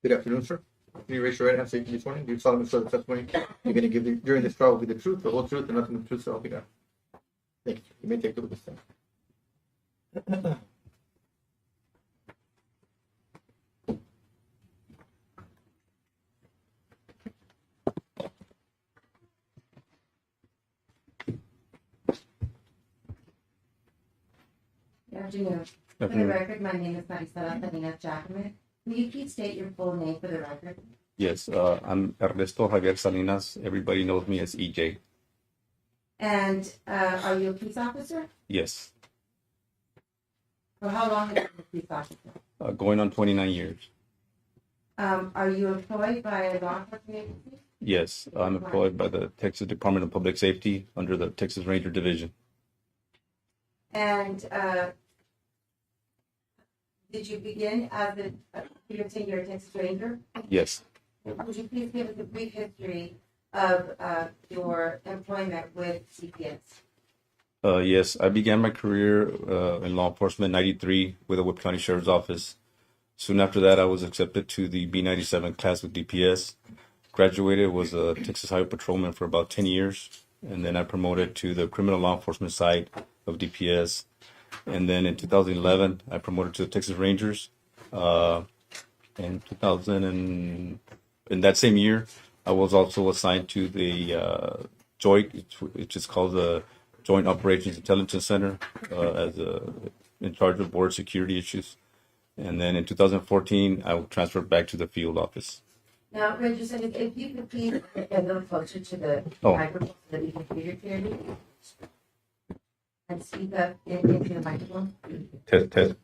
Good afternoon, sir. Can you raise your right hand, say you this morning? Do you solemnly swear the testimony you're going to give during this trial will be the truth, the whole truth, and nothing but the truth, so help you God? Thank you. You may take the witness stand. Good afternoon. For the record, my name is Marisela Salinas Jackman. Will you please state your full name for the record? Yes, I'm Ernesto Javier Salinas. Everybody knows me as EJ. And are you a police officer? Yes, For how long have you been a police officer? going on 29 years. Are you employed by a law enforcement agency? Yes, I'm employed by the Texas Department of Public Safety under the Texas Ranger Division. And did you begin as you're saying you're a Texas Ranger? Yes, Would you please give us a brief history of your employment with CPS? yes, I began my career in law enforcement in '93 with the Whip County Sheriff's Office. Soon after that, I was accepted to the B-97 class with DPS. Graduated, was a Texas Highway Patrolman for about 10 years. And then I promoted to the criminal law enforcement side of DPS. And then in 2011, I promoted to the Texas Rangers. In 2000 and in that same year, I was also assigned to the joint, which is called the Joint Operations Intelligence Center, as in charge of border security issues. And then in 2014, I transferred back to the field office. Now, Ranger Salinas, if you could please get a little closer to the microphone so that we can hear you clearly. And speak up into the microphone. Test.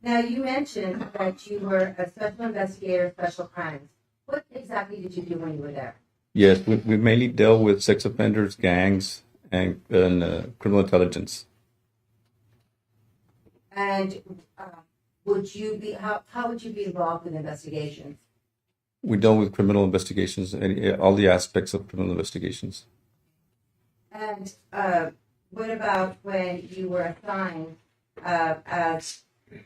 Now, you mentioned that you were a special investigator of special crimes. What exactly did you do when you were there? Yes, we mainly dealt with sex offenders, gangs, and criminal intelligence. And would you be how would you be involved with investigations? We dealt with criminal investigations, all the aspects of criminal investigations. And what about when you were assigned as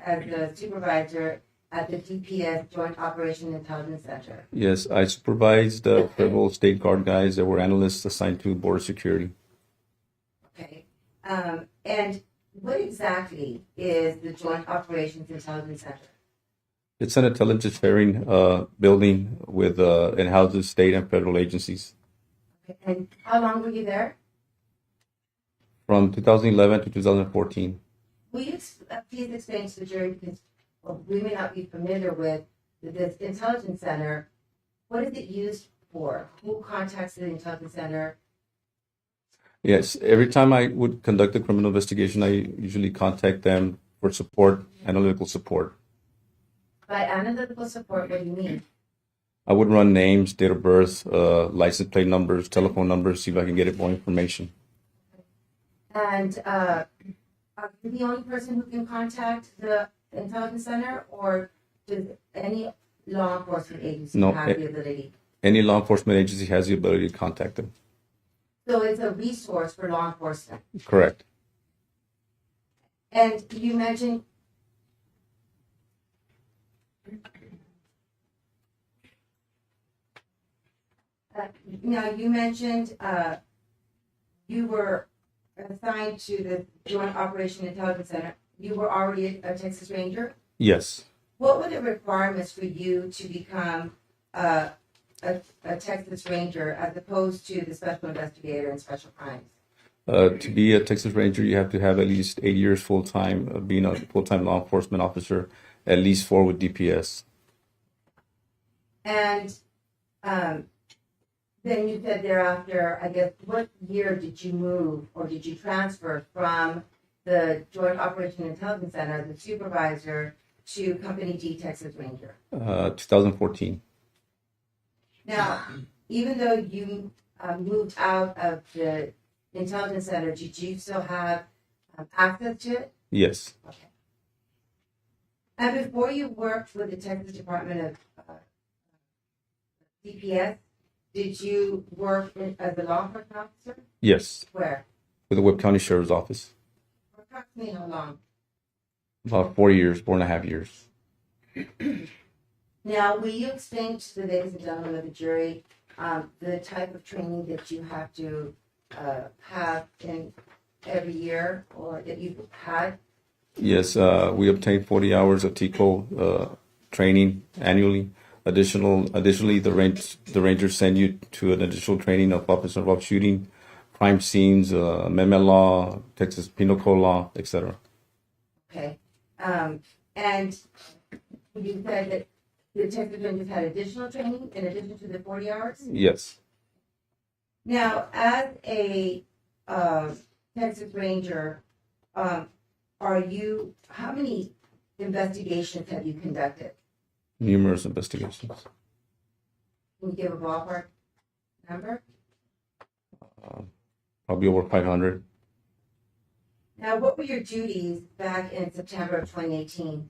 the supervisor at the DPS Joint Operation Intelligence Center? Yes, I supervised federal state guard guys that were analysts assigned to border security. Okay. And what exactly is the Joint Operations Intelligence Center? It's an intelligence sharing building with it houses state and federal agencies. Okay. And how long were you there? From 2011 to 2014. Will you please explain to the jury, because we may not be familiar with this intelligence center. What is it used for? Who contacts the intelligence center? Yes, every time I would conduct a criminal investigation, I usually contact them for support, analytical support. By analytical support, what do you mean? I would run names, date of birth, license plate numbers, telephone numbers, see if I can get more information. And are you the only person who can contact the intelligence center, or does any law enforcement agency have the ability? Any law enforcement agency has the ability to contact them. So it's a resource for law enforcement. Correct. And you mentioned you were assigned to the Joint Operation Intelligence Center. You were already a Texas Ranger? Yes. What were the requirements for you to become a Texas Ranger as opposed to the special investigator in special crimes? To be a Texas Ranger, you have to have at least 8 years full-time, being a full-time law enforcement officer, at least 4 with DPS. And then you said thereafter, I guess, what year did you move or did you transfer from the Joint Operation Intelligence Center, the supervisor, to Company D Texas Ranger? 2014. Now, even though you moved out of the Intelligence Center, did you still have access to it? Yes. Okay. And before you worked with the Texas Department of DPS, did you work as a law enforcement officer? Yes. Where? With the Webb County Sheriff's Office. Approximately how long? About 4.5 years. Now, will you explain to the ladies and gentlemen of the jury the type of training that you have to have in every year or that you've had? Yes, we obtain 40 hours of TCO training annually. Additionally, the rangers send you to an additional training of officer involved shooting, crime scenes, amendment law, Texas Penal Code law, etc. Okay. And you said that the Texas Rangers had additional training in addition to the 40 hours? Yes. Now, as a Texas Ranger, how many investigations have you conducted? Numerous investigations. Can you give a ballpark number? Probably over 500. Now, what were your duties back in September of 2018?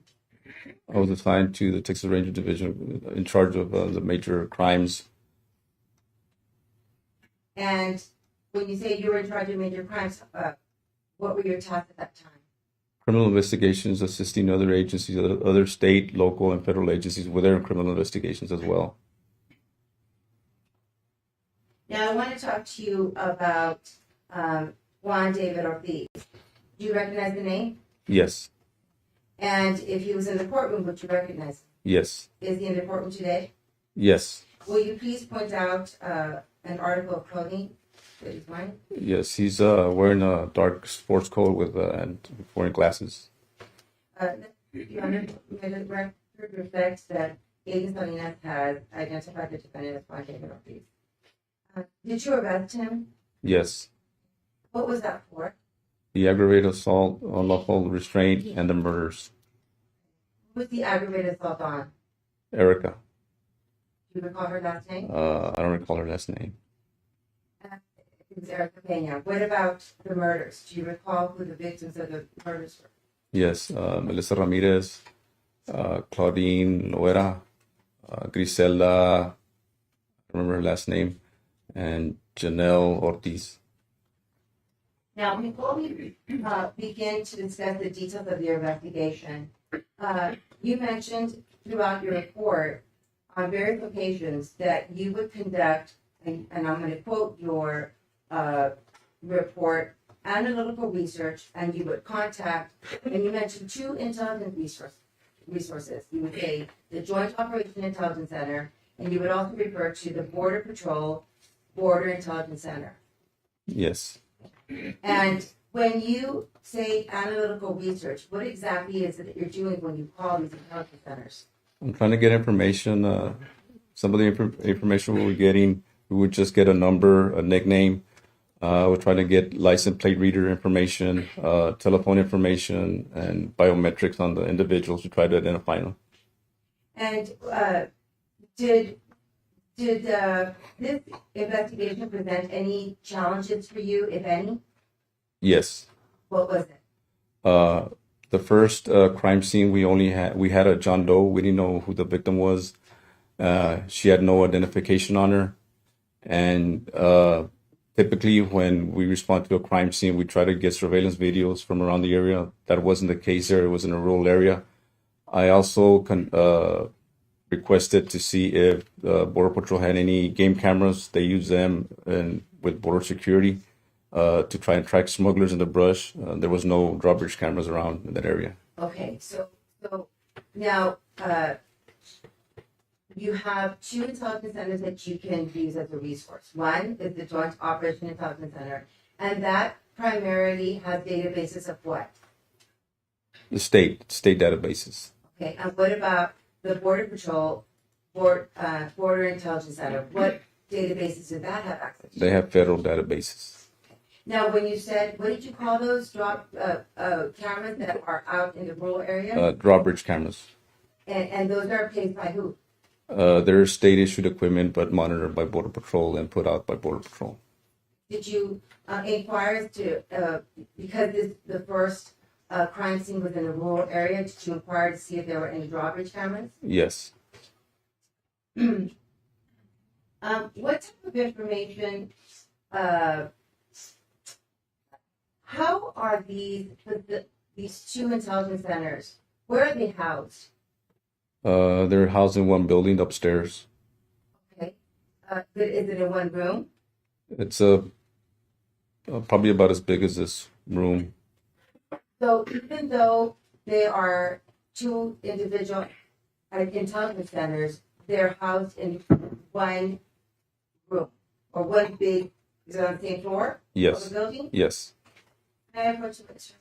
I was assigned to the Texas Ranger Division in charge of the major crimes. And when you say you were in charge of major crimes, what were your tasks at that time? Criminal investigations, assisting other agencies, other state, local, and federal agencies with their criminal investigations as well. Now, I want to talk to you about Juan David Ortiz. Do you recognize the name? Yes. And if he was in the courtroom, would you recognize him? Yes. Is he in the courtroom today? Yes. Will you please point out an article of clothing that he's wearing? Yes, he's wearing a dark sports coat with and wearing glasses. Your Honor, the record reflects that Agent Salinas has identified the defendant as Juan David Ortiz. Did you arrest him? Yes. What was that for? The aggravated assault, unlawful restraint, and the murders. Who's the aggravated assault on? Erica. Do you recall her last name? I don't recall her last name. It was Erica Pena. What about the murders? Do you recall who the victims of the murders were? Yes, Melissa Ramirez, Claudine Loera, Griselda, I remember her last name, and Janelle Ortiz. Now, before we begin to discuss the details of your investigation, you mentioned throughout your report on various occasions that you would conduct, and I'm going to quote your report, analytical research, and you would contact, and you mentioned two intelligence resources. You would say the Joint Operation Intelligence Center, and you would also refer to the Border Patrol Border Intelligence Center. Yes. And when you say analytical research, what exactly is it that you're doing when you call these intelligence centers? I'm trying to get information. Some of the information we were getting, we would just get a number, a nickname. We're trying to get license plate reader information, telephone information, and biometrics on the individuals to try to identify them. And did this investigation present any challenges for you, if any? Yes. What was it? The first crime scene, we had a John Doe. We didn't know who the victim was. She had no identification on her, and typically when we respond to a crime scene, we try to get surveillance videos from around the area. That wasn't the case there. It was in a rural area. I also requested to see if Border Patrol had any game cameras. They use them with border security to try and track smugglers in the brush. There was no drawbridge cameras around in that area. Okay, so now you have two intelligence centers that you can use as a resource. One is the Joint Operation Intelligence Center, and that primarily has databases of what? The state databases. Okay, and what about the Border Patrol Border Intelligence Center? What databases do that have access to? They have federal databases. Now, when you said, what did you call those cameras that are out in the rural area? Drawbridge cameras. And those are paid by who? They're state issued equipment, but monitored by Border Patrol and put out by Border Patrol. Did you inquire as to, because the first crime scene was in a rural area, did you inquire to see if there were any drawbridge cameras? Yes. What type of information, how are these two intelligence centers, where are they housed? They're housed in one building upstairs. Okay. Is it in one room? It's probably about as big as this room. So even though they are two individual intelligence centers, they're housed in one room or one big, is it on the same floor? Yes. Of the building? Yes. Can I approach the witness?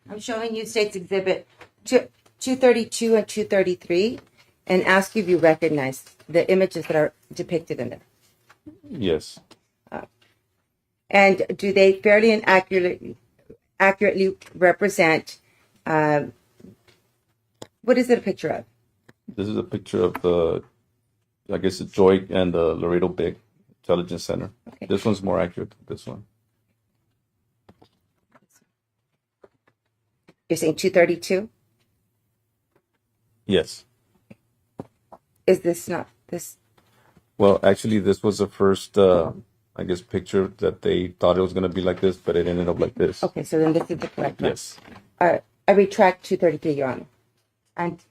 I'm showing you State's Exhibit 232 and 233 and ask you if you recognize the images that are depicted in there. Yes. And do they fairly and accurately represent, what is it a picture of? This is a picture of the, I guess, the Joy and the Laredo Big Intelligence Center. Okay. This one's more accurate than this one. You're saying 232? Yes. Is this not this? Well, actually, this was the first, I guess, picture that they thought it was going to be like this, but it ended up like this. Okay, so then this is the correct one. Yes. I retract 233, Your Honor. And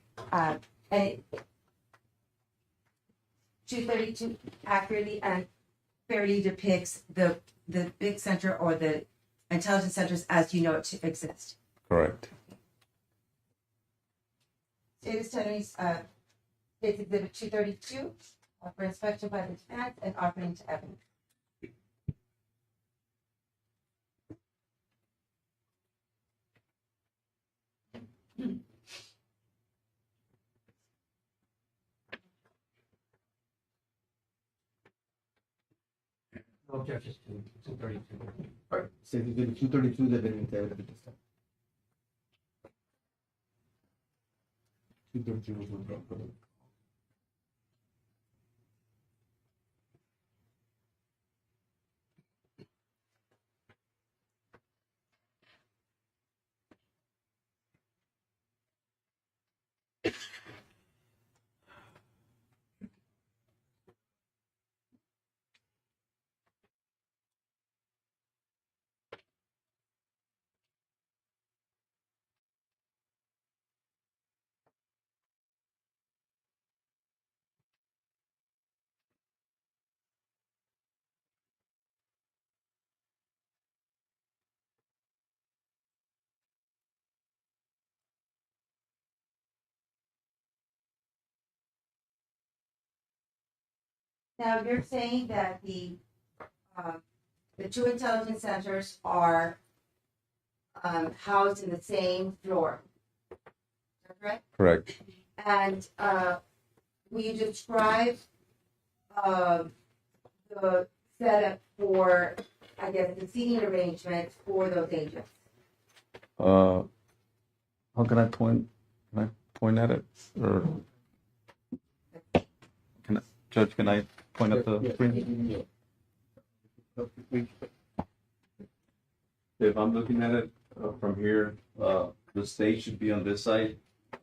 232 accurately and fairly depicts the big center or the intelligence centers as you know it to exist. Correct. State Attorney's State's Exhibit 232 for inspection by the defense and offering to evidence. No objections to 232. All right, so if you do the 232, they've been entabled at this time. 232 was withdrawn. Now, you're saying that the two intelligence centers are housed in the same floor. Is that correct? Correct. And will you describe the setup for, I guess, the seating arrangements for those agents? How can I point? Can I point at it, or Judge? Can I point at the screen? If I'm looking at it from here, the stage should be on this side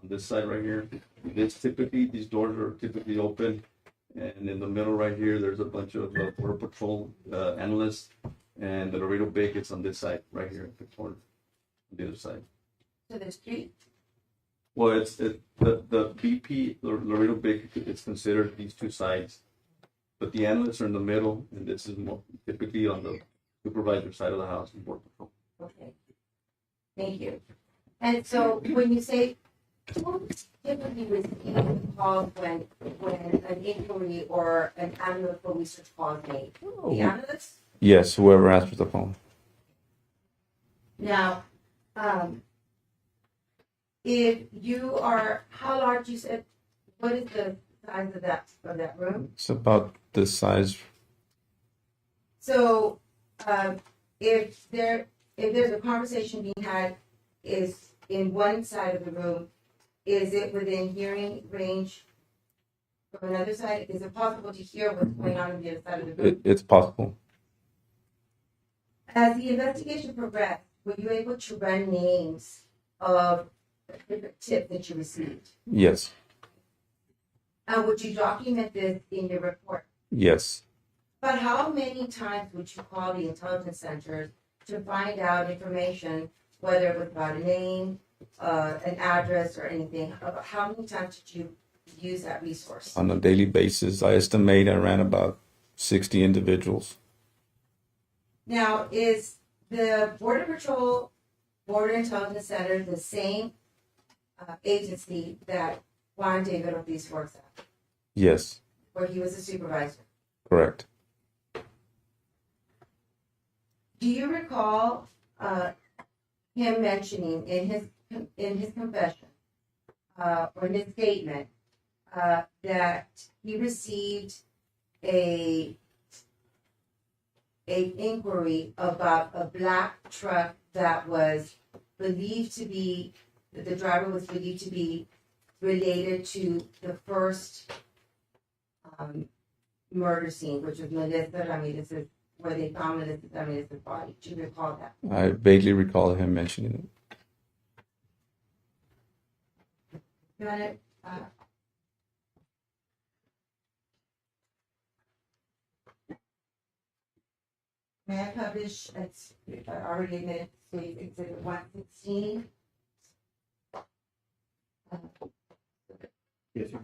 right here. These doors are typically open, and in the middle right here, there's a bunch of Border Patrol analysts, and the Laredo Big is on this side right here at the corner, on the other side. To the street? Well, the BP Laredo Big is considered these two sides, but the analysts are in the middle, and this is more typically on the supervisor side of the house in Border Patrol. Okay. Thank you. And so when you say, who typically receives calls when an inquiry or an ambulance or research call is made? The analysts? Yes, whoever answers the phone. Now, if you are, how large you said, what is the size of that room? It's about this size. So, if there's a conversation being had, is in one side of the room, is it within hearing range from another side? Is it possible to hear what's going on the other side of the room? It's possible. As the investigation progressed, were you able to run names of different tips that you received? Yes. And would you document this in your report? Yes. But how many times would you call the intelligence centers to find out information, whether it was about a name, an address, or anything? How many times did you use that resource? On a daily basis, I estimate I ran about 60 individuals. Now, is the Border Patrol Border Intelligence Center the same agency that Juan David Ortiz works at, Yes. where he was a supervisor? Correct. Do you recall him mentioning in his confession or in his statement that he received a inquiry about a black truck that was believed to be, the driver was believed to be related to the first murder scene, which was Melissa Ramirez's, where they found Melissa Ramirez's body? Do you recall that? I vaguely recall him mentioning it. You want to, may I publish, it's already admitted, State Exhibit 116? Yes, sir.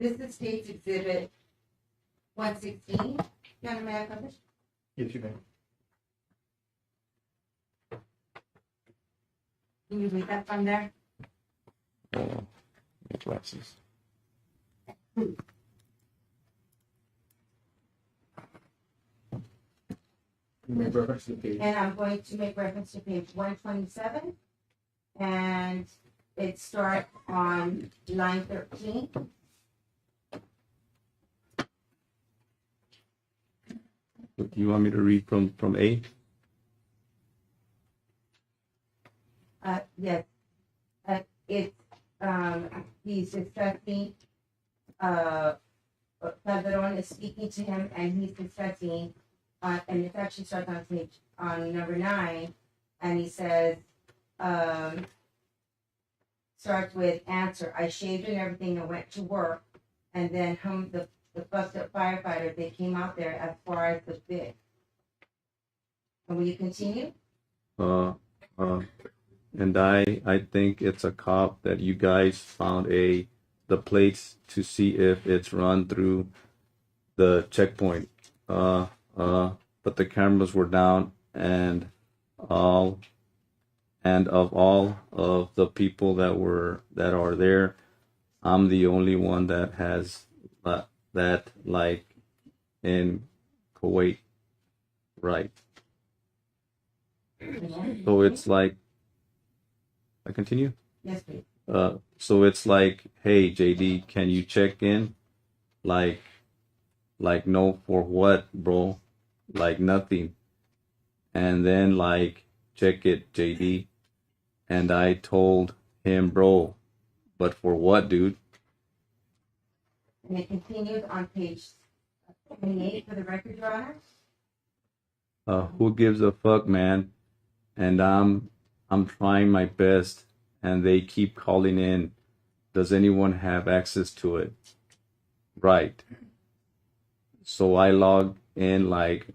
This is State's Exhibit 116. Your Honor, may I publish? Yes, you may. Can you read that from there? My glasses. Make reference to the page. And I'm going to make reference to page 127. And it starts on line 13. You want me to read from A? Yes. He's discussing, Calderon is speaking to him and he's discussing, and it actually starts on page, on number 9, and he says, starts with answer, I shaved and everything and went to work, and then the fucked up firefighter, they came out there as far as the big. And will you continue? And I think it's a cop that you guys found the plates to see if it's run through the checkpoint. But the cameras were down, and of all of the people that are there, I'm the only one that has that like in Kuwait, right? So it's like, I continue? Yes, please. So it's like, hey, JD, can you check in? Like no, for what, bro? Like nothing. And then like, check it, JD. And I told him, bro, but for what, dude? And it continues on page 28 for the record, Your Honor. Who gives a fuck, man? And I'm trying my best, and they keep calling in. Does anyone have access to it? Right. So I logged in like,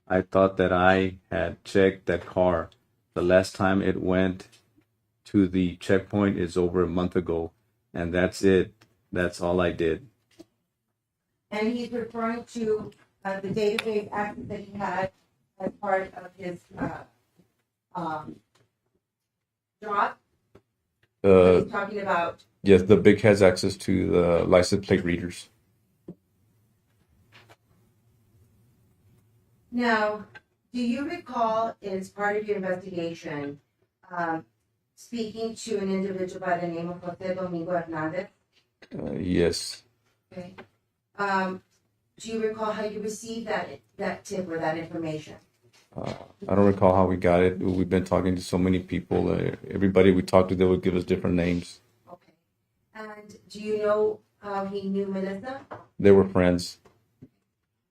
I thought that I had checked that car. The last time it went to the checkpoint is over a month ago, and that's it. That's all I did. And he's referring to the database access that he had as part of his job. He's talking about. Yes, the big has access to the license plate readers. Now, do you recall, as part of your investigation, speaking to an individual by the name of Jose Domingo Hernandez? Yes. Okay. Do you recall how you received that tip or that information? I don't recall how we got it. We've been talking to so many people. Everybody we talked to, they would give us different names. Okay. And do you know how he knew Melissa? They were friends.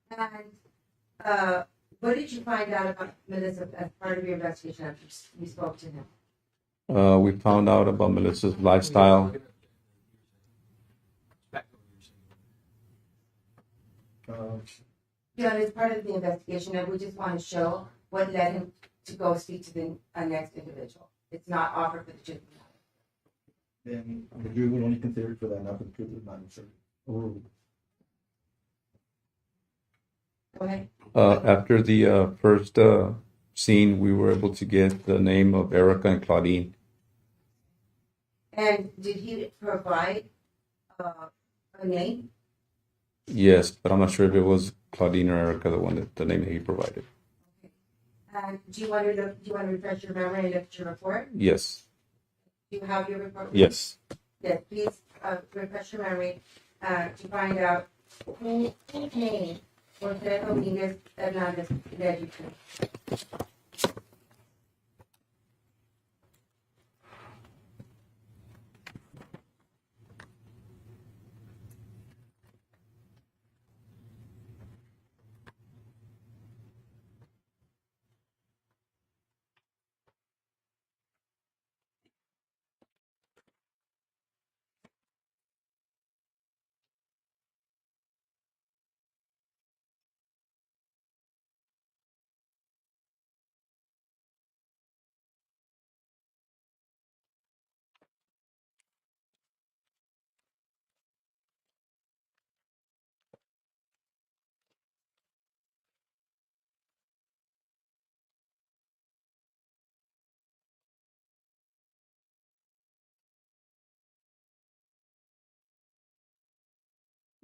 And what did you find out about Melissa as part of your investigation after you spoke to him? We found out about Melissa's lifestyle. Yeah, it's part of the investigation, and we just want to show what led him to go speak to the next individual. It's not offered for the truth. Then the jury will only consider it for that, not for the truth of the matter, sir. Overruled. Go ahead. After the first scene, we were able to get the name of Erica and Claudine. And did he provide a name? Yes, but I'm not sure if it was Claudine or Erica, the name that he provided. Okay. And do you want to refresh your memory and look at your report? Yes. Do you have your report? Yes. Yes, please refresh your memory to find out who name Jose Dominguez Hernandez led you to.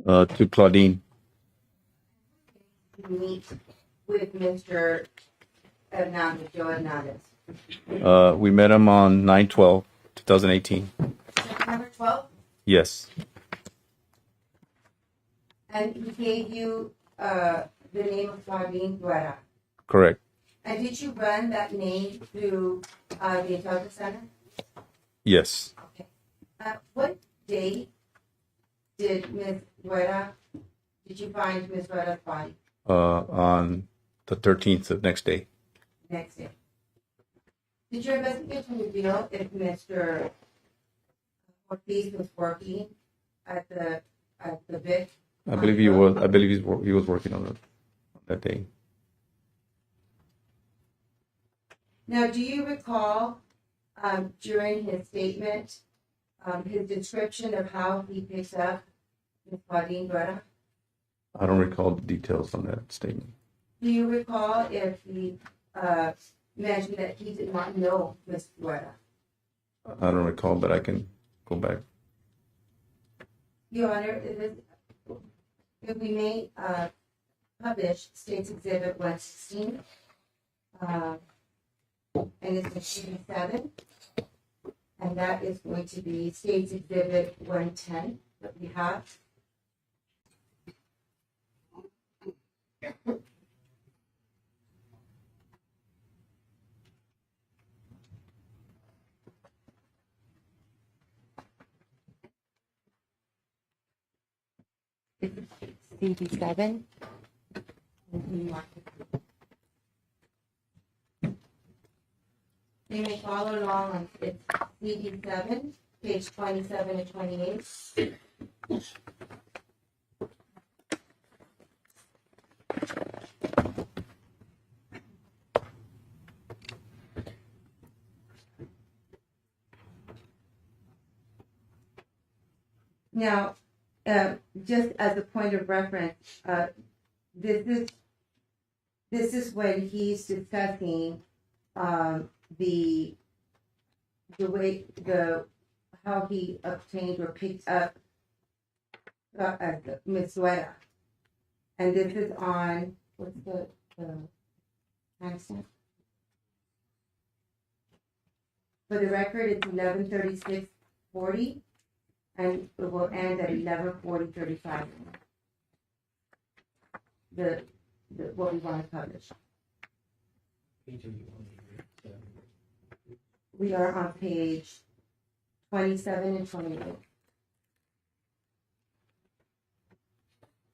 To Claudine. You meet with Mr. Hernandez, Joe Hernandez. We met him on 9/12/2018. September 12th, Yes, and he gave you the name of Claudine Guerra. correct. And did you run that name through the intelligence center? Yes. Okay. What date did you find Ms. Guerra's body? On the 13th of next day. Next day. Did your investigation reveal if Mr. Ortiz was working at the VIC? I believe he was. I believe he was working on that day. Now, do you recall during his statement his description of how he picks up Ms. Claudine Guerra? I don't recall the details on that statement. Do you recall if he mentioned that he did not know Ms. Guerra? I don't recall, but I can go back. Your Honor, if we may publish State's Exhibit 116, and it's Exhibit 7, and that is going to be State's Exhibit 110 that we have. CD7. You may follow along on it's CD7, page 27 and 28. Now, just as a point of reference, this is when he's discussing the way how he obtained or picked up Ms. Suera. And this is on what's the timestamp? For the record, it's 11:36:40, and it will end at 11:40:35. The what we want to publish. We are on page 27 and 28.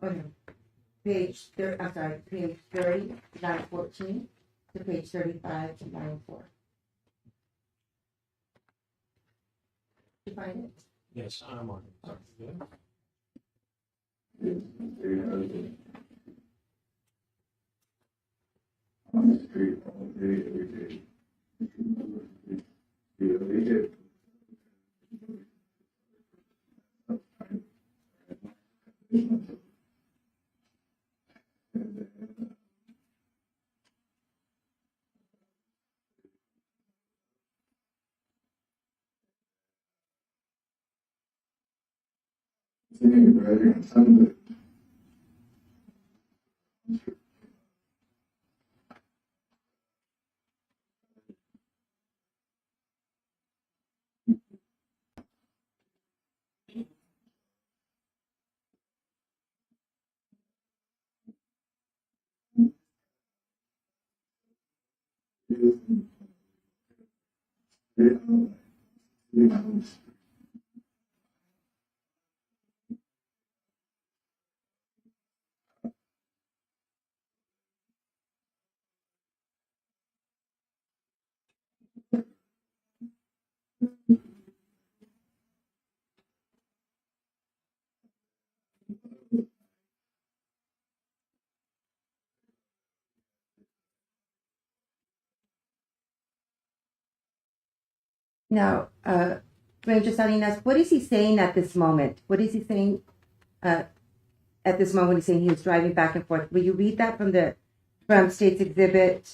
Oh no, page 30, line 14 to page 35 to line 4. Did you find it? Yes, I'm on it. Now, Ranger Salinas, what is he saying at this moment? What is he saying at this moment? He's saying he was driving back and forth. Will you read that from State's Exhibit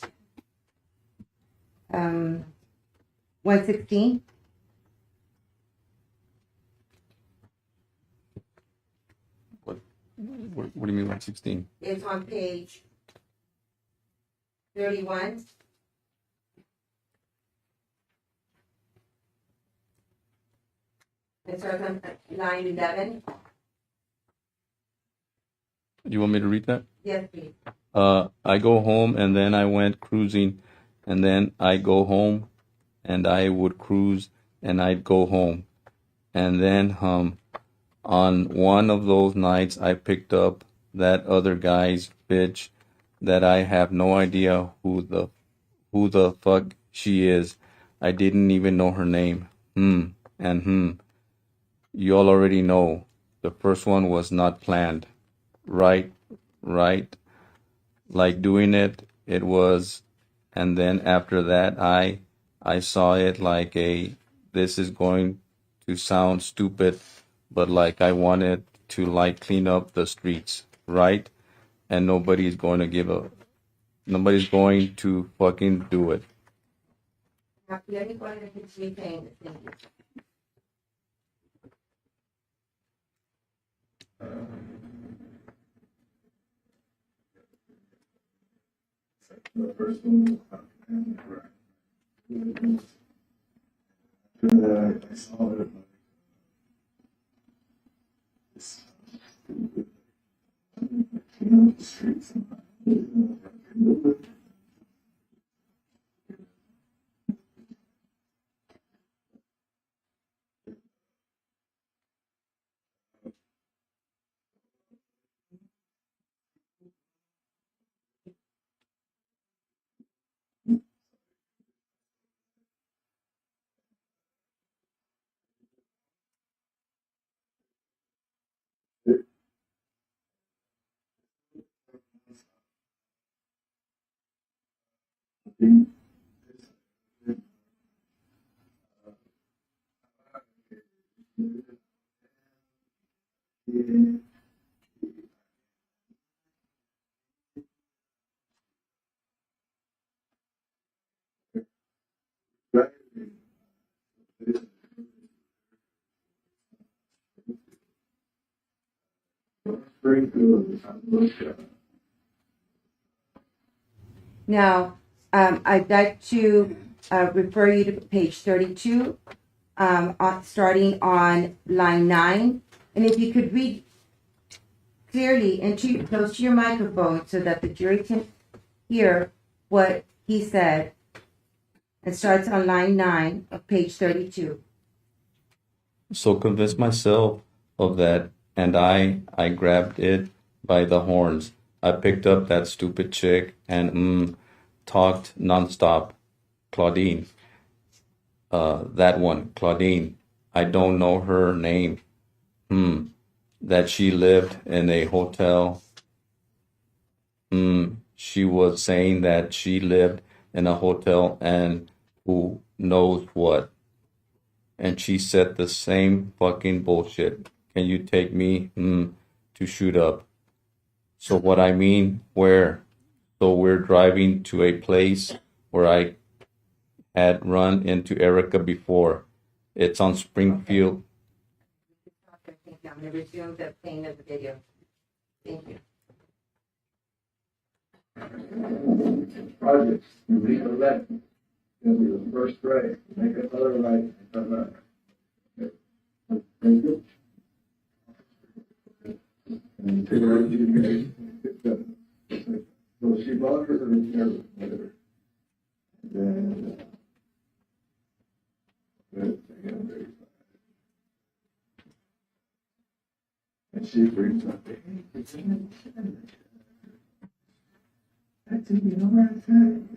116? What do you mean 116? It's on page 31. It starts on line 11. You want me to read that? Yes, please. I go home and then I went cruising, and then I go home and I would cruise and I'd go home. And then on one of those nights I picked up that other guy's bitch that I have no idea who the fuck she is. I didn't even know her name. You all already know. The first one was not planned. Right. Like doing it was, and then after that I saw it like this is going to sound stupid, but like I wanted to like clean up the streets, right? And nobody's going to fucking do it. Now, let me go ahead and continue paying this. Thank you. The first one, I saw it. The streets. Now, I'd like to refer you to page 32, starting on line 9. And if you could read clearly and close to your microphone so that the jury can hear what he said. It starts on line 9 of page 32. So convinced myself of that, and I grabbed it by the horns. I picked up that stupid chick and talked nonstop. Claudine. That one, Claudine. I don't know her name. That she lived in a hotel. She was saying that she lived in a hotel and who knows what. And she said the same fucking bullshit. Can you take me to shoot up? So what I mean, where? So we're driving to a place where I had run into Erica before. It's on Springfield. Okay, thank you. I'm going to resume the playing of the video. Thank you. Projects, you leave a left, you'll be the first grade, make another right, and come back. Thank you. And take her education, so she bought her and whatever. And then, and she brings up the I think you know what I'm saying.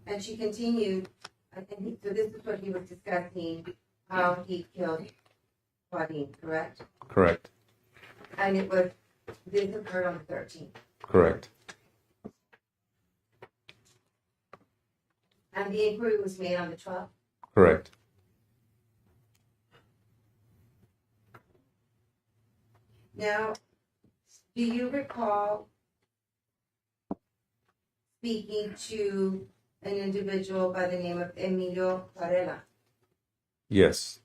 And she continued, so this is what he was discussing, how he killed Claudine, correct? Correct. And this occurred on the 13th. Correct. And the inquiry was made on the 12th? Correct. Now, Do you recall speaking to an individual by the name of Emilio Varela, Yes,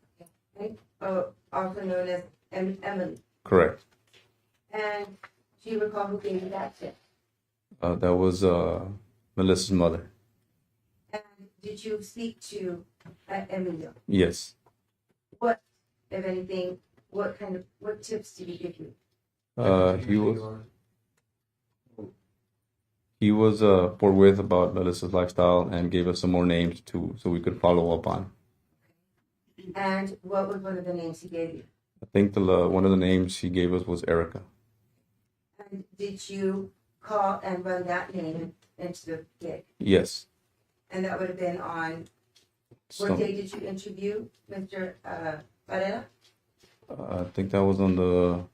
also known as Emily? correct. And do you recall who gave you that tip? That was Melissa's mother. And did you speak to Emilio? Yes. What, if anything, what tips did he give you? He was forthwith about Melissa's lifestyle and gave us some more names so we could follow up on. And what was one of the names he gave you? I think one of the names he gave us was Erica. And did you call and run that name into the gig? Yes. And that would have been on, what day did you interview Mr. Varela? I think that was on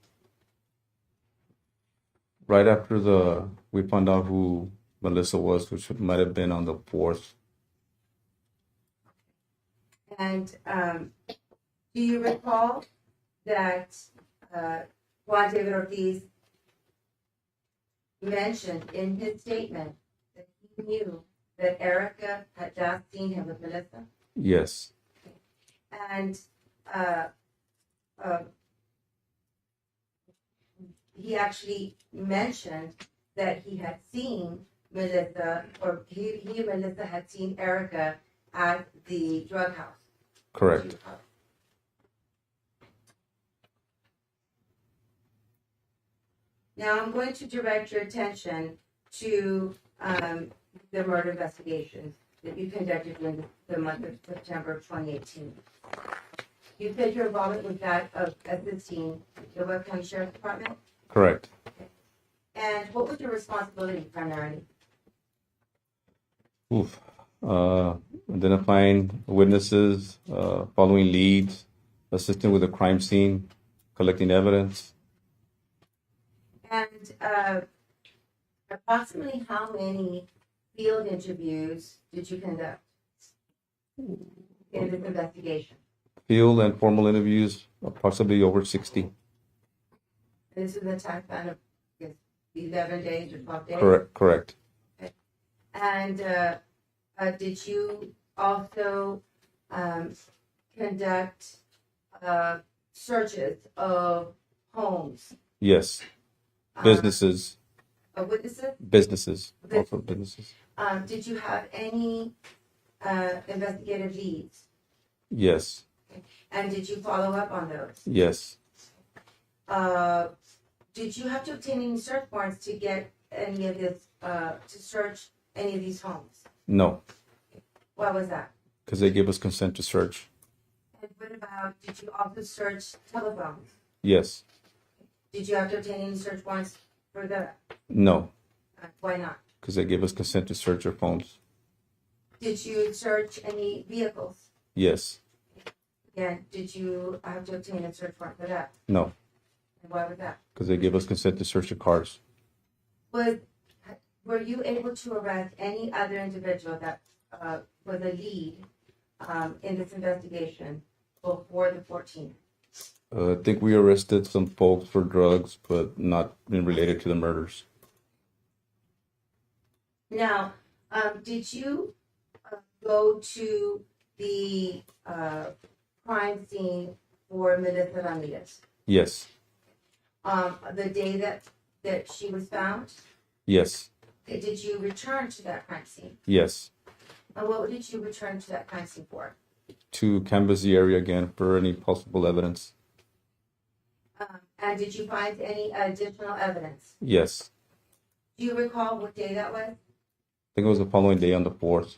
right after we found out who Melissa was, which might have been on the 4th. And do you recall that Juan David Ortiz mentioned in his statement that he knew that Erica had just seen him with Melissa? Yes. And he actually mentioned that he had seen Melissa, or he and Melissa had seen Erica at the drug house. Correct. Now I'm going to direct your attention to the murder investigations that you conducted in the month of September of 2018. You said your involvement with that of assisting the Webb County Sheriff's Department? Correct. And what was your responsibility primarily? Identifying witnesses, following leads, assisting with the crime scene, collecting evidence. And approximately how many field interviews did you conduct in this investigation? Field and formal interviews, approximately over 60. This is a time span of, I guess, 11 days or 12 days? Correct. Okay. And did you also conduct searches of homes? Yes. Businesses. Of witnesses? Businesses. Also businesses. Did you have any investigative leads? Yes. And did you follow up on those? Yes. Did you have to obtain any search warrants to get any of this, to search any of these homes? No, Why was that? because they gave us consent to search. And what about, did you also search telephones? Yes. Did you have to obtain any search warrants for that? No, Why not? because they gave us consent to search our phones. Did you search any vehicles? Yes. And did you have to obtain a search warrant for that? No, And why was that? because they gave us consent to search the cars. Were you able to arrest any other individual that was a lead in this investigation before the 14th? I think we arrested some folks for drugs, but not related to the murders. Now, did you go to the crime scene for Melissa Ramirez? Yes. The day that she was found? Yes. Did you return to that crime scene? Yes. And what did you return to that crime scene for? To canvass the area again for any possible evidence. And did you find any additional evidence? Yes. Do you recall what day that was? I think it was the following day on the 4th.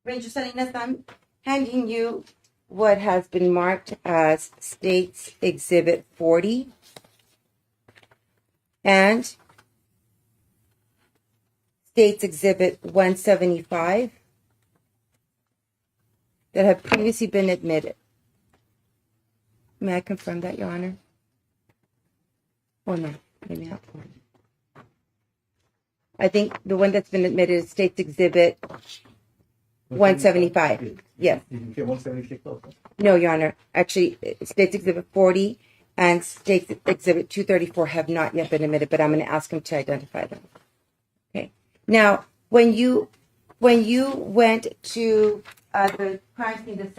Ranger Salinas, I'm handing you what has been marked as States Exhibit 40 and States Exhibit 175 that have previously been admitted. May I confirm that, Your Honor? Or no? Maybe not. I think the one that's been admitted is States Exhibit 175. Yes. Did you get 176 also? No, Your Honor. Actually, States Exhibit 40 and States Exhibit 234 have not yet been admitted, but I'm going to ask him to identify them. Okay. Now, when you went to the crime scene,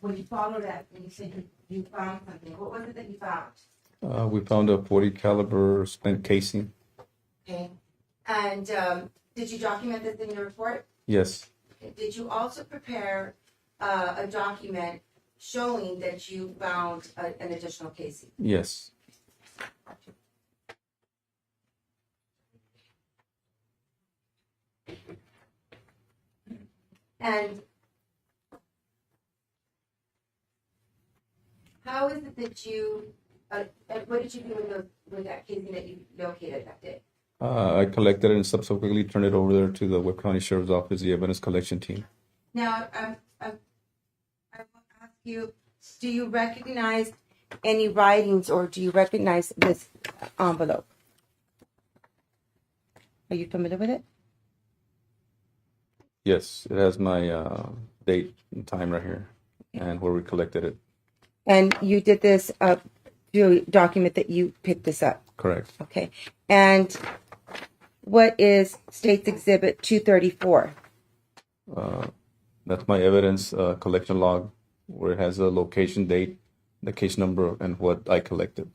when you followed that, and you said you found something, what was it that you found? We found a 40 caliber spent casing. Okay. And did you document this in your report? Yes. Did you also prepare a document showing that you found an additional casing? Yes. And how is it that you, what did you do with that casing that you located that day? I collected it and subsequently turned it over there to the Webb County Sheriff's Office, the evidence collection team. Now, I will ask you, do you recognize any writings or do you recognize this envelope? Are you familiar with it? Yes, it has my date and time right here and where we collected it. And you did this to document that you picked this up? Correct. Okay. And what is States Exhibit 234? That's my evidence collection log where it has a location, date, the case number, and what I collected.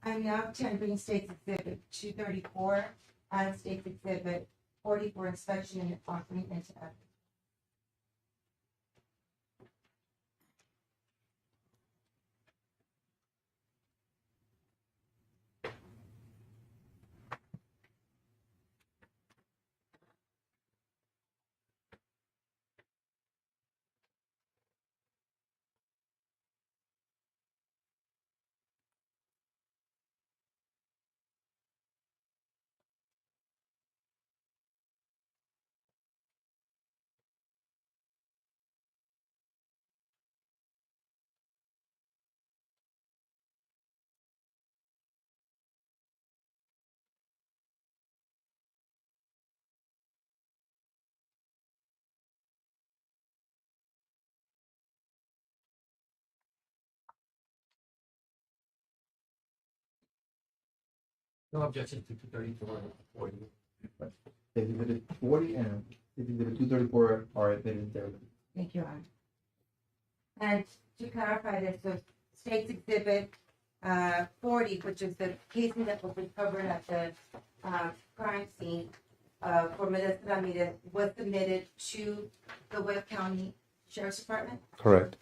I'm now tendering States Exhibit 234 and States Exhibit 40 for inspection and offering into evidence. No objection to 234 and 40. Exhibit 40 and Exhibit 234 are admitted there. Thank you, Anne. And to clarify this, so States Exhibit 40, which is the casing that was recovered at the crime scene for Melissa Ramirez, was submitted to the Webb County Sheriff's Department? Correct.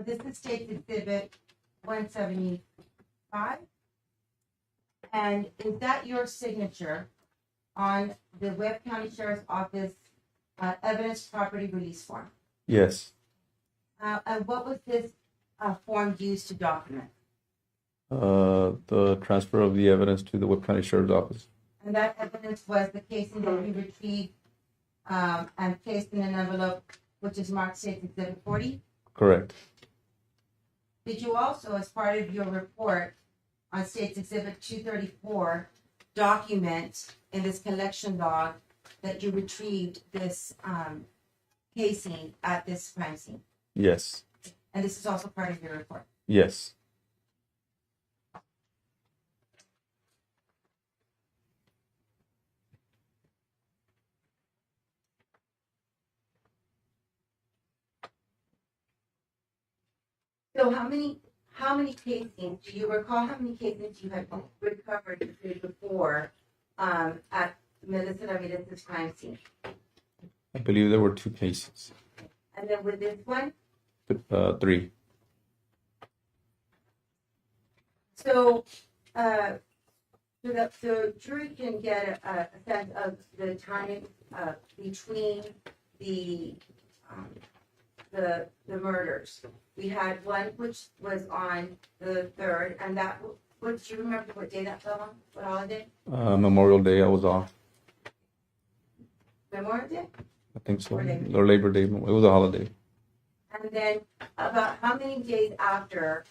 This is State Exhibit 175. And is that your signature on the Webb County Sheriff's Office evidence property release form? Yes. And what was this form used to document? The transfer of the evidence to the Webb County Sheriff's Office. And that evidence was the casing that you retrieved and placed in an envelope, which is marked State Exhibit 40? Correct. Did you also, as part of your report on State's Exhibit 234, document in this collection log that you retrieved this casing at this crime scene? Yes. And this is also part of your report? Yes. So how many casings, do you recall how many casings you had recovered the day before at Melissa Ramirez's crime scene? I believe there were 2 cases. And then with this one? 3. So the jury can get a sense of the time between the murders. We had one which was on the 3rd, and that, do you remember what day that fell on? What holiday? Memorial Day, I was off. Memorial Day? I think so. Or Labor Day. Or Labor Day. It was a holiday. And then about how many days after,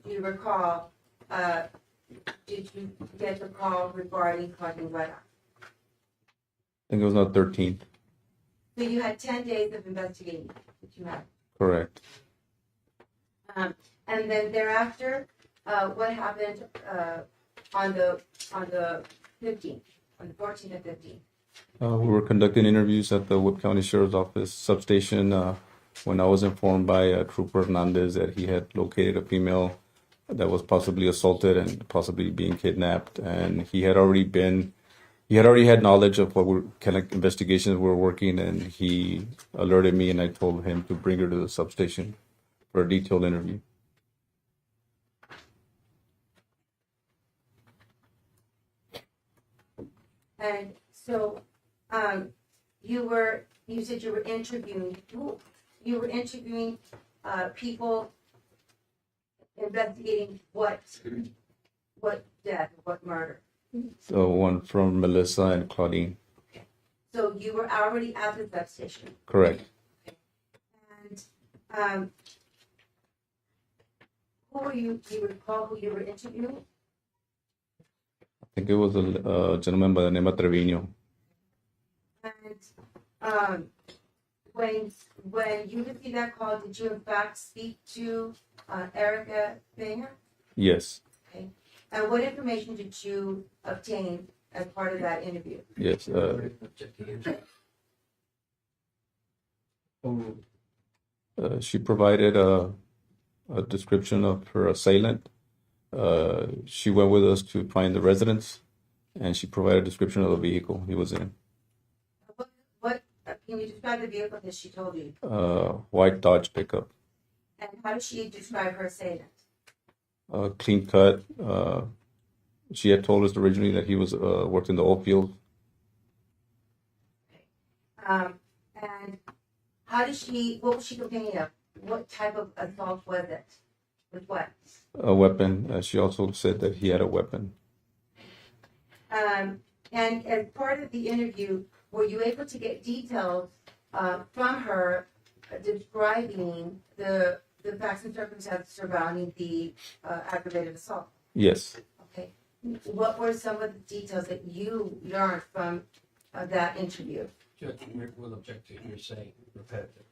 do you recall, did you get the call regarding Claudine Guerra? I think it was on the 13th. So you had 10 days of investigating that you had. Correct. And then thereafter, what happened on the 15th, on the 14th and 15th? We were conducting interviews at the Webb County Sheriff's Office substation when I was informed by Trooper Hernandez that he had located a female that was possibly assaulted and possibly being kidnapped, and he had already had knowledge of what kind of investigations we were working, and he alerted me, and I told him to bring her to the substation for a detailed interview. And so, you said you were interviewing people investigating what death, what murder. The one from Melissa and Claudine. So you were already at the substation. Correct. And who were you? Do you recall who you were interviewing? I think it was a gentleman by the name of Trevino. And when you received that call, did you in fact speak to Erica Pena? Yes. Okay. And what information did you obtain as part of that interview? Yes. She provided a description of her assailant. She went with us to find the residence, and she provided a description of the vehicle he was in. What can you describe the vehicle that she told you? White Dodge pickup. And how did she describe her assailant? Clean cut. She had told us originally that he was worked in the oil field. And what was she complaining of? What type of assault was it? With what? A weapon. She also said that he had a weapon. And as part of the interview, were you able to get details from her describing the facts and circumstances surrounding the aggravated assault? Yes. Okay. What were some of the details that you learned from that interview? Judge, we'll object to your saying repetitive.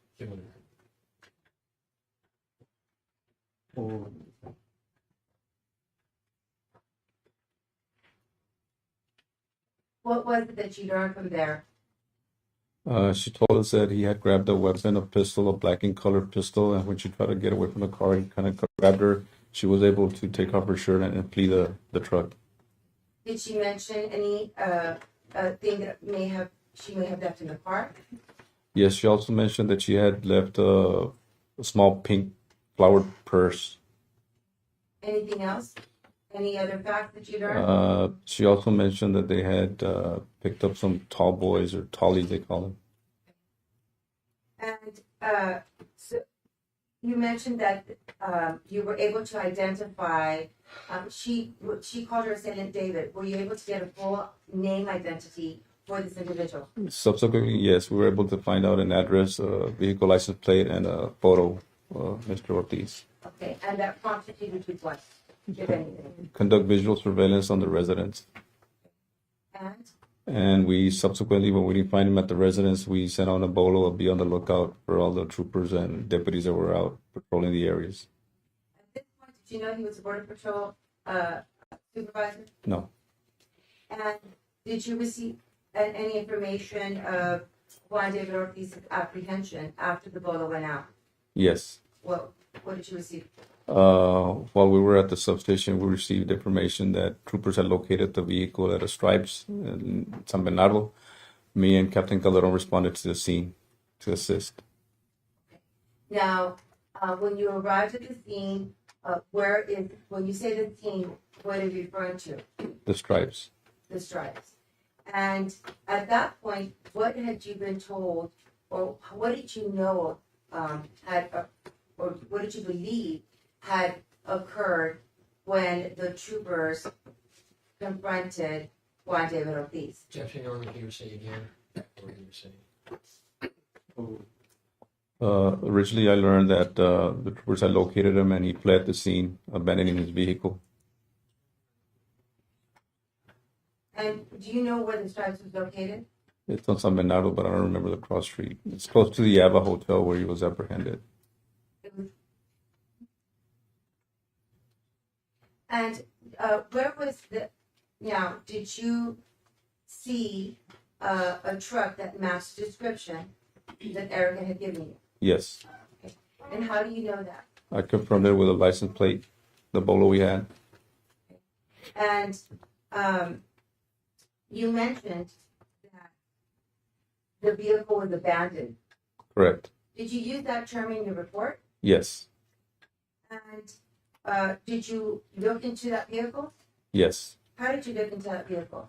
What was it that you learned from there? She told us that he had grabbed a weapon, a pistol, a black and colored pistol, and when she tried to get away from the car, he kind of grabbed her. She was able to take off her shirt and flee the truck. Did she mention any thing that she may have left in the car? Yes, she also mentioned that she had left a small pink flowered purse. Anything else? Any other facts that you learned? She also mentioned that they had picked up some tall boys or tallies, they call them. And so you mentioned that you were able to identify. She called her Assailant David. Were you able to get a full name identity for this individual? Subsequently, yes, we were able to find out an address, a vehicle license plate, and a photo of Mr. Ortiz. Okay, and that prompted you to do what, if anything? Conduct visual surveillance on the residence. And we subsequently, when we didn't find him at the residence, we sent out a bolo of be on the lookout for all the troopers and deputies that were out patrolling the areas. At this point, did you know he was a Border Patrol supervisor? No. And did you receive any information of Juan David Ortiz's apprehension after the bolo went out? Yes. What did you receive? While we were at the substation, we received information that troopers had located the vehicle at a Stripes in San Bernardo. Me and Captain Calderon responded to the scene to assist. Now, when you arrived at the scene, when you say the scene, what are you referring to? The Stripes. The Stripes. And at that point, what had you been told, or what did you know or what did you believe had occurred when the troopers confronted Juan David Ortiz? Jeff, you know what you were saying here? What you were saying? Originally, I learned that the troopers had located him and he fled the scene, abandoning his vehicle. And do you know where the Stripes was located? It's on San Bernardo, but I don't remember the cross street. It's close to the Ava Hotel where he was apprehended. And where was now, did you see a truck that matched the description that Erica had given you? Yes. Okay. And how do you know that? I confirmed it with a license plate, the bolo we had. And you mentioned that the vehicle was abandoned. Correct. Did you use that term in your report? Yes. And did you look into that vehicle? Yes. How did you look into that vehicle?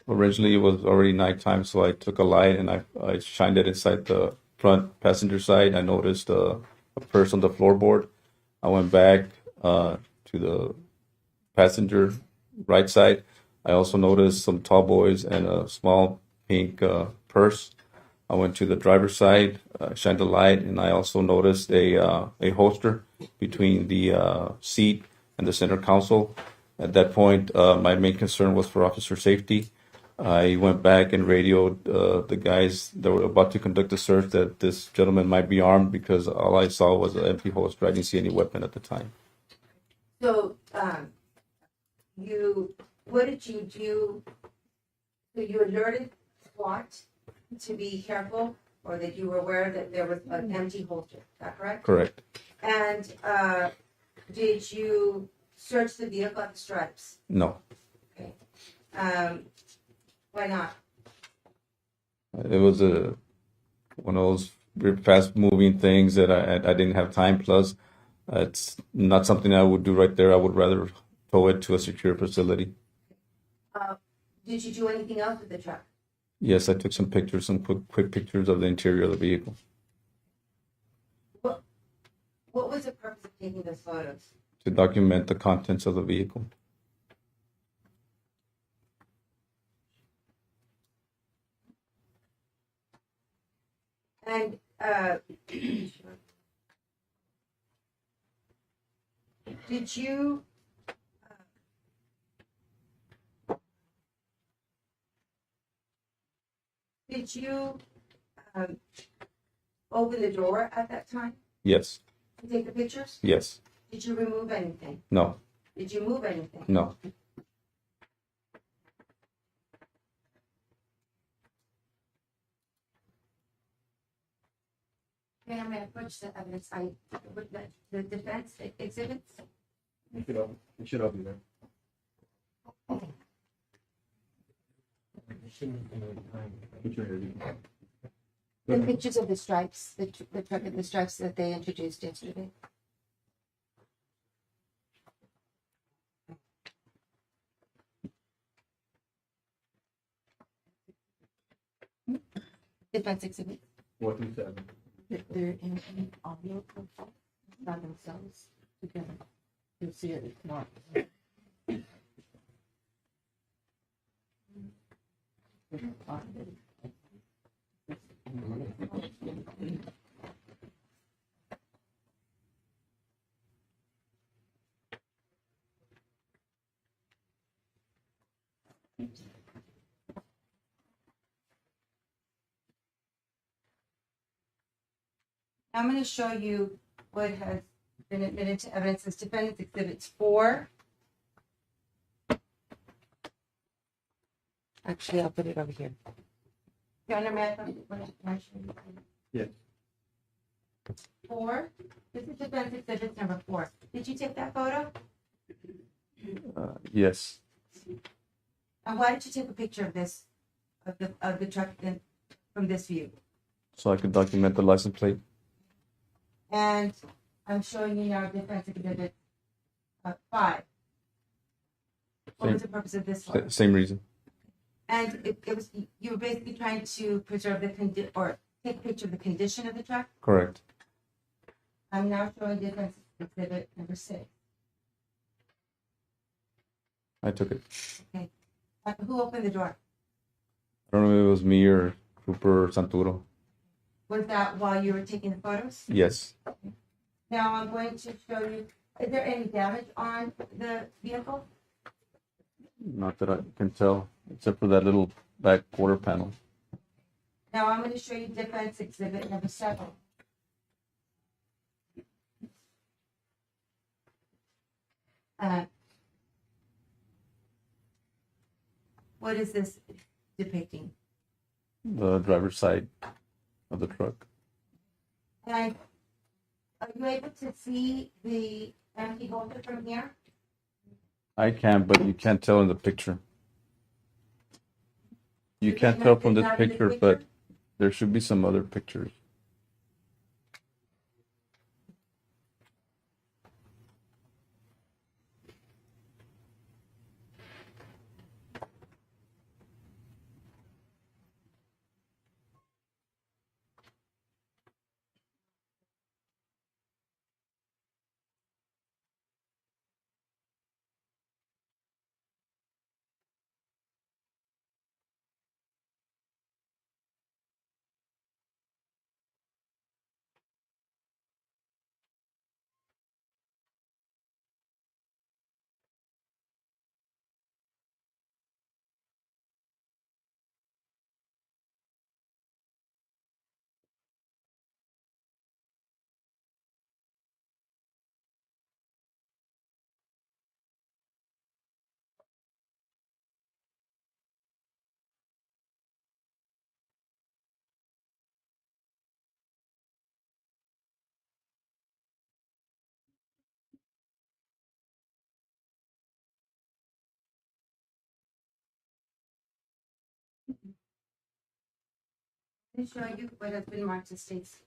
Originally, it was already nighttime, so I took a light and I shined it inside the front passenger side. I noticed a purse on the floorboard. I went back to the passenger right side. I also noticed some tall boys and a small pink purse. I went to the driver's side, shined the light, and I also noticed a holster between the seat and the center console. At that point, my main concern was for officer safety. I went back and radioed the guys that were about to conduct the search that this gentleman might be armed because all I saw was an empty holster. I didn't see any weapon at the time. So, what did you do? So you alerted SWAT to be careful, or that you were aware that there was an empty holster. Is that correct? Correct. And did you search the vehicle at the Stripes? No. Okay. Why not? It was one of those very fast-moving things that I didn't have time. Plus, it's not something I would do right there. I would rather tow it to a secure facility. Did you do anything else with the truck? Yes, I took some pictures, some quick pictures of the interior of the vehicle. What was the purpose of taking those photos? To document the contents of the vehicle. And did you open the door at that time Yes. to take the pictures? Yes. Did you remove anything? No. Did you move anything? No. Okay, I'm going to push the evidence. With the defense exhibits. It should all be there. The pictures of the Stripes, the truck and the Stripes that they introduced yesterday. Defense exhibit. 4 through 7. They're in audio by themselves together. You'll see it, it's marked. I'm going to show you what has been admitted to evidence as defendant's exhibits 4. Actually, I'll put it over here. Your Honor, may I have my Yes. 4. This is defense exhibit number 4. Did you take that photo? Yes. And why did you take a picture of this, of the truck from this view? So I could document the license plate. And I'm showing you now defense exhibit 5. What was the purpose of this one? Same reason. And it was, you were basically trying to preserve the or take a picture of the condition of the truck. Correct. I'm now showing defense exhibit number 6. I took it. Okay. Who opened the door? I don't know if it was me or Cooper or Santuro. Was that while you were taking the photos? Yes. Now I'm going to show you, is there any damage on the vehicle? Not that I can tell, except for that little back quarter panel. Now I'm going to show you defense exhibit number 7. What is this depicting? The driver's side of the truck. And are you able to see the empty holder from here? I can, but you can't tell in the picture. You can't tell from this picture, but there should be some other pictures. To show you what has been marked as states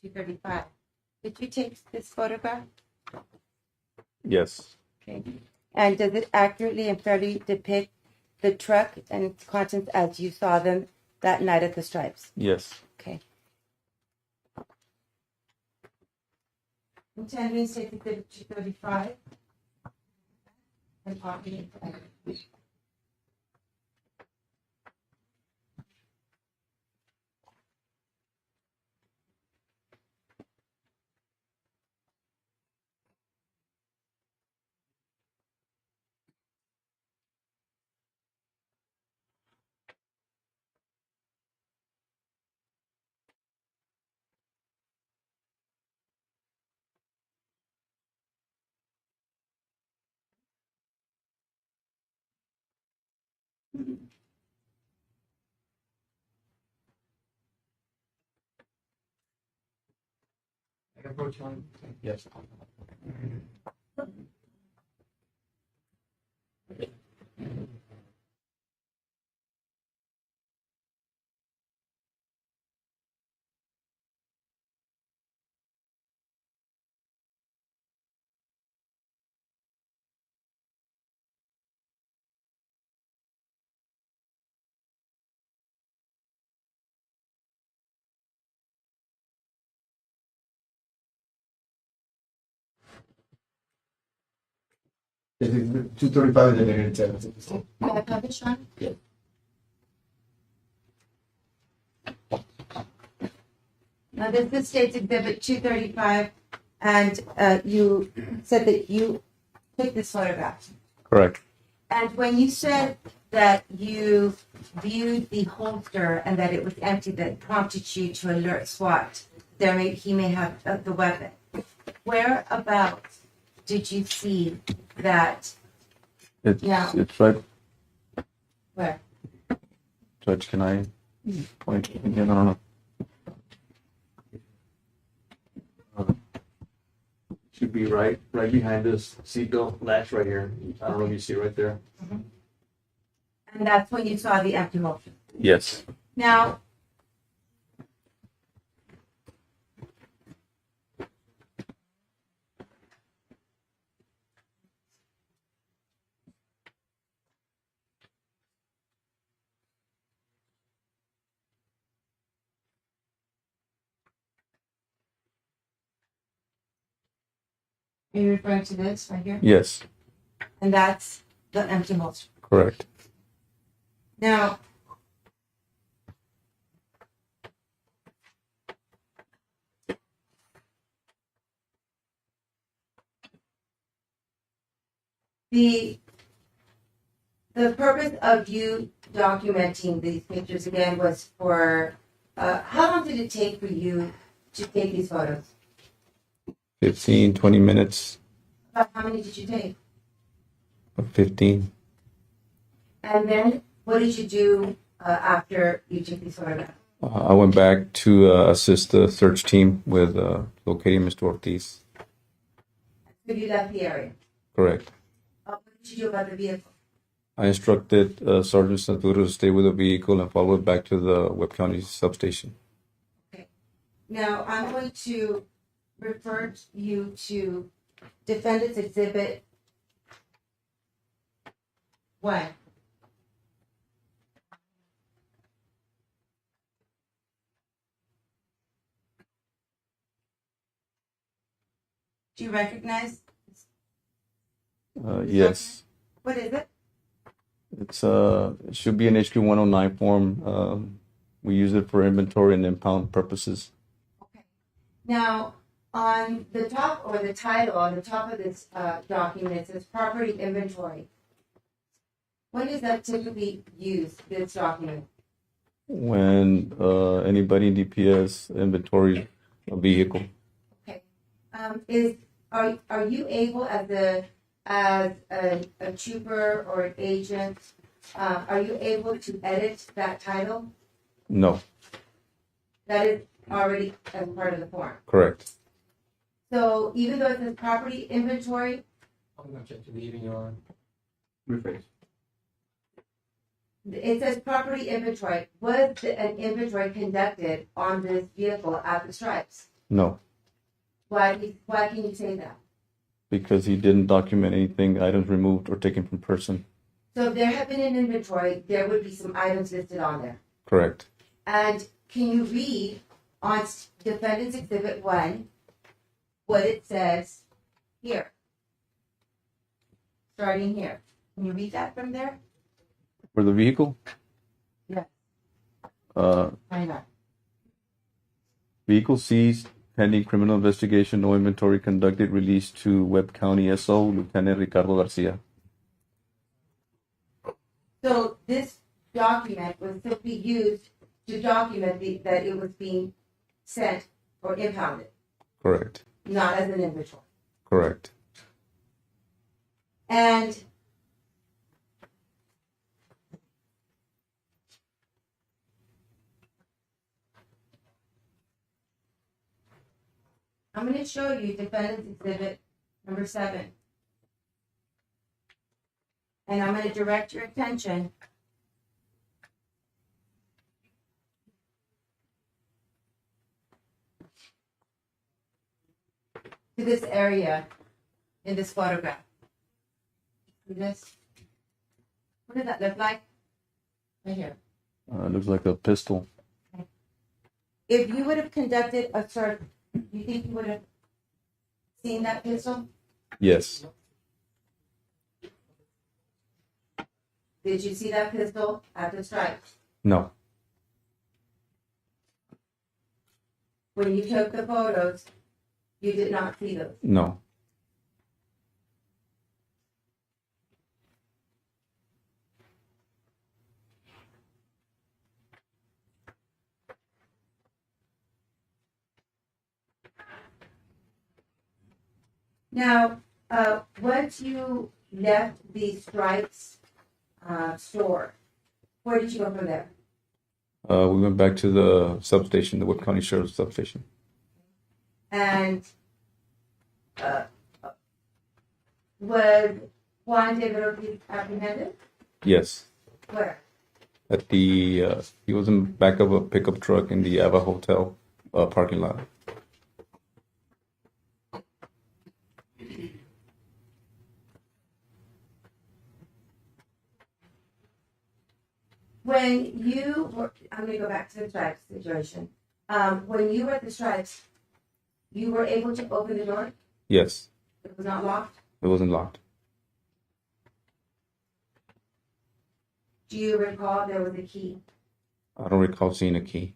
235. Did you take this photograph? Yes. Okay. And does it accurately and fairly depict the truck and its contents as you saw them that night at the Stripes? Yes. Okay. Intending state exhibit 235. And copy. I can approach one. Yes. It's 235 and then it's 10. May I publish on? Now, this states Exhibit 235, and you said that you took this photograph. Correct. And when you said that you viewed the holster and that it was empty, that prompted you to alert SWAT, he may have the weapon. Whereabouts did you see that? It's right. Where? Judge, can I point again? I don't know. Should be right behind this seatbelt latch right here. I don't know if you see right there. And that's when you saw the empty holster. Yes. Now, are you referring to this right here? Yes. And that's the empty holster. Correct. Now, the purpose of you documenting these pictures again was for how long did it take for you to take these photos? 15, 20 minutes. How many did you take? 15. And then what did you do after you took these photographs? I went back to assist the search team with locating Mr. Ortiz. So you left the area. Correct. What did you do about the vehicle? I instructed Sergeant Santoro to stay with the vehicle and follow it back to the Webb County substation. Okay. Now I'm going to refer you to Defendant's Exhibit 1. Do you recognize? Yes. What is it? It should be an HQ 109 form. We use it for inventory and impound purposes. Okay. Now, on the top, or the title on the top of this document, it says property inventory. When is that typically used, this document? When anybody in DPS inventory a vehicle. Okay. Are you able, as a trooper or an agent, are you able to edit that title? No. That is already as part of the form. Correct. So even though it says property inventory, I'm gonna check the leaving your Rephrase. it says property inventory. Was an inventory conducted on this vehicle at the stripes? No. Why can you say that? Because he didn't document anything, items removed or taken from person. So if there had been an inventory, there would be some items listed on there. Correct. And can you read on Defendant's Exhibit 1 what it says here? Starting here. Can you read that from there? For the vehicle? Yeah. Uh, not? Vehicle seized, pending criminal investigation, no inventory conducted, released to Webb County SO, Lieutenant Ricardo Garcia. So this document was simply used to document that it was being sent or impounded, Correct. not as an inventory. Correct. And I'm going to show you Defendant's Exhibit number 7. And I'm going to direct your attention to this area in this photograph. See this? What does that look like? Right here. It looks like a pistol. If you would have conducted a search, do you think you would have seen that pistol? Yes. Did you see that pistol at the strike? No. When you took the photos, you did not see those. No. Now, once you left the Stripes store, where did you go from there? We went back to the substation, the Whip County Sheriff's substation. And was Juan David Ortiz apprehended? Yes. Where? At the he was in back of a pickup truck in the Ava Hotel parking lot. When you were, I'm going to go back to the Stripes situation. When you were at the Stripes, you were able to open the door? Yes. It was not locked? It wasn't locked. Do you recall there was a key? I don't recall seeing a key.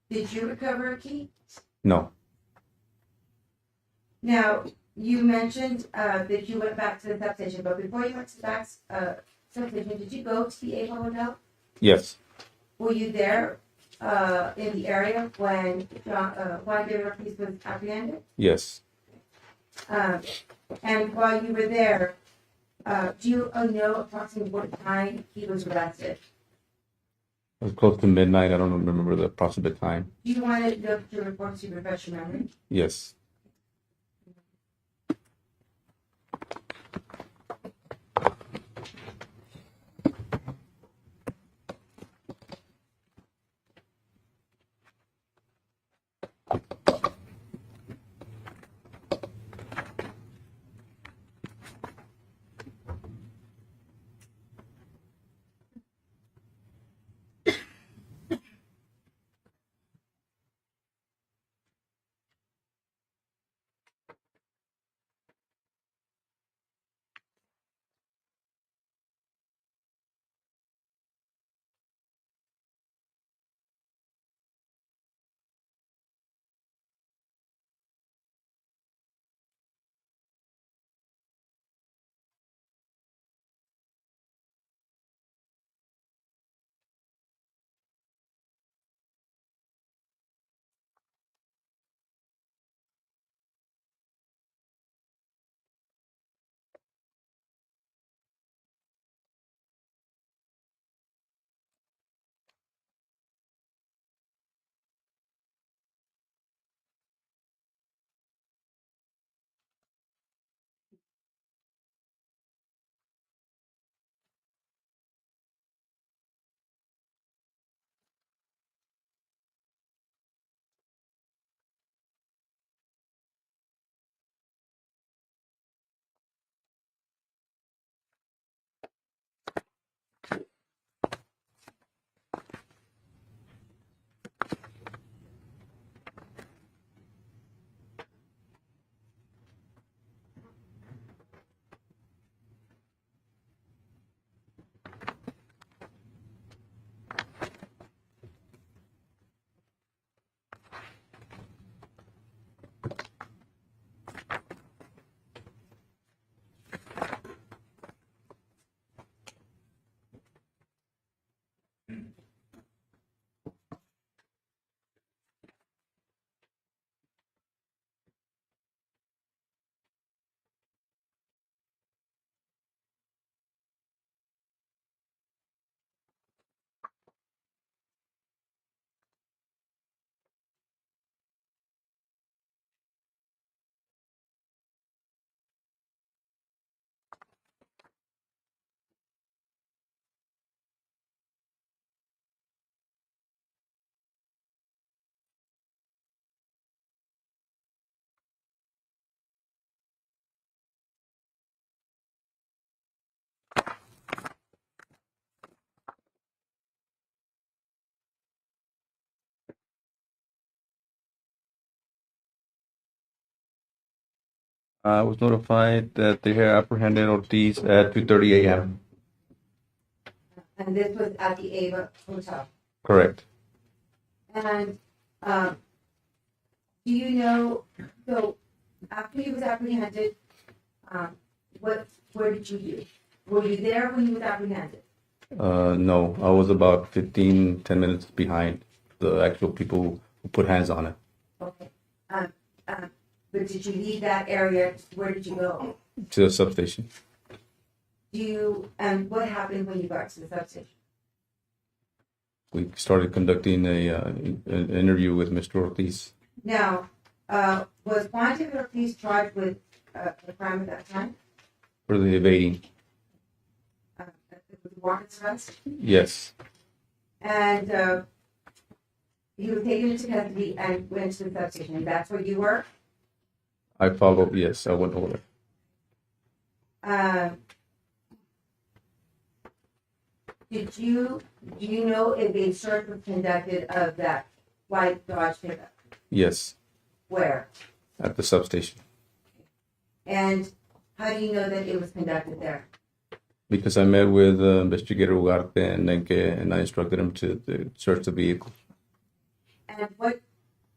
Did you recover a key? No. Now, you mentioned that you went back to the substation, but before you went to the back substation, did you go to the Ava Hotel? Yes. Were you there in the area when Juan David Ortiz was apprehended? Yes. And while you were there, do you know approximately what time he was arrested? It was close to midnight. I don't remember the approximate time. Do you want to look to report to refresh your memory? Yes. I was notified that they had apprehended Ortiz at 2:30 a.m. And this was at the Ava Hotel. Correct. And do you know, so after he was apprehended, where did you do? Were you there when he was apprehended? No, I was about 10 minutes behind the actual people who put hands on it. Okay. But did you leave that area? Where did you go? To the substation. And what happened when you got to the substation? We started conducting an interview with Mr. Ortiz. Now, was Juan David Ortiz charged with a crime at that time? For the evading. With warrant arrest? Yes. And he was taken into custody and went to the substation. And that's where you were? I followed, yes, I went over there. Do you know if a search was conducted of that white Dodge pickup? Yes. Where? At the substation. And how do you know that it was conducted there? Because I met with investigator Ugarte and Nenke, and I instructed him to search the vehicle. And what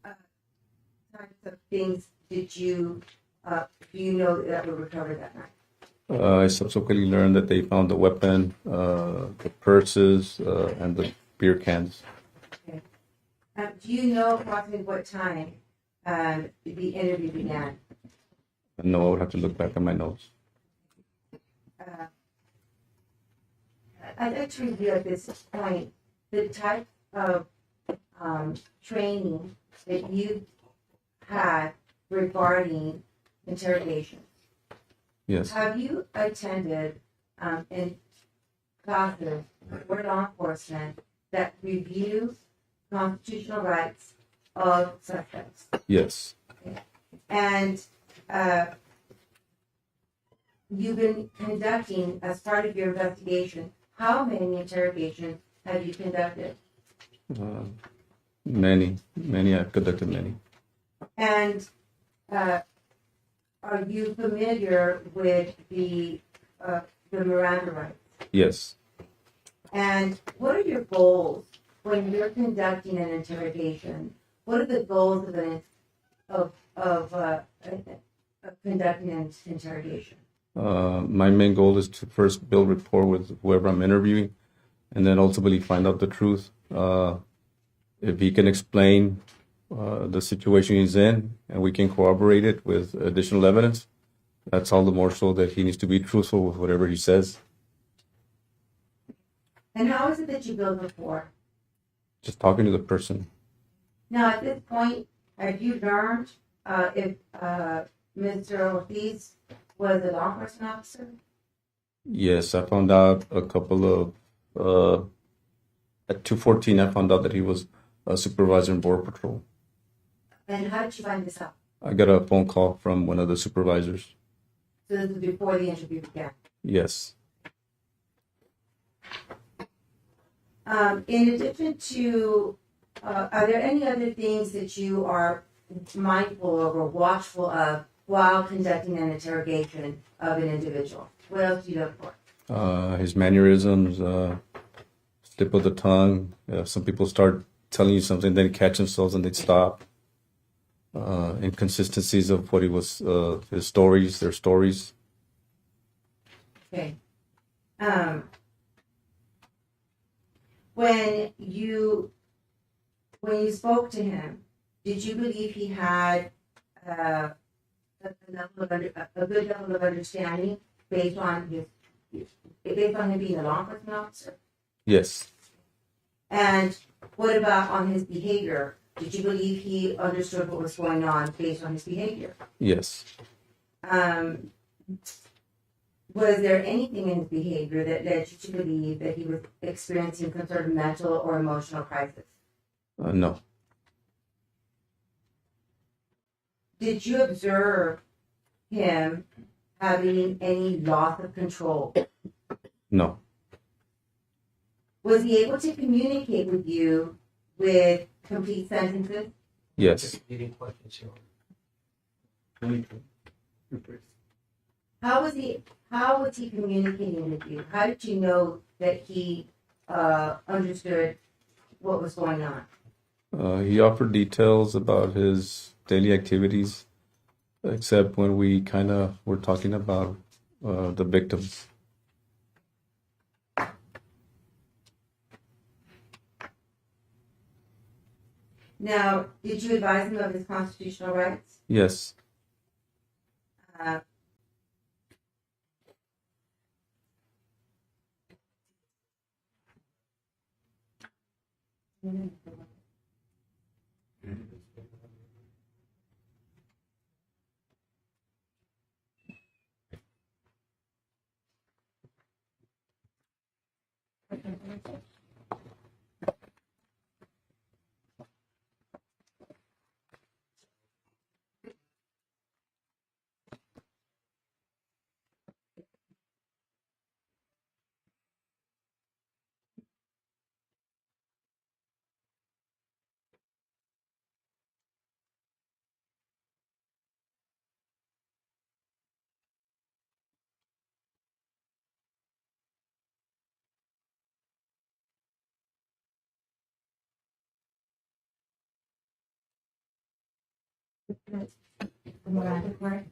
types of things did do you know that were recovered that night? I subsequently learned that they found the weapon, the purses, and the beer cans. Okay. Do you know approximately what time the interview began? No, I would have to look back at my notes. I'd like to review at this point the type of training that you had regarding interrogation. Yes. Have you attended in classes for law enforcement that review constitutional rights of suspects? Yes. Okay. And you've been conducting, as part of your investigation, how many interrogations have you conducted? Many. I've conducted many. And are you familiar with the Miranda rights? Yes. And what are your goals when you're conducting an interrogation? What are the goals of conducting an interrogation? My main goal is to first build rapport with whoever I'm interviewing, and then ultimately find out the truth. If he can explain the situation he's in, and we can corroborate it with additional evidence, that's all the more so that he needs to be truthful with whatever he says. And how is it that you build rapport? Just talking to the person. Now, at this point, have you learned if Mr. Ortiz was a law enforcement officer? Yes, I found out a couple of, at 2:14, I found out that he was a supervisor in Border Patrol. And how did you find this out? I got a phone call from one of the supervisors. So this was before the interview began? Yes. In addition to, are there any other things that you are mindful of or watchful of while conducting an interrogation of an individual? What else do you look for? His mannerisms, slip of the tongue. Some people start telling you something, then catch themselves and they stop. Inconsistencies of what he was, his stories, their stories. Okay. When you spoke to him, did you believe he had a good level of understanding based on him being a law enforcement officer? Yes. And what about on his behavior? Did you believe he understood what was going on based on his behavior? Yes. Was there anything in his behavior that led you to believe that he was experiencing some sort of mental or emotional crisis? No. Did you observe him having any loss of control? No. Was he able to communicate with you with complete sentences? Yes. How was he communicating with you? How did you know that he understood what was going on? He offered details about his daily activities, except when we kind of were talking about the victims. Now, did you advise him of his constitutional rights? Yes. Uh, the Miranda part?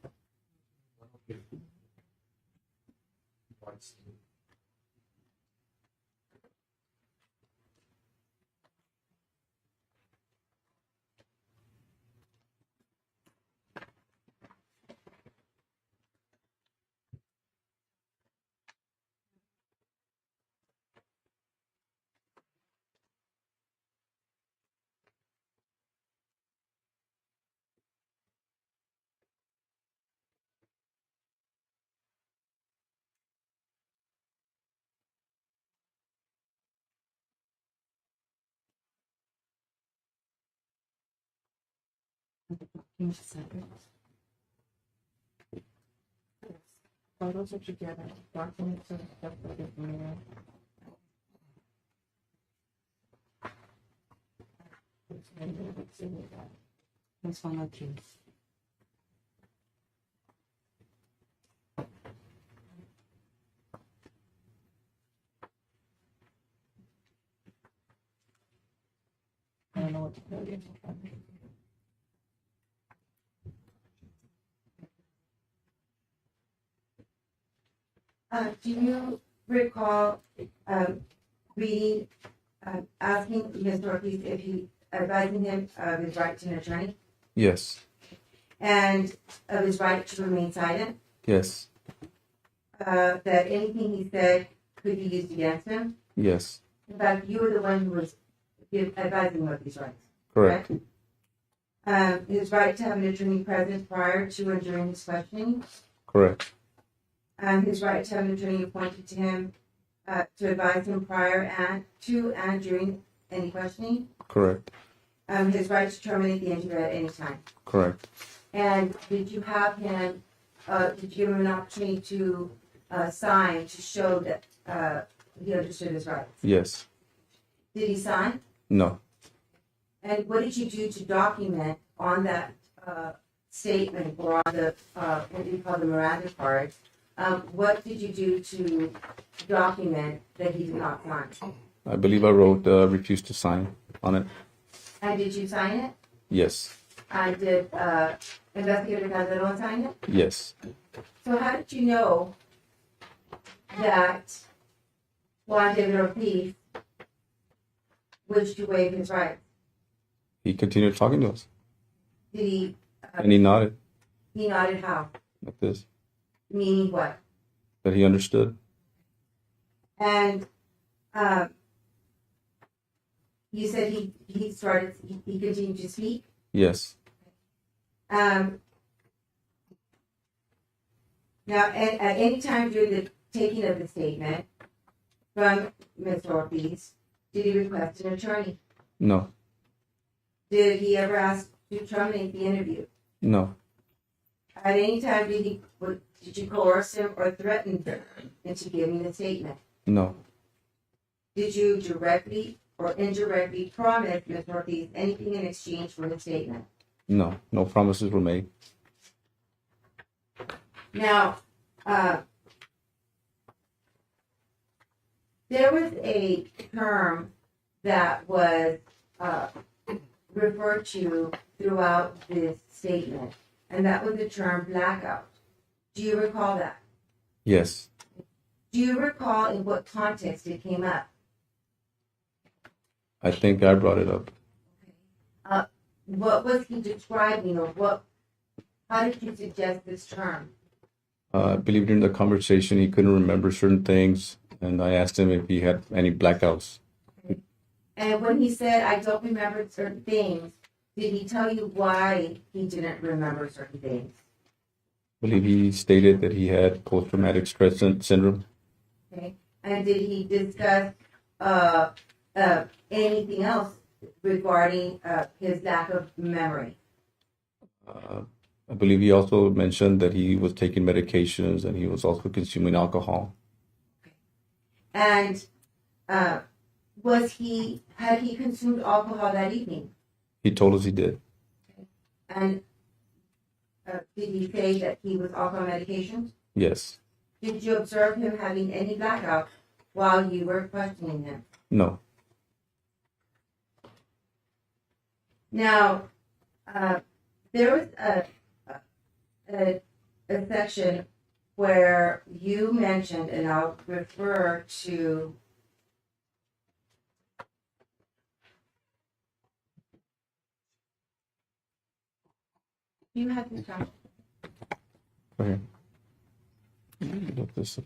Photos are together, documents and stuff like that. That's one of these. I don't know what to tell you. Do you recall reading, asking Mr. Ortiz if he advising him of his right to an attorney Yes. and of his right to remain silent? Yes. That anything he said could be used against him? Yes. In fact, you were the one who was advising him of these rights. Correct. His right to have an attorney present prior to and during his questioning. Correct. His right to have an attorney appointed to him to advise him prior and during any questioning. Correct. His right to terminate the interview at any time. Correct. And did you have him, did you give him an opportunity to sign to show that he understood his rights? Yes. Did he sign? No. And what did you do to document on that statement or on the, what do you call the Miranda card? What did you do to document that he did not sign? I believe I wrote refuse to sign on it. And did you sign it? Yes. And did Investigator Calderon sign it? Yes. So how did you know that Juan David Ortiz wished to waive his rights? He continued talking to us. Did he? And he nodded He nodded how? like this, Meaning what? that he understood. And you said he continued to speak? Yes. Now, at any time during the taking of the statement from Mr. Ortiz, did he request an attorney? No. Did he ever ask to terminate the interview? No. At any time did you coerce him or threaten him into giving the statement? No. Did you directly or indirectly promise Mr. Ortiz anything in exchange for the statement? No. No promises were made. Now, there was a term that was referred to throughout this statement, and that was the term blackout. Do you recall that? Yes. Do you recall in what context it came up? I think I brought it up. What was he describing, or how did you suggest this term? I believe during the conversation he couldn't remember certain things, and I asked him if he had any blackouts. And when he said, I don't remember certain things, did he tell you why he didn't remember certain things? I believe he stated that he had post-traumatic stress syndrome. Okay. And did he discuss anything else regarding his lack of memory? I believe he also mentioned that he was taking medications and he was also consuming alcohol. And had he consumed alcohol that evening? He told us he did. And did he say that he was off on medications? Yes. Did you observe him having any blackout while you were questioning him? No. Now, there was a section where you mentioned, and I'll refer to you have this down. Okay. Look this up.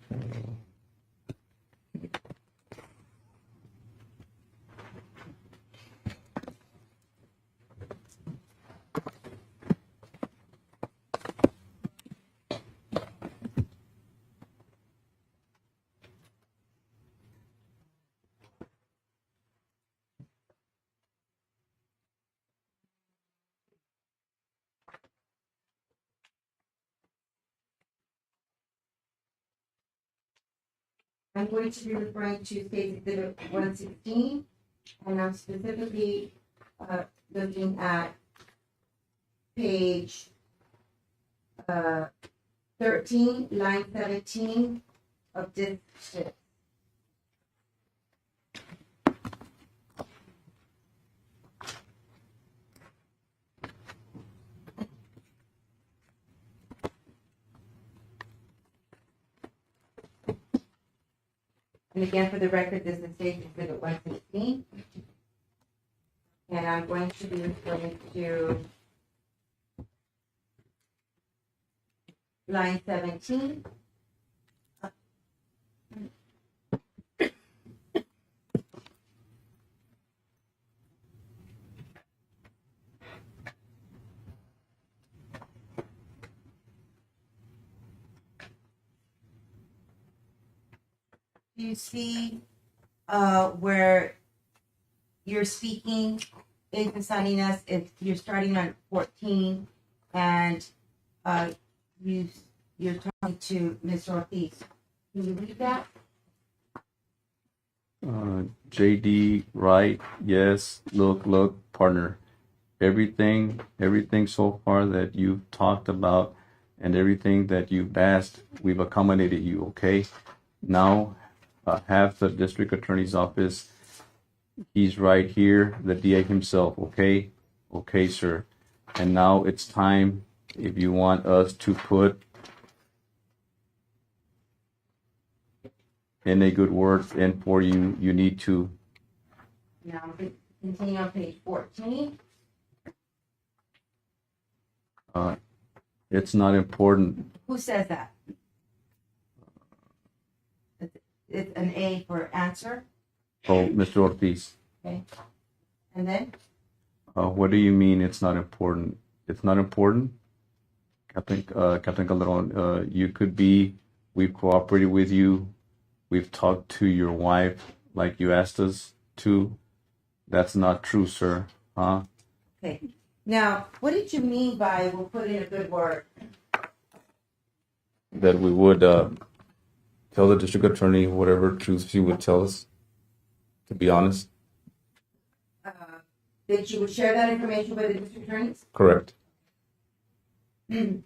I'm going to be referring to State Exhibit 116, and I'm specifically looking at page 13, line 17 of this sheet. And again, for the record, this is State Exhibit 116. And I'm going to be referring to line 17. You see where you're speaking into Salinas, you're starting on 14, and you're talking to Ms. Ortiz. Can you read that? JD, right? Yes. Look, partner. Everything so far that you've talked about and everything that you've asked, we've accommodated you, okay? Now, have the district attorney's office. He's right here, the DA himself, okay? Okay, sir. And now it's time, if you want us to put in a good word in for you, you need to. Now, continue on page 14. It's not important. Who says that? It's an A for answer. Oh, Mr. Ortiz. Okay. And then? What do you mean it's not important? It's not important? Captain Calderon, you could be, we've cooperated with you. We've talked to your wife like you asked us to. That's not true, sir. Huh? Okay. Now, what did you mean by we'll put in a good word? That we would tell the district attorney whatever truth she would tell us, to be honest. That you would share that information with the district attorneys? Correct. And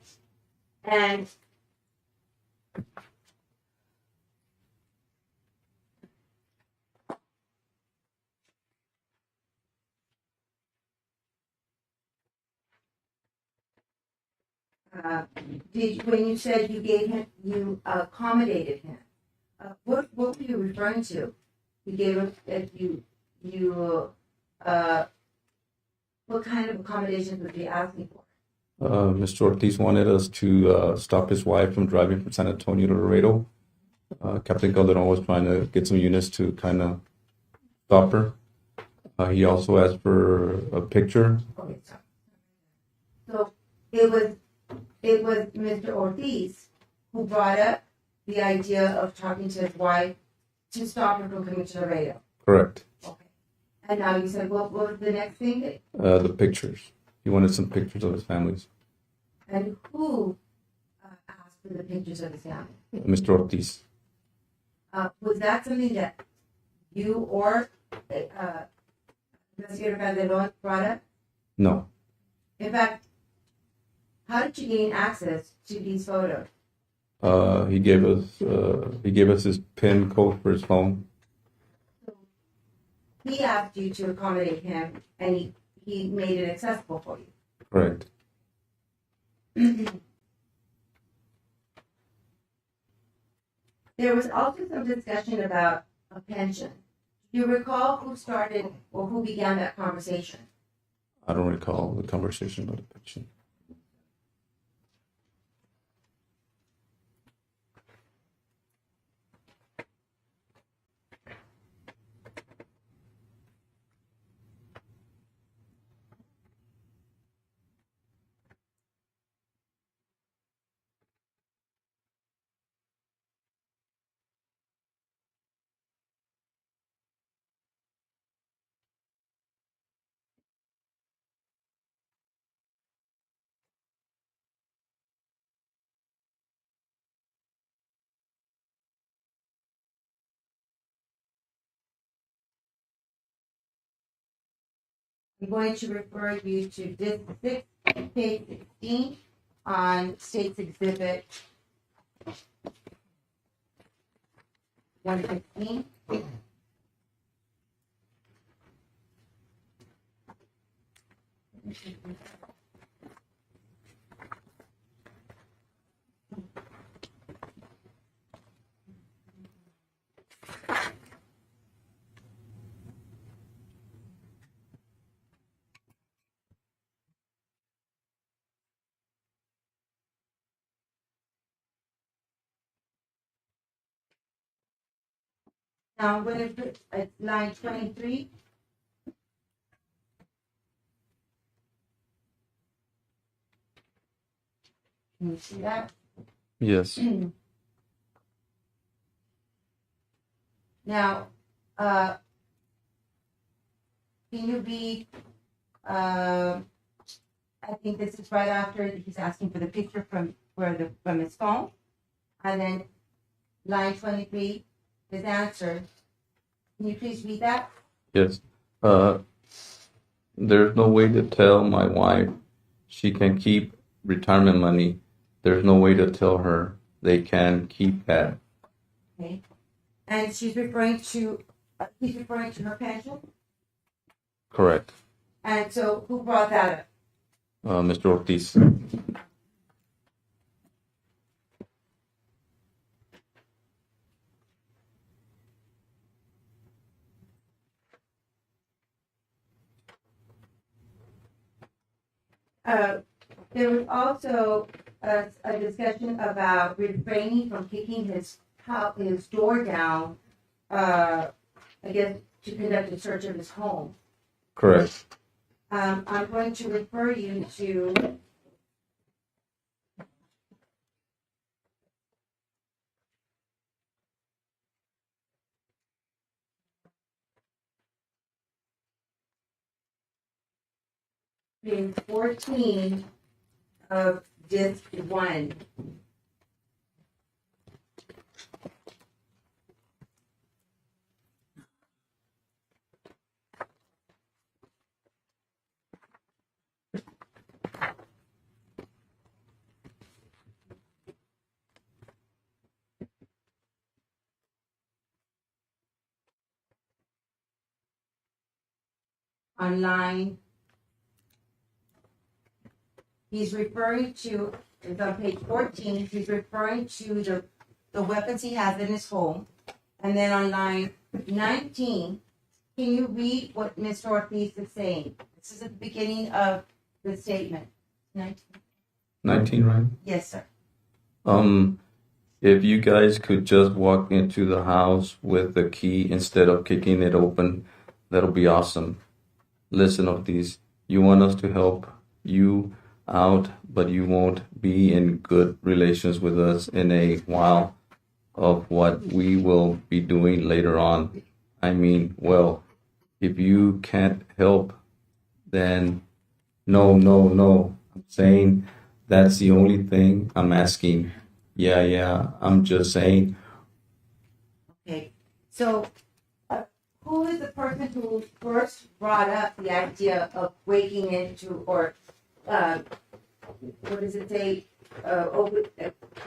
When you said you gave him, you accommodated him, what were you referring to? You gave him, what kind of accommodations was he asking for? Mr. Ortiz wanted us to stop his wife from driving from San Antonio to Laredo. Captain Calderon was trying to get some units to kind of stop her. He also asked for a picture. Okay, so it was Mr. Ortiz who brought up the idea of talking to his wife to stop her from coming to Laredo. Correct. Okay. And now you said, what was the next thing? The pictures. He wanted some pictures of his families. And who asked for the pictures of his family? Mr. Ortiz. Was that something that you or Investigator Calderon brought up? No. In fact, how did you gain access to these photos? He gave us his PIN code for his phone. He asked you to accommodate him, and he made it accessible for you. Correct. There was also some discussion about a pension. Do you recall who started or who began that conversation? I don't recall the conversation about the pension. I'm going to refer you to page 16 on State's Exhibit 115. Now I'm going to put at line 23. Can you see that? Yes. Now, can you read, I think this is right after he's asking for the picture from his phone. And then line 23, his answer. Can you please read that? Yes. There's no way to tell my wife she can keep retirement money. There's no way to tell her they can keep that. Okay. And she's referring to, he's referring to her pension? Correct. And so who brought that up? Mr. Ortiz. There was also a discussion about refraining from kicking his door down, I guess, to conduct a search of his home. Correct. I'm going to refer you to page 14 of disc 1. on line, he's referring to, it's on page 14, he's referring to the weapons he has in his home. And then on line 19, can you read what Mr. Ortiz is saying? This is at the beginning of the statement. 19. 19, right? Yes, sir. If you guys could just walk into the house with the key instead of kicking it open, that'll be awesome. Listen, Ortiz, you want us to help you out, but you won't be in good relations with us in a while of what we will be doing later on. I mean, well, if you can't help, then no. I'm saying that's the only thing I'm asking. Yeah, I'm just saying. Okay. So, who is the person who first brought up the idea of breaking into, or what does it say,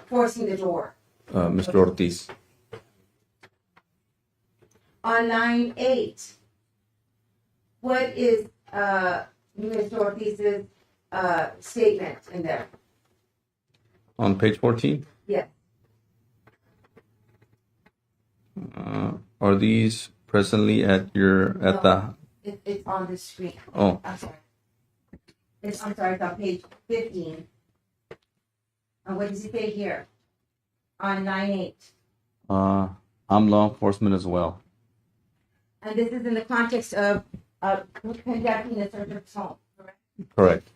forcing the door? Mr. Ortiz. On line 8, what is Mr. Ortiz's statement in there? On page 14? Yes. Are these presently at the... It's on the screen. Oh. I'm sorry. It's on page 15. And what does it say here? On line 8. I'm law enforcement as well. And this is in the context of conducting a search of his home, correct? Correct.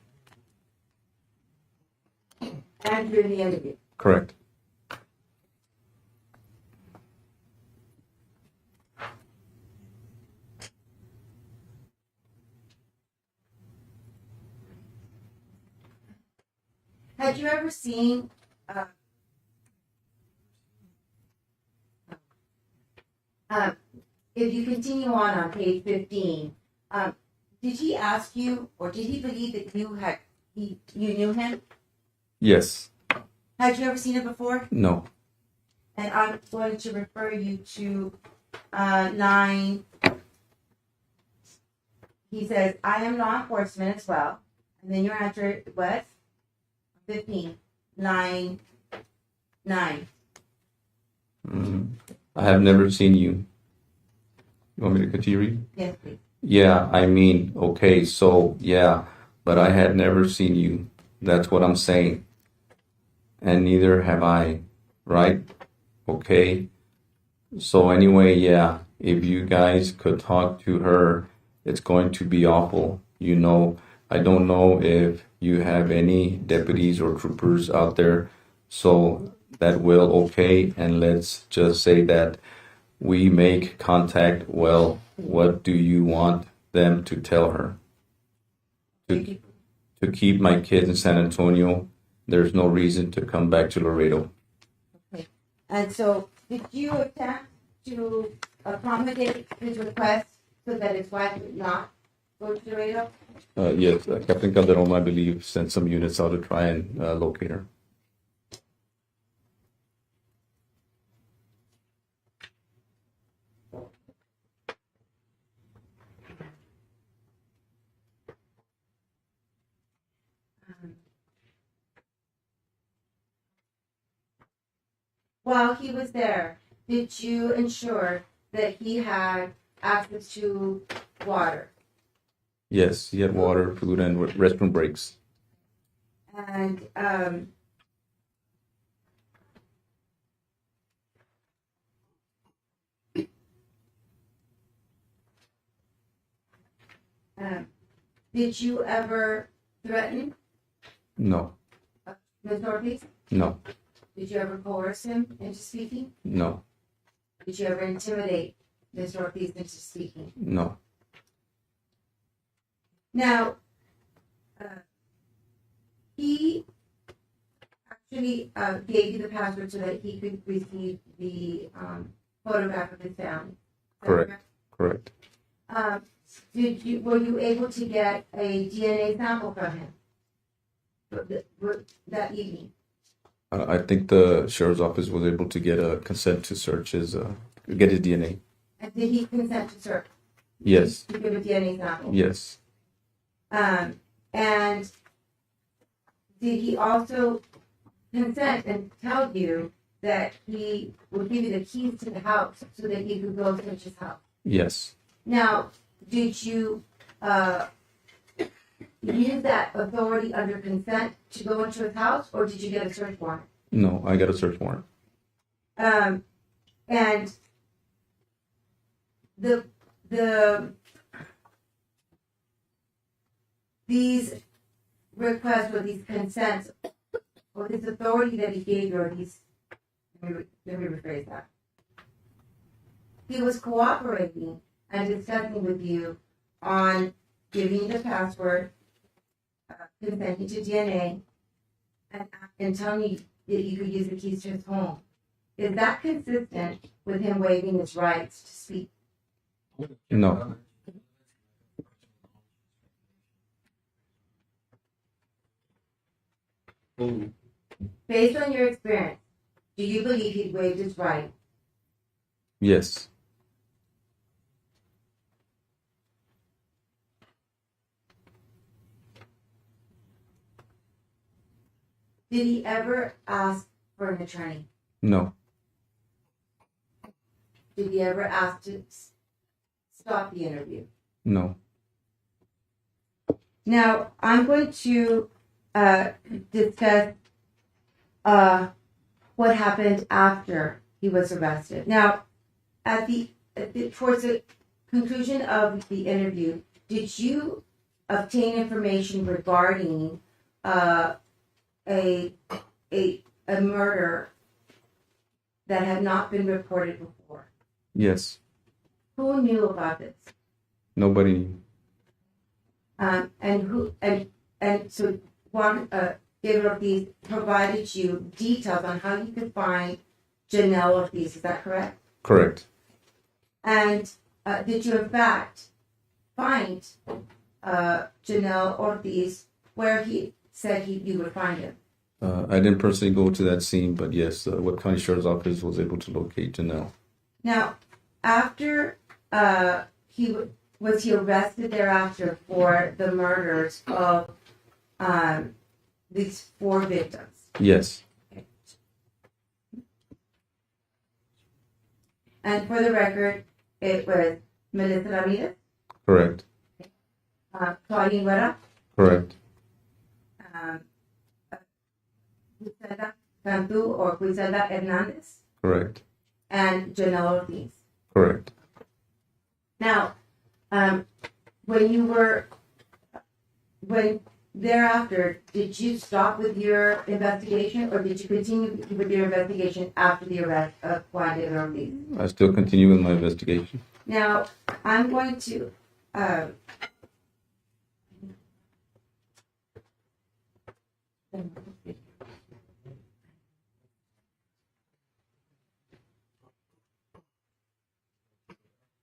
And during the interview. Correct. Had you ever seen if you continue on page 15, did he ask you, or did he believe that you knew him? Yes. Had you ever seen him before? No. And I'm going to refer you to line. He says, I am law enforcement as well. And then your answer was 15, line 9. I have never seen you. You want me to continue reading? Yes, please. Yeah, I mean, okay, so, yeah, but I had never seen you. That's what I'm saying. And neither have I, right? Okay. So anyway, yeah, if you guys could talk to her, it's going to be awful. You know, I don't know if you have any deputies or troopers out there, so that will okay. And let's just say that we make contact. Well, what do you want them to tell her? To keep my kids in San Antonio. There's no reason to come back to Laredo. Okay. And so, did you attempt to accommodate his request so that his wife would not go to Laredo? Yes, Captain Calderon, I believe, sent some units out to try and locate her. While he was there, did you ensure that he had access to water? Yes, he had water, food, and restroom breaks. And did you ever threaten No, Ms. Ortiz? no, Did you ever coerce him into speaking? no, Did you ever intimidate Ms. Ortiz into speaking? no. Now, he actually gave you the password so that he could receive the photograph of his family. Is that Correct. Were you able to get a DNA sample from him that evening? I think the sheriff's office was able to get a consent to search his, get his DNA. And did he consent to search? Yes. To give a DNA sample? Yes. And did he also consent and tell you that he would give you the keys to the house so that you could go search his house? Yes. Now, did you use that authority under consent to go into his house, or did you get a search warrant? No, I got a search warrant. And these requests or these consents or this authority that he gave you, or these, let me rephrase that. He was cooperating and discussing with you on giving you the password, consenting to DNA, and telling you that you could use the keys to his home. Is that consistent with him waiving his rights to speak? No. Based on your experience, do you believe he waived his right? Yes. Did he ever ask for an attorney? No. Did he ever ask to stop the interview? No. Now, I'm going to discuss what happened after he was arrested. Now, towards the conclusion of the interview, did you obtain information regarding a murder that had not been reported before? Yes. Who knew about this? Nobody knew. And so Juan David Ortiz provided you details on how you could find Janelle Ortiz. Is that correct? Correct. And did you in fact find Janelle Ortiz where he said you would find him? I didn't personally go to that scene, but yes, the Webb County Sheriff's Office was able to locate Janelle. Now, after was he arrested thereafter for the murders of these 4 victims? Yes. Okay. And for the record, it was Melissa Ramirez, Correct. Claudine Guerra, Correct. Griselda Cantu or Griselda Hernandez, Correct. and Janelle Ortiz. Correct. Now, when thereafter, did you stop with your investigation, or did you continue with your investigation after the arrest of Juan David Ortiz? I still continue with my investigation. Now, I'm going to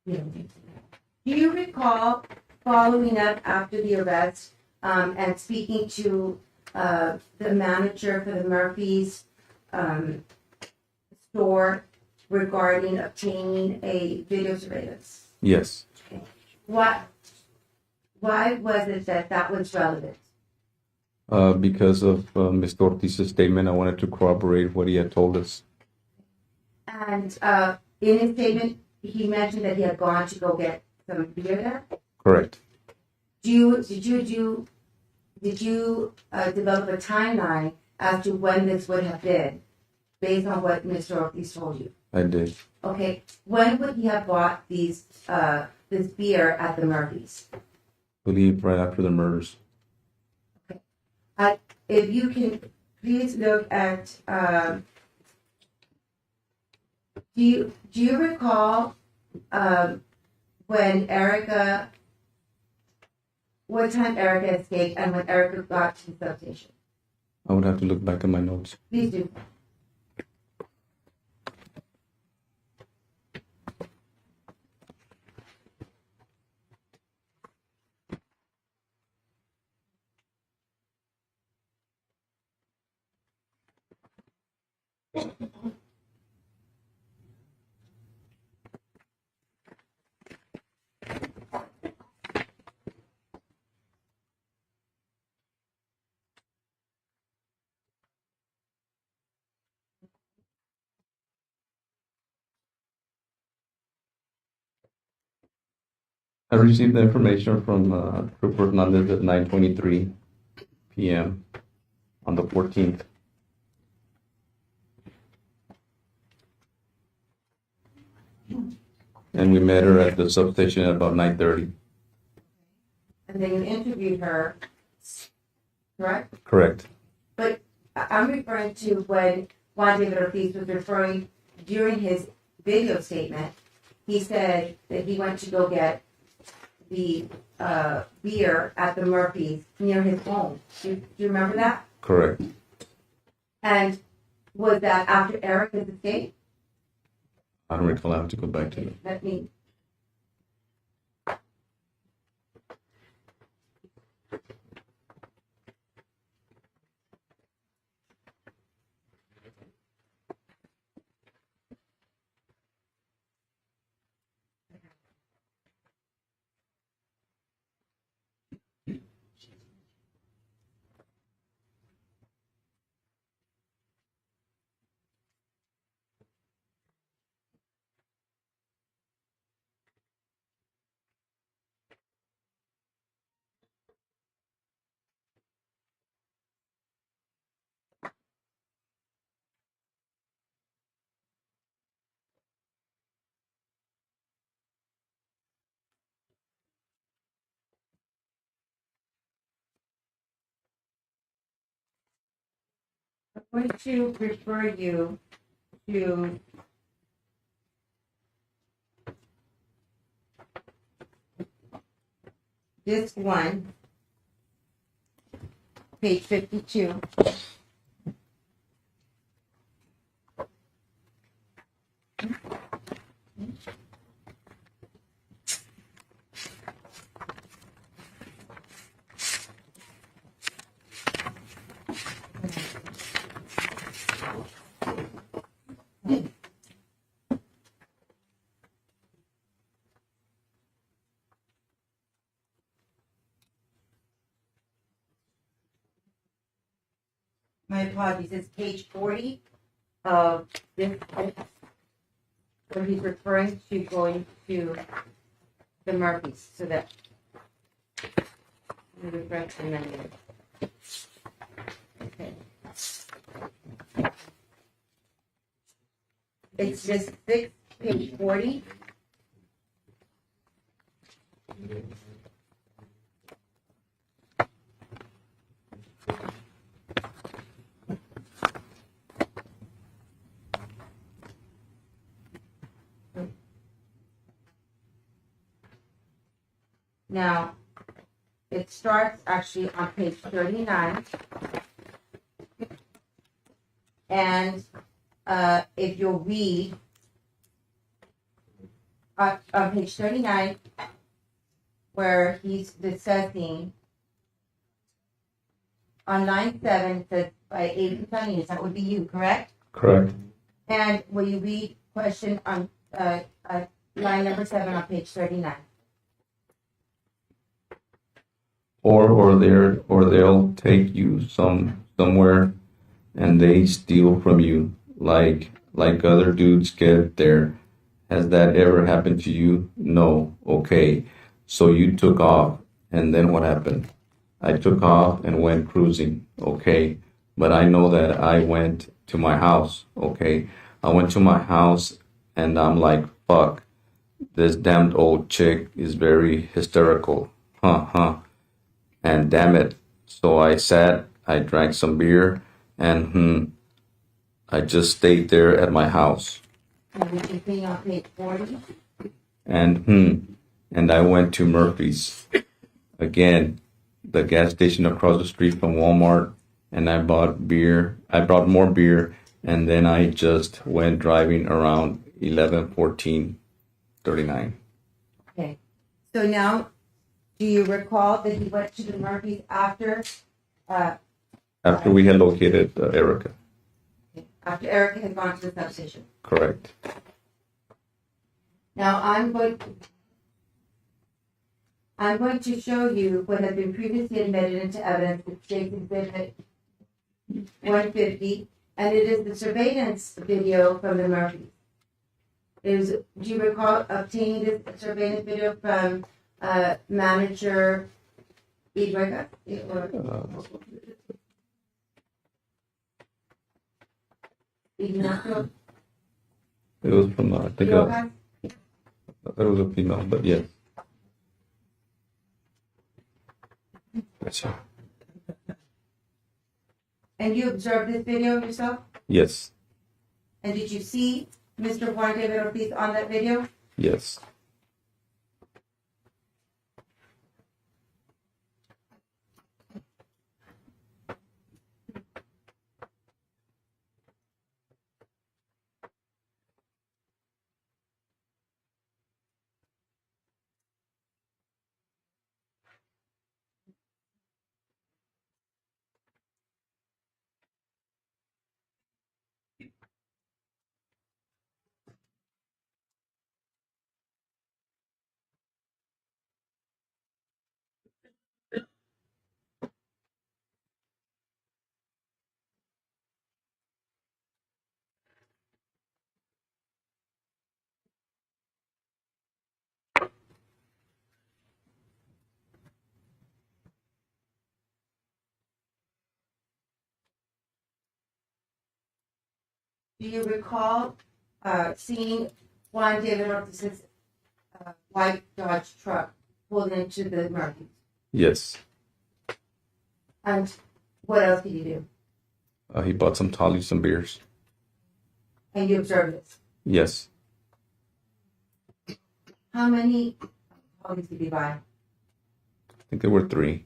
do you recall following up after the arrest and speaking to the manager for the Murphy's store regarding obtaining a video surveillance? Yes. Okay. Why was it that was relevant? Because of Mr. Ortiz's statement, I wanted to corroborate what he had told us. And in his statement, he mentioned that he had gone to go get some beer there. Correct. Did you develop a timeline as to when this would have been, based on what Mr. Ortiz told you? I did. Okay, when would he have bought this beer at the Murphys? I believe right after the murders. Okay, if you can please look at. Do you recall when Erica? What time Erica escaped and when Erica got to the substation? I would have to look back at my notes. Please do. I received the information from Trooper Hernandez at 9:23 p.m. on the 14th. And we met her at the substation at about 9:30. And then you interviewed her, correct? Correct. But I'm referring to when Juan David Ortiz was referring during his video statement. He said that he went to go get the beer at the Murphy's near his home. Do you remember that? Correct. And was that after Erica's escape? I don't recall. I have to go back to it. Let me. I'm going to refer you to this one, page 52. My apologies, it's page 40 of this, where he's referring to going to the Murphys, so that. Let me refresh the memory. Okay. It's just page 40. Now, it starts actually on page 39. And if you'll read on page 39, where he's discussing on line 7, it says by Agent Salinas, that would be you, correct? Correct. And will you read question on line number 7 on page 39? Or they'll take you somewhere and they steal from you like other dudes get there. Has that ever happened to you? No. Okay. So you took off, and then what happened? I took off and went cruising. Okay. But I know that I went to my house. Okay. I went to my house and I'm like, fuck, this damned old chick is very hysterical. And damn it. So I sat, I drank some beer, and I just stayed there at my house. And we can be on page 40. And I went to Murphy's again, the gas station across the street from Walmart, and I bought beer. I brought more beer, and then I just went driving around 11:14:39. Okay. So now, do you recall that he went to the Murphys after? After we had located Erica. After Erica had gone to the substation. Correct. Now I'm going to show you what had been previously admitted into evidence with State's Exhibit 150, and it is the surveillance video from the Murphys. Do you recall obtaining this surveillance video from Manager Ugarte, or Ignacio It was from, I think, Rojas? it was a female, but yes. Gotcha. And you observed this video yourself? Yes, And did you see Mr. Juan David Ortiz on that video? yes. Do you recall seeing Juan David Ortiz's white Dodge truck pulled into the market? Yes. And what else did you do? He bought some tollies, some beers. And you observed this. Yes. How many holidays did you buy? I think there were 3.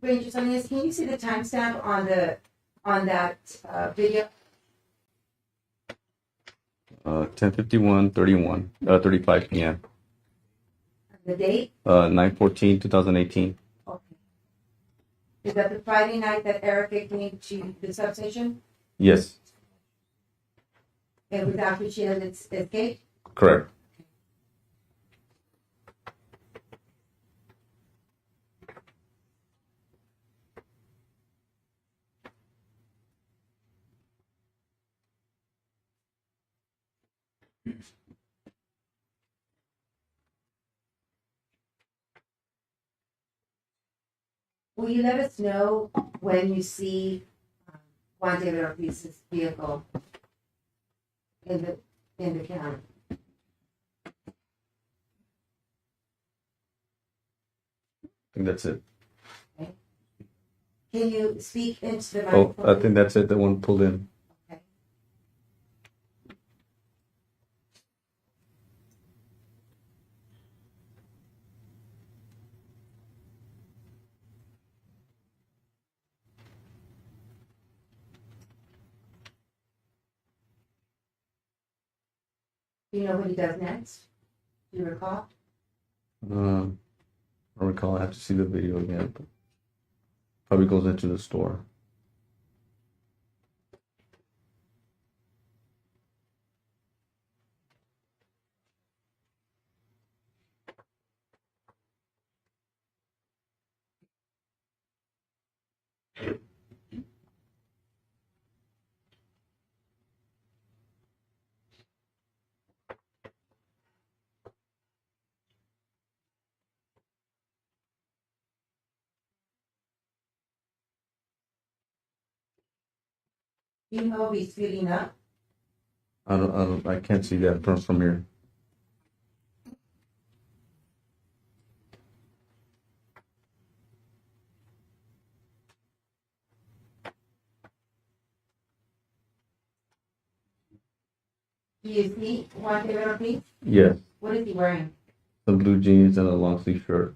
Ranger Salinas, can you see the timestamp on that video? 10:51, 35 p.m. The date? 9/14/2018. Okay. Is that the Friday night that Erica came to the substation? Yes, It was after she had escaped? correct. Will you let us know when you see Juan David Ortiz's vehicle in the county? I think that's it. Can you speak into the Oh, microphone? I think that's it. The one pulled in. Okay. Do you know what he does next? Do you recall? I don't recall. I have to see the video again. But probably goes into the store. Do you know if he's feeling up? I can't see that from here. Do you see Juan David Ortiz? Yes, What is he wearing? some blue jeans and a long sleeve shirt.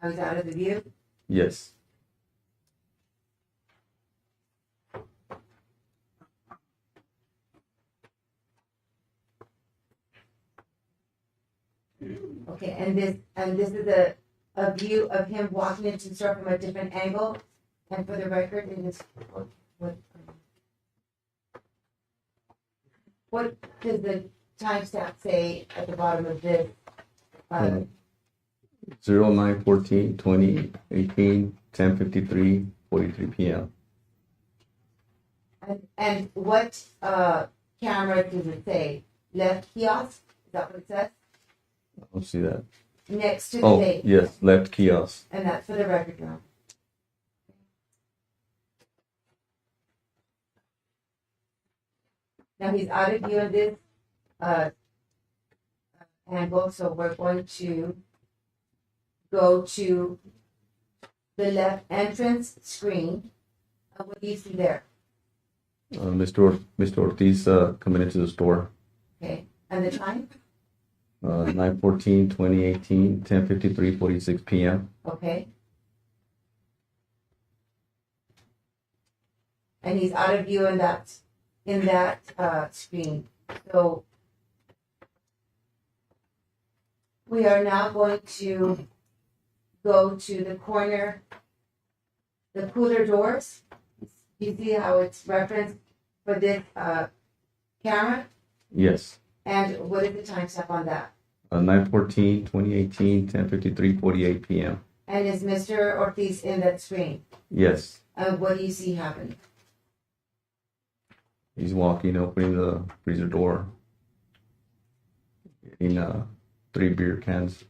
Now he's out of the view. Yes. Okay, and this is a view of him walking into the store from a different angle. And for the record, it is what does the timestamp say at the bottom of this? 09/14/2018, 10:53, 43 p.m. And what camera does it say? Left kiosk? Is that what it says? I don't see that. Next to the Oh, date. yes, left kiosk. And that's for the record now. Now he's out of view of this angle, so we're going to go to the left entrance screen. What do you see there? Mr. Ortiz coming into the store. Okay, and the time? 9/14/2018, 10:53, 46 p.m. Okay. And he's out of view in that screen. So we are now going to go to the corner, the cooler doors. You see how it's referenced for this camera? Yes. And what is the timestamp on that? 9/14/2018, 10:53, 48 p.m. And is Mr. Ortiz in that screen? Yes. And what do you see happen? He's walking, opening the freezer door, getting 3 beer cans.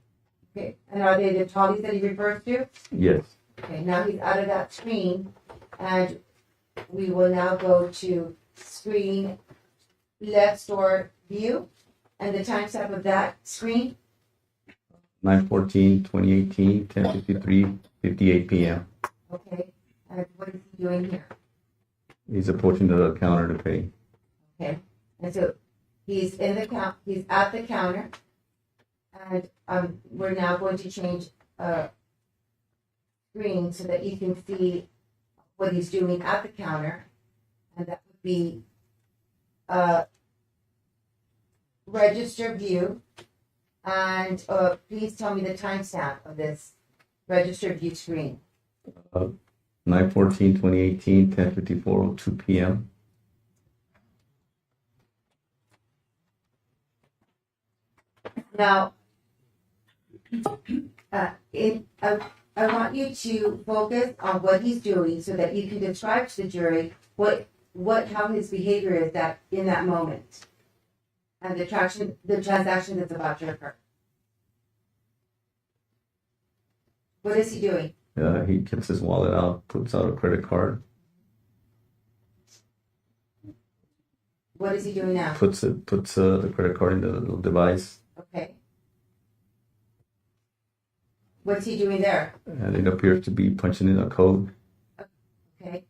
Okay, and are they the trolleys that he refers to? Yes. Okay, now he's out of that screen, and we will now go to screen left store view, and the timestamp of that screen. 9/14/2018, 10:53, 58 p.m. Okay, and what is he doing here? He's approaching the counter to pay. Okay, and so he's in the he's at the counter, and we're now going to change screen so that you can see what he's doing at the counter, and that would be register view, and please tell me the timestamp of this register view screen. 9/14/2018, 10:54:02 p.m. Now, I want you to focus on what he's doing so that you can describe to the jury how his behavior is in that moment, and the transaction that's about to occur. What is he doing? He gets his wallet out, puts out a credit card, What is he doing now? puts the credit card in the little device, Okay. What's he doing there? and it appears to be punching in a code. Okay.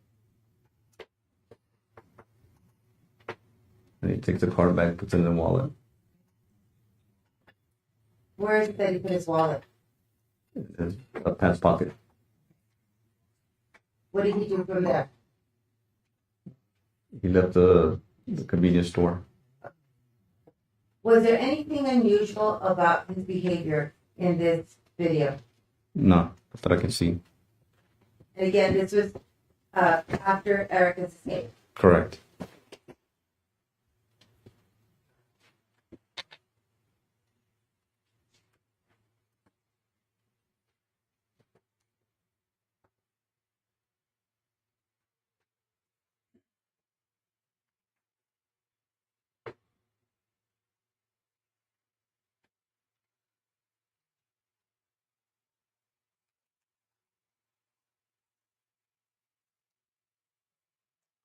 And he takes the card back, puts it in the wallet. Where is it that he put his wallet? In his pants pocket. What did he do from there? He left the convenience store. Was there anything unusual about his behavior in this video? No, that I can see. And again, this was after Erica's escape. Correct.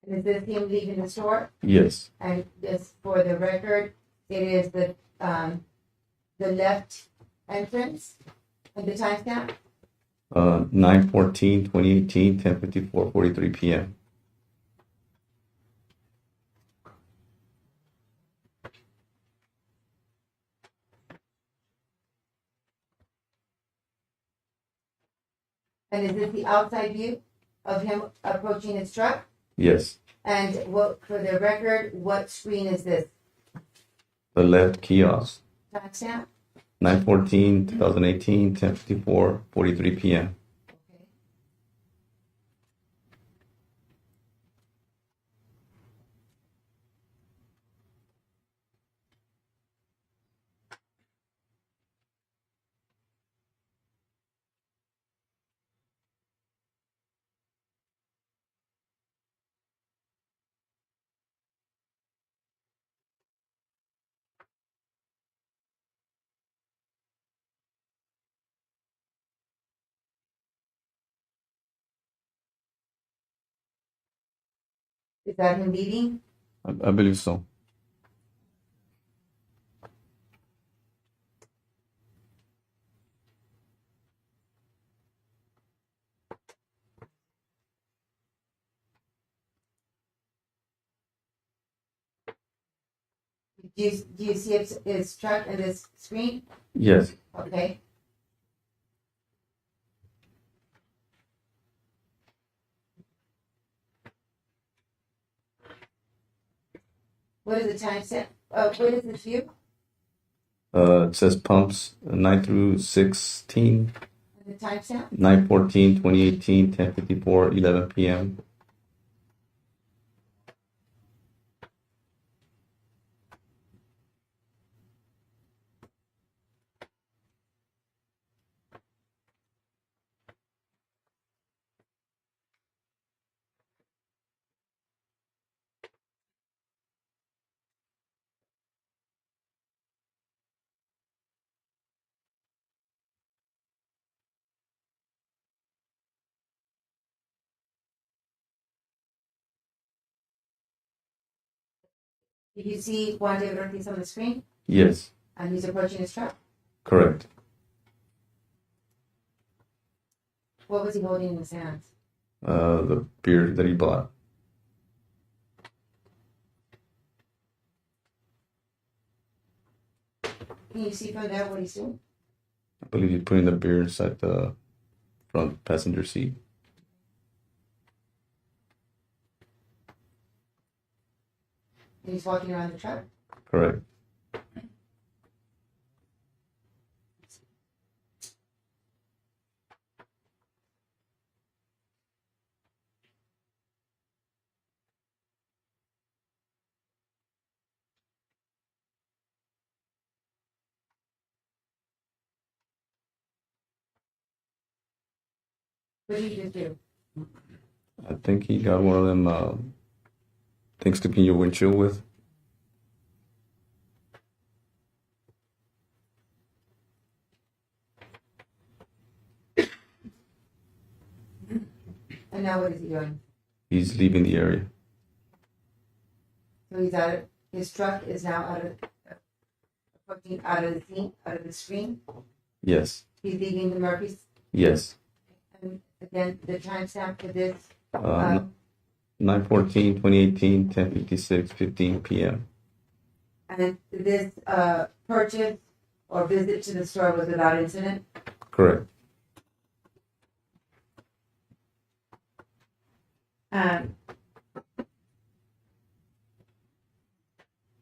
And is this him leaving the store? Yes. And just for the record, it is the left entrance and the timestamp? 9/14/2018, 10:54:43 p.m. And is this the outside view of him approaching his truck? Yes. And what, for the record, what screen is this? The left kiosk. Timestamp? 9/14/2018, 10:54:43 p.m. Is that him leaving? I believe so. Do you see his truck in this screen? Yes. Okay. What is the timestamp? What is this view? It says pumps 9/16, And the timestamp? 9/14/2018, 10:54:11 p.m. Did you see Juan David Ortiz on the screen? Yes. And he's approaching his truck? Correct. What was he holding in his hands? The beer that he bought. Can you see from there what he's doing? I believe he's putting the beer inside the front passenger seat. And he's walking around the truck? Correct. What did you just do? I think he got one of them things to clean your windshield with. And now what is he doing? He's leaving the area. So he's his truck is now approaching out of the scene, out of the screen. Yes. He's leaving the Murphys. Yes. And again, the timestamp for this. 9/14/2018, 10:56:15 p.m. And this purchase or visit to the store was without incident? Correct.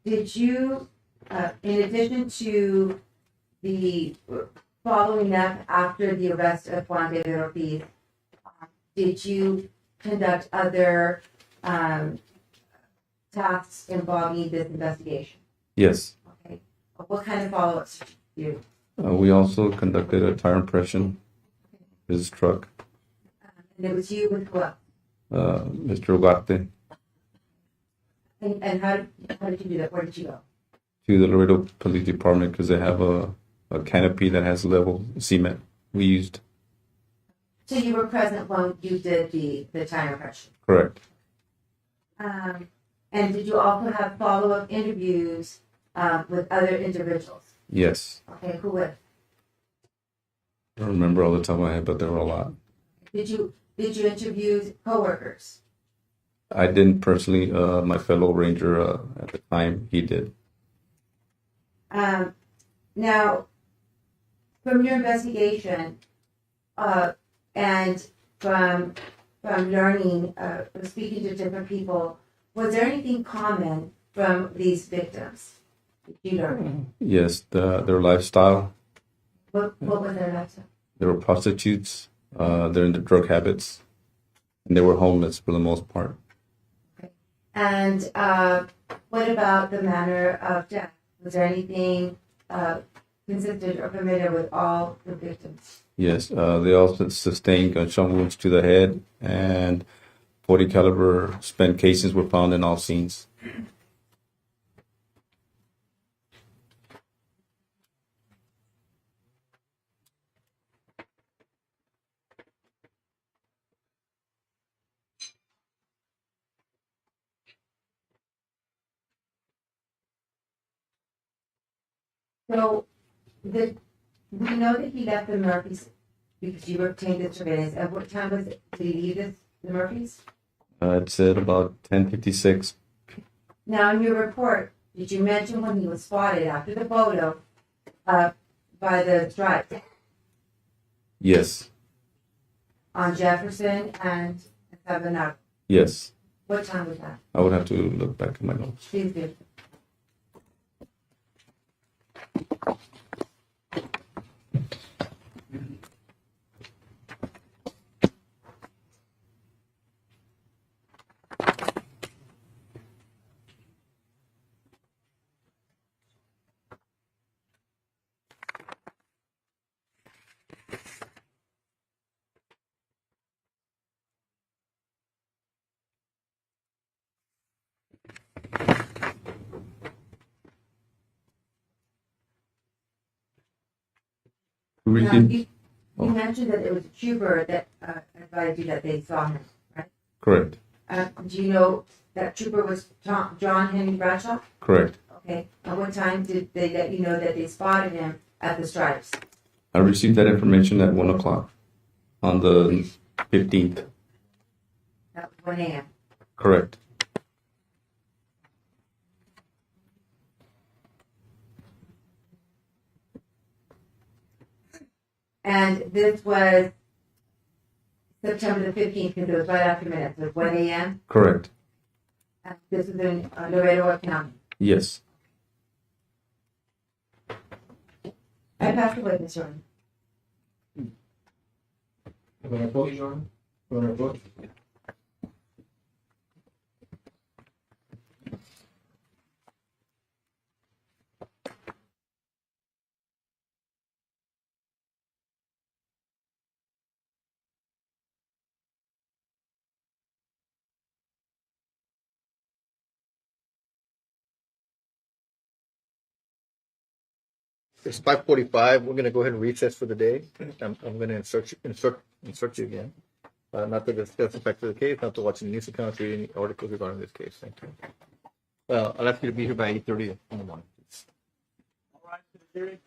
Did you, in addition to the following up after the arrest of Juan David Ortiz, did you conduct other tasks involving this investigation? Yes. Okay. What kind of follow-ups did you do? We also conducted a tire impression of his truck. And it was you with who else? Mr. Ugarte, And how did you do that? Where did you go? to the Laredo Police Department because they have a canopy that has level cement we used. So you were present when you did the tire impression. Correct. And did you also have follow-up interviews with other individuals? Yes. Okay, who with? I don't remember all the top of my head, but there were a lot. Did you interview coworkers? I didn't personally. My fellow ranger at the time, he did. Now, from your investigation, and from learning, speaking to different people, was there anything common from these victims that you learned? Yes, their lifestyle. What was their lifestyle? They were prostitutes. They're into drug habits, and they were homeless for the most part. Okay. And what about the manner of death? Was there anything consistent or familiar with all the victims? Yes, they also sustained gunshot wounds to the head, and 40 caliber spent casings were found in all scenes. So, we know that he left the Murphys because you obtained the surveillance. At what time was it? Did he leave the Murphys? It said about 10:56. Now, in your report, did you mention when he was spotted after the photo by the stripes Yes, on Jefferson and Sabinac? yes. What time was that? I would have to look back at my notes. Please do. Now, you mentioned that it was a trooper that advised you that they saw him, right? Correct. Do you know that trooper was John Henry Bradshaw? Correct. Okay. At what time did they let you know that they spotted him at the stripes? I received that information at 1 o'clock on the 15th. At 1 a.m. Correct. And this was September the 15th, because it was right after midnight, so 1 a.m. Correct. And this was in Laredo County. Yes. I passed the witness, Your Honor. It's 5:45. We're gonna go ahead and recess for the day. I'm gonna insert you again. Not to discuss the facts of the case, not to watch any news accounts, read any articles regarding this case. Thank you. Well, I'll ask you to be here by 8:30 in the morning. All right,